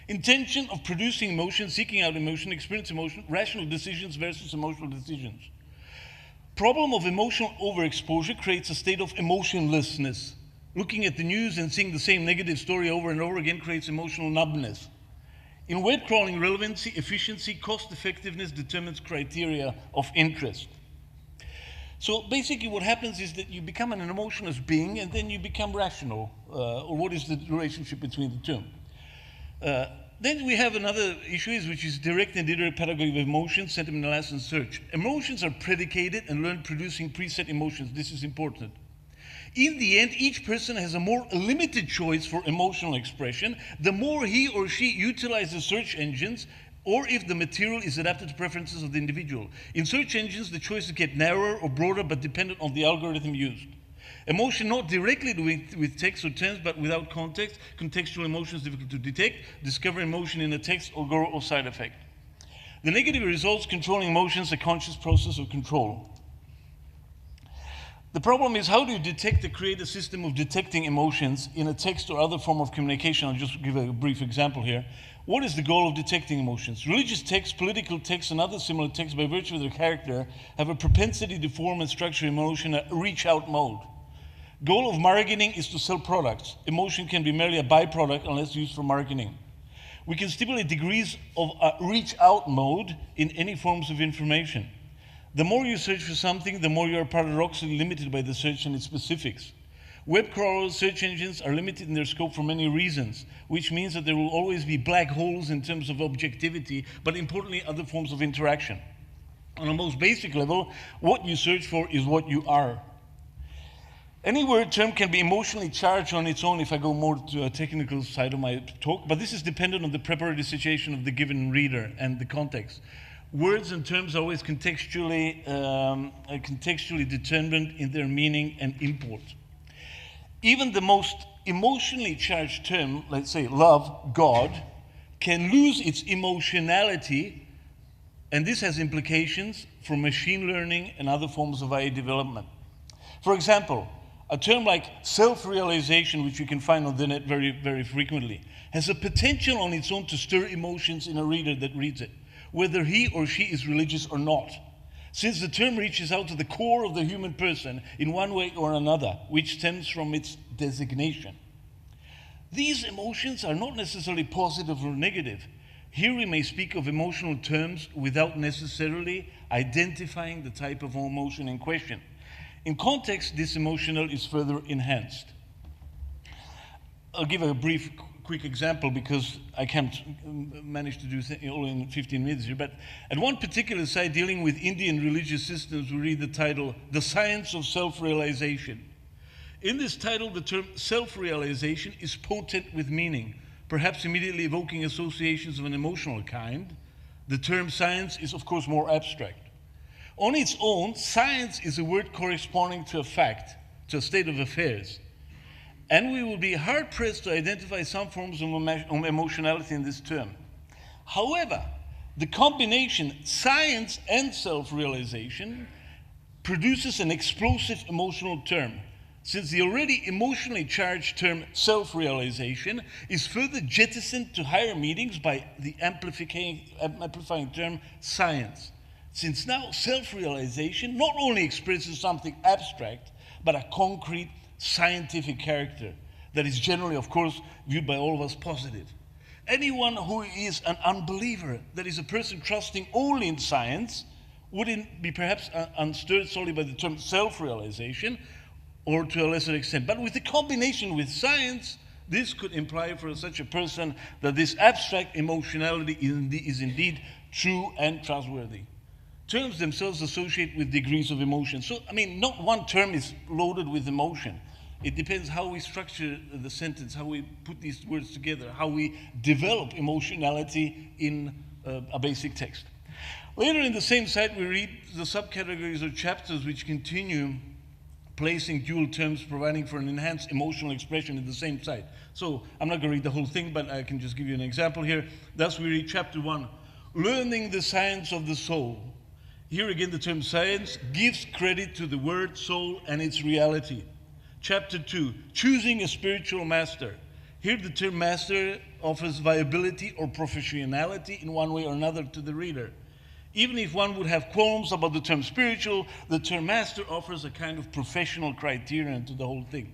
Intention of producing emotion, seeking out emotion, experience emotion, rational decisions versus emotional decisions. Problem of emotional overexposure creates a state of emotionlessness. Looking at the news and seeing the same negative story over and over again creates emotional numbness. In web crawling, relevancy, efficiency, cost effectiveness determines criteria of interest. So basically what happens is that you become an emotionless being and then you become rational, or what is the relationship between the two? Then we have another issue, which is direct and indirect pedagogy of emotions, sentiment analysis and search. Emotions are predicated and learned producing preset emotions. This is important. In the end, each person has a more limited choice for emotional expression, the more he or she utilizes search engines, or if the material is adapted to preferences of the individual. In search engines, the choices get narrower or broader, but dependent on the algorithm used. Emotion not directly with text or terms, but without context. Contextual emotion is difficult to detect. Discover emotion in a text or side effect. The negative results controlling emotions, a conscious process of control. The problem is, how do you detect or create a system of detecting emotions in a text or other form of communication? I'll just give a brief example here. What is the goal of detecting emotions? Religious texts, political texts, and other similar texts, by virtue of their character, have a propensity to form and structure emotion in a reach-out mode. Goal of marketing is to sell products. Emotion can be merely a byproduct unless used for marketing. We can stipulate degrees of a reach out mode in any forms of information. The more you search for something, the more you are paradoxically limited by the search and its specifics. Web crawlers, search engines are limited in their scope for many reasons, which means that there will always be black holes in terms of objectivity, but importantly, other forms of interaction. On a most basic level, what you search for is what you are. Any word term can be emotionally charged on its own if I go more to a technical side of my talk, but this is dependent on the preparatory situation of the given reader and the context. Words and terms are always contextually determined in their meaning and import. Even the most emotionally charged term, let's say love, God, can lose its emotionality, and this has implications for machine learning and other forms of AI development. For example, a term like self-realization, which you can find on the net very, very frequently, has a potential on its own to stir emotions in a reader that reads it, whether he or she is religious or not, since the term reaches out to the core of the human person in one way or another, which stems from its designation. These emotions are not necessarily positive or negative. Here we may speak of emotional terms without necessarily identifying the type of emotion in question. In context, this emotional is further enhanced. I'll give a brief, quick example because I can't manage to do all in 15 minutes here, but at one particular site dealing with Indian religious systems, we read the title, The Science of Self-Realization. In this title, the term self-realization is potent with meaning, perhaps immediately evoking associations of an emotional kind. The term science is, of course, more abstract. On its own, science is a word corresponding to a fact, to a state of affairs. And we will be hard-pressed to identify some forms of emotionality in this term. However, the combination science and self-realization produces an explosive emotional term, since the already emotionally charged term self-realization is further jettisoned to higher meanings by the amplifying term science. Since now self-realization not only expresses something abstract, but a concrete scientific character that is generally, of course, viewed by all of us positive. Anyone who is an unbeliever, that is a person trusting only in science, wouldn't be perhaps unstirred solely by the term self-realization, or to a lesser extent. But with the combination with science, this could imply for such a person that this abstract emotionality is indeed true and trustworthy. Terms themselves associate with degrees of emotion. So, I mean, not one term is loaded with emotion. It depends how we structure the sentence, how we put these words together, how we develop emotionality in a basic text. Later in the same site, we read the subcategories or chapters which continue placing dual terms, providing for an enhanced emotional expression in the same site. So, I'm not going to read the whole thing, but I can just give you an example here. Thus, we read chapter 1, Learning the Science of the Soul. Here again, the term science gives credit to the word soul and its reality. Chapter 2, Choosing a Spiritual Master. Here the term master offers viability or professionality in one way or another to the reader. Even if one would have qualms about the term spiritual, the term master offers a kind of professional criterion to the whole thing.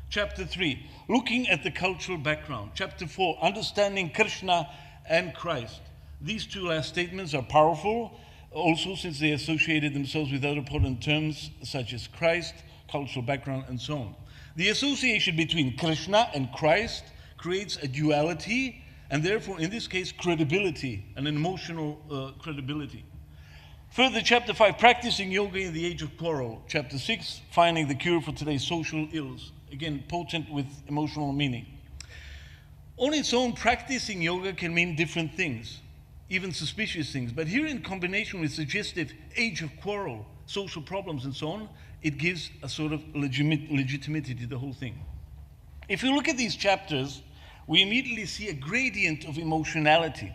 Chapter 3, Looking at the Cultural Background. Chapter 4, Understanding Krishna and Christ. These two last statements are powerful, also since they associated themselves with other important terms such as Christ, cultural background, and so on. The association between Krishna and Christ creates a duality, and therefore, in this case, credibility, an emotional credibility. Further, chapter 5, Practicing Yoga in the Age of Quarrel. Chapter 6, Finding the Cure for Today's Social Ills. Again, potent with emotional meaning. On its own, practicing yoga can mean different things, even suspicious things. But here, in combination with suggestive age of quarrel, social problems, and so on, it gives a sort of legitimacy to the whole thing. If you look at these chapters, we immediately see a gradient of emotionality.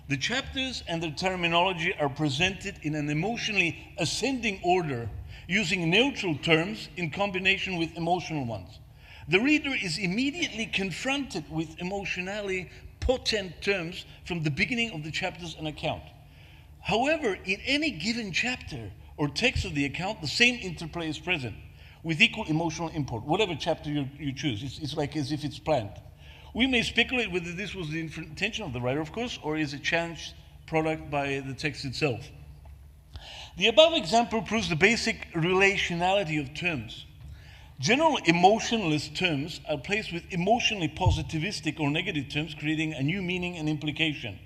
The chapters and their terminology are presented in an emotionally ascending order, using neutral terms in combination with emotional ones. The reader is immediately confronted with emotionally potent terms from the beginning of the chapters and account. However, in any given chapter or text of the account, the same interplay is present. with equal emotional import, whatever chapter you choose. It's like as if it's planned. We may speculate whether this was the intention of the writer, of course, or is a changed product by the text itself. The above example proves the basic relationality of terms. General emotionless terms are placed with emotionally positivistic or negative terms, creating a new meaning and implication.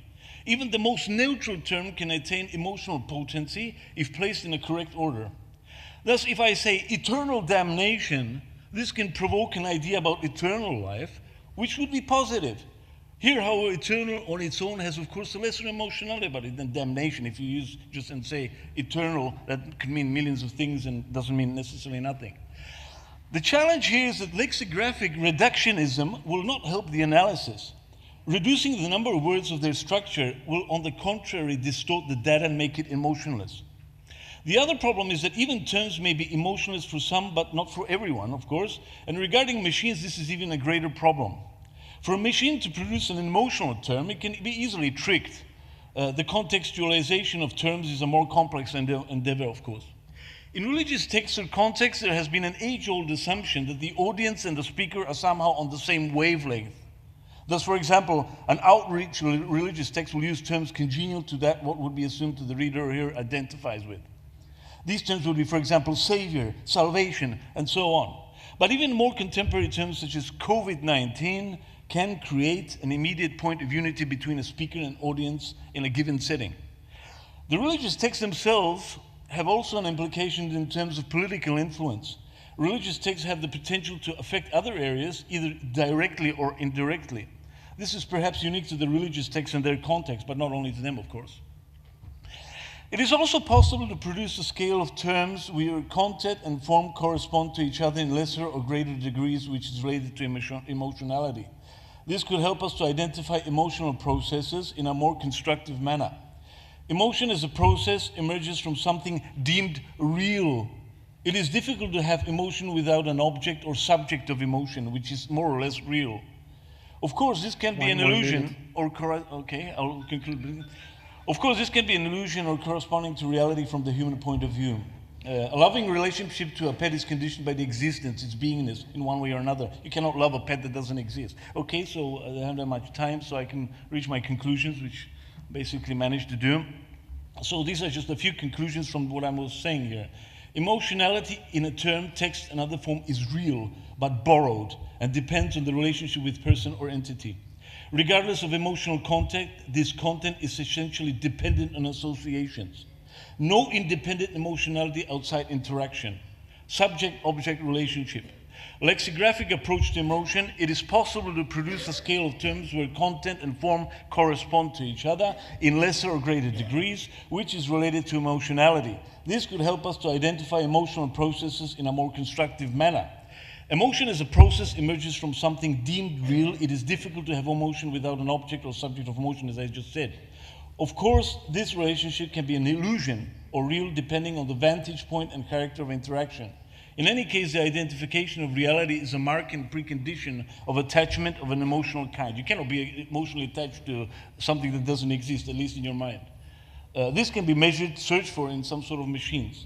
Even the most neutral term can attain emotional potency if placed in a correct order. Thus, if I say eternal damnation, this can provoke an idea about eternal life, which would be positive. Here, however, eternal on its own has, of course, a lesser emotionality about it than damnation. If you use just and say eternal, that could mean millions of things and doesn't mean necessarily nothing. The challenge here is that lexicographic reductionism will not help the analysis. Reducing the number of words of their structure will, on the contrary, distort the data and make it emotionless. The other problem is that even terms may be emotionless for some, but not for everyone, of course. And regarding machines, this is even a greater problem. For a machine to produce an emotional term, it can be easily tricked. The contextualization of terms is a more complex endeavor, of course. In religious texts or contexts, there has been an age-old assumption that the audience and the speaker are somehow on the same wavelength. Thus, for example, an outreach religious text will use terms congenial to that what would be assumed to the reader here identifies with. These terms would be, for example, savior, salvation, and so on. But even more contemporary terms such as COVID-19 can create an immediate point of unity between a speaker and audience in a given setting. The religious texts themselves have also an implication in terms of political influence. Religious texts have the potential to affect other areas, either directly or indirectly. This is perhaps unique to the religious texts and their context, but not only to them, of course. It is also possible to produce a scale of terms where content and form correspond to each other in lesser or greater degrees, which is related to emotionality. This could help us to identify emotional processes in a more constructive manner. Emotion as a process emerges from something deemed real. It is difficult to have emotion without an object or subject of emotion, which is more or less real. Of course, this can be an illusion or I'll conclude. Of course, this can be an illusion or corresponding to reality from the human point of view. A loving relationship to a pet is conditioned by the existence, its beingness, in one way or another. You cannot love a pet that doesn't exist. Okay, so I don't have much time, so I can reach my conclusions, which basically managed to do. So these are just a few conclusions from what I was saying here. Emotionality in a term, text, and other form is real, but borrowed, and depends on the relationship with person or entity. Regardless of emotional content, this content is essentially dependent on associations. No independent emotionality outside interaction. Subject-object relationship. Lexicographic approach to emotion, it is possible to produce a scale of terms where content and form correspond to each other in lesser or greater degrees, which is related to emotionality. This could help us to identify emotional processes in a more constructive manner. Emotion as a process emerges from something deemed real. It is difficult to have emotion without an object or subject of emotion, as I just said. Of course, this relationship can be an illusion or real depending on the vantage point and character of interaction. In any case, the identification of reality is a mark and precondition of attachment of an emotional kind. You cannot be emotionally attached to something that doesn't exist, at least in your mind. This can be measured, searched for in some sort of machines.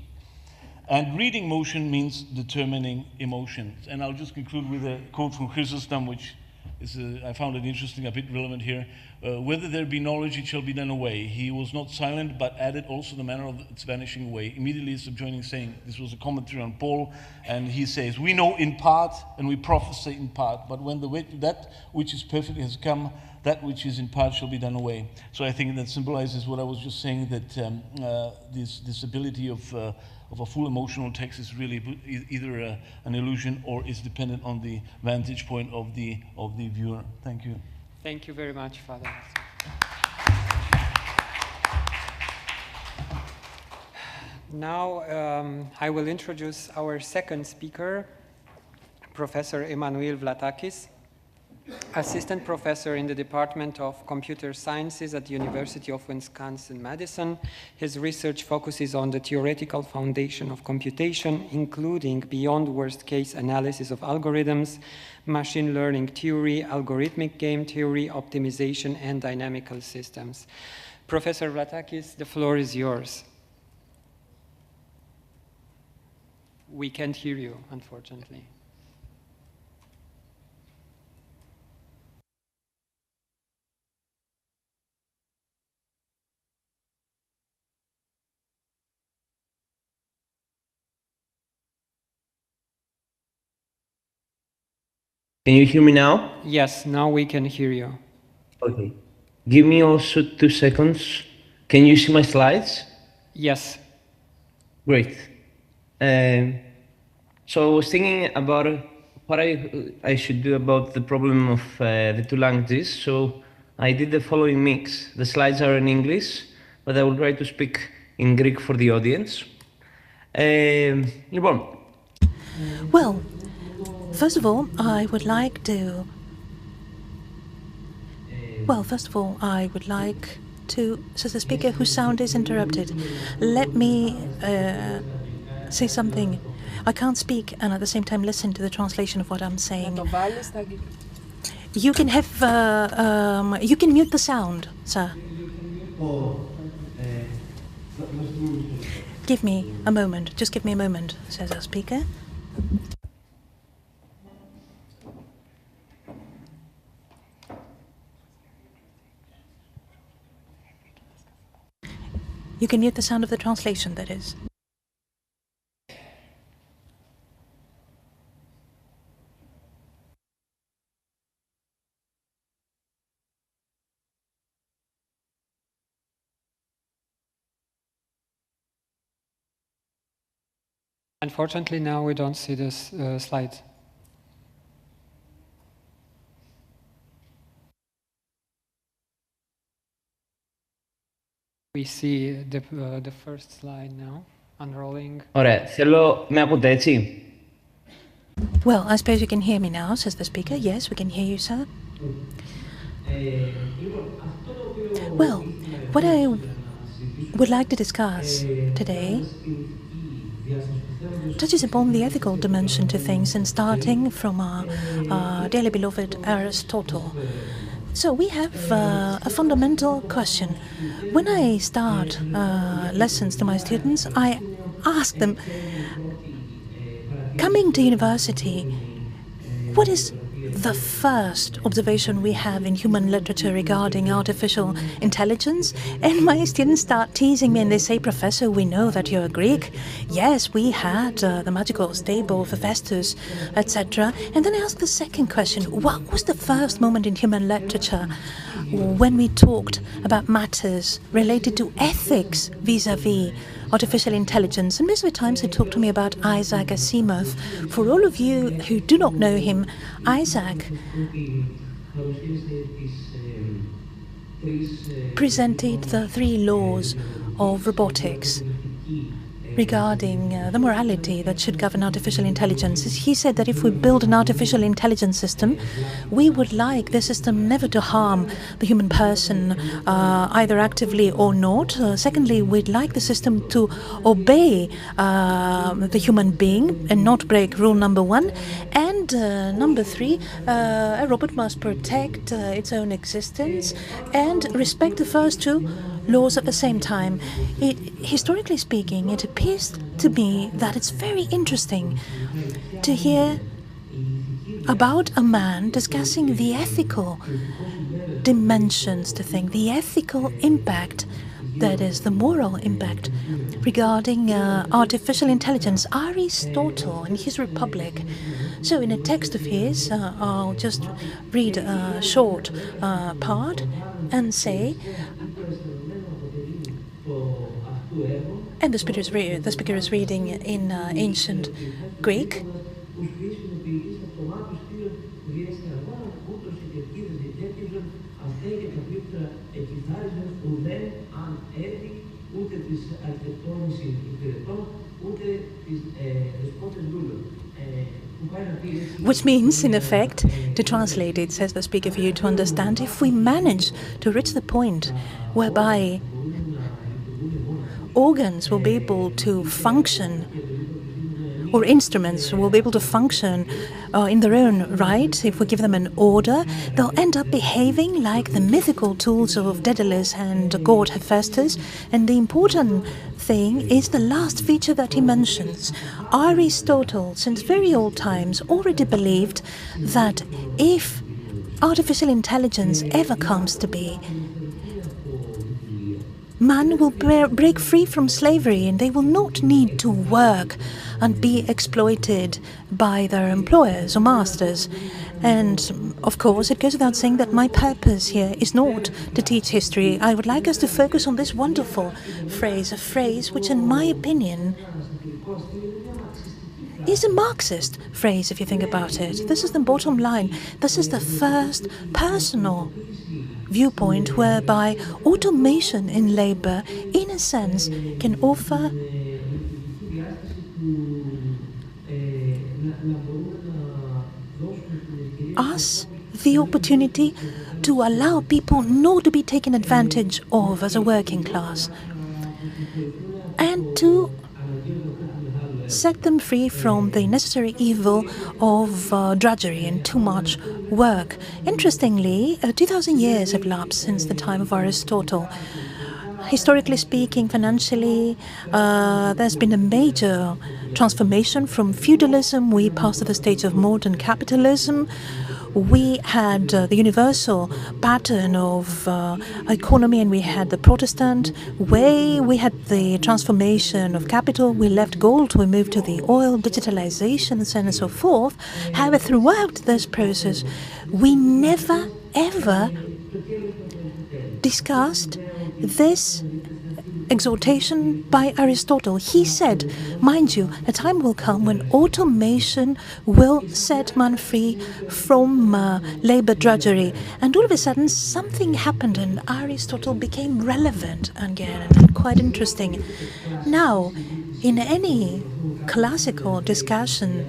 And reading motion means determining emotions. And I'll just conclude with a quote from Chrysostom, which is, I found it interesting, a bit relevant here. Whether there be knowledge, it shall be done away. He was not silent, but added also the manner of its vanishing away. Immediately subjoining saying, this was a commentary on Paul, and he says, we know in part, and we prophesy in part, but when that which is perfect has come, that which is in part shall be done away. So I think that symbolizes what I was just saying, that this ability of a full emotional text is really either an illusion or is dependent on the vantage point of the viewer. Thank you. Thank you very much, Father. Now I will introduce our second speaker, Professor Emanuel Vlatakis, Assistant Professor in the Department of Computer Sciences at the University of Wisconsin-Madison. His research focuses on the theoretical foundation of computation, including beyond worst-case analysis of algorithms, machine learning theory, algorithmic game theory, optimization, and dynamical systems. Professor Vlatakis, the floor is yours. We can't hear you, unfortunately. Can you hear me now? Yes, now we can hear you. Okay. Give me also 2 seconds. Can you see my slides? Yes. Great. So I was thinking about what I should do about the problem of the two languages. So I did the following mix. The slides are in English, but I will try to speak in Greek for the audience. Λοιπόν. Well, first of all, I would like to says the speaker whose sound is interrupted. Let me say something. I can't speak and at the same time listen to the translation of what I'm saying. You can have, you can mute the sound, sir. Give me a moment. Just give me a moment, says our speaker. You can mute the sound of the translation, that is. Unfortunately, now we don't see this slide. We see the first slide now, unrolling. Ωραία. Θέλω... Με ακούτε, έτσι? Well, I suppose you can hear me now, says the speaker. Yes, we can hear you, sir. Well, what I would like to discuss today touches upon the ethical dimension to things, and starting from our dearly beloved Aristotle. So we have a fundamental question. When I start lessons to my students, I ask them, coming to university, what is the first observation we have in human literature regarding artificial intelligence? And my students start teasing me and they say, Professor, we know that you're a Greek. Yes, we had the magical stable for Festus, etc. And then I ask the second question, what was the first moment in human literature when we talked about matters related to ethics vis-a-vis artificial intelligence? And most of the times they talk to me about Isaac Asimov. For all of you who do not know him, Isaac presented the 3 laws of robotics regarding the morality that should govern artificial intelligence. He said that if we build an artificial intelligence system, we would like the system never to harm the human person, either actively or not. Secondly, we'd like the system to obey the human being and not break rule number 1. And number 3, a robot must protect its own existence and respect the first 2 laws at the same time. Historically speaking, it appears to me that it's very interesting to hear about a man discussing the ethical dimensions to think, the ethical impact, that is, the moral impact regarding artificial intelligence. Aristotle in his Republic. So in a text of his, I'll just read a short part and say, and the speaker is reading in ancient Greek. Which means, in effect, to translate it, says the speaker, for you to understand, if we manage to reach the point whereby organs will be able to function or instruments will be able to function in their own right. If we give them an order, they'll end up behaving like the mythical tools of Daedalus and god Hephaestus. And the important thing is the last feature that he mentions. Aristotle, since very old times, already believed that if artificial intelligence ever comes to be, man will break free from slavery and they will not need to work and be exploited by their employers or masters. And of course, it goes without saying that my purpose here is not to teach history. I would like us to focus on this wonderful phrase, a phrase which, in my opinion, is a Marxist phrase, if you think about it. This is the bottom line. This is the first personal viewpoint whereby automation in labor, in a sense, can offer us the opportunity to allow people not to be taken advantage of as a working class and to set them free from the necessary evil of drudgery and too much work. Interestingly, 2,000 years have lapsed since the time of Aristotle. Historically speaking, financially, there's been a major transformation from feudalism. We passed to the stage of modern capitalism. We had the universal pattern of economy, and we had the Protestant way. We had the transformation of capital. We left gold, we moved to the oil, digitalization, and so on and so forth. However, throughout this process, we never, ever discussed this exhortation by Aristotle. He said, mind you, a time will come when automation will set man free from labor drudgery. And all of a sudden, something happened and Aristotle became relevant again, and quite interesting. Now, in any classical discussion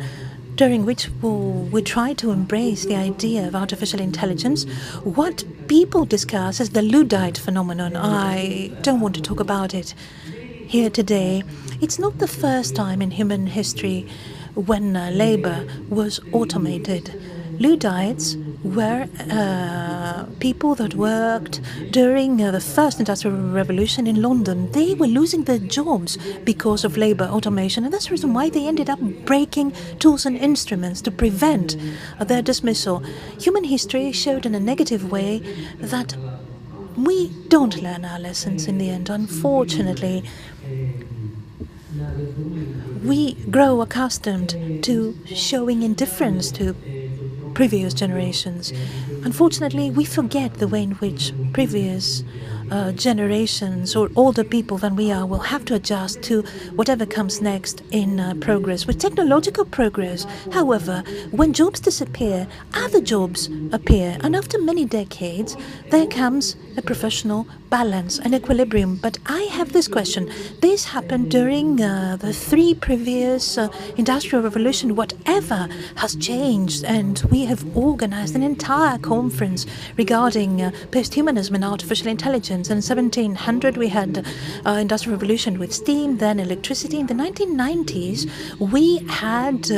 during which we try to embrace the idea of artificial intelligence, what people discuss is the Luddite phenomenon. I don't want to talk about it here today. It's not the first time in human history when labor was automated. Luddites were people that worked during the first industrial revolution in London. They were losing their jobs because of labor automation, and that's the reason why they ended up breaking tools and instruments to prevent their dismissal. Human history showed in a negative way that we don't learn our lessons in the end, unfortunately. We grow accustomed to showing indifference to previous generations. Unfortunately, we forget the way in which previous generations or older people than we are will have to adjust to whatever comes next in progress, with technological progress. However, when jobs disappear, other jobs appear, and after many decades, there comes a professional balance, an equilibrium. But I have this question. This happened during the three previous industrial revolution. Whatever has changed, and we have organized an entire conference regarding post-humanism and artificial intelligence. In 1700, we had industrial revolution with steam, then electricity. In the 1990s, we had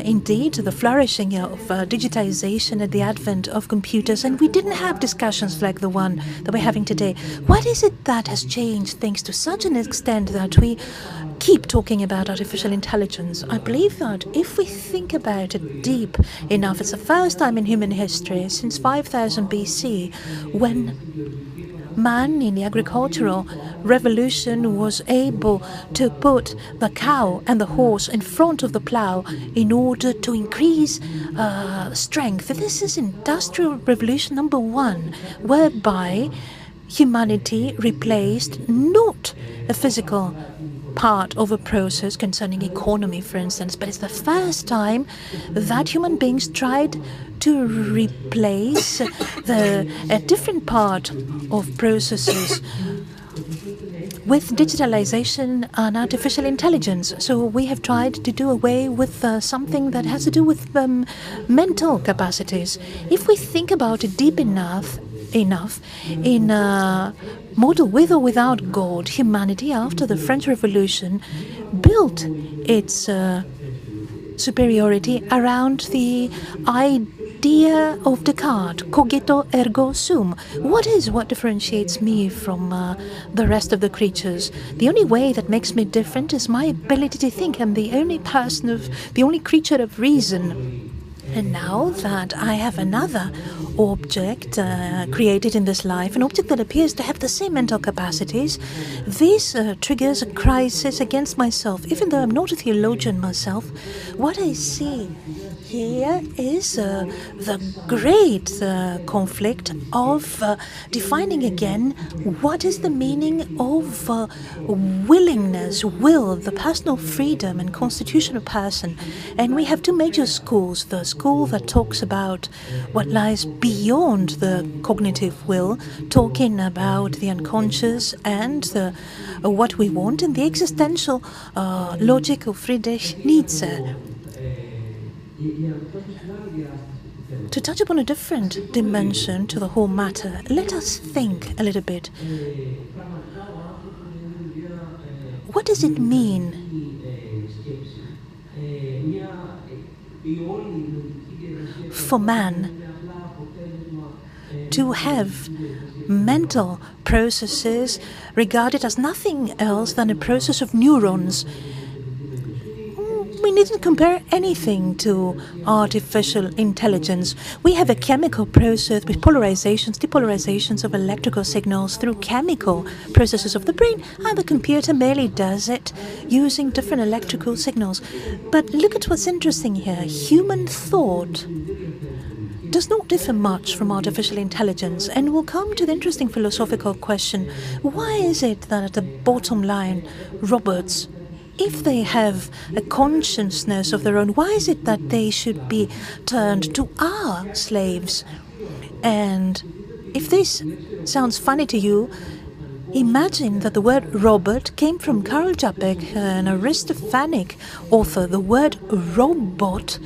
indeed the flourishing of digitization and the advent of computers, and we didn't have discussions like the one that we're having today. What is it that has changed things to such an extent that we keep talking about artificial intelligence? I believe that if we think about it deep enough, it's the first time in human history since 5000 BC when man in the agricultural revolution was able to put the cow and the horse in front of the plow in order to increase strength. This is industrial revolution number one, whereby humanity replaced not a physical part of a process concerning economy, for instance, but it's the first time that human beings tried to replace a different part of processes with digitalization and artificial intelligence. So we have tried to do away with something that has to do with mental capacities. If we think about it deep enough in a model with or without God, humanity after the French Revolution built its superiority around the idea of Descartes, cogito ergo sum. What differentiates me from the rest of the creatures? The only way that makes me different is my ability to think. I'm the only creature of reason. And now that I have another object created in this life, an object that appears to have the same mental capacities, this triggers a crisis against myself. Even though I'm not a theologian myself, what I see here is the great conflict of defining again what is the meaning of willingness, will, the personal freedom and constitution of person. And we have two major schools, the school that talks about what lies beyond the cognitive will, talking about the unconscious and what we want, and the existential logic of Friedrich Nietzsche. To touch upon a different dimension to the whole matter, let us think a little bit. What does it mean for man to have mental processes regarded as nothing else than a process of neurons? We needn't compare anything to artificial intelligence. We have a chemical process with polarizations, depolarizations of electrical signals through chemical processes of the brain, and the computer merely does it using different electrical signals. But look at what's interesting here. Human thought does not differ much from artificial intelligence, and we'll come to the interesting philosophical question: why is it that at the bottom line, robots, if they have a consciousness of their own, why is it that they should be turned to our slaves? And if this sounds funny to you, imagine that the word robot came from Karl Čapek, an Aristophanes author. The word robot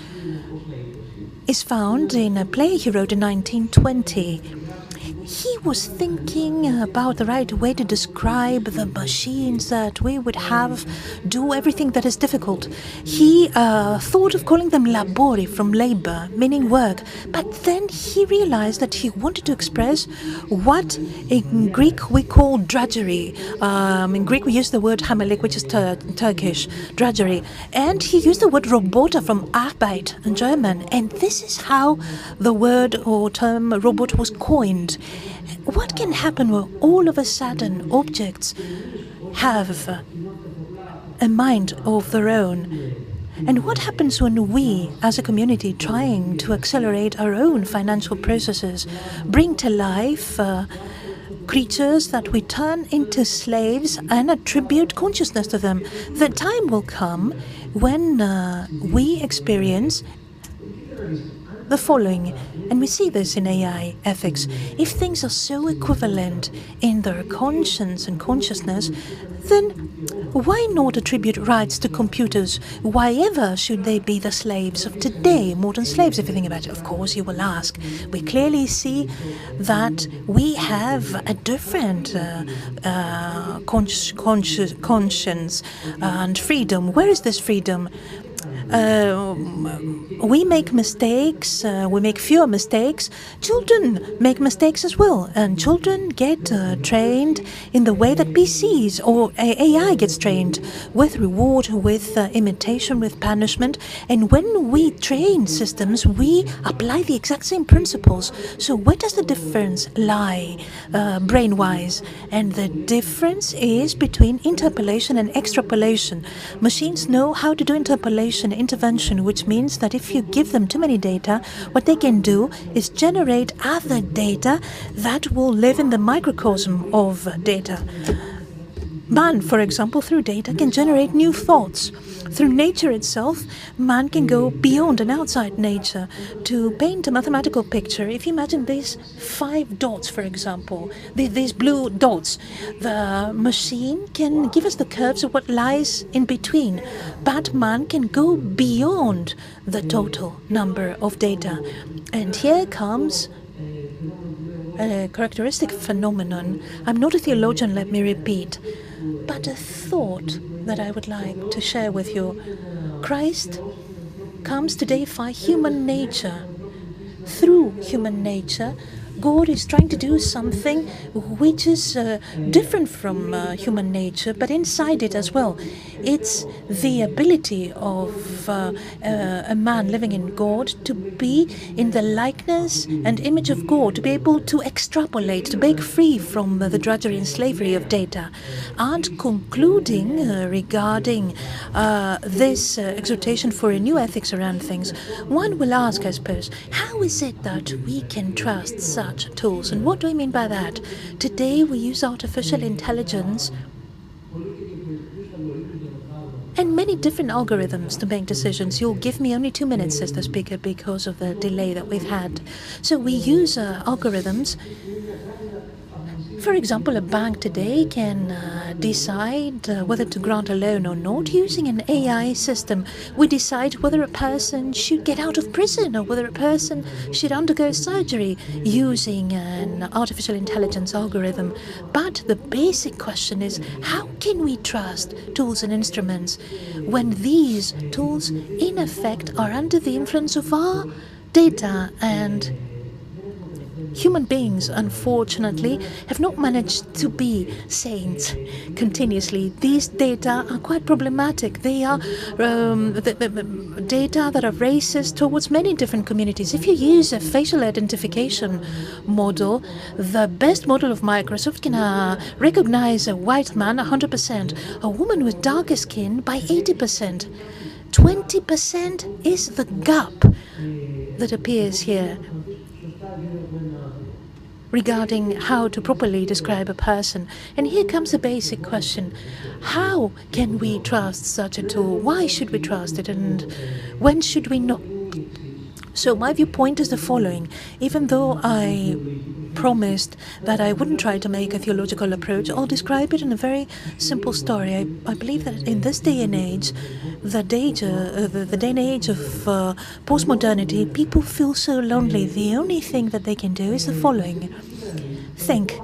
is found in a play he wrote in 1920. He was thinking about the right way to describe the machines that we would have do everything that is difficult. He thought of calling them labori, from labor, meaning work. But then he realized that he wanted to express what in Greek we call drudgery. In Greek we use the word hamelik, which is Turkish, drudgery. And he used the word robota from Arbeit in German. And this is how the word or term robot was coined. What can happen where all of a sudden objects have a mind of their own? And what happens when we, as a community, trying to accelerate our own financial processes, bring to life creatures that we turn into slaves and attribute consciousness to them? The time will come when we experience the following, and we see this in AI ethics. If things are so equivalent in their conscience and consciousness, then why not attribute rights to computers? Why ever should they be the slaves of today, modern slaves, if you think about it? Of course, you will ask. We clearly see that we have a different conscience and freedom. Where is this freedom? We make mistakes, we make fewer mistakes. Children make mistakes as well, and children get trained in the way that PCs or AI gets trained, with reward, with imitation, with punishment. And when we train systems, we apply the exact same principles. So where does the difference lie, brain-wise? And the difference is between interpolation and extrapolation. Machines know how to do intervention, which means that if you give them too many data, what they can do is generate other data that will live in the microcosm of data. Man, for example, through data can generate new thoughts. Through nature itself, man can go beyond and outside nature to paint a mathematical picture. If you imagine these 5 dots, for example, these blue dots, the machine can give us the curves of what lies in between, but man can go beyond the total number of data. And here comes a characteristic phenomenon. I'm not a theologian, let me repeat, but a thought that I would like to share with you. Christ comes to deify human nature. Through human nature, God is trying to do something which is different from human nature, but inside it as well. It's the ability of a man living in God to be in the likeness and image of God, to be able to extrapolate, to break free from the drudgery and slavery of data. And concluding regarding this exhortation for a new ethics around things, one will ask, I suppose, how is it that we can trust such tools? And what do I mean by that? Today we use artificial intelligence and many different algorithms to make decisions. You'll give me only 2 minutes, says the speaker, because of the delay that we've had. So we use algorithms. For example, a bank today can decide whether to grant a loan or not using an AI system. We decide whether a person should get out of prison or whether a person should undergo surgery using an artificial intelligence algorithm. But the basic question is, how can we trust tools and instruments when these tools, in effect, are under the influence of our data? And human beings, unfortunately, have not managed to be saints continuously. These data are quite problematic. They are the data that are racist towards many different communities. If you use a facial identification model, the best model of Microsoft can recognize a white man 100%, a woman with darker skin by 80%. 20% is the gap that appears here regarding how to properly describe a person. And here comes a basic question. How can we trust such a tool? Why should we trust it? And when should we not? So my viewpoint is the following. Even though I promised that I wouldn't try to make a theological approach, I'll describe it in a very simple story. I believe that in this day and age, the day and age of postmodernity, people feel so lonely. The only thing that they can do is the following. Think,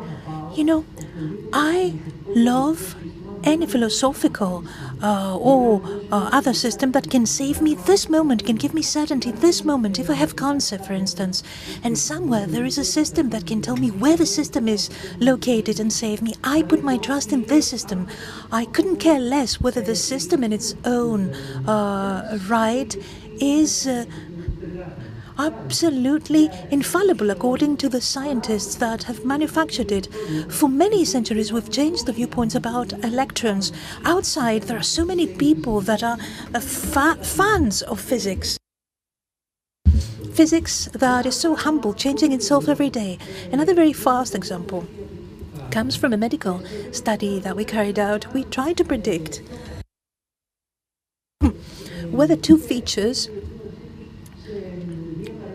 I love any philosophical or other system that can save me this moment, can give me certainty this moment. If I have cancer, for instance, and somewhere there is a system that can tell me where the system is located and save me, I put my trust in this system. I couldn't care less whether the system in its own right is absolutely infallible according to the scientists that have manufactured it. For many centuries we've changed the viewpoints about electrons. Outside there are so many people that are fans of physics. Physics that is so humble, changing itself every day. Another very fast example comes from a medical study that we carried out. We tried to predict whether two features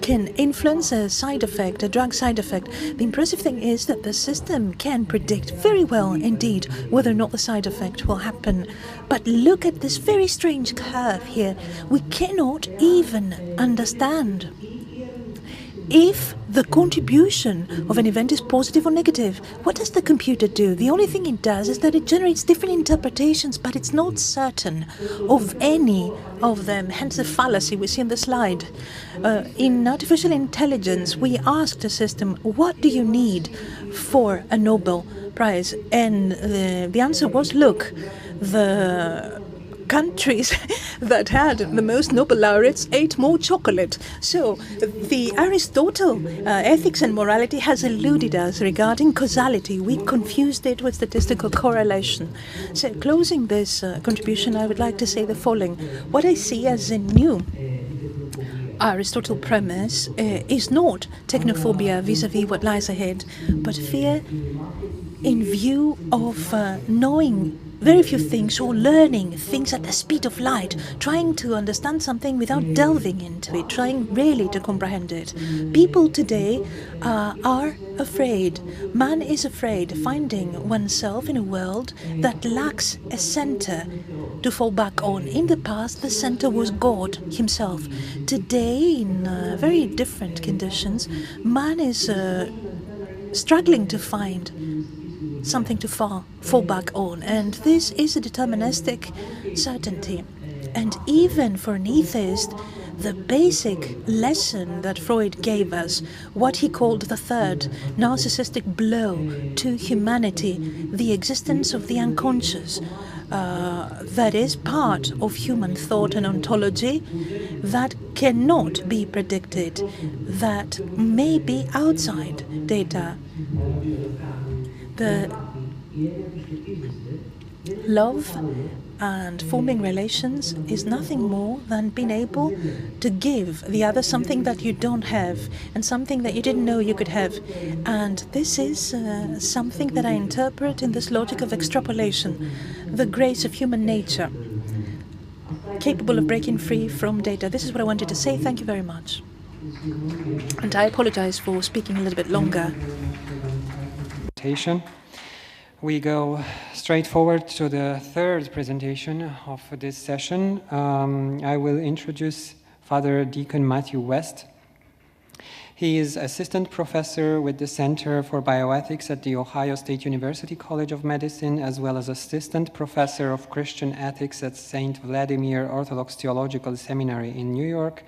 can influence a side effect, a drug side effect. The impressive thing is that the system can predict very well indeed whether or not the side effect will happen. But look at this very strange curve here. We cannot even understand if the contribution of an event is positive or negative. What does the computer do? The only thing it does is that it generates different interpretations, but it's not certain of any of them, hence the fallacy we see in the slide. In artificial intelligence, we asked the system, what do you need for a Nobel Prize? And the answer was, look, the countries that had the most Nobel laureates ate more chocolate. So the Aristotle ethics and morality has eluded us regarding causality. We confused it with statistical correlation. So closing this contribution, I would like to say the following. What I see as a new Aristotle premise is not technophobia vis-à-vis what lies ahead, but fear in view of knowing very few things or learning things at the speed of light, trying to understand something without delving into it, trying really to comprehend it. People today are afraid. Man is afraid, finding oneself in a world that lacks a center to fall back on. In the past, the center was God himself. Today, in very different conditions, man is struggling to find something to fall back on. And this is a deterministic certainty. And even for an atheist, the basic lesson that Freud gave us, what he called the third narcissistic blow to humanity, the existence of the unconscious, that is part of human thought and ontology, that cannot be predicted, that may be outside data. The love and forming relations is nothing more than being able to give the other something that you don't have and something that you didn't know you could have. And this is something that I interpret in this logic of extrapolation, the grace of human nature, capable of breaking free from data. This is what I wanted to say. Thank you very much. And I apologize for speaking a little bit longer. We go straight forward to the third presentation of this session. I will introduce Father Deacon Matthew West. He is assistant professor with the Center for Bioethics at The Ohio State University College of Medicine, as well as assistant professor of Christian ethics at St. Vladimir Orthodox Theological Seminary in New York.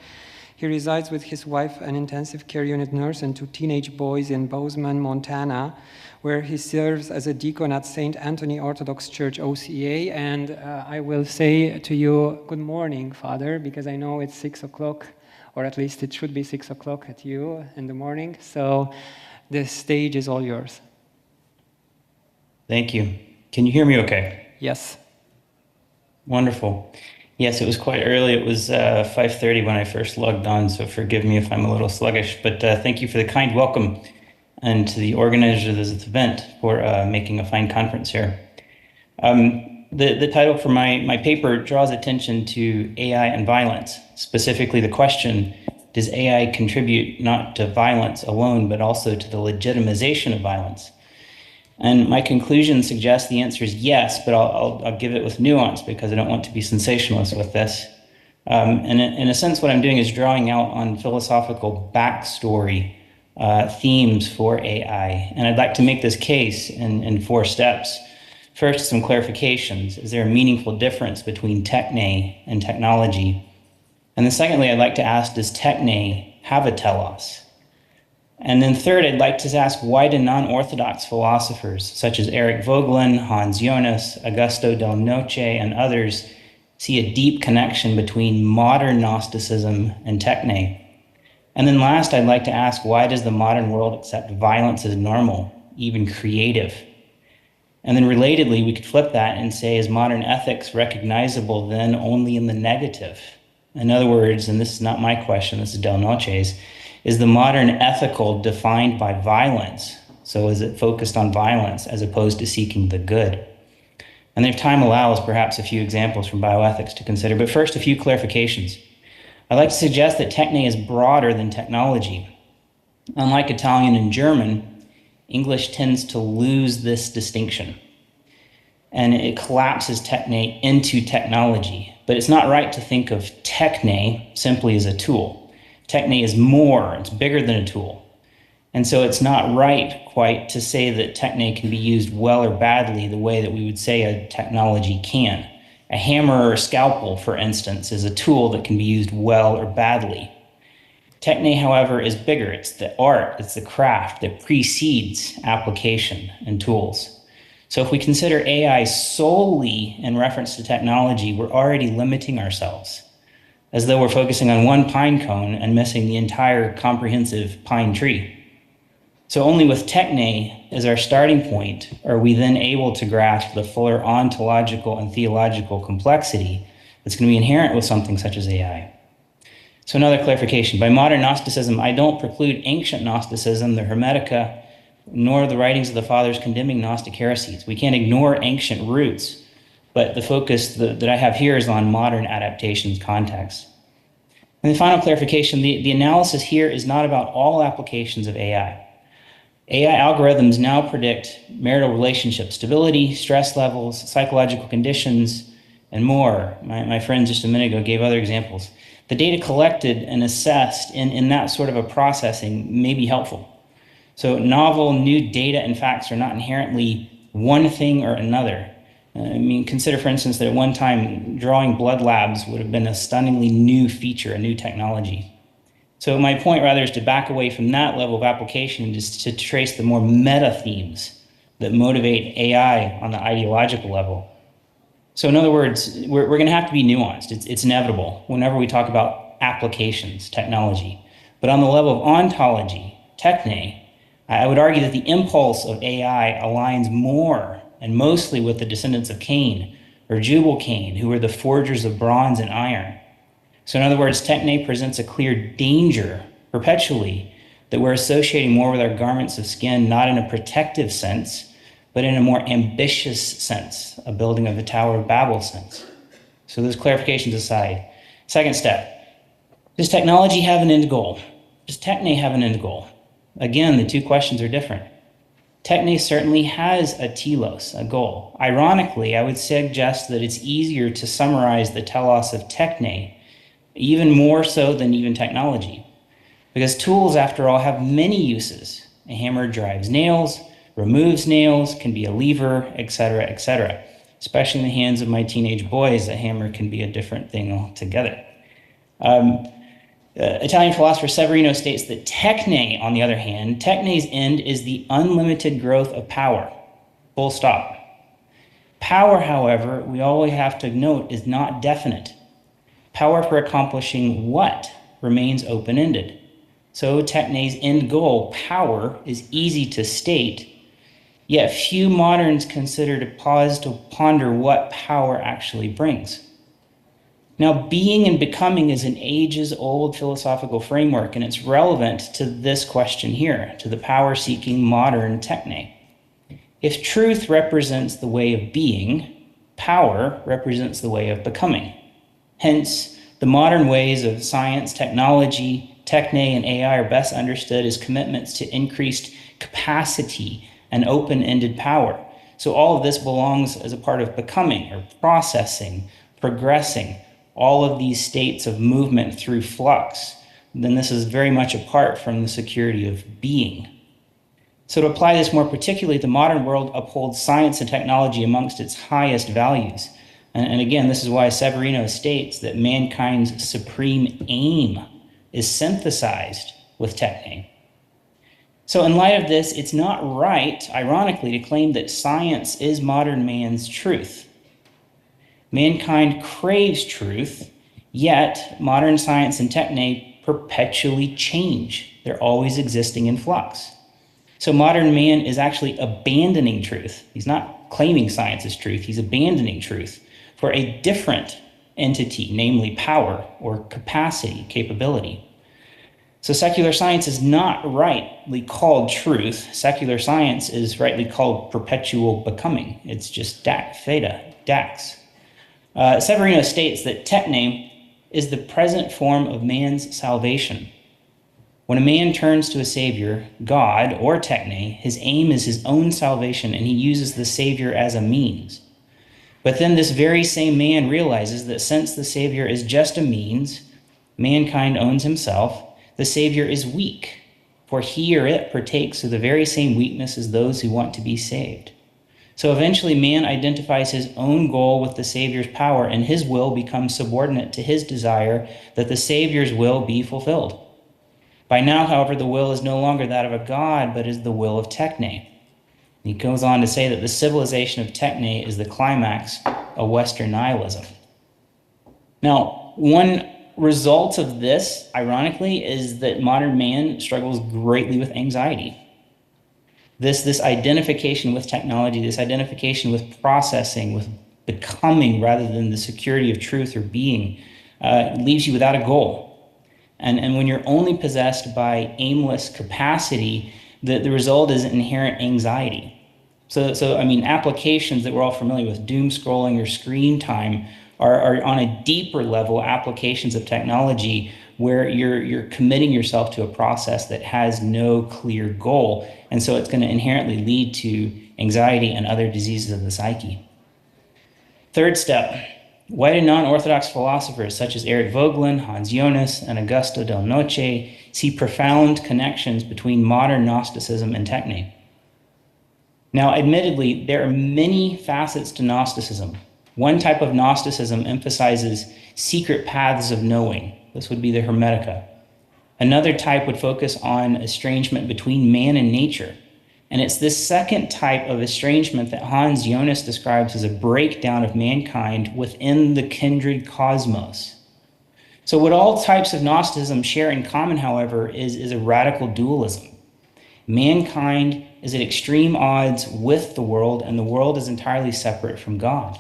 He resides with his wife, an intensive care unit nurse, and 2 teenage boys in Bozeman, Montana, where he serves as a deacon at St. Anthony Orthodox Church, OCA. And I will say to you, good morning, Father, because I know it's 6 o'clock, or at least it should be 6 o'clock at you in the morning. So the stage is all yours. Thank you. Can you hear me okay? Yes. Wonderful. Yes, it was quite early. It was 5:30 when I first logged on, so forgive me if I'm a little sluggish. But thank you for the kind welcome and to the organizers of this event for making a fine conference here. The title for my paper draws attention to AI and violence, specifically the question, does AI contribute not to violence alone, but also to the legitimization of violence? And my conclusion suggests the answer is yes, but I'll give it with nuance because I don't want to be sensationalist with this. And in a sense, what I'm doing is drawing out on philosophical backstory themes for AI. And I'd like to make this case in 4 steps. First, some clarifications. Is there a meaningful difference between techne and technology? And then secondly, I'd like to ask, does techne have a telos? And then third, I'd like to ask, why do non-Orthodox philosophers such as Eric Voegelin, Hans Jonas, Augusto del Noce, and others see a deep connection between modern Gnosticism and techne? And then last, I'd like to ask, why does the modern world accept violence as normal, even creative? And then relatedly, we could flip that and say, is modern ethics recognizable then only in the negative? In other words, and this is not my question, this is Del Noce's, is the modern ethical defined by violence? So is it focused on violence as opposed to seeking the good? And if time allows, perhaps a few examples from bioethics to consider. But first, a few clarifications. I'd like to suggest that techne is broader than technology. Unlike Italian and German, English tends to lose this distinction. And it collapses techne into technology. But it's not right to think of techne simply as a tool. Techne is more, it's bigger than a tool. And so it's not right quite to say that techne can be used well or badly the way that we would say a technology can. A hammer or a scalpel, for instance, is a tool that can be used well or badly. Techne, however, is bigger. It's the art, it's the craft that precedes application and tools. So if we consider AI solely in reference to technology, we're already limiting ourselves, as though we're focusing on one pine cone and missing the entire comprehensive pine tree. So only with techne as our starting point are we then able to grasp the fuller ontological and theological complexity that's going to be inherent with something such as AI. So another clarification. By modern Gnosticism, I don't preclude ancient Gnosticism, the Hermetica, nor the writings of the Fathers condemning Gnostic heresies. We can't ignore ancient roots, but the focus that I have here is on modern adaptations context. And the final clarification, the analysis here is not about all applications of AI. AI algorithms now predict marital relationship stability, stress levels, psychological conditions, and more. My friend just a minute ago gave other examples. The data collected and assessed in that sort of a processing may be helpful. So novel, new data and facts are not inherently one thing or another. I mean, consider, for instance, that at one time, drawing blood labs would have been a stunningly new feature, a new technology. So my point, rather, is to back away from that level of application and just to trace the more meta themes that motivate AI on the ideological level. So in other words, we're going to have to be nuanced. It's inevitable whenever we talk about applications, technology. But on the level of ontology, techne, I would argue that the impulse of AI aligns more and mostly with the descendants of Cain, or Jubal-Cain, who were the forgers of bronze and iron. So in other words, techne presents a clear danger perpetually that we're associating more with our garments of skin, not in a protective sense, but in a more ambitious sense, a building of the Tower of Babel sense. So those clarifications aside. Second step, does technology have an end goal? Does techne have an end goal? Again, the two questions are different. Techne certainly has a telos, a goal. Ironically, I would suggest that it's easier to summarize the telos of techne, even more so than even technology. Because tools, after all, have many uses. A hammer drives nails, removes nails, can be a lever, etc., etc. Especially in the hands of my teenage boys, a hammer can be a different thing altogether. Italian philosopher Severino states that techne, on the other hand, techne's end is the unlimited growth of power. Full stop. Power, however, we always have to note, is not definite. Power for accomplishing what remains open-ended. So techne's end goal, power, is easy to state, yet few moderns consider to pause to ponder what power actually brings. Now, being and becoming is an ages-old philosophical framework, and it's relevant to this question here, to the power-seeking modern techne. If truth represents the way of being, power represents the way of becoming. Hence, the modern ways of science, technology, techne, and AI are best understood as commitments to increased capacity and open-ended power. So all of this belongs as a part of becoming, or processing, progressing, all of these states of movement through flux. Then this is very much apart from the security of being. So to apply this more particularly, the modern world upholds science and technology amongst its highest values. And again, this is why Severino states that mankind's supreme aim is synthesized with techne. So in light of this, it's not right, ironically, to claim that science is modern man's truth. Mankind craves truth, yet modern science and techne perpetually change. They're always existing in flux. So modern man is actually abandoning truth. He's not claiming science is truth. He's abandoning truth for a different entity, namely power or capacity, capability. So secular science is not rightly called truth. Secular science is rightly called perpetual becoming. It's just theta, dax. Severino states that techne is the present form of man's salvation. When a man turns to a savior, God or techne, his aim is his own salvation, and he uses the savior as a means. But then this very same man realizes that since the savior is just a means, mankind owns himself, the savior is weak, for he or it partakes of the very same weakness as those who want to be saved. So eventually man identifies his own goal with the Savior's power, and his will becomes subordinate to his desire that the Savior's will be fulfilled. By now, however, the will is no longer that of a god, but is the will of techne. He goes on to say that the civilization of techne is the climax of Western nihilism. Now, one result of this, ironically, is that modern man struggles greatly with anxiety. This identification with technology, this identification with processing, with becoming rather than the security of truth or being, leaves you without a goal. And when you're only possessed by aimless capacity, the result is inherent anxiety. So I mean, applications that we're all familiar with, doom scrolling or screen time, are on a deeper level applications of technology where you're committing yourself to a process that has no clear goal. And so it's going to inherently lead to anxiety and other diseases of the psyche. Third step, why do non-Orthodox philosophers such as Eric Voegelin, Hans Jonas, and Augusto Del Noce see profound connections between modern Gnosticism and techne? Now, admittedly, there are many facets to Gnosticism. One type of Gnosticism emphasizes secret paths of knowing. This would be the Hermetica. Another type would focus on estrangement between man and nature. And it's this second type of estrangement that Hans Jonas describes as a breakdown of mankind within the kindred cosmos. So what all types of Gnosticism share in common, however, is a radical dualism. Mankind is at extreme odds with the world, and the world is entirely separate from God.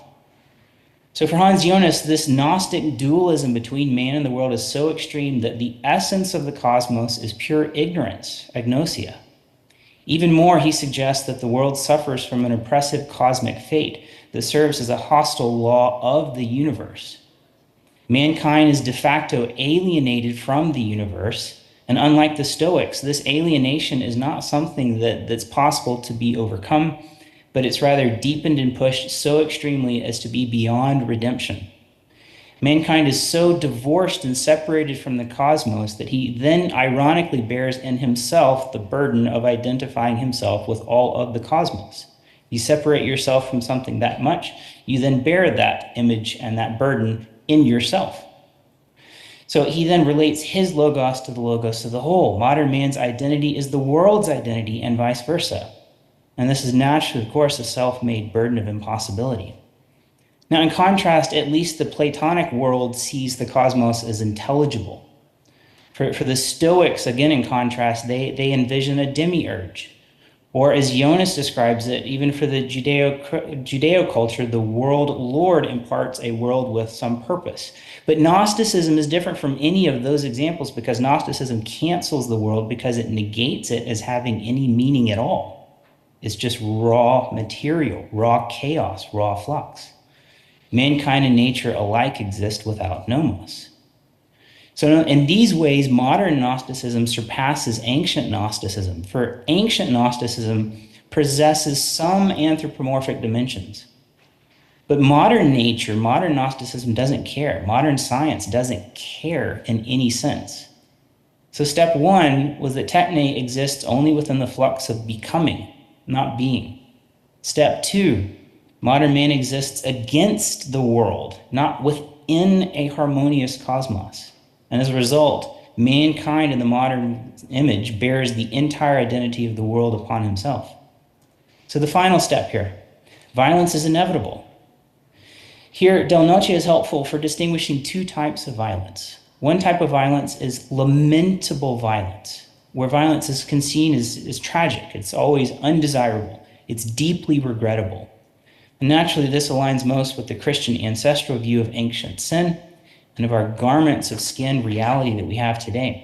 So for Hans Jonas, this Gnostic dualism between man and the world is so extreme that the essence of the cosmos is pure ignorance, agnosia. Even more, he suggests that the world suffers from an oppressive cosmic fate that serves as a hostile law of the universe. Mankind is de facto alienated from the universe, and unlike the Stoics, this alienation is not something that's possible to be overcome, but it's rather deepened and pushed so extremely as to be beyond redemption. Mankind is so divorced and separated from the cosmos that he then ironically bears in himself the burden of identifying himself with all of the cosmos. You separate yourself from something that much, you then bear that image and that burden in yourself. So he then relates his logos to the logos of the whole. Modern man's identity is the world's identity and vice versa. And this is naturally, of course, a self-made burden of impossibility. Now, in contrast, at least the Platonic world sees the cosmos as intelligible. For the Stoics, again in contrast, they envision a demiurge. Or as Jonas describes it, even for the Judeo culture, the world Lord imparts a world with some purpose. But Gnosticism is different from any of those examples because Gnosticism cancels the world because it negates it as having any meaning at all. It's just raw material, raw chaos, raw flux. Mankind and nature alike exist without nomos. So in these ways, modern Gnosticism surpasses ancient Gnosticism, for ancient Gnosticism possesses some anthropomorphic dimensions. But modern nature, modern Gnosticism doesn't care. Modern science doesn't care in any sense. So step one was that techne exists only within the flux of becoming, not being. Step two, modern man exists against the world, not within a harmonious cosmos. And as a result, mankind in the modern image bears the entire identity of the world upon himself. So the final step here, violence is inevitable. Here, Del Noce is helpful for distinguishing two types of violence. One type of violence is lamentable violence, where violence is seen as tragic. It's always undesirable. It's deeply regrettable. And naturally, this aligns most with the Christian ancestral view of ancient sin and of our garments of skin reality that we have today.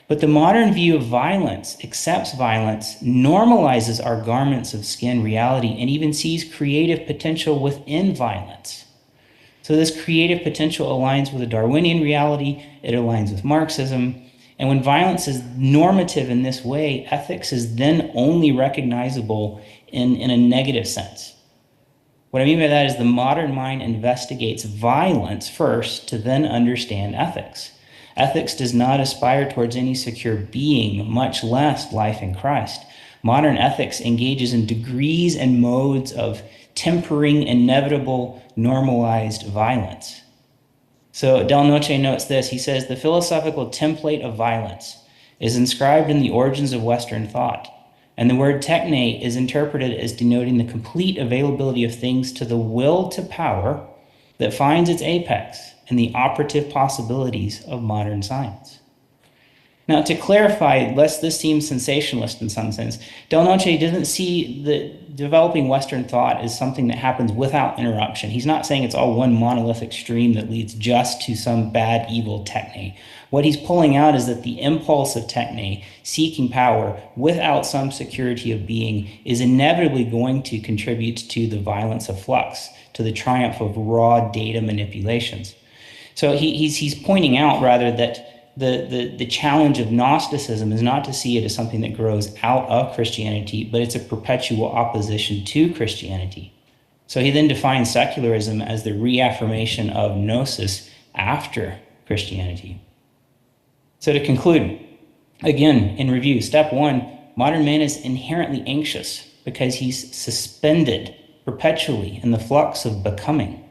But the modern view of violence accepts violence, normalizes our garments of skin reality, and even sees creative potential within violence. So this creative potential aligns with a Darwinian reality, it aligns with Marxism, and when violence is normative in this way, ethics is then only recognizable in a negative sense. What I mean by that is the modern mind investigates violence first to then understand ethics. Ethics does not aspire towards any secure being, much less life in Christ. Modern ethics engages in degrees and modes of tempering inevitable normalized violence. So Del Noce notes this. He says, the philosophical template of violence is inscribed in the origins of Western thought. And the word techne is interpreted as denoting the complete availability of things to the will to power that finds its apex in the operative possibilities of modern science. Now, to clarify, lest this seem sensationalist in some sense, Del Noce doesn't see the developing Western thought as something that happens without interruption. He's not saying it's all one monolithic stream that leads just to some bad, evil techne. What he's pulling out is that the impulse of techne, seeking power without some security of being, is inevitably going to contribute to the violence of flux, to the triumph of raw data manipulations. So he's pointing out, rather, that the challenge of Gnosticism is not to see it as something that grows out of Christianity, but it's a perpetual opposition to Christianity. So he then defines secularism as the reaffirmation of gnosis after Christianity. So to conclude, again, in review, step one, modern man is inherently anxious. because he's suspended perpetually in the flux of becoming.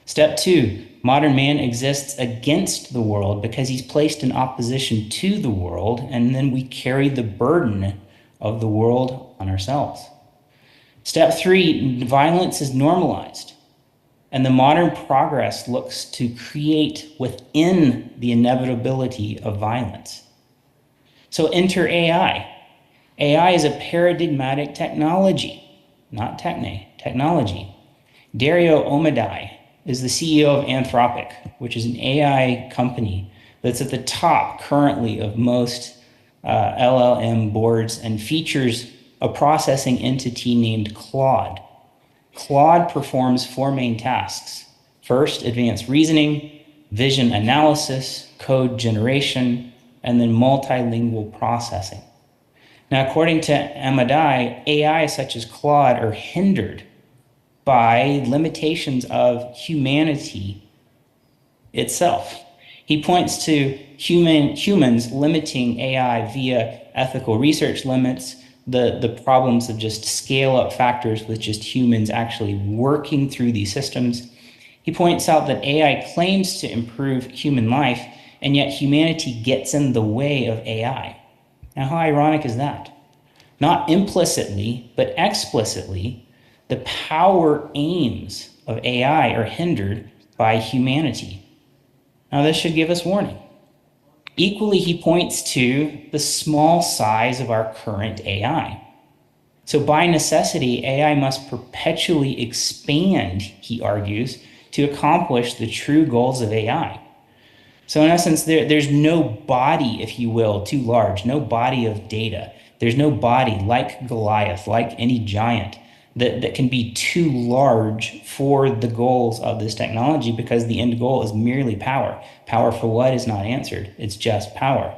Step 2, modern man exists against the world because he's placed in opposition to the world, and then we carry the burden of the world on ourselves. Step 3, violence is normalized, and the modern progress looks to create within the inevitability of violence. So enter AI. AI is a paradigmatic technology, not technology. Dario Omadai is the CEO of Anthropic, which is an AI company that's at the top currently of most LLM boards and features a processing entity named Claude. Claude performs 4 main tasks. First, advanced reasoning, vision analysis, code generation, and then multilingual processing. Now, according to Amadai, AI such as Claude are hindered by limitations of humanity itself. He points to humans limiting AI via ethical research limits, the problems of just scale-up factors with just humans actually working through these systems. He points out that AI claims to improve human life, and yet humanity gets in the way of AI. Now, how ironic is that? Not implicitly, but explicitly, the power aims of AI are hindered by humanity. Now, this should give us warning. Equally, he points to the small size of our current AI. So by necessity, AI must perpetually expand, he argues, to accomplish the true goals of AI. So in essence, there's no body, if you will, too large, no body of data. There's no body like Goliath, like any giant, that can be too large for the goals of this technology, because the end goal is merely power. Power for what is not answered. It's just power.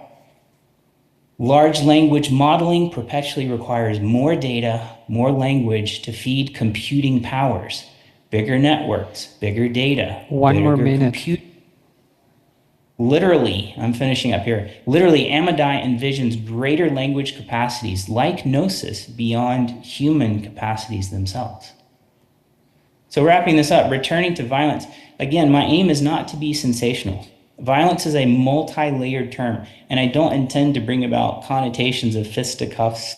Large language modeling perpetually requires more data, more language to feed computing powers. Bigger networks, bigger data. One more minute. Literally, I'm finishing up here. Literally, Amadai envisions greater language capacities like Gnosis beyond human capacities themselves. So wrapping this up, returning to violence. Again, my aim is not to be sensational. Violence is a multi-layered term, and I don't intend to bring about connotations of fisticuffs,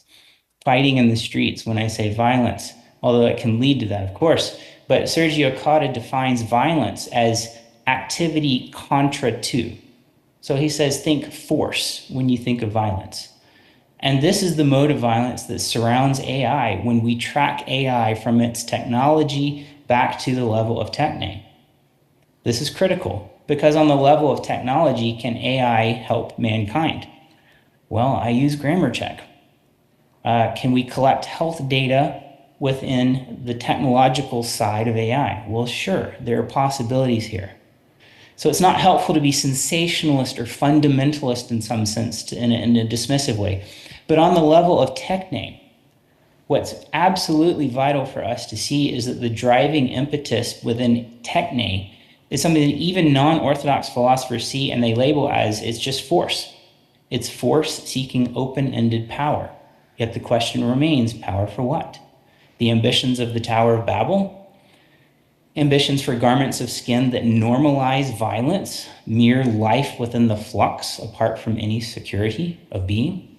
fighting in the streets when I say violence, although it can lead to that, of course. But Sergio Cotta defines violence as activity contra to. So he says, think force when you think of violence. And this is the mode of violence that surrounds AI when we track AI from its technology back to the level of techne. This is critical because on the level of technology, can AI help mankind? Well, I use grammar check. Can we collect health data within the technological side of AI? Well, sure, there are possibilities here. So it's not helpful to be sensationalist or fundamentalist in some sense, in a dismissive way. But on the level of techne, what's absolutely vital for us to see is that the driving impetus within techne is something that even non-Orthodox philosophers see and they label as it's just force. It's force seeking open-ended power. Yet the question remains, power for what? The ambitions of the Tower of Babel? Ambitions for garments of skin that normalize violence, mere life within the flux apart from any security of being?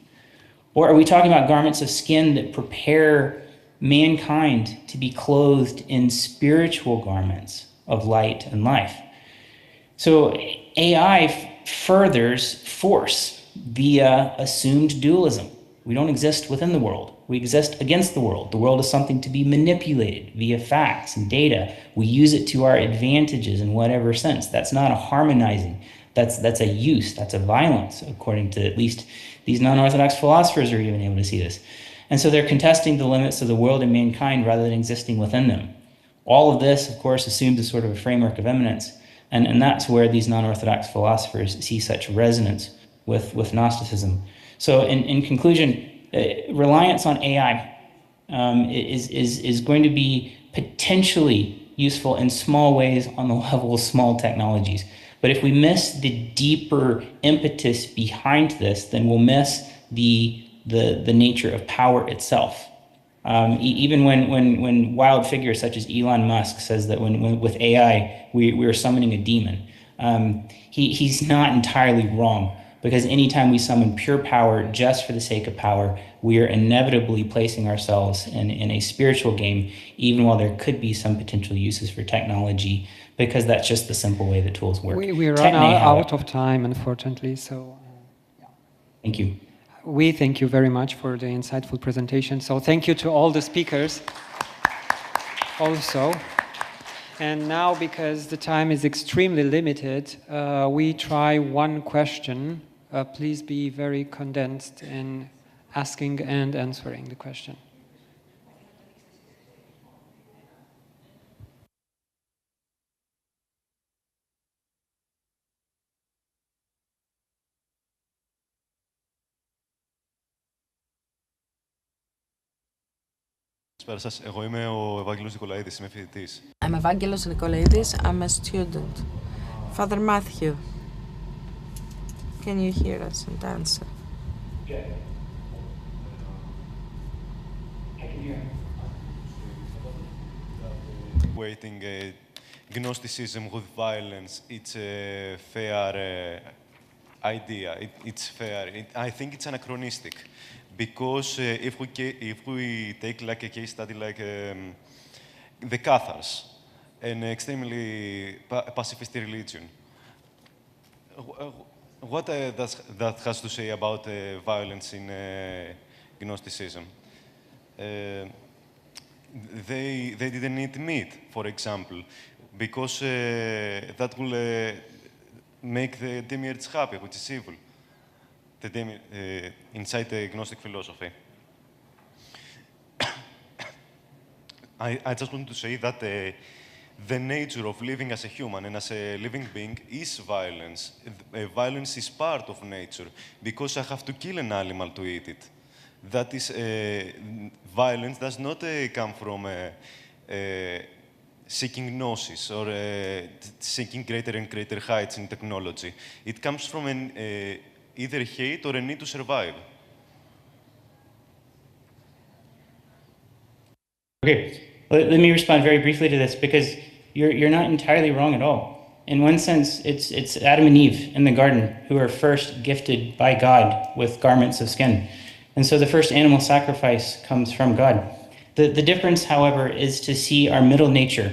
Or are we talking about garments of skin that prepare mankind to be clothed in spiritual garments of light and life? So AI furthers force via assumed dualism. We don't exist within the world. We exist against the world. The world is something to be manipulated via facts and data. We use it to our advantages in whatever sense. That's not a harmonizing. That's a use. That's a violence, according to at least these non-Orthodox philosophers are even able to see this. And so they're contesting the limits of the world and mankind rather than existing within them. All of this, of course, assumes a sort of a framework of immanence. And that's where these non-Orthodox philosophers see such resonance with Gnosticism. So in conclusion, reliance on AI is going to be potentially useful in small ways on the level of small technologies. But if we miss the deeper impetus behind this, then we'll miss the nature of power itself. Even when wild figures such as Elon Musk says that when with AI, we are summoning a demon, he's not entirely wrong, because anytime we summon pure power just for the sake of power, we are inevitably placing ourselves in a spiritual game, even while there could be some potential uses for technology, because that's just the simple way that tools work. We run out of time, unfortunately, so... Thank you. We thank you very much for the insightful presentation. So thank you to all the speakers also. And now, because the time is extremely limited, we try one question. Please be very condensed in asking and answering the question. Καλησπέρα σας. Εγώ είμαι ο Ευάγγελος Νικολαίδης, είμαι φοιτητής. I'm Ευάγγελος Νικολαίδης. I'm a student. Father Matthew, can you hear us and answer? Yeah. I can hear. Equating Gnosticism with violence, it's a fair idea. It's fair. I think it's anachronistic. Because if we take like a case study like the Cathars, an extremely pacifist religion, what that has to say about violence in Gnosticism? They didn't eat meat, for example, because that will make the demiurge happy, which is evil. Inside the Gnostic philosophy. I just want to say that the nature of living as a human and as a living being is violence. Violence is part of nature, because I have to kill an animal to eat it. That is, violence does not come from seeking gnosis or seeking greater and greater heights in technology. It comes from an either hate or a need to survive. Okay, let me respond very briefly to this, because you're not entirely wrong at all. In one sense, it's Adam and Eve in the garden who are first gifted by God with garments of skin. And so the first animal sacrifice comes from God. The difference, however, is to see our middle nature.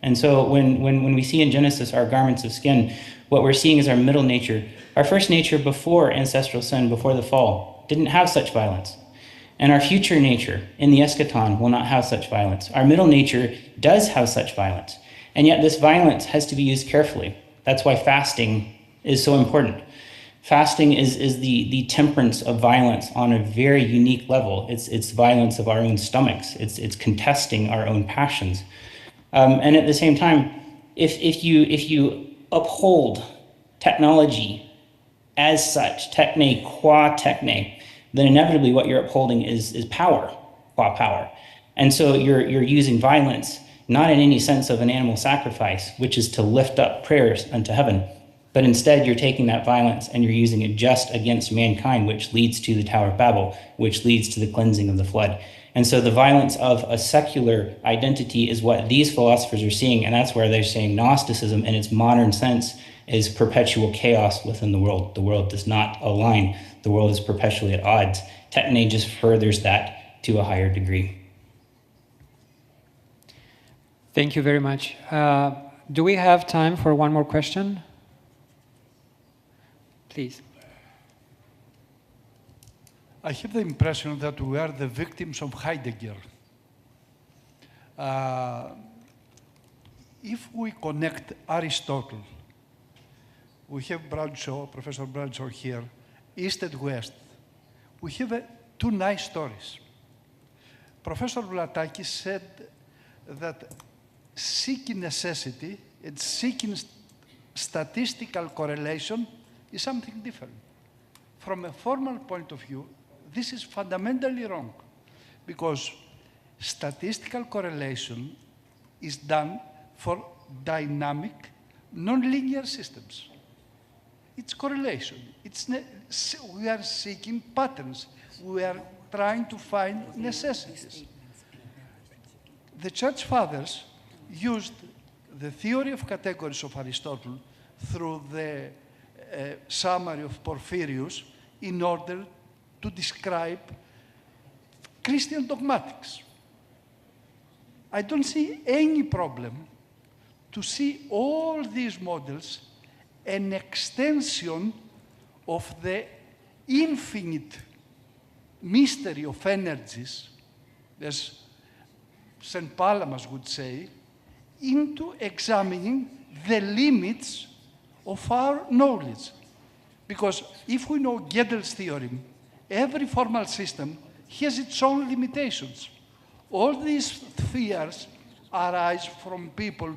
And so when we see in Genesis our garments of skin, what we're seeing is our middle nature. Our first nature before ancestral sin, before the fall, didn't have such violence. And our future nature in the eschaton will not have such violence. Our middle nature does have such violence. And yet this violence has to be used carefully. That's why fasting is so important. Fasting is the temperance of violence on a very unique level. It's violence of our own stomachs. It's contesting our own passions. And at the same time, if you uphold technology as such, techne qua techne, then inevitably what you're upholding is power, qua power. And so you're using violence, not in any sense of an animal sacrifice, which is to lift up prayers unto heaven, but instead you're taking that violence and you're using it just against mankind, which leads to the Tower of Babel, which leads to the cleansing of the flood. And so the violence of a secular identity is what these philosophers are seeing, and that's where they're saying Gnosticism in its modern sense is perpetual chaos within the world. The world does not align. The world is perpetually at odds. Techne just furthers that to a higher degree. Thank you very much. Do we have time for one more question? Please. I have the impression that we are the victims of Heidegger. If we connect Aristotle, we have Bradshaw, Professor Bradshaw here, East and West. We have two nice stories. Professor Vlatakis said that seeking necessity and seeking statistical correlation is something different. From a formal point of view, this is fundamentally wrong, because statistical correlation is done for dynamic, non-linear systems. It's correlation. We are seeking patterns. We are trying to find necessities. the Church Fathers used the theory of categories of Aristotle through the summary of Porphyrius in order to describe Christian dogmatics. I don't see any problem to see all these models an extension of the infinite mystery of energies, as St. Palamas would say, into examining the limits of our knowledge. Because if we know Gödel's theorem, every formal system has its own limitations. All these fears arise from people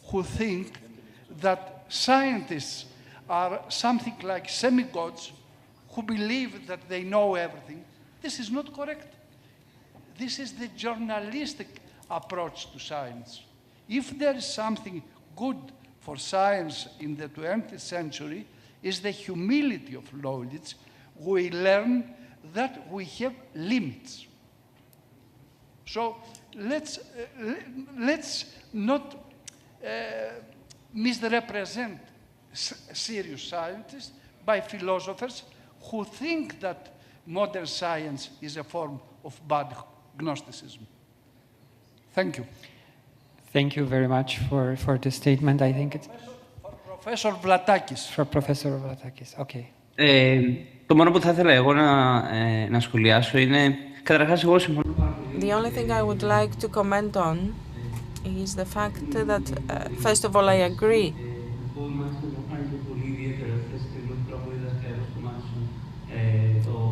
who think that scientists are something like semi-gods who believe that they know everything. This is not correct. This is the journalistic approach to science. If there is something good for science in the 20th century, is the humility of knowledge. We learn that we have limits. So let's not misrepresent serious scientists by philosophers who think that modern science is a form of bad Gnosticism. Thank you. Thank you very much for the statement. I think it's... Professor Vlatakis. For Professor Vlatakis, okay. Το μόνο που θα ήθελα εγώ να σχολιάσω είναι, καταρχάς εγώ συμφωνώ. The only thing I would like to comment on is the fact that, first of all, I agree.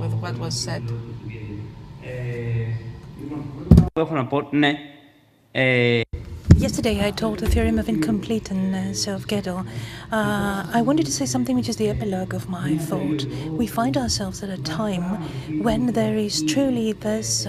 With what was said. Yesterday I told the theorem of incompleteness of Gödel. I wanted to say something which is the epilogue of my thought. We find ourselves at a time when there is truly this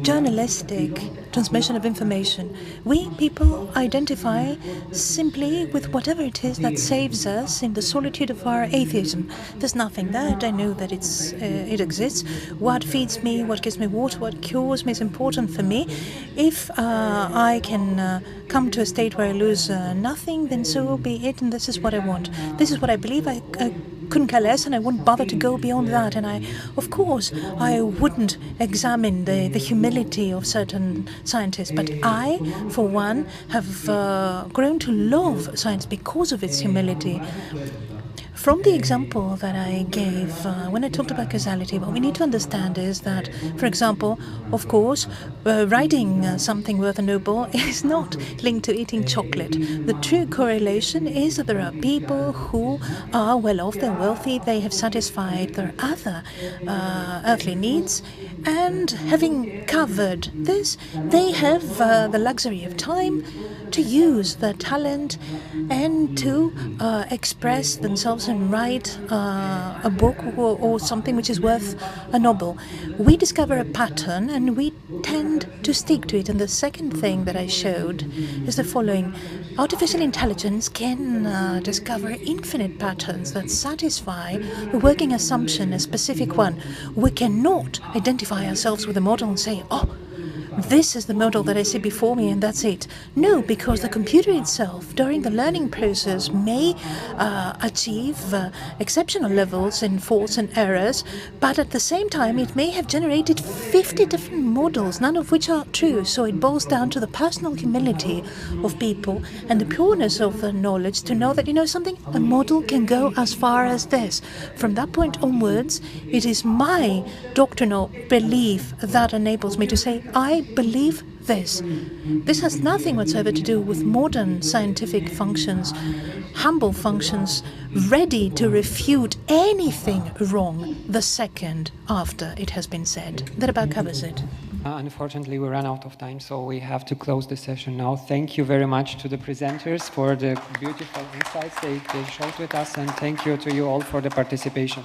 journalistic transmission of information. We people identify simply with whatever it is that saves us in the solitude of our atheism. There's nothing there. I know that it exists. What feeds me, what gives me water, what cures me is important for me. If I can come to a state where I lose nothing, then so be it, and this is what I want. This is what I believe. I couldn't care less, and I wouldn't bother to go beyond that. And of course, I wouldn't examine the humility of certain scientists, but I, for one, have grown to love science because of its humility. From the example that I gave when I talked about causality, what we need to understand is that, for example, of course, writing something worth a Nobel is not linked to eating chocolate. The true correlation is that there are people who are well off, they're wealthy, they have satisfied their other earthly needs, and having covered this, they have the luxury of time to use their talent and to express themselves and write a book or something which is worth a Nobel. We discover a pattern and we tend to stick to it. And the second thing that I showed is the following. Artificial intelligence can discover infinite patterns that satisfy a working assumption, a specific one. We cannot identify ourselves with a model and say, oh, this is the model that I see before me and that's it. No, because the computer itself, during the learning process, may achieve exceptional levels in faults and errors, but at the same time it may have generated 50 different models, none of which are true. So it boils down to the personal humility of people and the pureness of the knowledge to know that, you know something, a model can go as far as this. From that point onwards, it is my doctrinal belief that enables me to say, I believe this. This has nothing whatsoever to do with modern scientific functions, humble functions, ready to refute anything wrong the second after it has been said. That about covers it. Unfortunately, we ran out of time, so we have to close the session now. Thank you very much to the presenters for the beautiful insights they showed with us, and thank you to you all for the participation.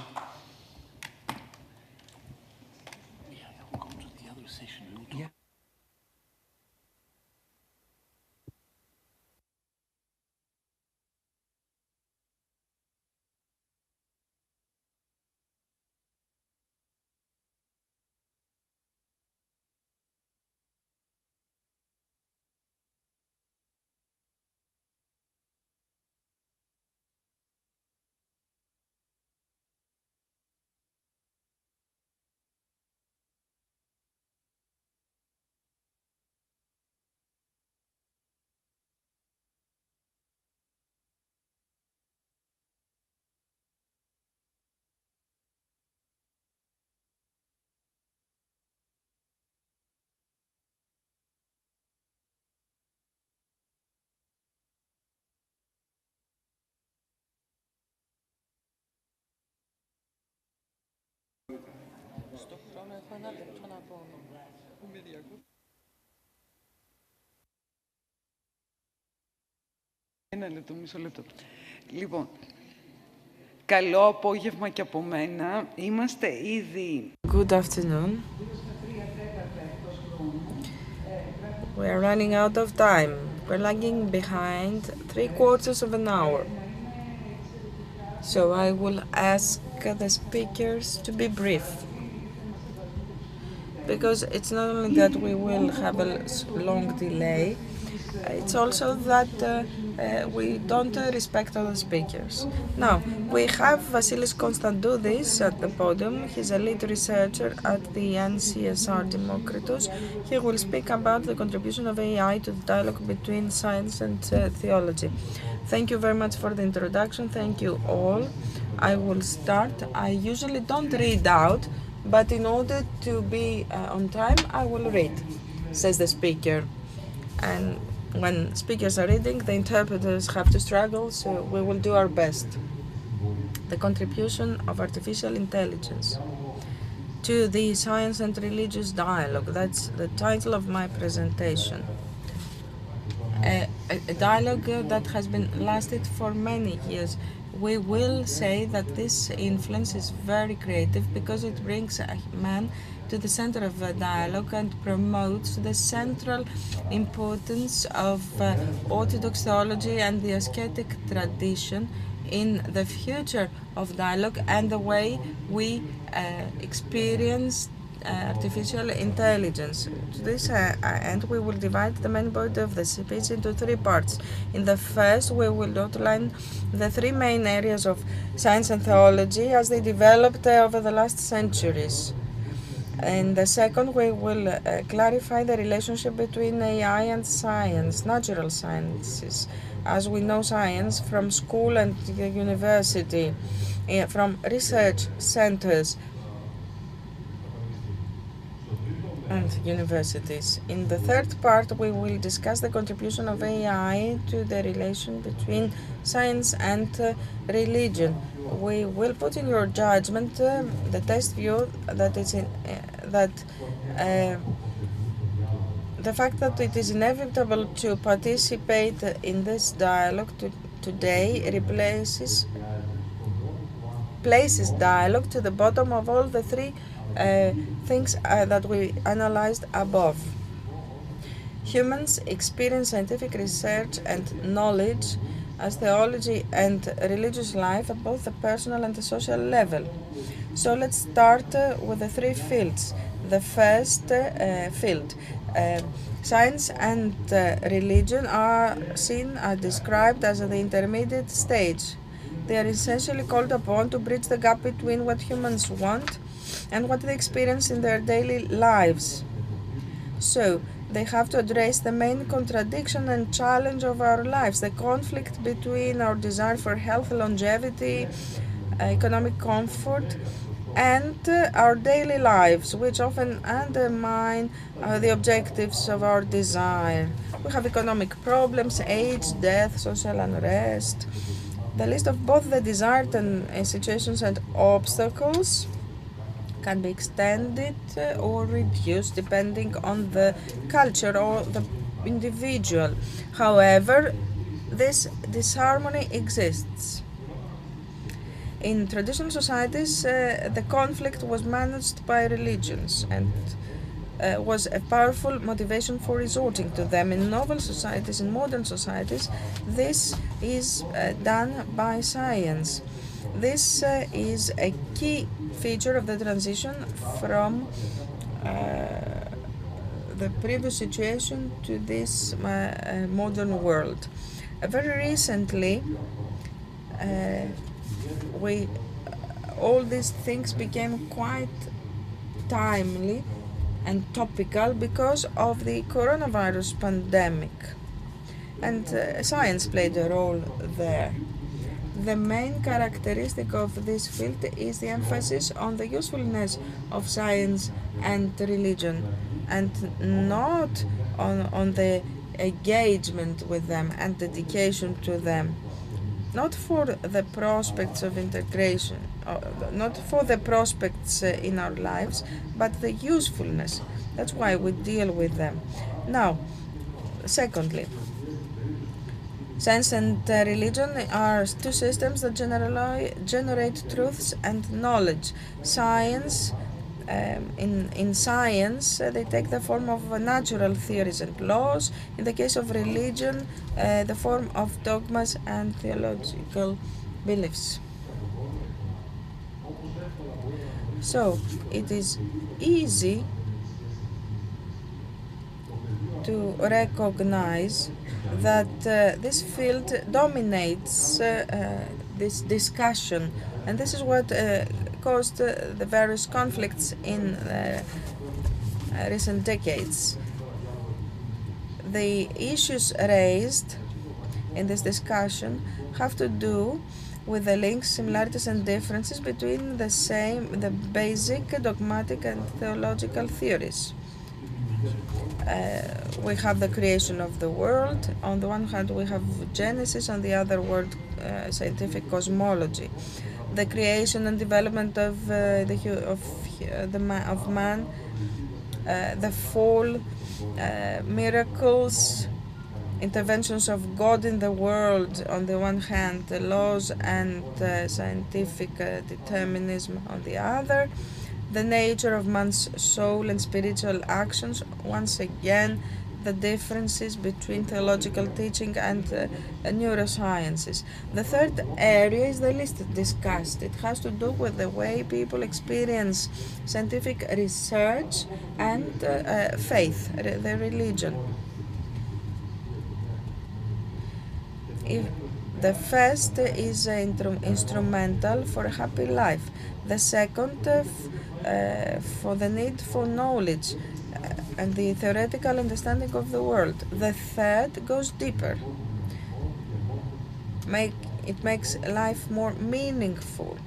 Ένα λεπτό, μισό λεπτό. Λοιπόν, καλό απόγευμα και από μένα. Είμαστε ήδη... Good afternoon. We are running out of time. We're lagging behind 3/4 of an hour. So I will ask the speakers to be brief. Because it's not only that we will have a long delay, it's also that we don't respect other speakers. Now, we have Vasilis Konstantoudis at the podium. He's a lead researcher at the NCSR Demokritos. He will speak about the contribution of AI to the dialogue between science and theology. Thank you very much for the introduction. Thank you all. I will start. I usually don't read out, but in order to be on time, I will read, says the speaker. And when speakers are reading, the interpreters have to struggle, so we will do our best. The contribution of artificial intelligence to the science and religious dialogue. That's the title of my presentation. A dialogue that has been lasted for many years. We will say that this influence is very creative because it brings a man to the center of a dialogue and promotes the central importance of Orthodox theology and the ascetic tradition in the future of dialogue and the way we experience artificial intelligence. To this end, we will divide the main body of the speech into 3 parts. In the first, we will outline the 3 main areas of science and theology as they developed over the last centuries. In the second, we will clarify the relationship between AI and science, natural sciences, as we know science from school and university, from research centers and universities. In the third part, we will discuss the contribution of AI to the relation between science and religion. We will put in your judgment the test view that it's the fact that it is inevitable to participate in this dialogue today places dialogue to the bottom of all the 3 things that we analyzed above. Humans experience scientific research and knowledge as theology and religious life at both the personal and the social level. So let's start with the 3 fields. The first field, science and religion are described as the intermediate stage. They are essentially called upon to bridge the gap between what humans want and what they experience in their daily lives. So, they have to address the main contradiction and challenge of our lives, the conflict between our desire for health, longevity, economic comfort, and our daily lives, which often undermine the objectives of our desire. We have economic problems, age, death, social unrest. The list of both the desired and situations and obstacles can be extended or reduced depending on the culture or the individual. However, this disharmony exists. In traditional societies, the conflict was managed by religions and was a powerful motivation for resorting to them. In novel societies, in modern societies, this is done by science. This is a key feature of the transition from the previous situation to this modern world. Very recently, all these things became quite timely and topical because of the coronavirus pandemic, and science played a role there. The main characteristic of this field is the emphasis on the usefulness of science and religion, and not on the engagement with them and dedication to them. not for the prospects of integration, not for the prospects in our lives, but the usefulness. That's why we deal with them. Now, secondly, science and religion are two systems that generate truths and knowledge. Science, in science, they take the form of natural theories and laws. In the case of religion, the form of dogmas and theological beliefs. So, it is easy to recognize that this field dominates this discussion, and this is what caused the various conflicts in recent decades. The issues raised in this discussion have to do with the links, similarities and differences between the basic dogmatic and theological theories. We have the creation of the world. On the one hand, we have Genesis, on the other word, scientific cosmology. The creation and development of man, the fall, miracles, interventions of God in the world on the one hand, the laws and scientific determinism on the other, the nature of man's soul and spiritual actions, once again the differences between theological teaching and neurosciences. The third area is the least discussed. It has to do with the way people experience scientific research and faith, the religion. If the first is instrumental for a happy life. The second for the need for knowledge and the theoretical understanding of the world. The third goes deeper. It makes life more meaningful.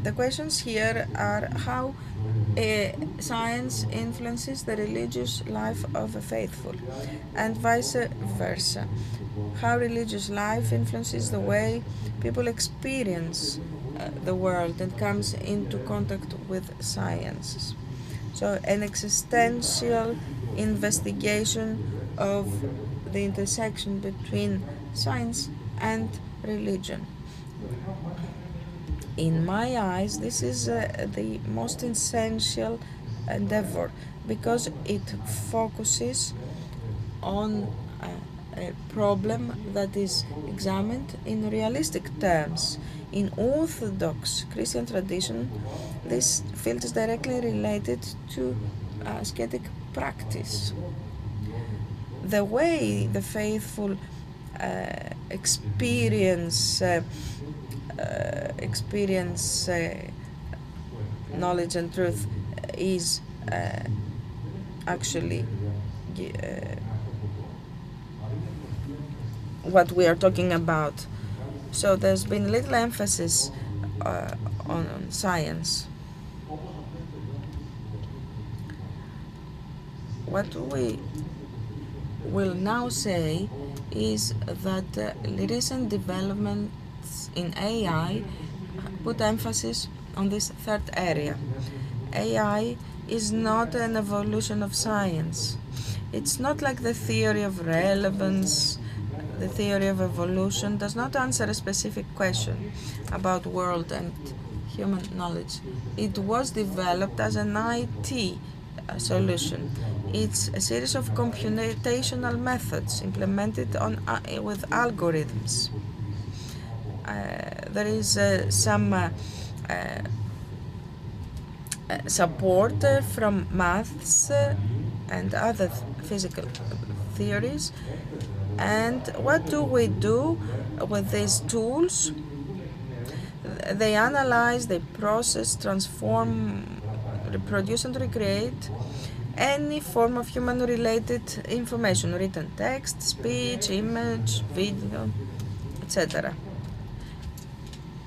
The questions here are how science influences the religious life of the faithful, and vice versa. How religious life influences the way people experience the world and comes into contact with sciences. So an existential investigation of the intersection between science and religion. In my eyes, this is the most essential endeavor because it focuses on a problem that is examined in realistic terms. In Orthodox Christian tradition, this field is directly related to ascetic practice. The way the faithful experience knowledge and truth is actually what we are talking about. So there's been little emphasis on science. What we will now say is that recent developments in AI put emphasis on this third area. AI is not an evolution of science. It's not like the theory of relevance. The theory of evolution does not answer a specific question about world and human knowledge. It was developed as an IT solution. It's a series of computational methods implemented with algorithms. There is some support from maths and other physical theories. And what do we do with these tools? They analyze, they process, transform, reproduce and recreate any form of human-related information, written text, speech, image, video, etc.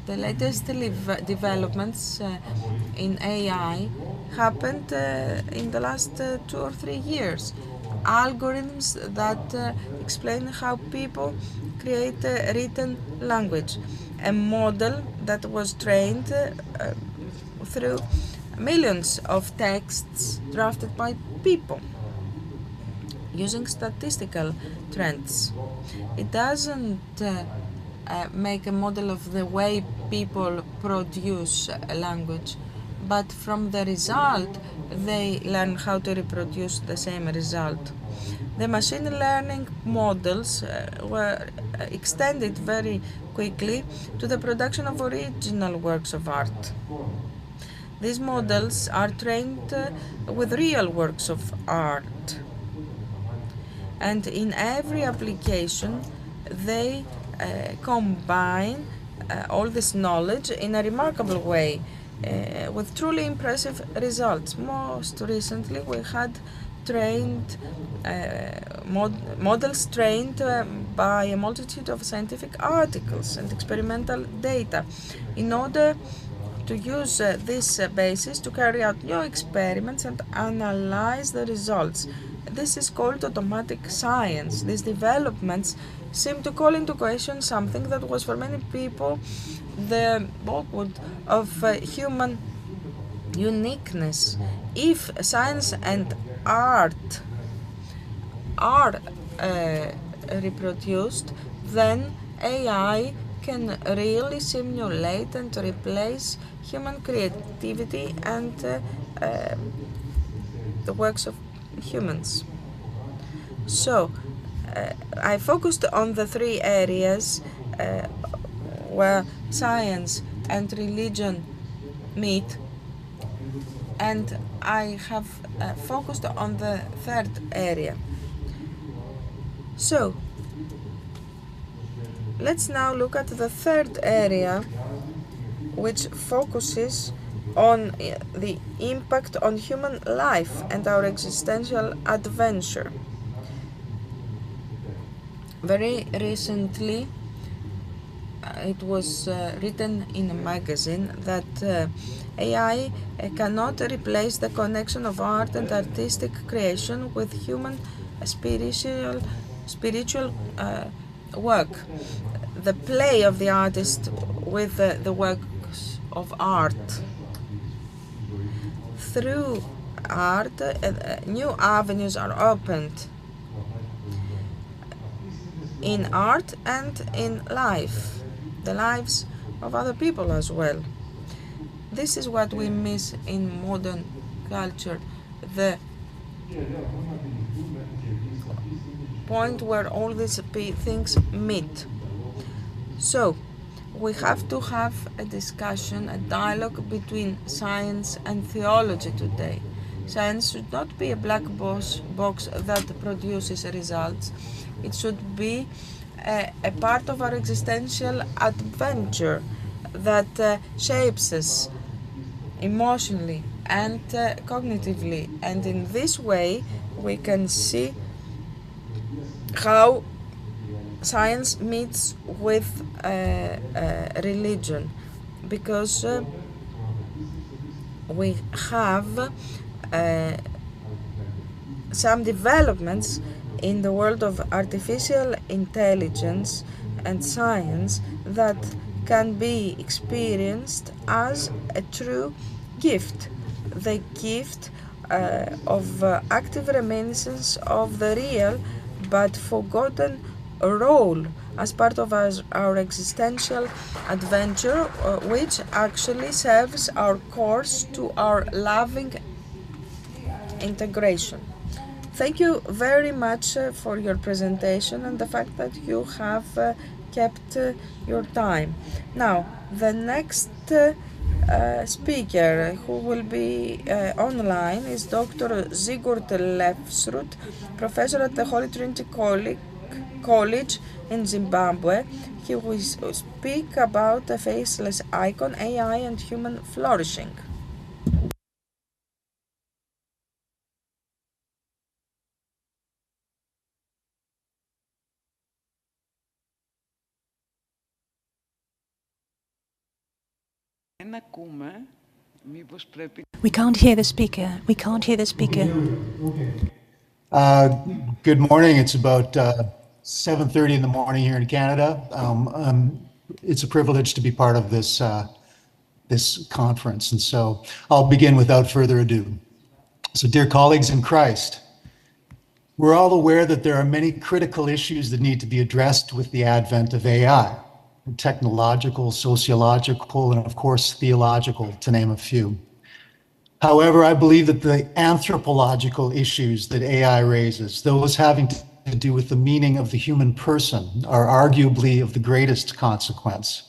The latest developments in AI happened in the last 2 or 3 years. algorithms that explain how people create written language. A model that was trained through millions of texts drafted by people using statistical trends. It doesn't make a model of the way people produce a language, but from the result they learn how to reproduce the same result. The machine learning models were extended very quickly to the production of original works of art. These models are trained with real works of art, and in every application they combine all this knowledge in a remarkable way with truly impressive results. Most recently we had trained models trained by a multitude of scientific articles and experimental data in order to use this basis to carry out new experiments and analyze the results. This is called automatic science. These developments seem to call into question something that was for many people the bulkwood of human uniqueness. If science and art are reproduced, then AI can really simulate and replace human creativity and the works of humans. So, I focused on the three areas where science and religion meet, and I have focused on the third area. So, let's now look at the third area, which focuses on the impact on human life and our existential adventure. Very recently, it was written in a magazine that AI cannot replace the connection of art and artistic creation with human spiritual work. The play of the artist with the works of art. Through art, new avenues are opened in art and in life, the lives of other people as well. This is what we miss in modern culture, the point where all these things meet. So, we have to have a discussion, a dialogue between science and theology today. Science should not be a black box that produces results. It should be a part of our existential adventure that shapes us emotionally and cognitively. And in this way, we can see how science meets with religion, because we have some developments in the world of artificial intelligence and science that can be experienced as a true gift, the gift of active reminiscence of the real but forgotten role as part of our existential adventure, which actually serves our course to our loving integration. Thank you very much for your presentation and the fact that you have kept your time. Now, the next speaker who will be online is Dr. Sigurd Lefsrud, professor at the Holy Trinity College in Zimbabwe. He will speak about the faceless icon, AI and human flourishing. We can't hear the speaker. We can't hear the speaker. Good morning. It's about 7:30 in the morning here in Canada. It's a privilege to be part of this conference, and so I'll begin without further ado. So, dear colleagues in Christ, we're all aware that there are many critical issues that need to be addressed with the advent of AI, technological, sociological, and of course, theological, to name a few. However, I believe that the anthropological issues that AI raises, those having to do with the meaning of the human person, are arguably of the greatest consequence.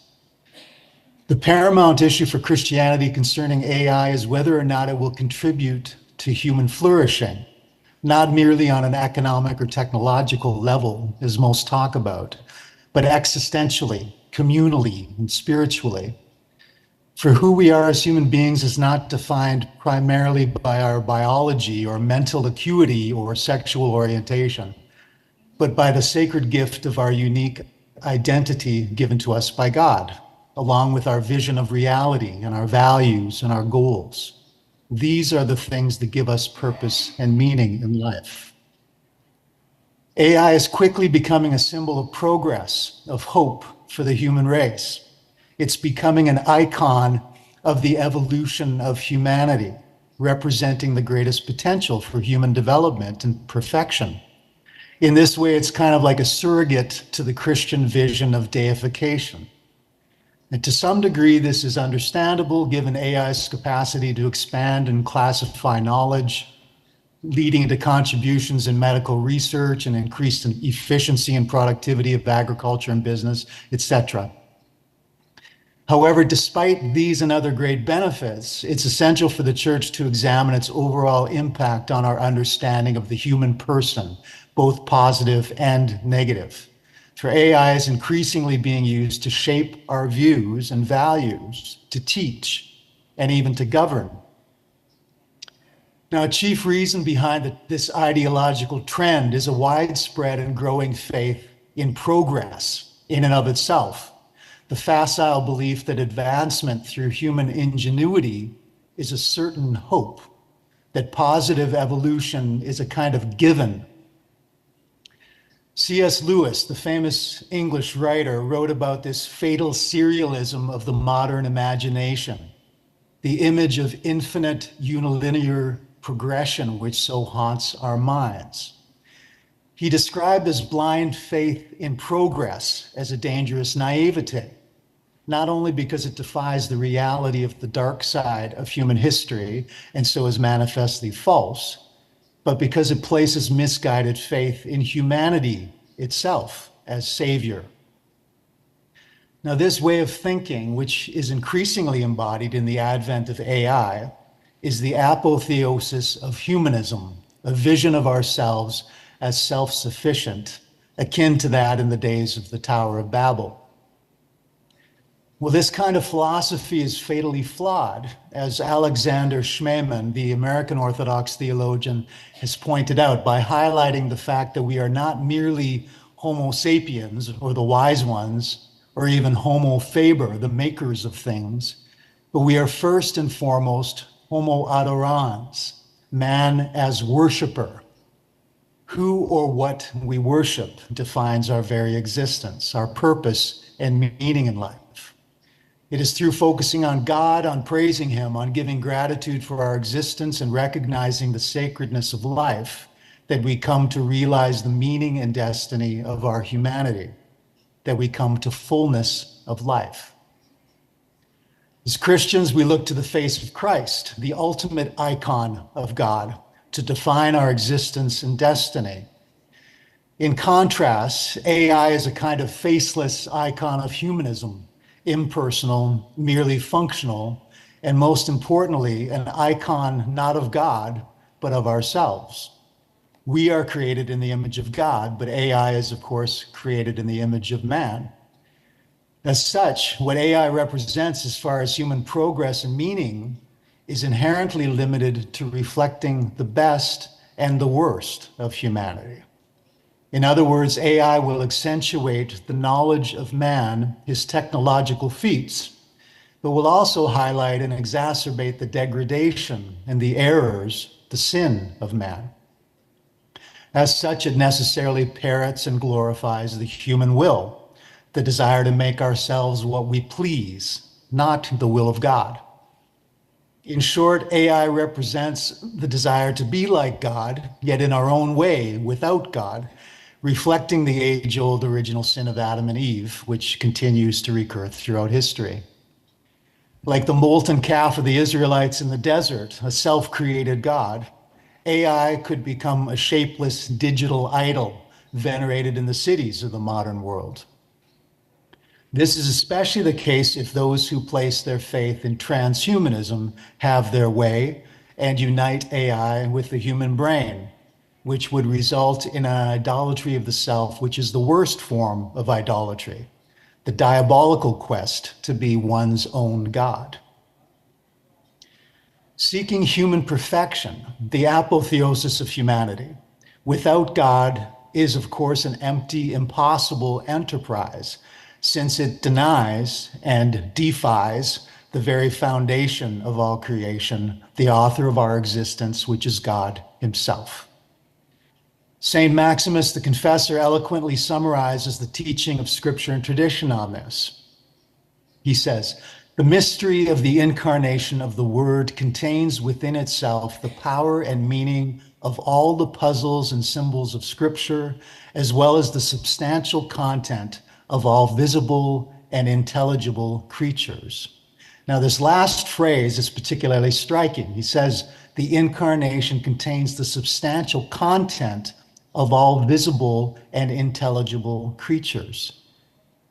The paramount issue for Christianity concerning AI is whether or not it will contribute to human flourishing, not merely on an economic or technological level, as most talk about, but existentially, communally, and spiritually. For who we are as human beings is not defined primarily by our biology or mental acuity or sexual orientation, but by the sacred gift of our unique identity given to us by God, along with our vision of reality and our values and our goals. These are the things that give us purpose and meaning in life. AI is quickly becoming a symbol of progress, of hope for the human race. It's becoming an icon of the evolution of humanity, representing the greatest potential for human development and perfection. In this way, it's kind of like a surrogate to the Christian vision of deification. And to some degree, this is understandable given AI's capacity to expand and classify knowledge, leading to contributions in medical research and increased efficiency and productivity of agriculture and business, etc. However, despite these and other great benefits, it's essential for the church to examine its overall impact on our understanding of the human person, both positive and negative. For AI is increasingly being used to shape our views and values, to teach, and even to govern. Now, a chief reason behind this ideological trend is a widespread and growing faith in progress in and of itself. The facile belief that advancement through human ingenuity is a certain hope, that positive evolution is a kind of given. C.S. Lewis, the famous English writer, wrote about this fatal serialism of the modern imagination, the image of infinite unilinear progression which so haunts our minds. He described this blind faith in progress as a dangerous naivete, not only because it defies the reality of the dark side of human history and so is manifestly false, but because it places misguided faith in humanity itself as savior. Now, this way of thinking, which is increasingly embodied in the advent of AI, is the apotheosis of humanism, a vision of ourselves as self-sufficient, akin to that in the days of the Tower of Babel. Well, this kind of philosophy is fatally flawed, as Alexander Schmemann, the American Orthodox theologian, has pointed out by highlighting the fact that we are not merely Homo sapiens, or the wise ones, or even Homo faber, the makers of things, but we are first and foremost Homo adorans, man as worshiper. Who or what we worship defines our very existence, our purpose and meaning in life. It is through focusing on God, on praising Him, on giving gratitude for our existence and recognizing the sacredness of life that we come to realize the meaning and destiny of our humanity, that we come to fullness of life. As Christians, we look to the face of Christ, the ultimate icon of God, to define our existence and destiny. In contrast, AI is a kind of faceless icon of humanism, impersonal, merely functional, and most importantly, an icon not of God, but of ourselves. We are created in the image of God, but AI is, of course, created in the image of man. As such, what AI represents as far as human progress and meaning is inherently limited to reflecting the best and the worst of humanity. In other words, AI will accentuate the knowledge of man, his technological feats, but will also highlight and exacerbate the degradation and the errors, the sin of man. As such, it necessarily parrots and glorifies the human will, the desire to make ourselves what we please, not the will of God. In short, AI represents the desire to be like God, yet in our own way, without God, reflecting the age-old original sin of Adam and Eve, which continues to recur throughout history. Like the molten calf of the Israelites in the desert, a self-created God, AI could become a shapeless digital idol venerated in the cities of the modern world. This is especially the case if those who place their faith in transhumanism have their way and unite AI with the human brain, which would result in an idolatry of the self, which is the worst form of idolatry, the diabolical quest to be one's own God. Seeking human perfection, the apotheosis of humanity, without God is, of course, an empty, impossible enterprise, since it denies and defies the very foundation of all creation, the author of our existence, which is God himself. Saint Maximus the Confessor eloquently summarizes the teaching of Scripture and tradition on this. He says, "The mystery of the incarnation of the Word contains within itself the power and meaning of all the puzzles and symbols of Scripture, as well as the substantial content of all visible and intelligible creatures." Now, this last phrase is particularly striking. He says, the incarnation contains the substantial content of all visible and intelligible creatures.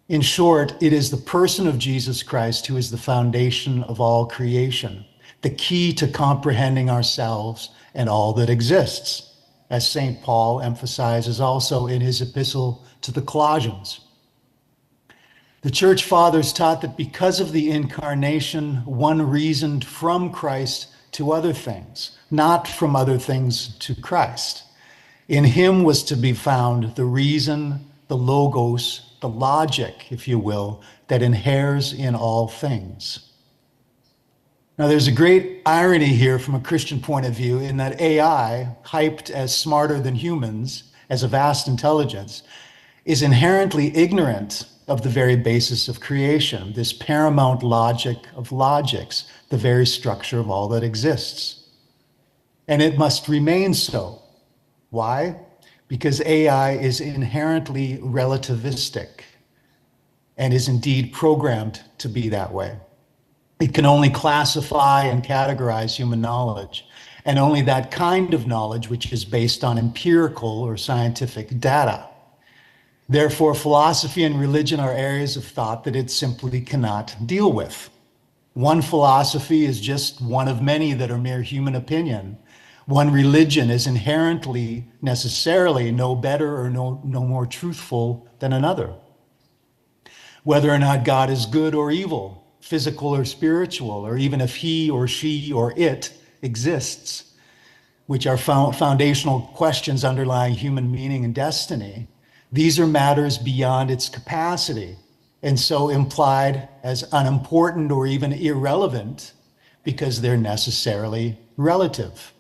In short, it is the person of Jesus Christ who is the foundation of all creation, the key to comprehending ourselves and all that exists, as St. Paul emphasizes also in his epistle to the Colossians. The Church Fathers taught that because of the incarnation, one reasoned from Christ to other things, not from other things to Christ. In him was to be found the reason, the logos, the logic, if you will, that inheres in all things. Now, there's a great irony here from a Christian point of view in that AI, hyped as smarter than humans, as a vast intelligence, is inherently ignorant of the very basis of creation, this paramount logic of logics, the very structure of all that exists. And it must remain so. Why? Because AI is inherently relativistic and is indeed programmed to be that way. It can only classify and categorize human knowledge, and only that kind of knowledge which is based on empirical or scientific data. Therefore, philosophy and religion are areas of thought that it simply cannot deal with. One philosophy is just one of many that are mere human opinion. One religion is inherently, necessarily, no better or no more truthful than another. Whether or not God is good or evil, physical or spiritual, or even if he or she or it exists, which are foundational questions underlying human meaning and destiny, these are matters beyond its capacity, and so implied as unimportant or even irrelevant because they're necessarily relative.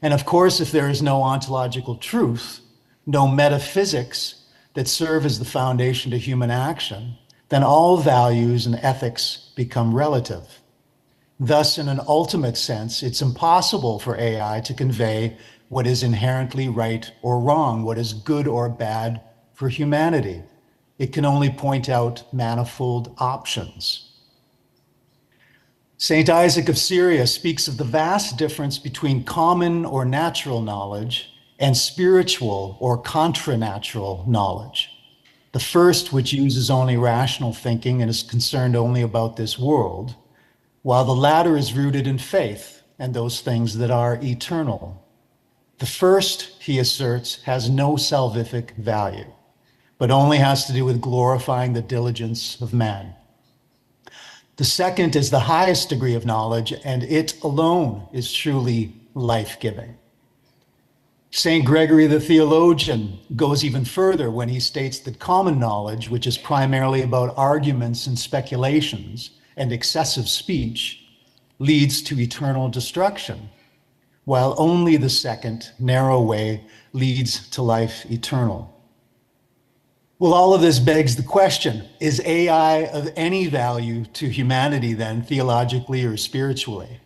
And of course, if there is no ontological truth, no metaphysics that serve as the foundation to human action, then all values and ethics become relative. Thus, in an ultimate sense, it's impossible for AI to convey what is inherently right or wrong, what is good or bad for humanity. It can only point out manifold options. Saint Isaac of Syria speaks of the vast difference between common or natural knowledge and spiritual or contranatural knowledge. The first, which uses only rational thinking and is concerned only about this world, while the latter is rooted in faith and those things that are eternal. The first, he asserts, has no salvific value, but only has to do with glorifying the diligence of man. The second is the highest degree of knowledge, and it alone is truly life-giving. Saint Gregory the theologian goes even further when he states that common knowledge, which is primarily about arguments and speculations and excessive speech, leads to eternal destruction, while only the second, narrow way leads to life eternal. Well, all of this begs the question, is AI of any value to humanity then, theologically or spiritually?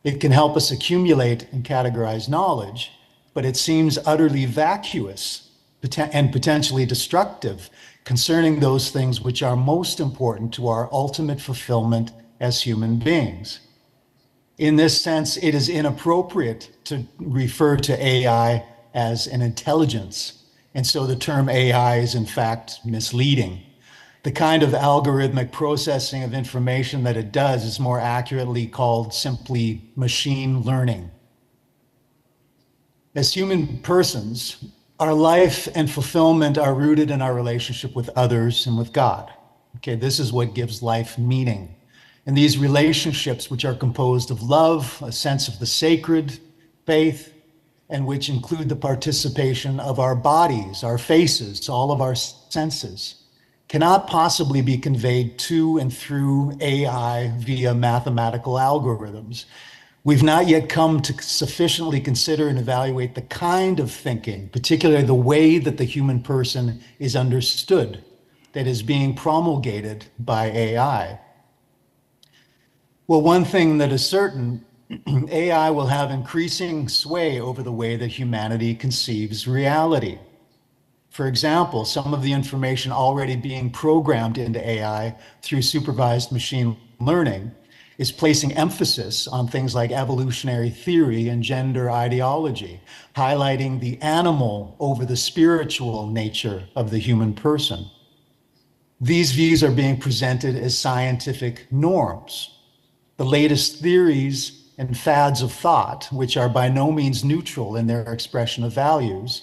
It can help us accumulate and categorize knowledge, but it seems utterly vacuous and potentially destructive concerning those things which are most important to our ultimate fulfillment as human beings. In this sense, it is inappropriate to refer to AI as an intelligence, and so the term AI is in fact misleading. The kind of algorithmic processing of information that it does is more accurately called simply machine learning. As human persons, our life and fulfillment are rooted in our relationship with others and with God. Okay, this is what gives life meaning. And these relationships, which are composed of love, a sense of the sacred, faith, and which include the participation of our bodies, our faces, all of our senses, cannot possibly be conveyed to and through AI via mathematical algorithms. We've not yet come to sufficiently consider and evaluate the kind of thinking, particularly the way that the human person is understood, that is being promulgated by AI. Well, one thing that is certain, AI will have increasing sway over the way that humanity conceives reality. For example, some of the information already being programmed into AI through supervised machine learning is placing emphasis on things like evolutionary theory and gender ideology, highlighting the animal over the spiritual nature of the human person. These views are being presented as scientific norms. The latest theories and fads of thought, which are by no means neutral in their expression of values,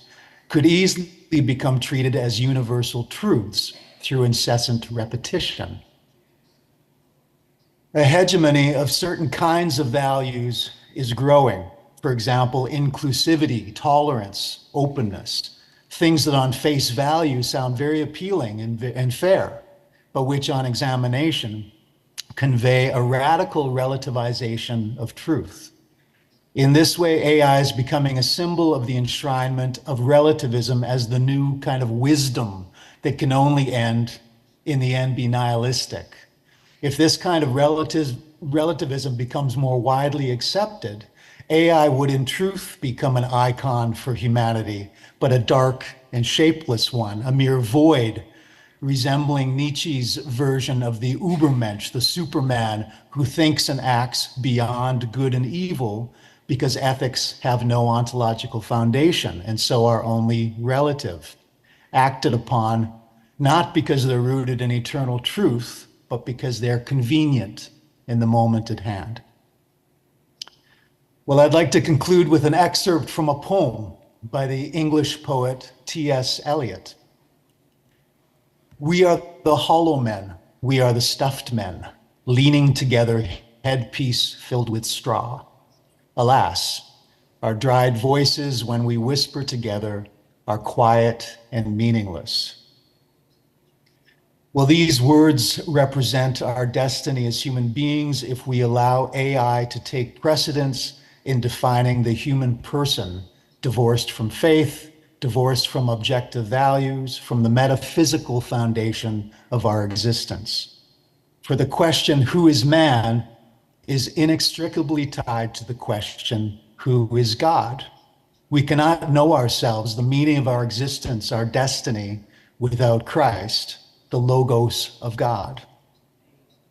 could easily become treated as universal truths through incessant repetition. A hegemony of certain kinds of values is growing. For example, inclusivity, tolerance, openness, things that on face value sound very appealing and fair, but which on examination convey a radical relativization of truth. In this way, AI is becoming a symbol of the enshrinement of relativism as the new kind of wisdom that can only end, in the end, be nihilistic. If this kind of relativism becomes more widely accepted, AI would in truth become an icon for humanity, but a dark and shapeless one, a mere void, resembling Nietzsche's version of the Übermensch, the Superman who thinks and acts beyond good and evil because ethics have no ontological foundation and so are only relative, acted upon not because they're rooted in eternal truth, but because they're convenient in the moment at hand. Well, I'd like to conclude with an excerpt from a poem by the English poet T.S. Eliot. We are the hollow men, we are the stuffed men, leaning together, headpiece filled with straw. Alas, our dried voices, when we whisper together, are quiet and meaningless. Well, these words represent our destiny as human beings if we allow AI to take precedence in defining the human person, divorced from faith, divorced from objective values, from the metaphysical foundation of our existence. For the question, who is man, is inextricably tied to the question, who is God? We cannot know ourselves, the meaning of our existence, our destiny, without Christ, the Logos of God.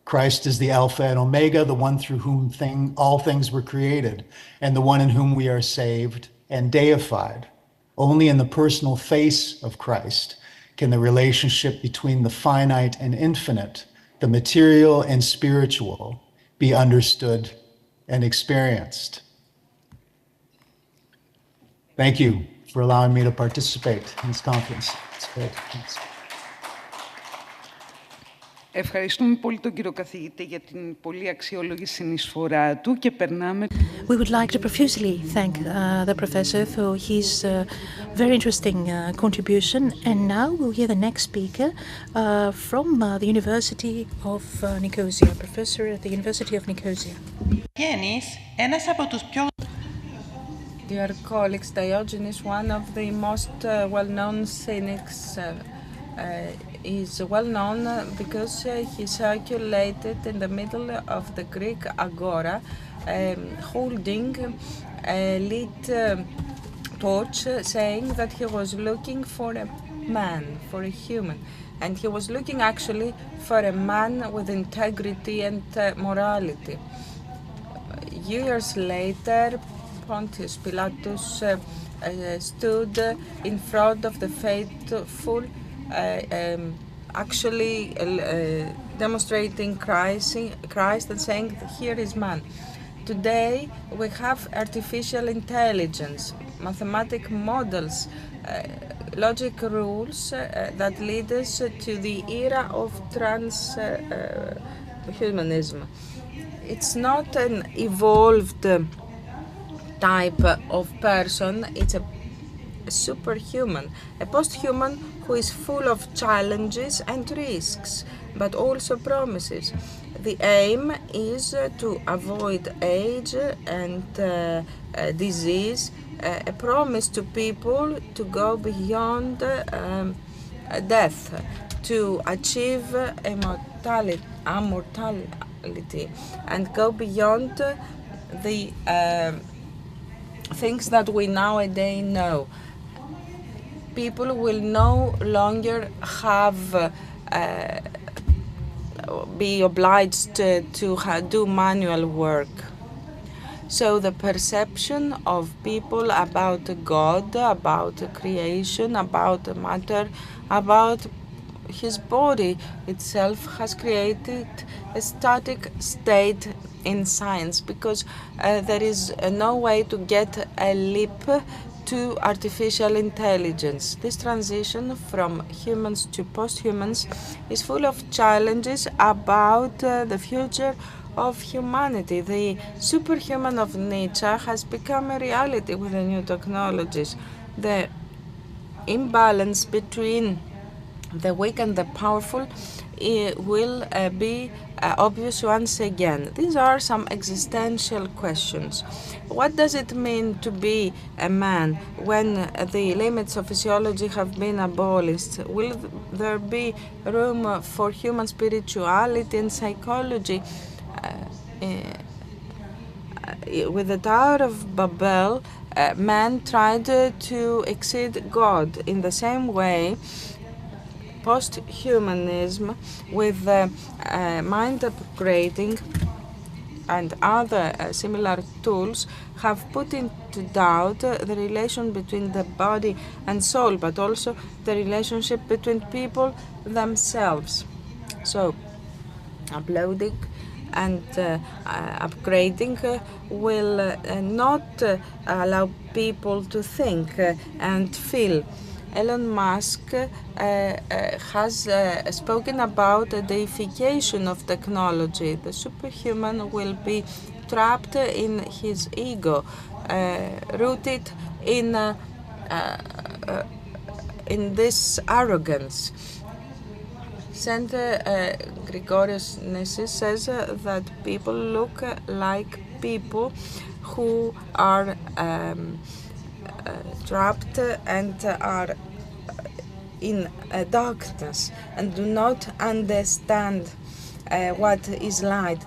Christ is the Alpha and Omega, the one through whom all things were created, and the one in whom we are saved and deified. Only in the personal face of Christ can the relationship between the finite and infinite, the material and spiritual, be understood and experienced. Thank you for allowing me to participate in this conference. It's great. Thanks. Ευχαριστούμε πολύ τον κύριο καθηγητή για την πολύ αξιόλογη συνεισφορά του και περνάμε... We would like to profusely thank the professor for his very interesting contribution. And now we'll hear the next speaker from the University of Nicosia, professor at the University of Nicosia. Ένας από τους πιο... Dear colleagues, Diogenes, one of the most well-known cynics, is well-known because he circulated in the middle of the Greek agora, holding a lit torch, saying that he was looking for a man, for a human. And he was looking actually for a man with integrity and morality. Years later, Pontius Pilatus stood in front of the faithful, actually demonstrating Christ and saying, "Here is man." Today, we have artificial intelligence, mathematic models, logic rules that lead us to the era of transhumanism. It's not an evolved type of person, it's a superhuman, a post-human who is full of challenges and risks, but also promises. The aim is to avoid age and disease, a promise to people to go beyond death, to achieve immortality, and go beyond the things that we nowadays know. People will no longer have be obliged to do manual work. So the perception of people about God, about creation, about matter, about his body itself has created a static state in science, because there is no way to get a leap to artificial intelligence. This transition from humans to post-humans is full of challenges about the future of humanity. The superhuman of Nietzsche has become a reality with the new technologies. The imbalance between the weak and the powerful will be obvious once again. These are some existential questions. What does it mean to be a man when the limits of physiology have been abolished? Will there be room for human spirituality and psychology? With the Tower of Babel, man tried to exceed God. In the same way, Post-Humanism, with mind upgrading and other similar tools, have put into doubt the relation between the body and soul, but also the relationship between people themselves. So, uploading and upgrading will not allow people to think and feel. Elon Musk has spoken about the deification of technology. The superhuman will be trapped in his ego, rooted in this arrogance. Saint Gregorius Nessus says that people look like people who are trapped and are in darkness and do not understand what is light.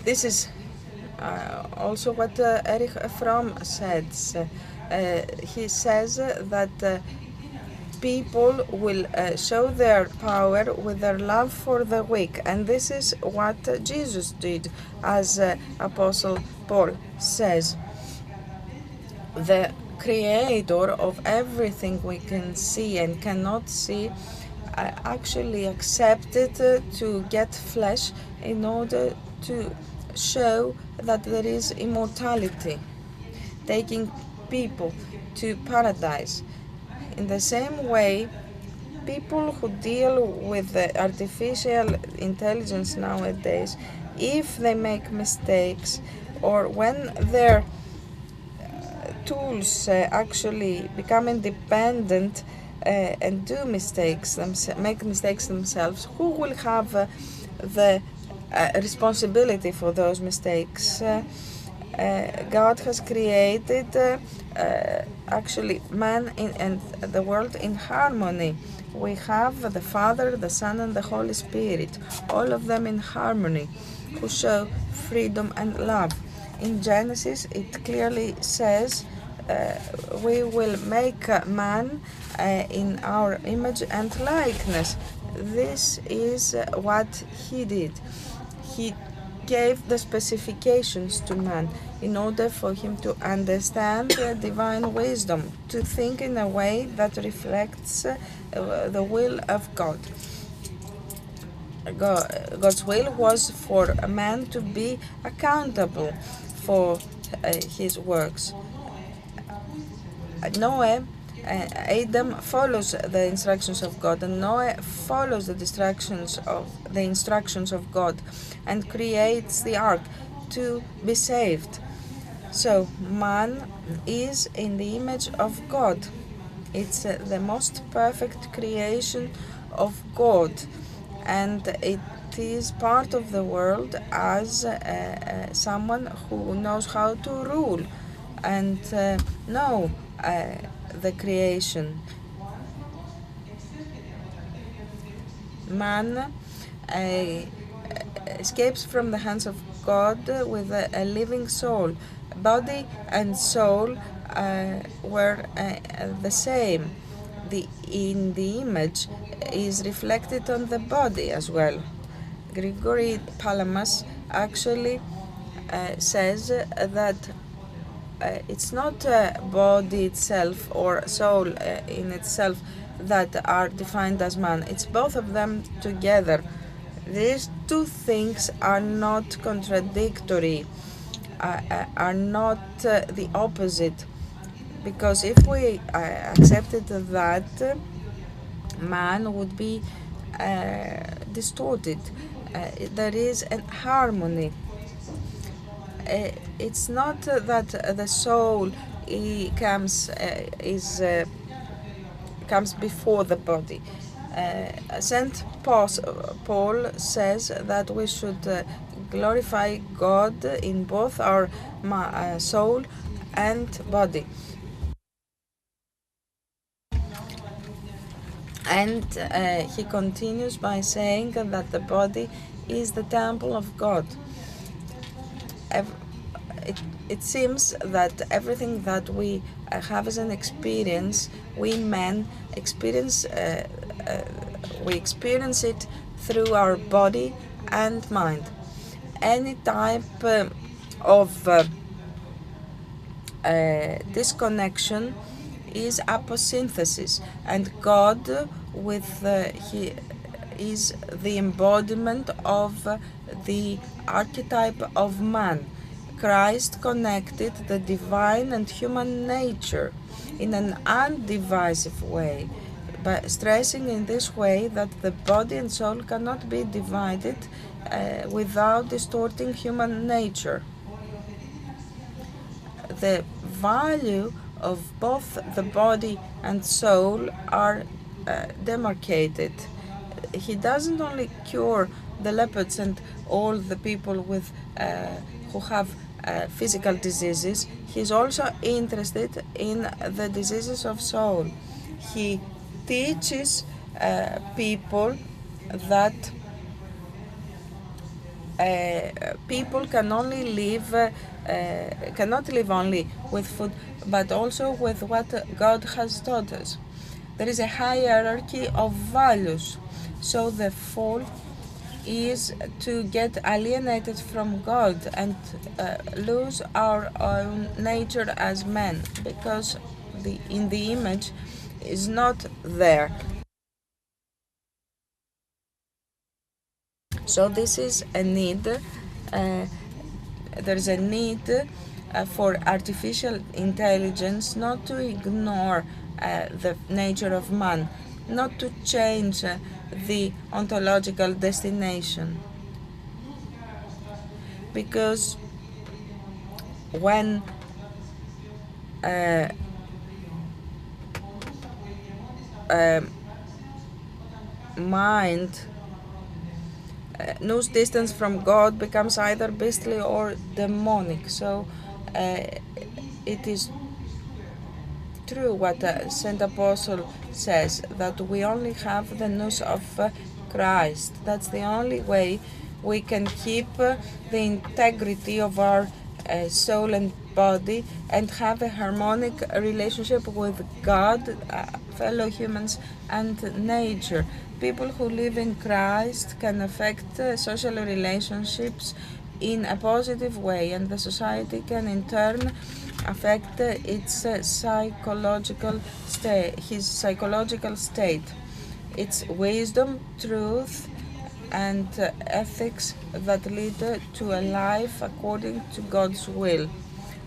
This is also what Erich Fromm says. He says that people will show their power with their love for the weak, and this is what Jesus did, as Apostle Paul says. The creator of everything we can see and cannot see actually accepted to get flesh in order to show that there is immortality, taking people to paradise. In the same way, people who deal with artificial intelligence nowadays, if they make mistakes or when their tools actually become independent and do mistakes, make mistakes themselves, who will have the responsibility for those mistakes? God has created actually man and the world in harmony. We have the Father, the Son, and the Holy Spirit, all of them in harmony, who show freedom and love. In Genesis, it clearly says, we will make man in our image and likeness. This is what he did. He gave the specifications to man in order for him to understand the divine wisdom, to think in a way that reflects the will of God. God's will was for a man to be accountable for his works. Noah, Adam follows the instructions of God, and Noah follows the instructions of God, and creates the ark to be saved. So man is in the image of God. It's the most perfect creation of God, and it is part of the world as someone who knows how to rule and know the creation. Man escapes from the hands of God with a living soul. Body and soul were the same. In the image is reflected on the body as well. Gregory Palamas actually says that it's not body itself or soul in itself that are defined as man. It's both of them together. These two things are not contradictory, are not the opposite. Because if we accepted that, man would be distorted. There is a harmony. It's not that the soul comes before the body. Saint Paul says that we should glorify God in both our soul and body. And he continues by saying that the body is the temple of God. It seems that everything that we have as an experience, we men experience, we experience it through our body and mind. Any type of disconnection is aposynthesis, and God he is the embodiment of the archetype of man. Christ connected the divine and human nature in an undivisive way, by stressing in this way that the body and soul cannot be divided without distorting human nature. The value of both the body and soul are demarcated. He doesn't only cure the leopards and all the people with who have physical diseases. He's also interested in the diseases of soul. He teaches people that people can only live cannot live only with food, but also with what God has taught us. There is a hierarchy of values, so the fall is to get alienated from God and lose our own nature as men, because in the image is not there. So this is a need. There's a need for artificial intelligence not to ignore the nature of man, not to change the ontological destination. Because when mind knows distance from God becomes either beastly or demonic. So it is true what Saint Apostle says, that we only have the nous of Christ. That's the only way we can keep the integrity of our soul and body and have a harmonic relationship with God, fellow humans, and nature. People who live in Christ can affect social relationships in a positive way, and the society can in turn affect its psychological state, his psychological state. It's wisdom, truth, and ethics that lead to a life according to God's will.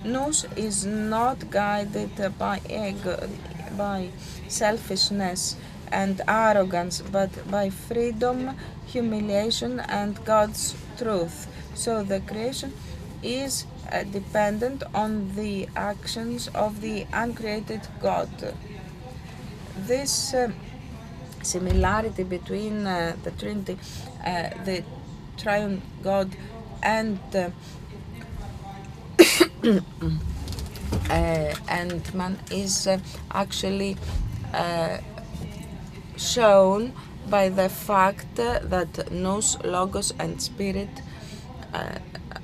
Nous is not guided by ego, by selfishness and arrogance, but by freedom, humiliation, and God's truth. So the creation is dependent on the actions of the uncreated God. This similarity between the Trinity, the triune God, and man is actually shown by the fact that nous, logos, and spirit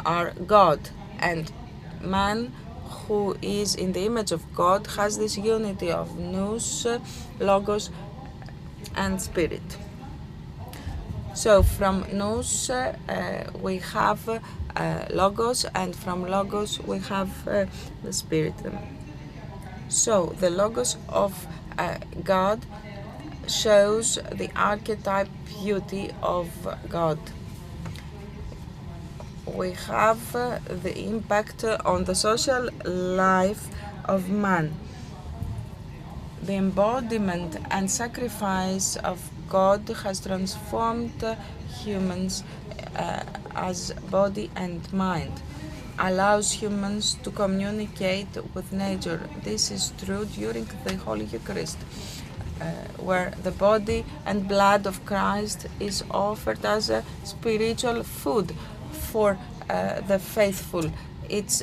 are God, and man, who is in the image of God, has this unity of nous, logos, and spirit. So from nous we have logos, and from logos we have the spirit. So the logos of God shows the archetype beauty of God. We have the impact on the social life of man. The embodiment and sacrifice of God has transformed humans as body and mind, allows humans to communicate with nature. This is true during the Holy Eucharist, where the body and blood of Christ is offered as a spiritual food for the faithful. It's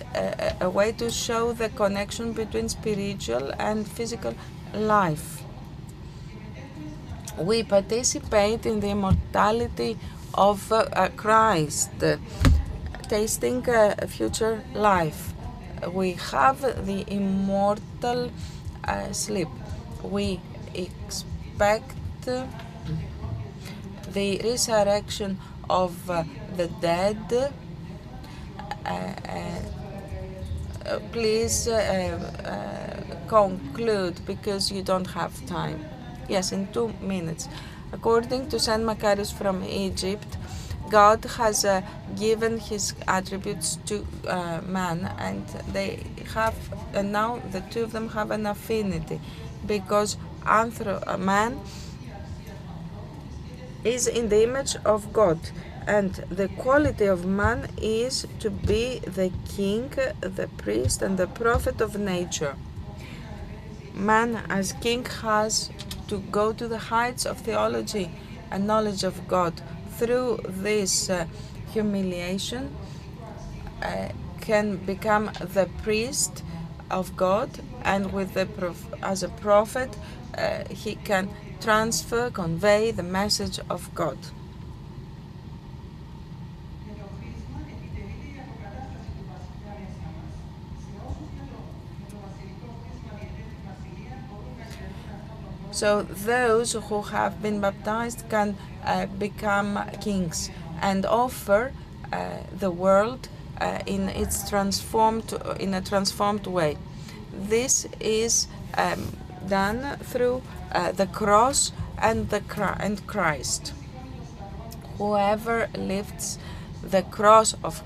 a way to show the connection between spiritual and physical life. We participate in the immortality of Christ, tasting a future life. We have the immortal sleep. We expect the resurrection of the dead. Please conclude, because you don't have time. Yes, in 2 minutes. According to Saint Macarius from Egypt, God has given his attributes to man, and they have, and now the two of them have an affinity, because man is in the image of God, and the quality of man is to be the king, the priest, and the prophet of nature. Man as king has to go to the heights of theology and knowledge of God. Through this humiliation, can become the priest of God, and with the as a prophet, he can convey the message of God. So those who have been baptized can become kings and offer the world in a transformed way. This is done through the cross and Christ. Whoever lifts the cross of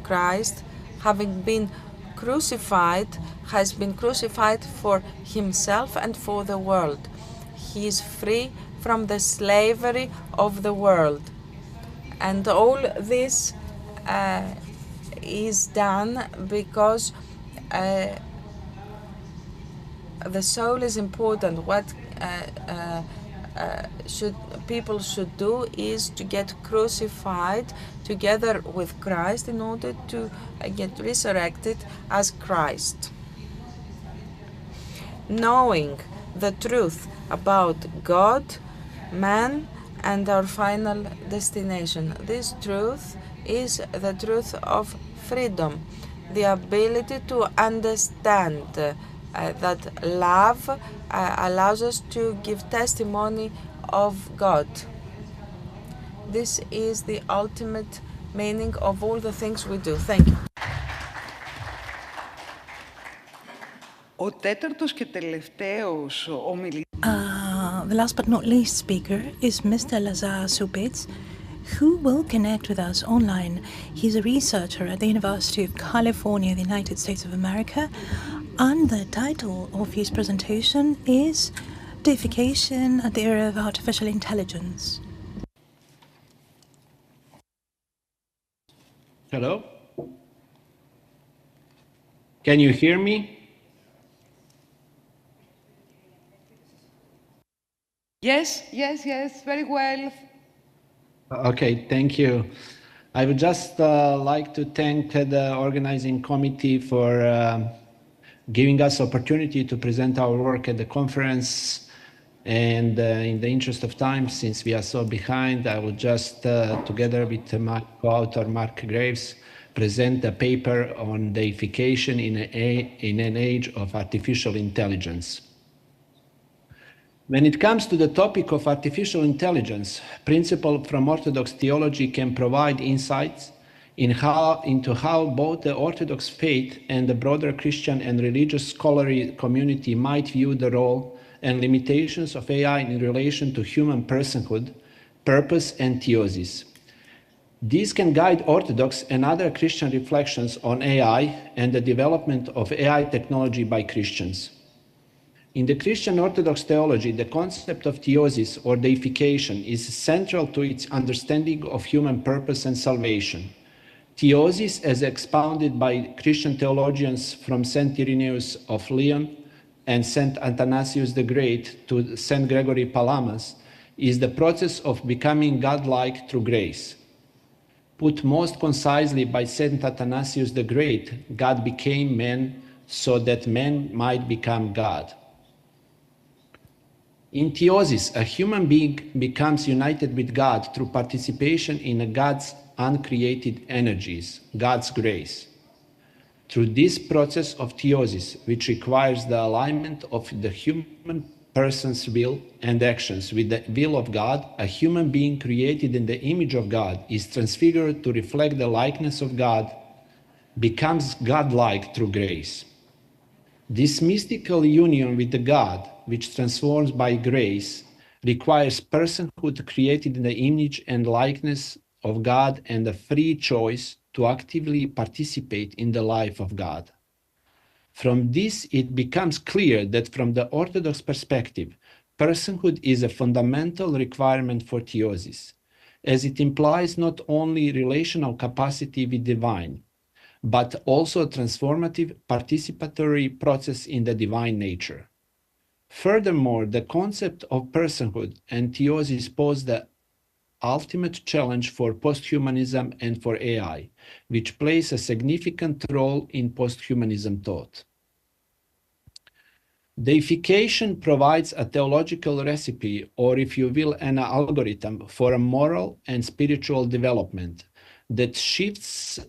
Christ, having been crucified, has been crucified for himself and for the world. He is free from the slavery of the world. And all this is done because the soul is important. What should people should do is to get crucified together with Christ in order to get resurrected as Christ. Knowing the truth about God, man, and our final destination. This truth is the truth of freedom, the ability to understand that love allows us to give testimony of God. This is the ultimate meaning of all the things we do. Thank you. Ο τέταρτος και τελευταίος ομιλητής. The last but not least speaker is Mr. Lazar Supitz, who will connect with us online. He's a researcher at the University of California, the United States of America, and the title of his presentation is Deification at the Era of Artificial Intelligence. Hello? Can you hear me? Yes, very well. Okay, thank you. I would just like to thank the organizing committee for giving us opportunity to present our work at the conference. And in the interest of time, since we are so behind, I will just, together with my co-author Mark Graves, present a paper on deification in an age of artificial intelligence. When it comes to the topic of artificial intelligence, principles from Orthodox theology can provide insights into how both the Orthodox faith and the broader Christian and religious scholarly community might view the role and limitations of AI in relation to human personhood, purpose, and theosis. These can guide Orthodox and other Christian reflections on AI and the development of AI technology by Christians. In the Christian Orthodox theology, the concept of theosis or deification is central to its understanding of human purpose and salvation. Theosis, as expounded by Christian theologians from St. Irenaeus of Lyon and St. Athanasius the Great to St. Gregory Palamas, is the process of becoming godlike through grace. Put most concisely by St. Athanasius the Great, God became man so that man might become God. In theosis, a human being becomes united with God through participation in God's uncreated energies, God's grace. Through this process of theosis, which requires the alignment of the human person's will and actions with the will of God, a human being created in the image of God is transfigured to reflect the likeness of God, becomes godlike through grace. This mystical union with the God, which transforms by grace, requires personhood created in the image and likeness of God and a free choice to actively participate in the life of God. From this, it becomes clear that from the Orthodox perspective, personhood is a fundamental requirement for theosis, as it implies not only relational capacity with divine, but also a transformative participatory process in the divine nature. Furthermore, the concept of personhood and theosis pose the ultimate challenge for post-humanism and for AI, which plays a significant role in post-humanism thought. Deification provides a theological recipe, or if you will, an algorithm for a moral and spiritual development that shifts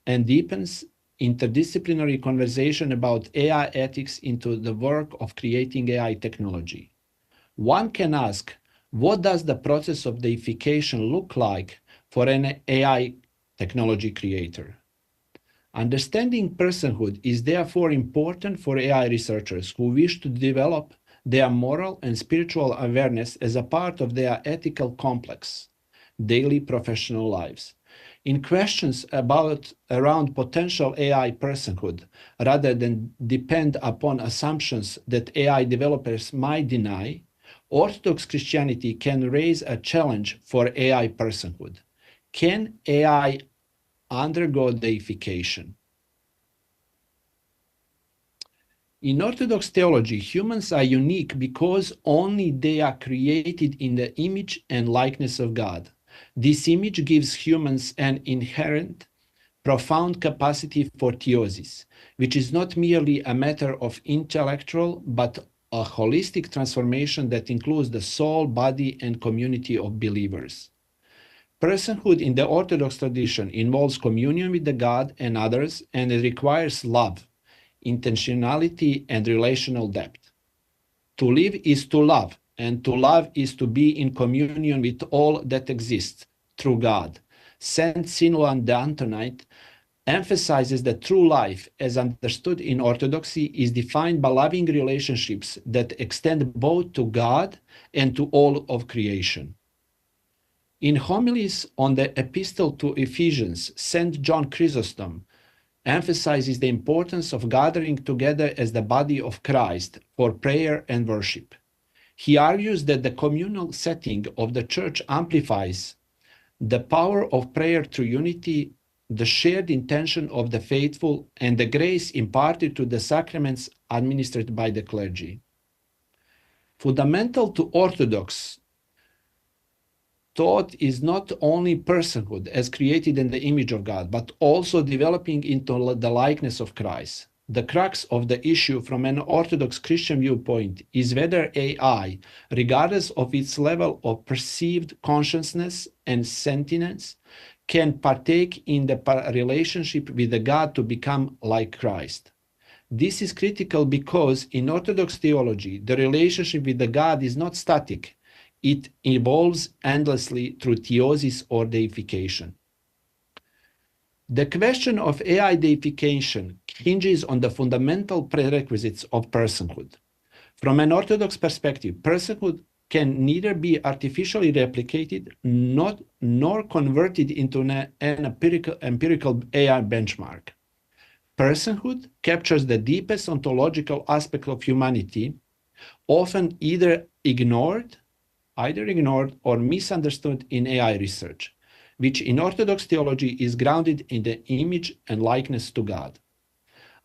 and deepens interdisciplinary conversation about AI ethics into the work of creating AI technology. One can ask, what does the process of deification look like for an AI technology creator? Understanding personhood is therefore important for AI researchers who wish to develop their moral and spiritual awareness as a part of their ethical complex, daily professional lives. In questions around potential AI personhood, rather than depend upon assumptions that AI developers might deny, Orthodox Christianity can raise a challenge for AI personhood. Can AI undergo deification? In Orthodox theology, humans are unique because only they are created in the image and likeness of God. This image gives humans an inherent, profound capacity for theosis, which is not merely a matter of intellectual, but a holistic transformation that includes the soul, body, and community of believers. Personhood in the Orthodox tradition involves communion with the God and others, and it requires love, intentionality, and relational depth. To live is to love, and to love is to be in communion with all that exists through God. Saint Silouan the Antonite emphasizes that true life, as understood in Orthodoxy, is defined by loving relationships that extend both to God and to all of creation. In homilies on the Epistle to Ephesians, St. John Chrysostom emphasizes the importance of gathering together as the body of Christ for prayer and worship. He argues that the communal setting of the church amplifies the power of prayer through unity, the shared intention of the faithful, and the grace imparted to the sacraments administered by the clergy. Fundamental to Orthodox thought is not only personhood as created in the image of God, but also developing into the likeness of Christ. The crux of the issue from an Orthodox Christian viewpoint is whether AI, regardless of its level of perceived consciousness and sentience, can partake in the relationship with the God to become like Christ. This is critical because in Orthodox theology, the relationship with the God is not static. It evolves endlessly through theosis or deification. The question of AI deification hinges on the fundamental prerequisites of personhood. From an Orthodox perspective, personhood can neither be artificially replicated nor converted into an empirical AI benchmark. Personhood captures the deepest ontological aspect of humanity, often either ignored or misunderstood in AI research, which in Orthodox theology is grounded in the image and likeness to God.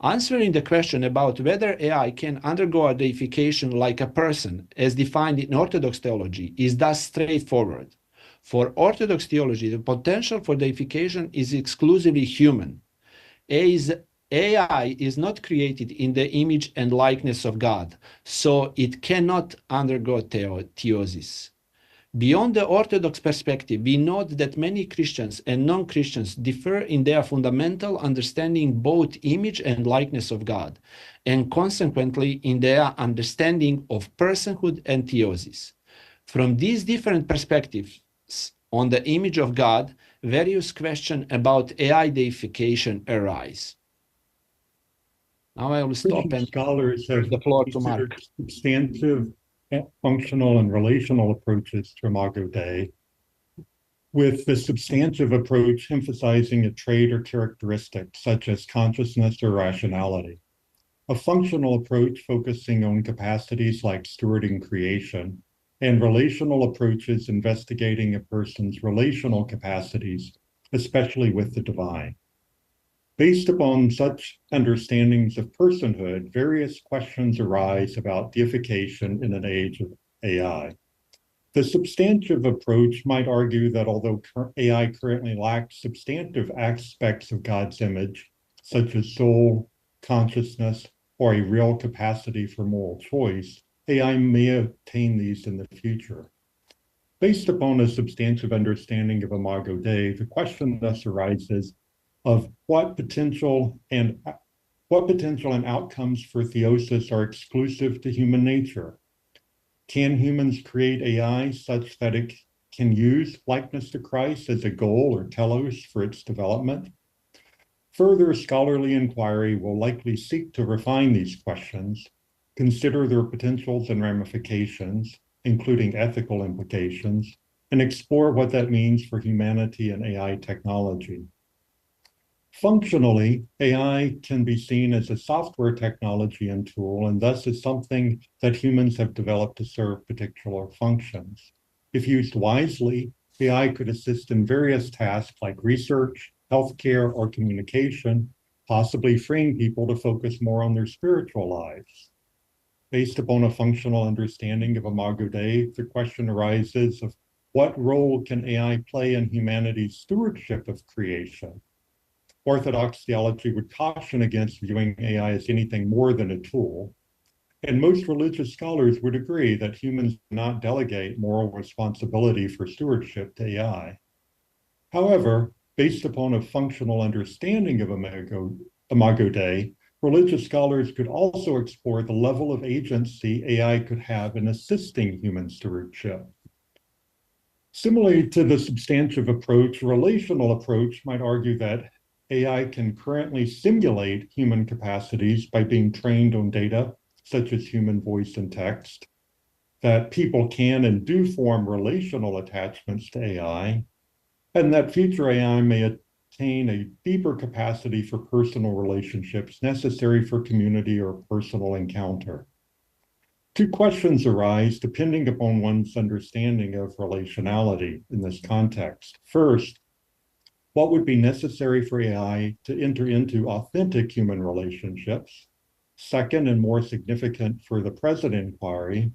Answering the question about whether AI can undergo a deification like a person, as defined in Orthodox theology, is thus straightforward. For Orthodox theology, the potential for deification is exclusively human. AI is not created in the image and likeness of God, so it cannot undergo theosis. Beyond the Orthodox perspective, we note that many Christians and non-Christians differ in their fundamental understanding both image and likeness of God, and consequently in their understanding of personhood and theosis. From these different perspectives on the image of God, various questions about AI deification arise. Now I will stop and scholars have the floor to considered Mark. substantive, functional, and relational approaches to Imago Dei, with the substantive approach emphasizing a trait or characteristic such as consciousness or rationality. A functional approach focusing on capacities like stewarding creation, and relational approaches investigating a person's relational capacities, especially with the divine. Based upon such understandings of personhood, various questions arise about deification in an age of AI. The substantive approach might argue that although AI currently lacks substantive aspects of God's image, such as soul, consciousness, or a real capacity for moral choice, AI may attain these in the future. Based upon a substantive understanding of Imago Dei, the question thus arises of what potential and outcomes for theosis are exclusive to human nature. Can humans create AI such that it can use likeness to Christ as a goal or telos for its development? Further scholarly inquiry will likely seek to refine these questions, consider their potentials and ramifications, including ethical implications, and explore what that means for humanity and AI technology. Functionally, AI can be seen as a software technology and tool, and thus is something that humans have developed to serve particular functions. If used wisely, AI could assist in various tasks like research, healthcare, or communication, possibly freeing people to focus more on their spiritual lives. Based upon a functional understanding of Imago Dei, the question arises of what role can AI play in humanity's stewardship of creation? Orthodox theology would caution against viewing AI as anything more than a tool, and most religious scholars would agree that humans do not delegate moral responsibility for stewardship to AI. However, based upon a functional understanding of Imago Dei, religious scholars could also explore the level of agency AI could have in assisting human stewardship. Similarly to the substantive approach, a relational approach might argue that AI can currently simulate human capacities by being trained on data such as human voice and text, that people can and do form relational attachments to AI, and that future AI may attain a deeper capacity for personal relationships necessary for community or personal encounter. Two questions arise depending upon one's understanding of relationality in this context. First, what would be necessary for AI to enter into authentic human relationships? Second, and more significant for the present inquiry,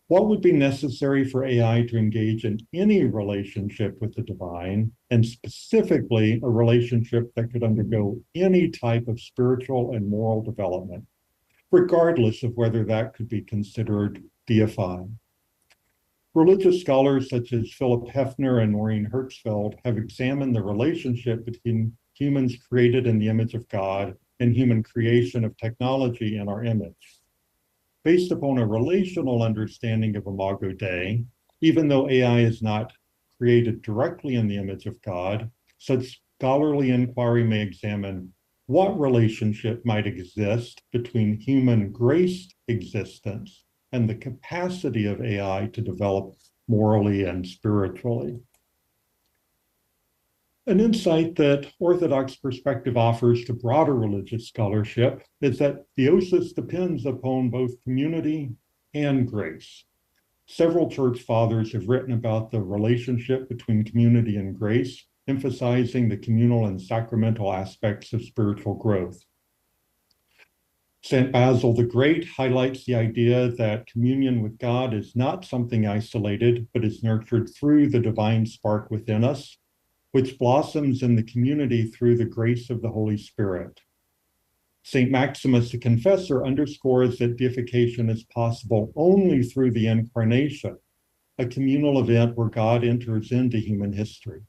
what would be necessary for AI to engage in any relationship with the divine, and specifically a relationship that could undergo any type of spiritual and moral development, regardless of whether that could be considered deifying? Religious scholars such as Philip Hefner and Maureen Hertzfeld have examined the relationship between humans created in the image of God and human creation of technology in our image. Based upon a relational understanding of Imago Dei, even though AI is not created directly in the image of God, such scholarly inquiry may examine what relationship might exist between human graced existence and the capacity of AI to develop morally and spiritually. An insight that Orthodox perspective offers to broader religious scholarship is that theosis depends upon both community and grace. Several church fathers have written about the relationship between community and grace, emphasizing the communal and sacramental aspects of spiritual growth. St. Basil the Great highlights the idea that communion with God is not something isolated, but is nurtured through the divine spark within us, which blossoms in the community through the grace of the Holy Spirit. St. Maximus the Confessor underscores that deification is possible only through the incarnation, a communal event where God enters into human history.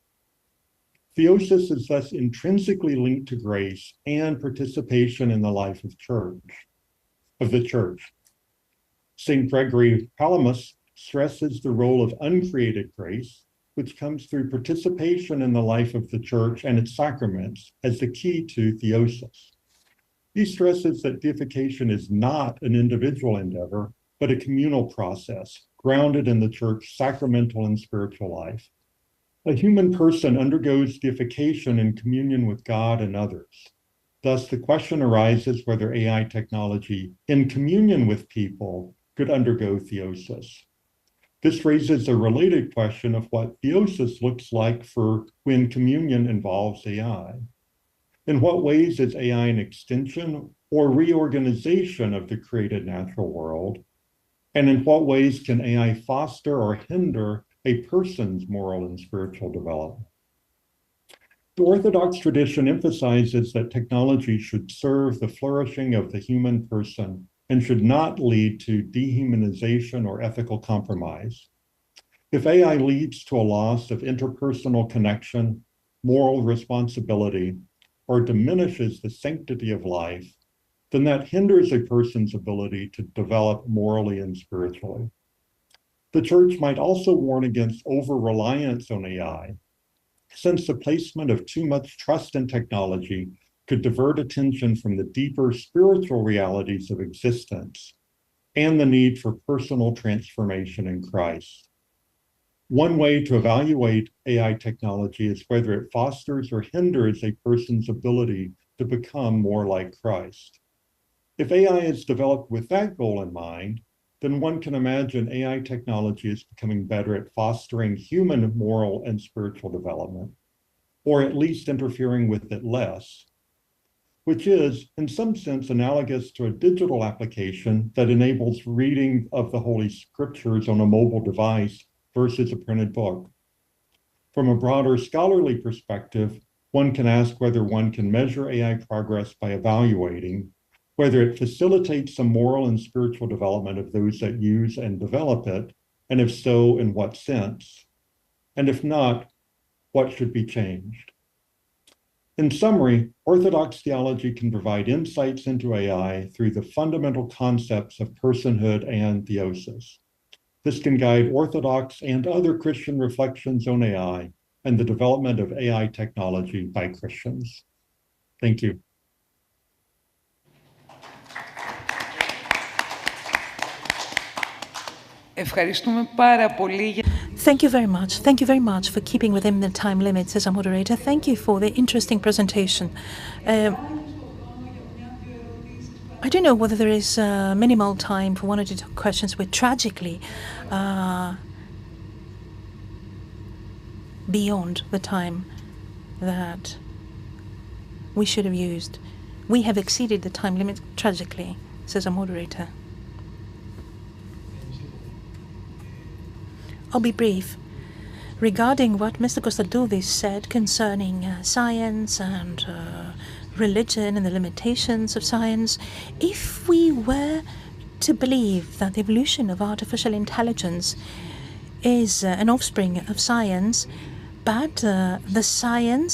Theosis is thus intrinsically linked to grace and participation in the life of the church. St. Gregory Palamas stresses the role of uncreated grace, which comes through participation in the life of the church and its sacraments, as the key to theosis. He stresses that deification is not an individual endeavor, but a communal process grounded in the church's sacramental and spiritual life. A human person undergoes deification in communion with God and others. Thus, the question arises whether AI technology in communion with people could undergo theosis. This raises a related question of what theosis looks like for when communion involves AI. In what ways is AI an extension or reorganization of the created natural world? And in what ways can AI foster or hinder a person's moral and spiritual development? The Orthodox tradition emphasizes that technology should serve the flourishing of the human person and should not lead to dehumanization or ethical compromise. If AI leads to a loss of interpersonal connection, moral responsibility, or diminishes the sanctity of life, then that hinders a person's ability to develop morally and spiritually. The church might also warn against over-reliance on AI, since the placement of too much trust in technology could divert attention from the deeper spiritual realities of existence and the need for personal transformation in Christ. One way to evaluate AI technology is whether it fosters or hinders a person's ability to become more like Christ. If AI is developed with that goal in mind, then one can imagine AI technology is becoming better at fostering human moral and spiritual development, or at least interfering with it less. which is, in some sense, analogous to a digital application that enables reading of the Holy Scriptures on a mobile device versus a printed book. From a broader scholarly perspective, one can ask whether one can measure AI progress by evaluating whether it facilitates the moral and spiritual development of those that use and develop it, and if so, in what sense? And if not, what should be changed? In summary, Orthodox theology can provide insights into AI through the fundamental concepts of personhood and theosis. This can guide Orthodox and other Christian reflections on AI and the development of AI technology by Christians. Thank you. Ευχαριστούμε πάρα πολύ. Thank you very much. Thank you very much for keeping within the time limits as a moderator. Thank you for the interesting presentation. I don't know whether there is minimal time for one or two questions. We're tragically beyond the time that we should have used. We have exceeded the time limit tragically, says a moderator. I'll be brief. Regarding what Mr. Konstantoudis said concerning science and religion and the limitations of science, if we were to believe that the evolution of artificial intelligence is an offspring of science, but the science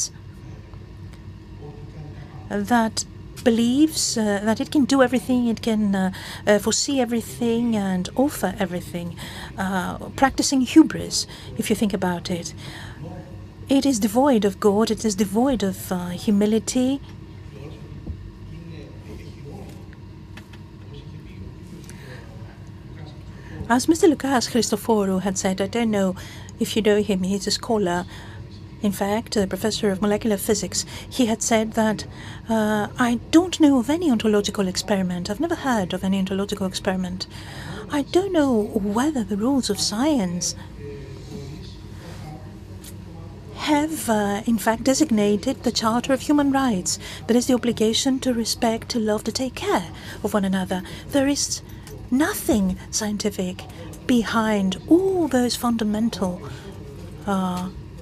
that believes that it can do everything, it can foresee everything and offer everything, practicing hubris, if you think about it. It is devoid of God, it is devoid of humility. As Mr. Lukas Christoforou had said, I don't know if you know him, he's a scholar, in fact, a professor of molecular physics. He had said that I don't know of any ontological experiment. I've never heard of any ontological experiment. I don't know whether the rules of science have, in fact, designated the Charter of Human Rights. There is the obligation to respect, to love, to take care of one another. There is nothing scientific behind all those fundamental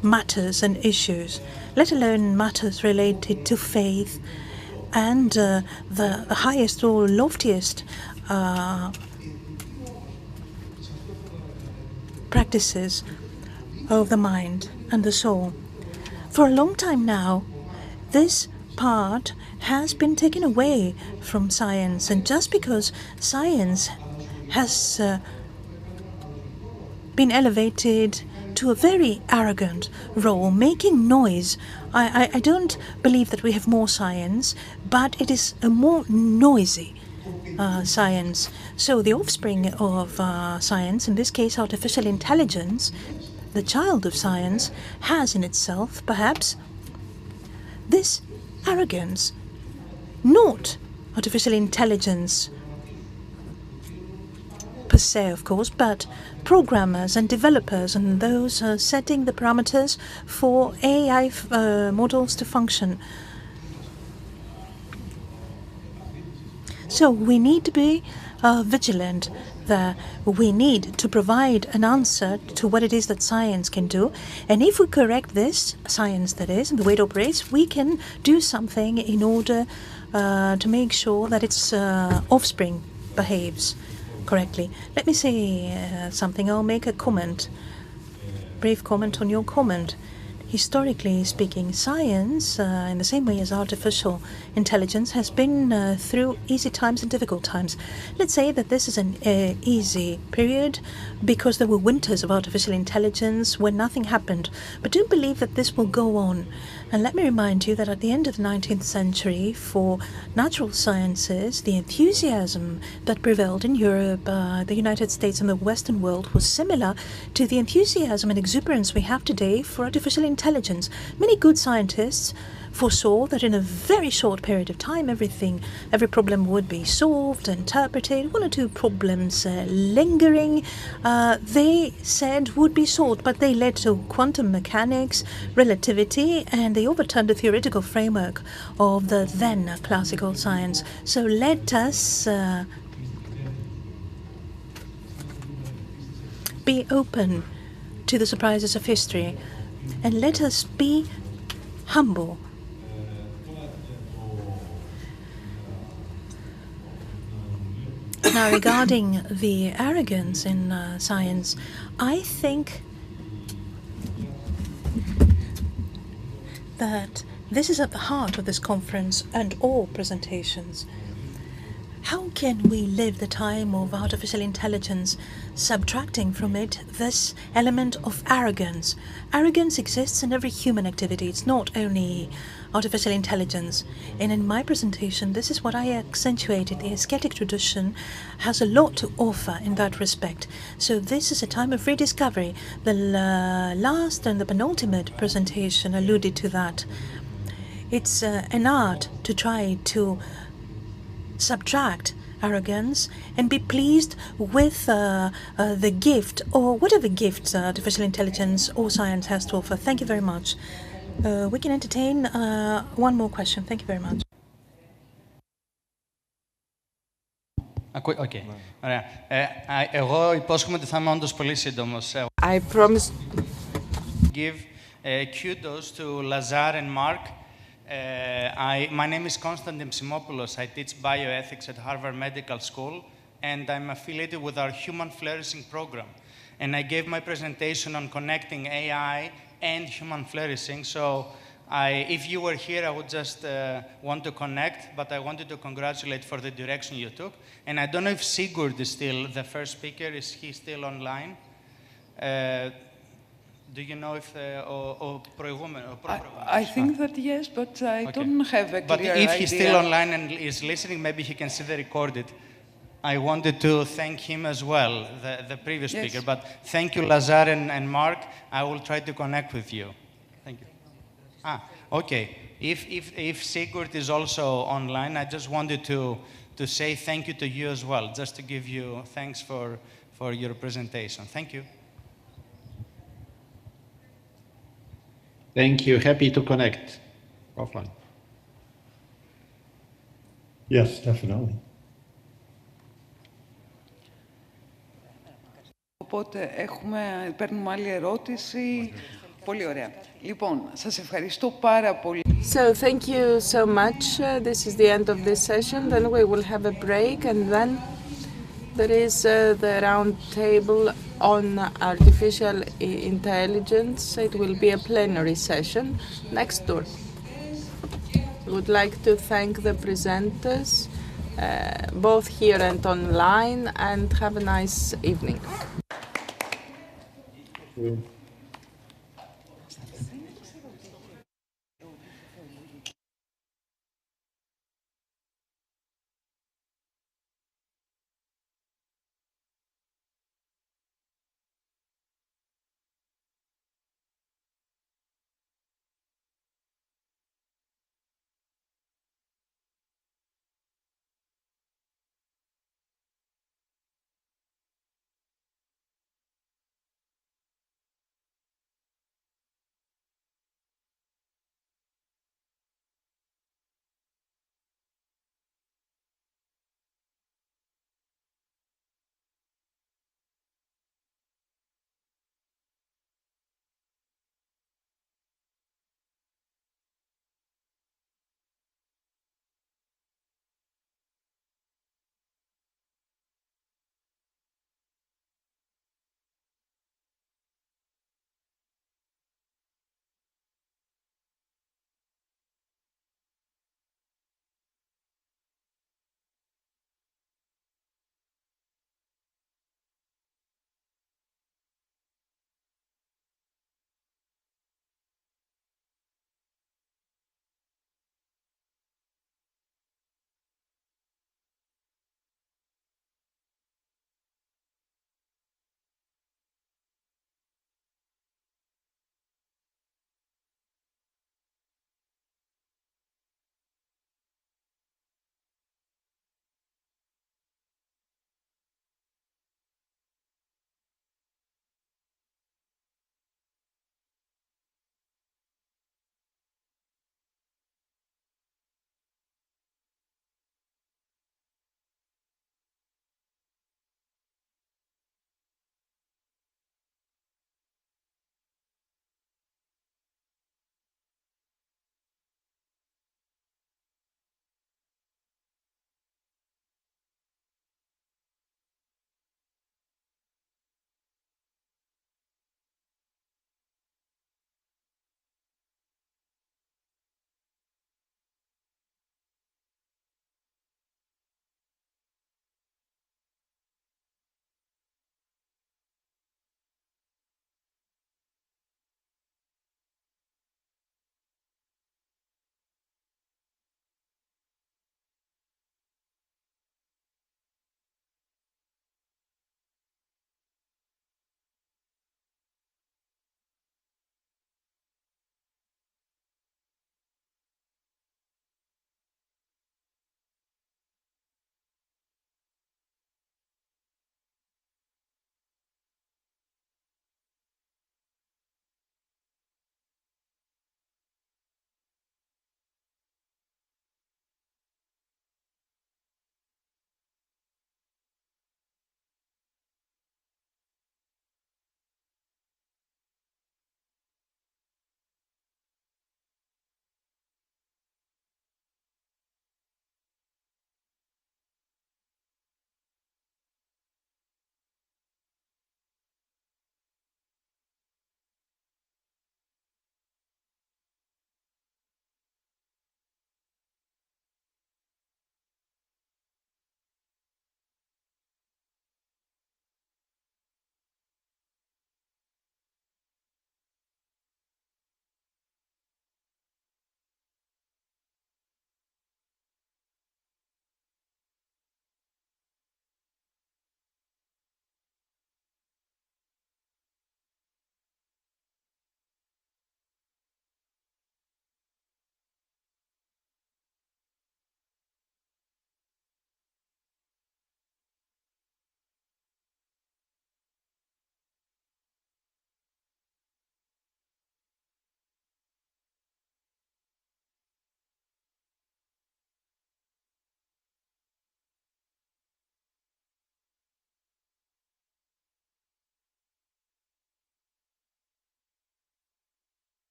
matters and issues, let alone matters related to faith and the highest or loftiest practices of the mind and the soul. For a long time now, this part has been taken away from science, and just because science has been elevated to a very arrogant role, making noise. I don't believe that we have more science, but it is a more noisy science. So the offspring of science, in this case artificial intelligence, the child of science, has in itself perhaps this arrogance, not artificial intelligence per se, of course, but programmers and developers and those setting the parameters for AI models to function. So we need to be vigilant there. We need to provide an answer to what it is that science can do. And if we correct this, science that is, and the way it operates, we can do something in order to make sure that its offspring behaves correctly. Let me say something. I'll make a comment, brief comment on your comment. Historically speaking, science, in the same way as artificial intelligence, has been through easy times and difficult times. Let's say that this is an easy period because there were winters of artificial intelligence when nothing happened. But do believe that this will go on. And let me remind you that at the end of the 19th century, for natural sciences, the enthusiasm that prevailed in Europe, the United States, and the Western world was similar to the enthusiasm and exuberance we have today for artificial intelligence. intelligence. Many good scientists foresaw that in a very short period of time, every problem would be solved, interpreted. One or two problems lingering, they said would be solved, but they led to quantum mechanics, relativity, and they overturned the theoretical framework of the then classical science. So let us be open to the surprises of history, and let us be humble. Now, regarding the arrogance in science, I think that this is at the heart of this conference and all presentations. How can we live the time of artificial intelligence, subtracting from it this element of arrogance? Arrogance exists in every human activity. It's not only artificial intelligence. And in my presentation, this is what I accentuated. The aesthetic tradition has a lot to offer in that respect. So this is a time of rediscovery. The last and the penultimate presentation alluded to that. It's an art to try to subtract arrogance and be pleased with the gift, or whatever gift artificial intelligence or science has to offer. Thank you very much. We can entertain one more question. Thank you very much. Okay. Ωραία. Εγώ υπόσχομαι ότι θα είμαι όντως πολύ σύντομος. I promise give kudos to Lazar and Mark. My name is Konstantin Simopoulos. I teach bioethics at Harvard Medical School, and I'm affiliated with our Human Flourishing program. And I gave my presentation on connecting AI and human flourishing. So if you were here, I would just want to connect, but I wanted to congratulate for the direction you took. And I don't know if Sigurd is still the first speaker. Is he still online? Do you know if I think that yes, but I don't have a clear idea. But if he's still online and is listening, maybe he can see the recorded. I wanted to thank him as well, the previous speaker. But thank you, Lazar and Mark. I will try to connect with you. Thank you. Okay. If Sigurd is also online, I just wanted to say thank you to you as well, just to give you thanks for your presentation. Thank you. Thank you. Happy to connect offline. Yes, definitely. Οπότε παίρνουμε άλλη ερώτηση. Πολύ ωραία. Λοιπόν, σας ευχαριστώ πάρα πολύ. So, thank you so much. This is the end of this session. Then we will have a break, and then there is the round table on artificial intelligence. It will be a plenary session next door. I would like to thank the presenters, both here and online, and have a nice evening.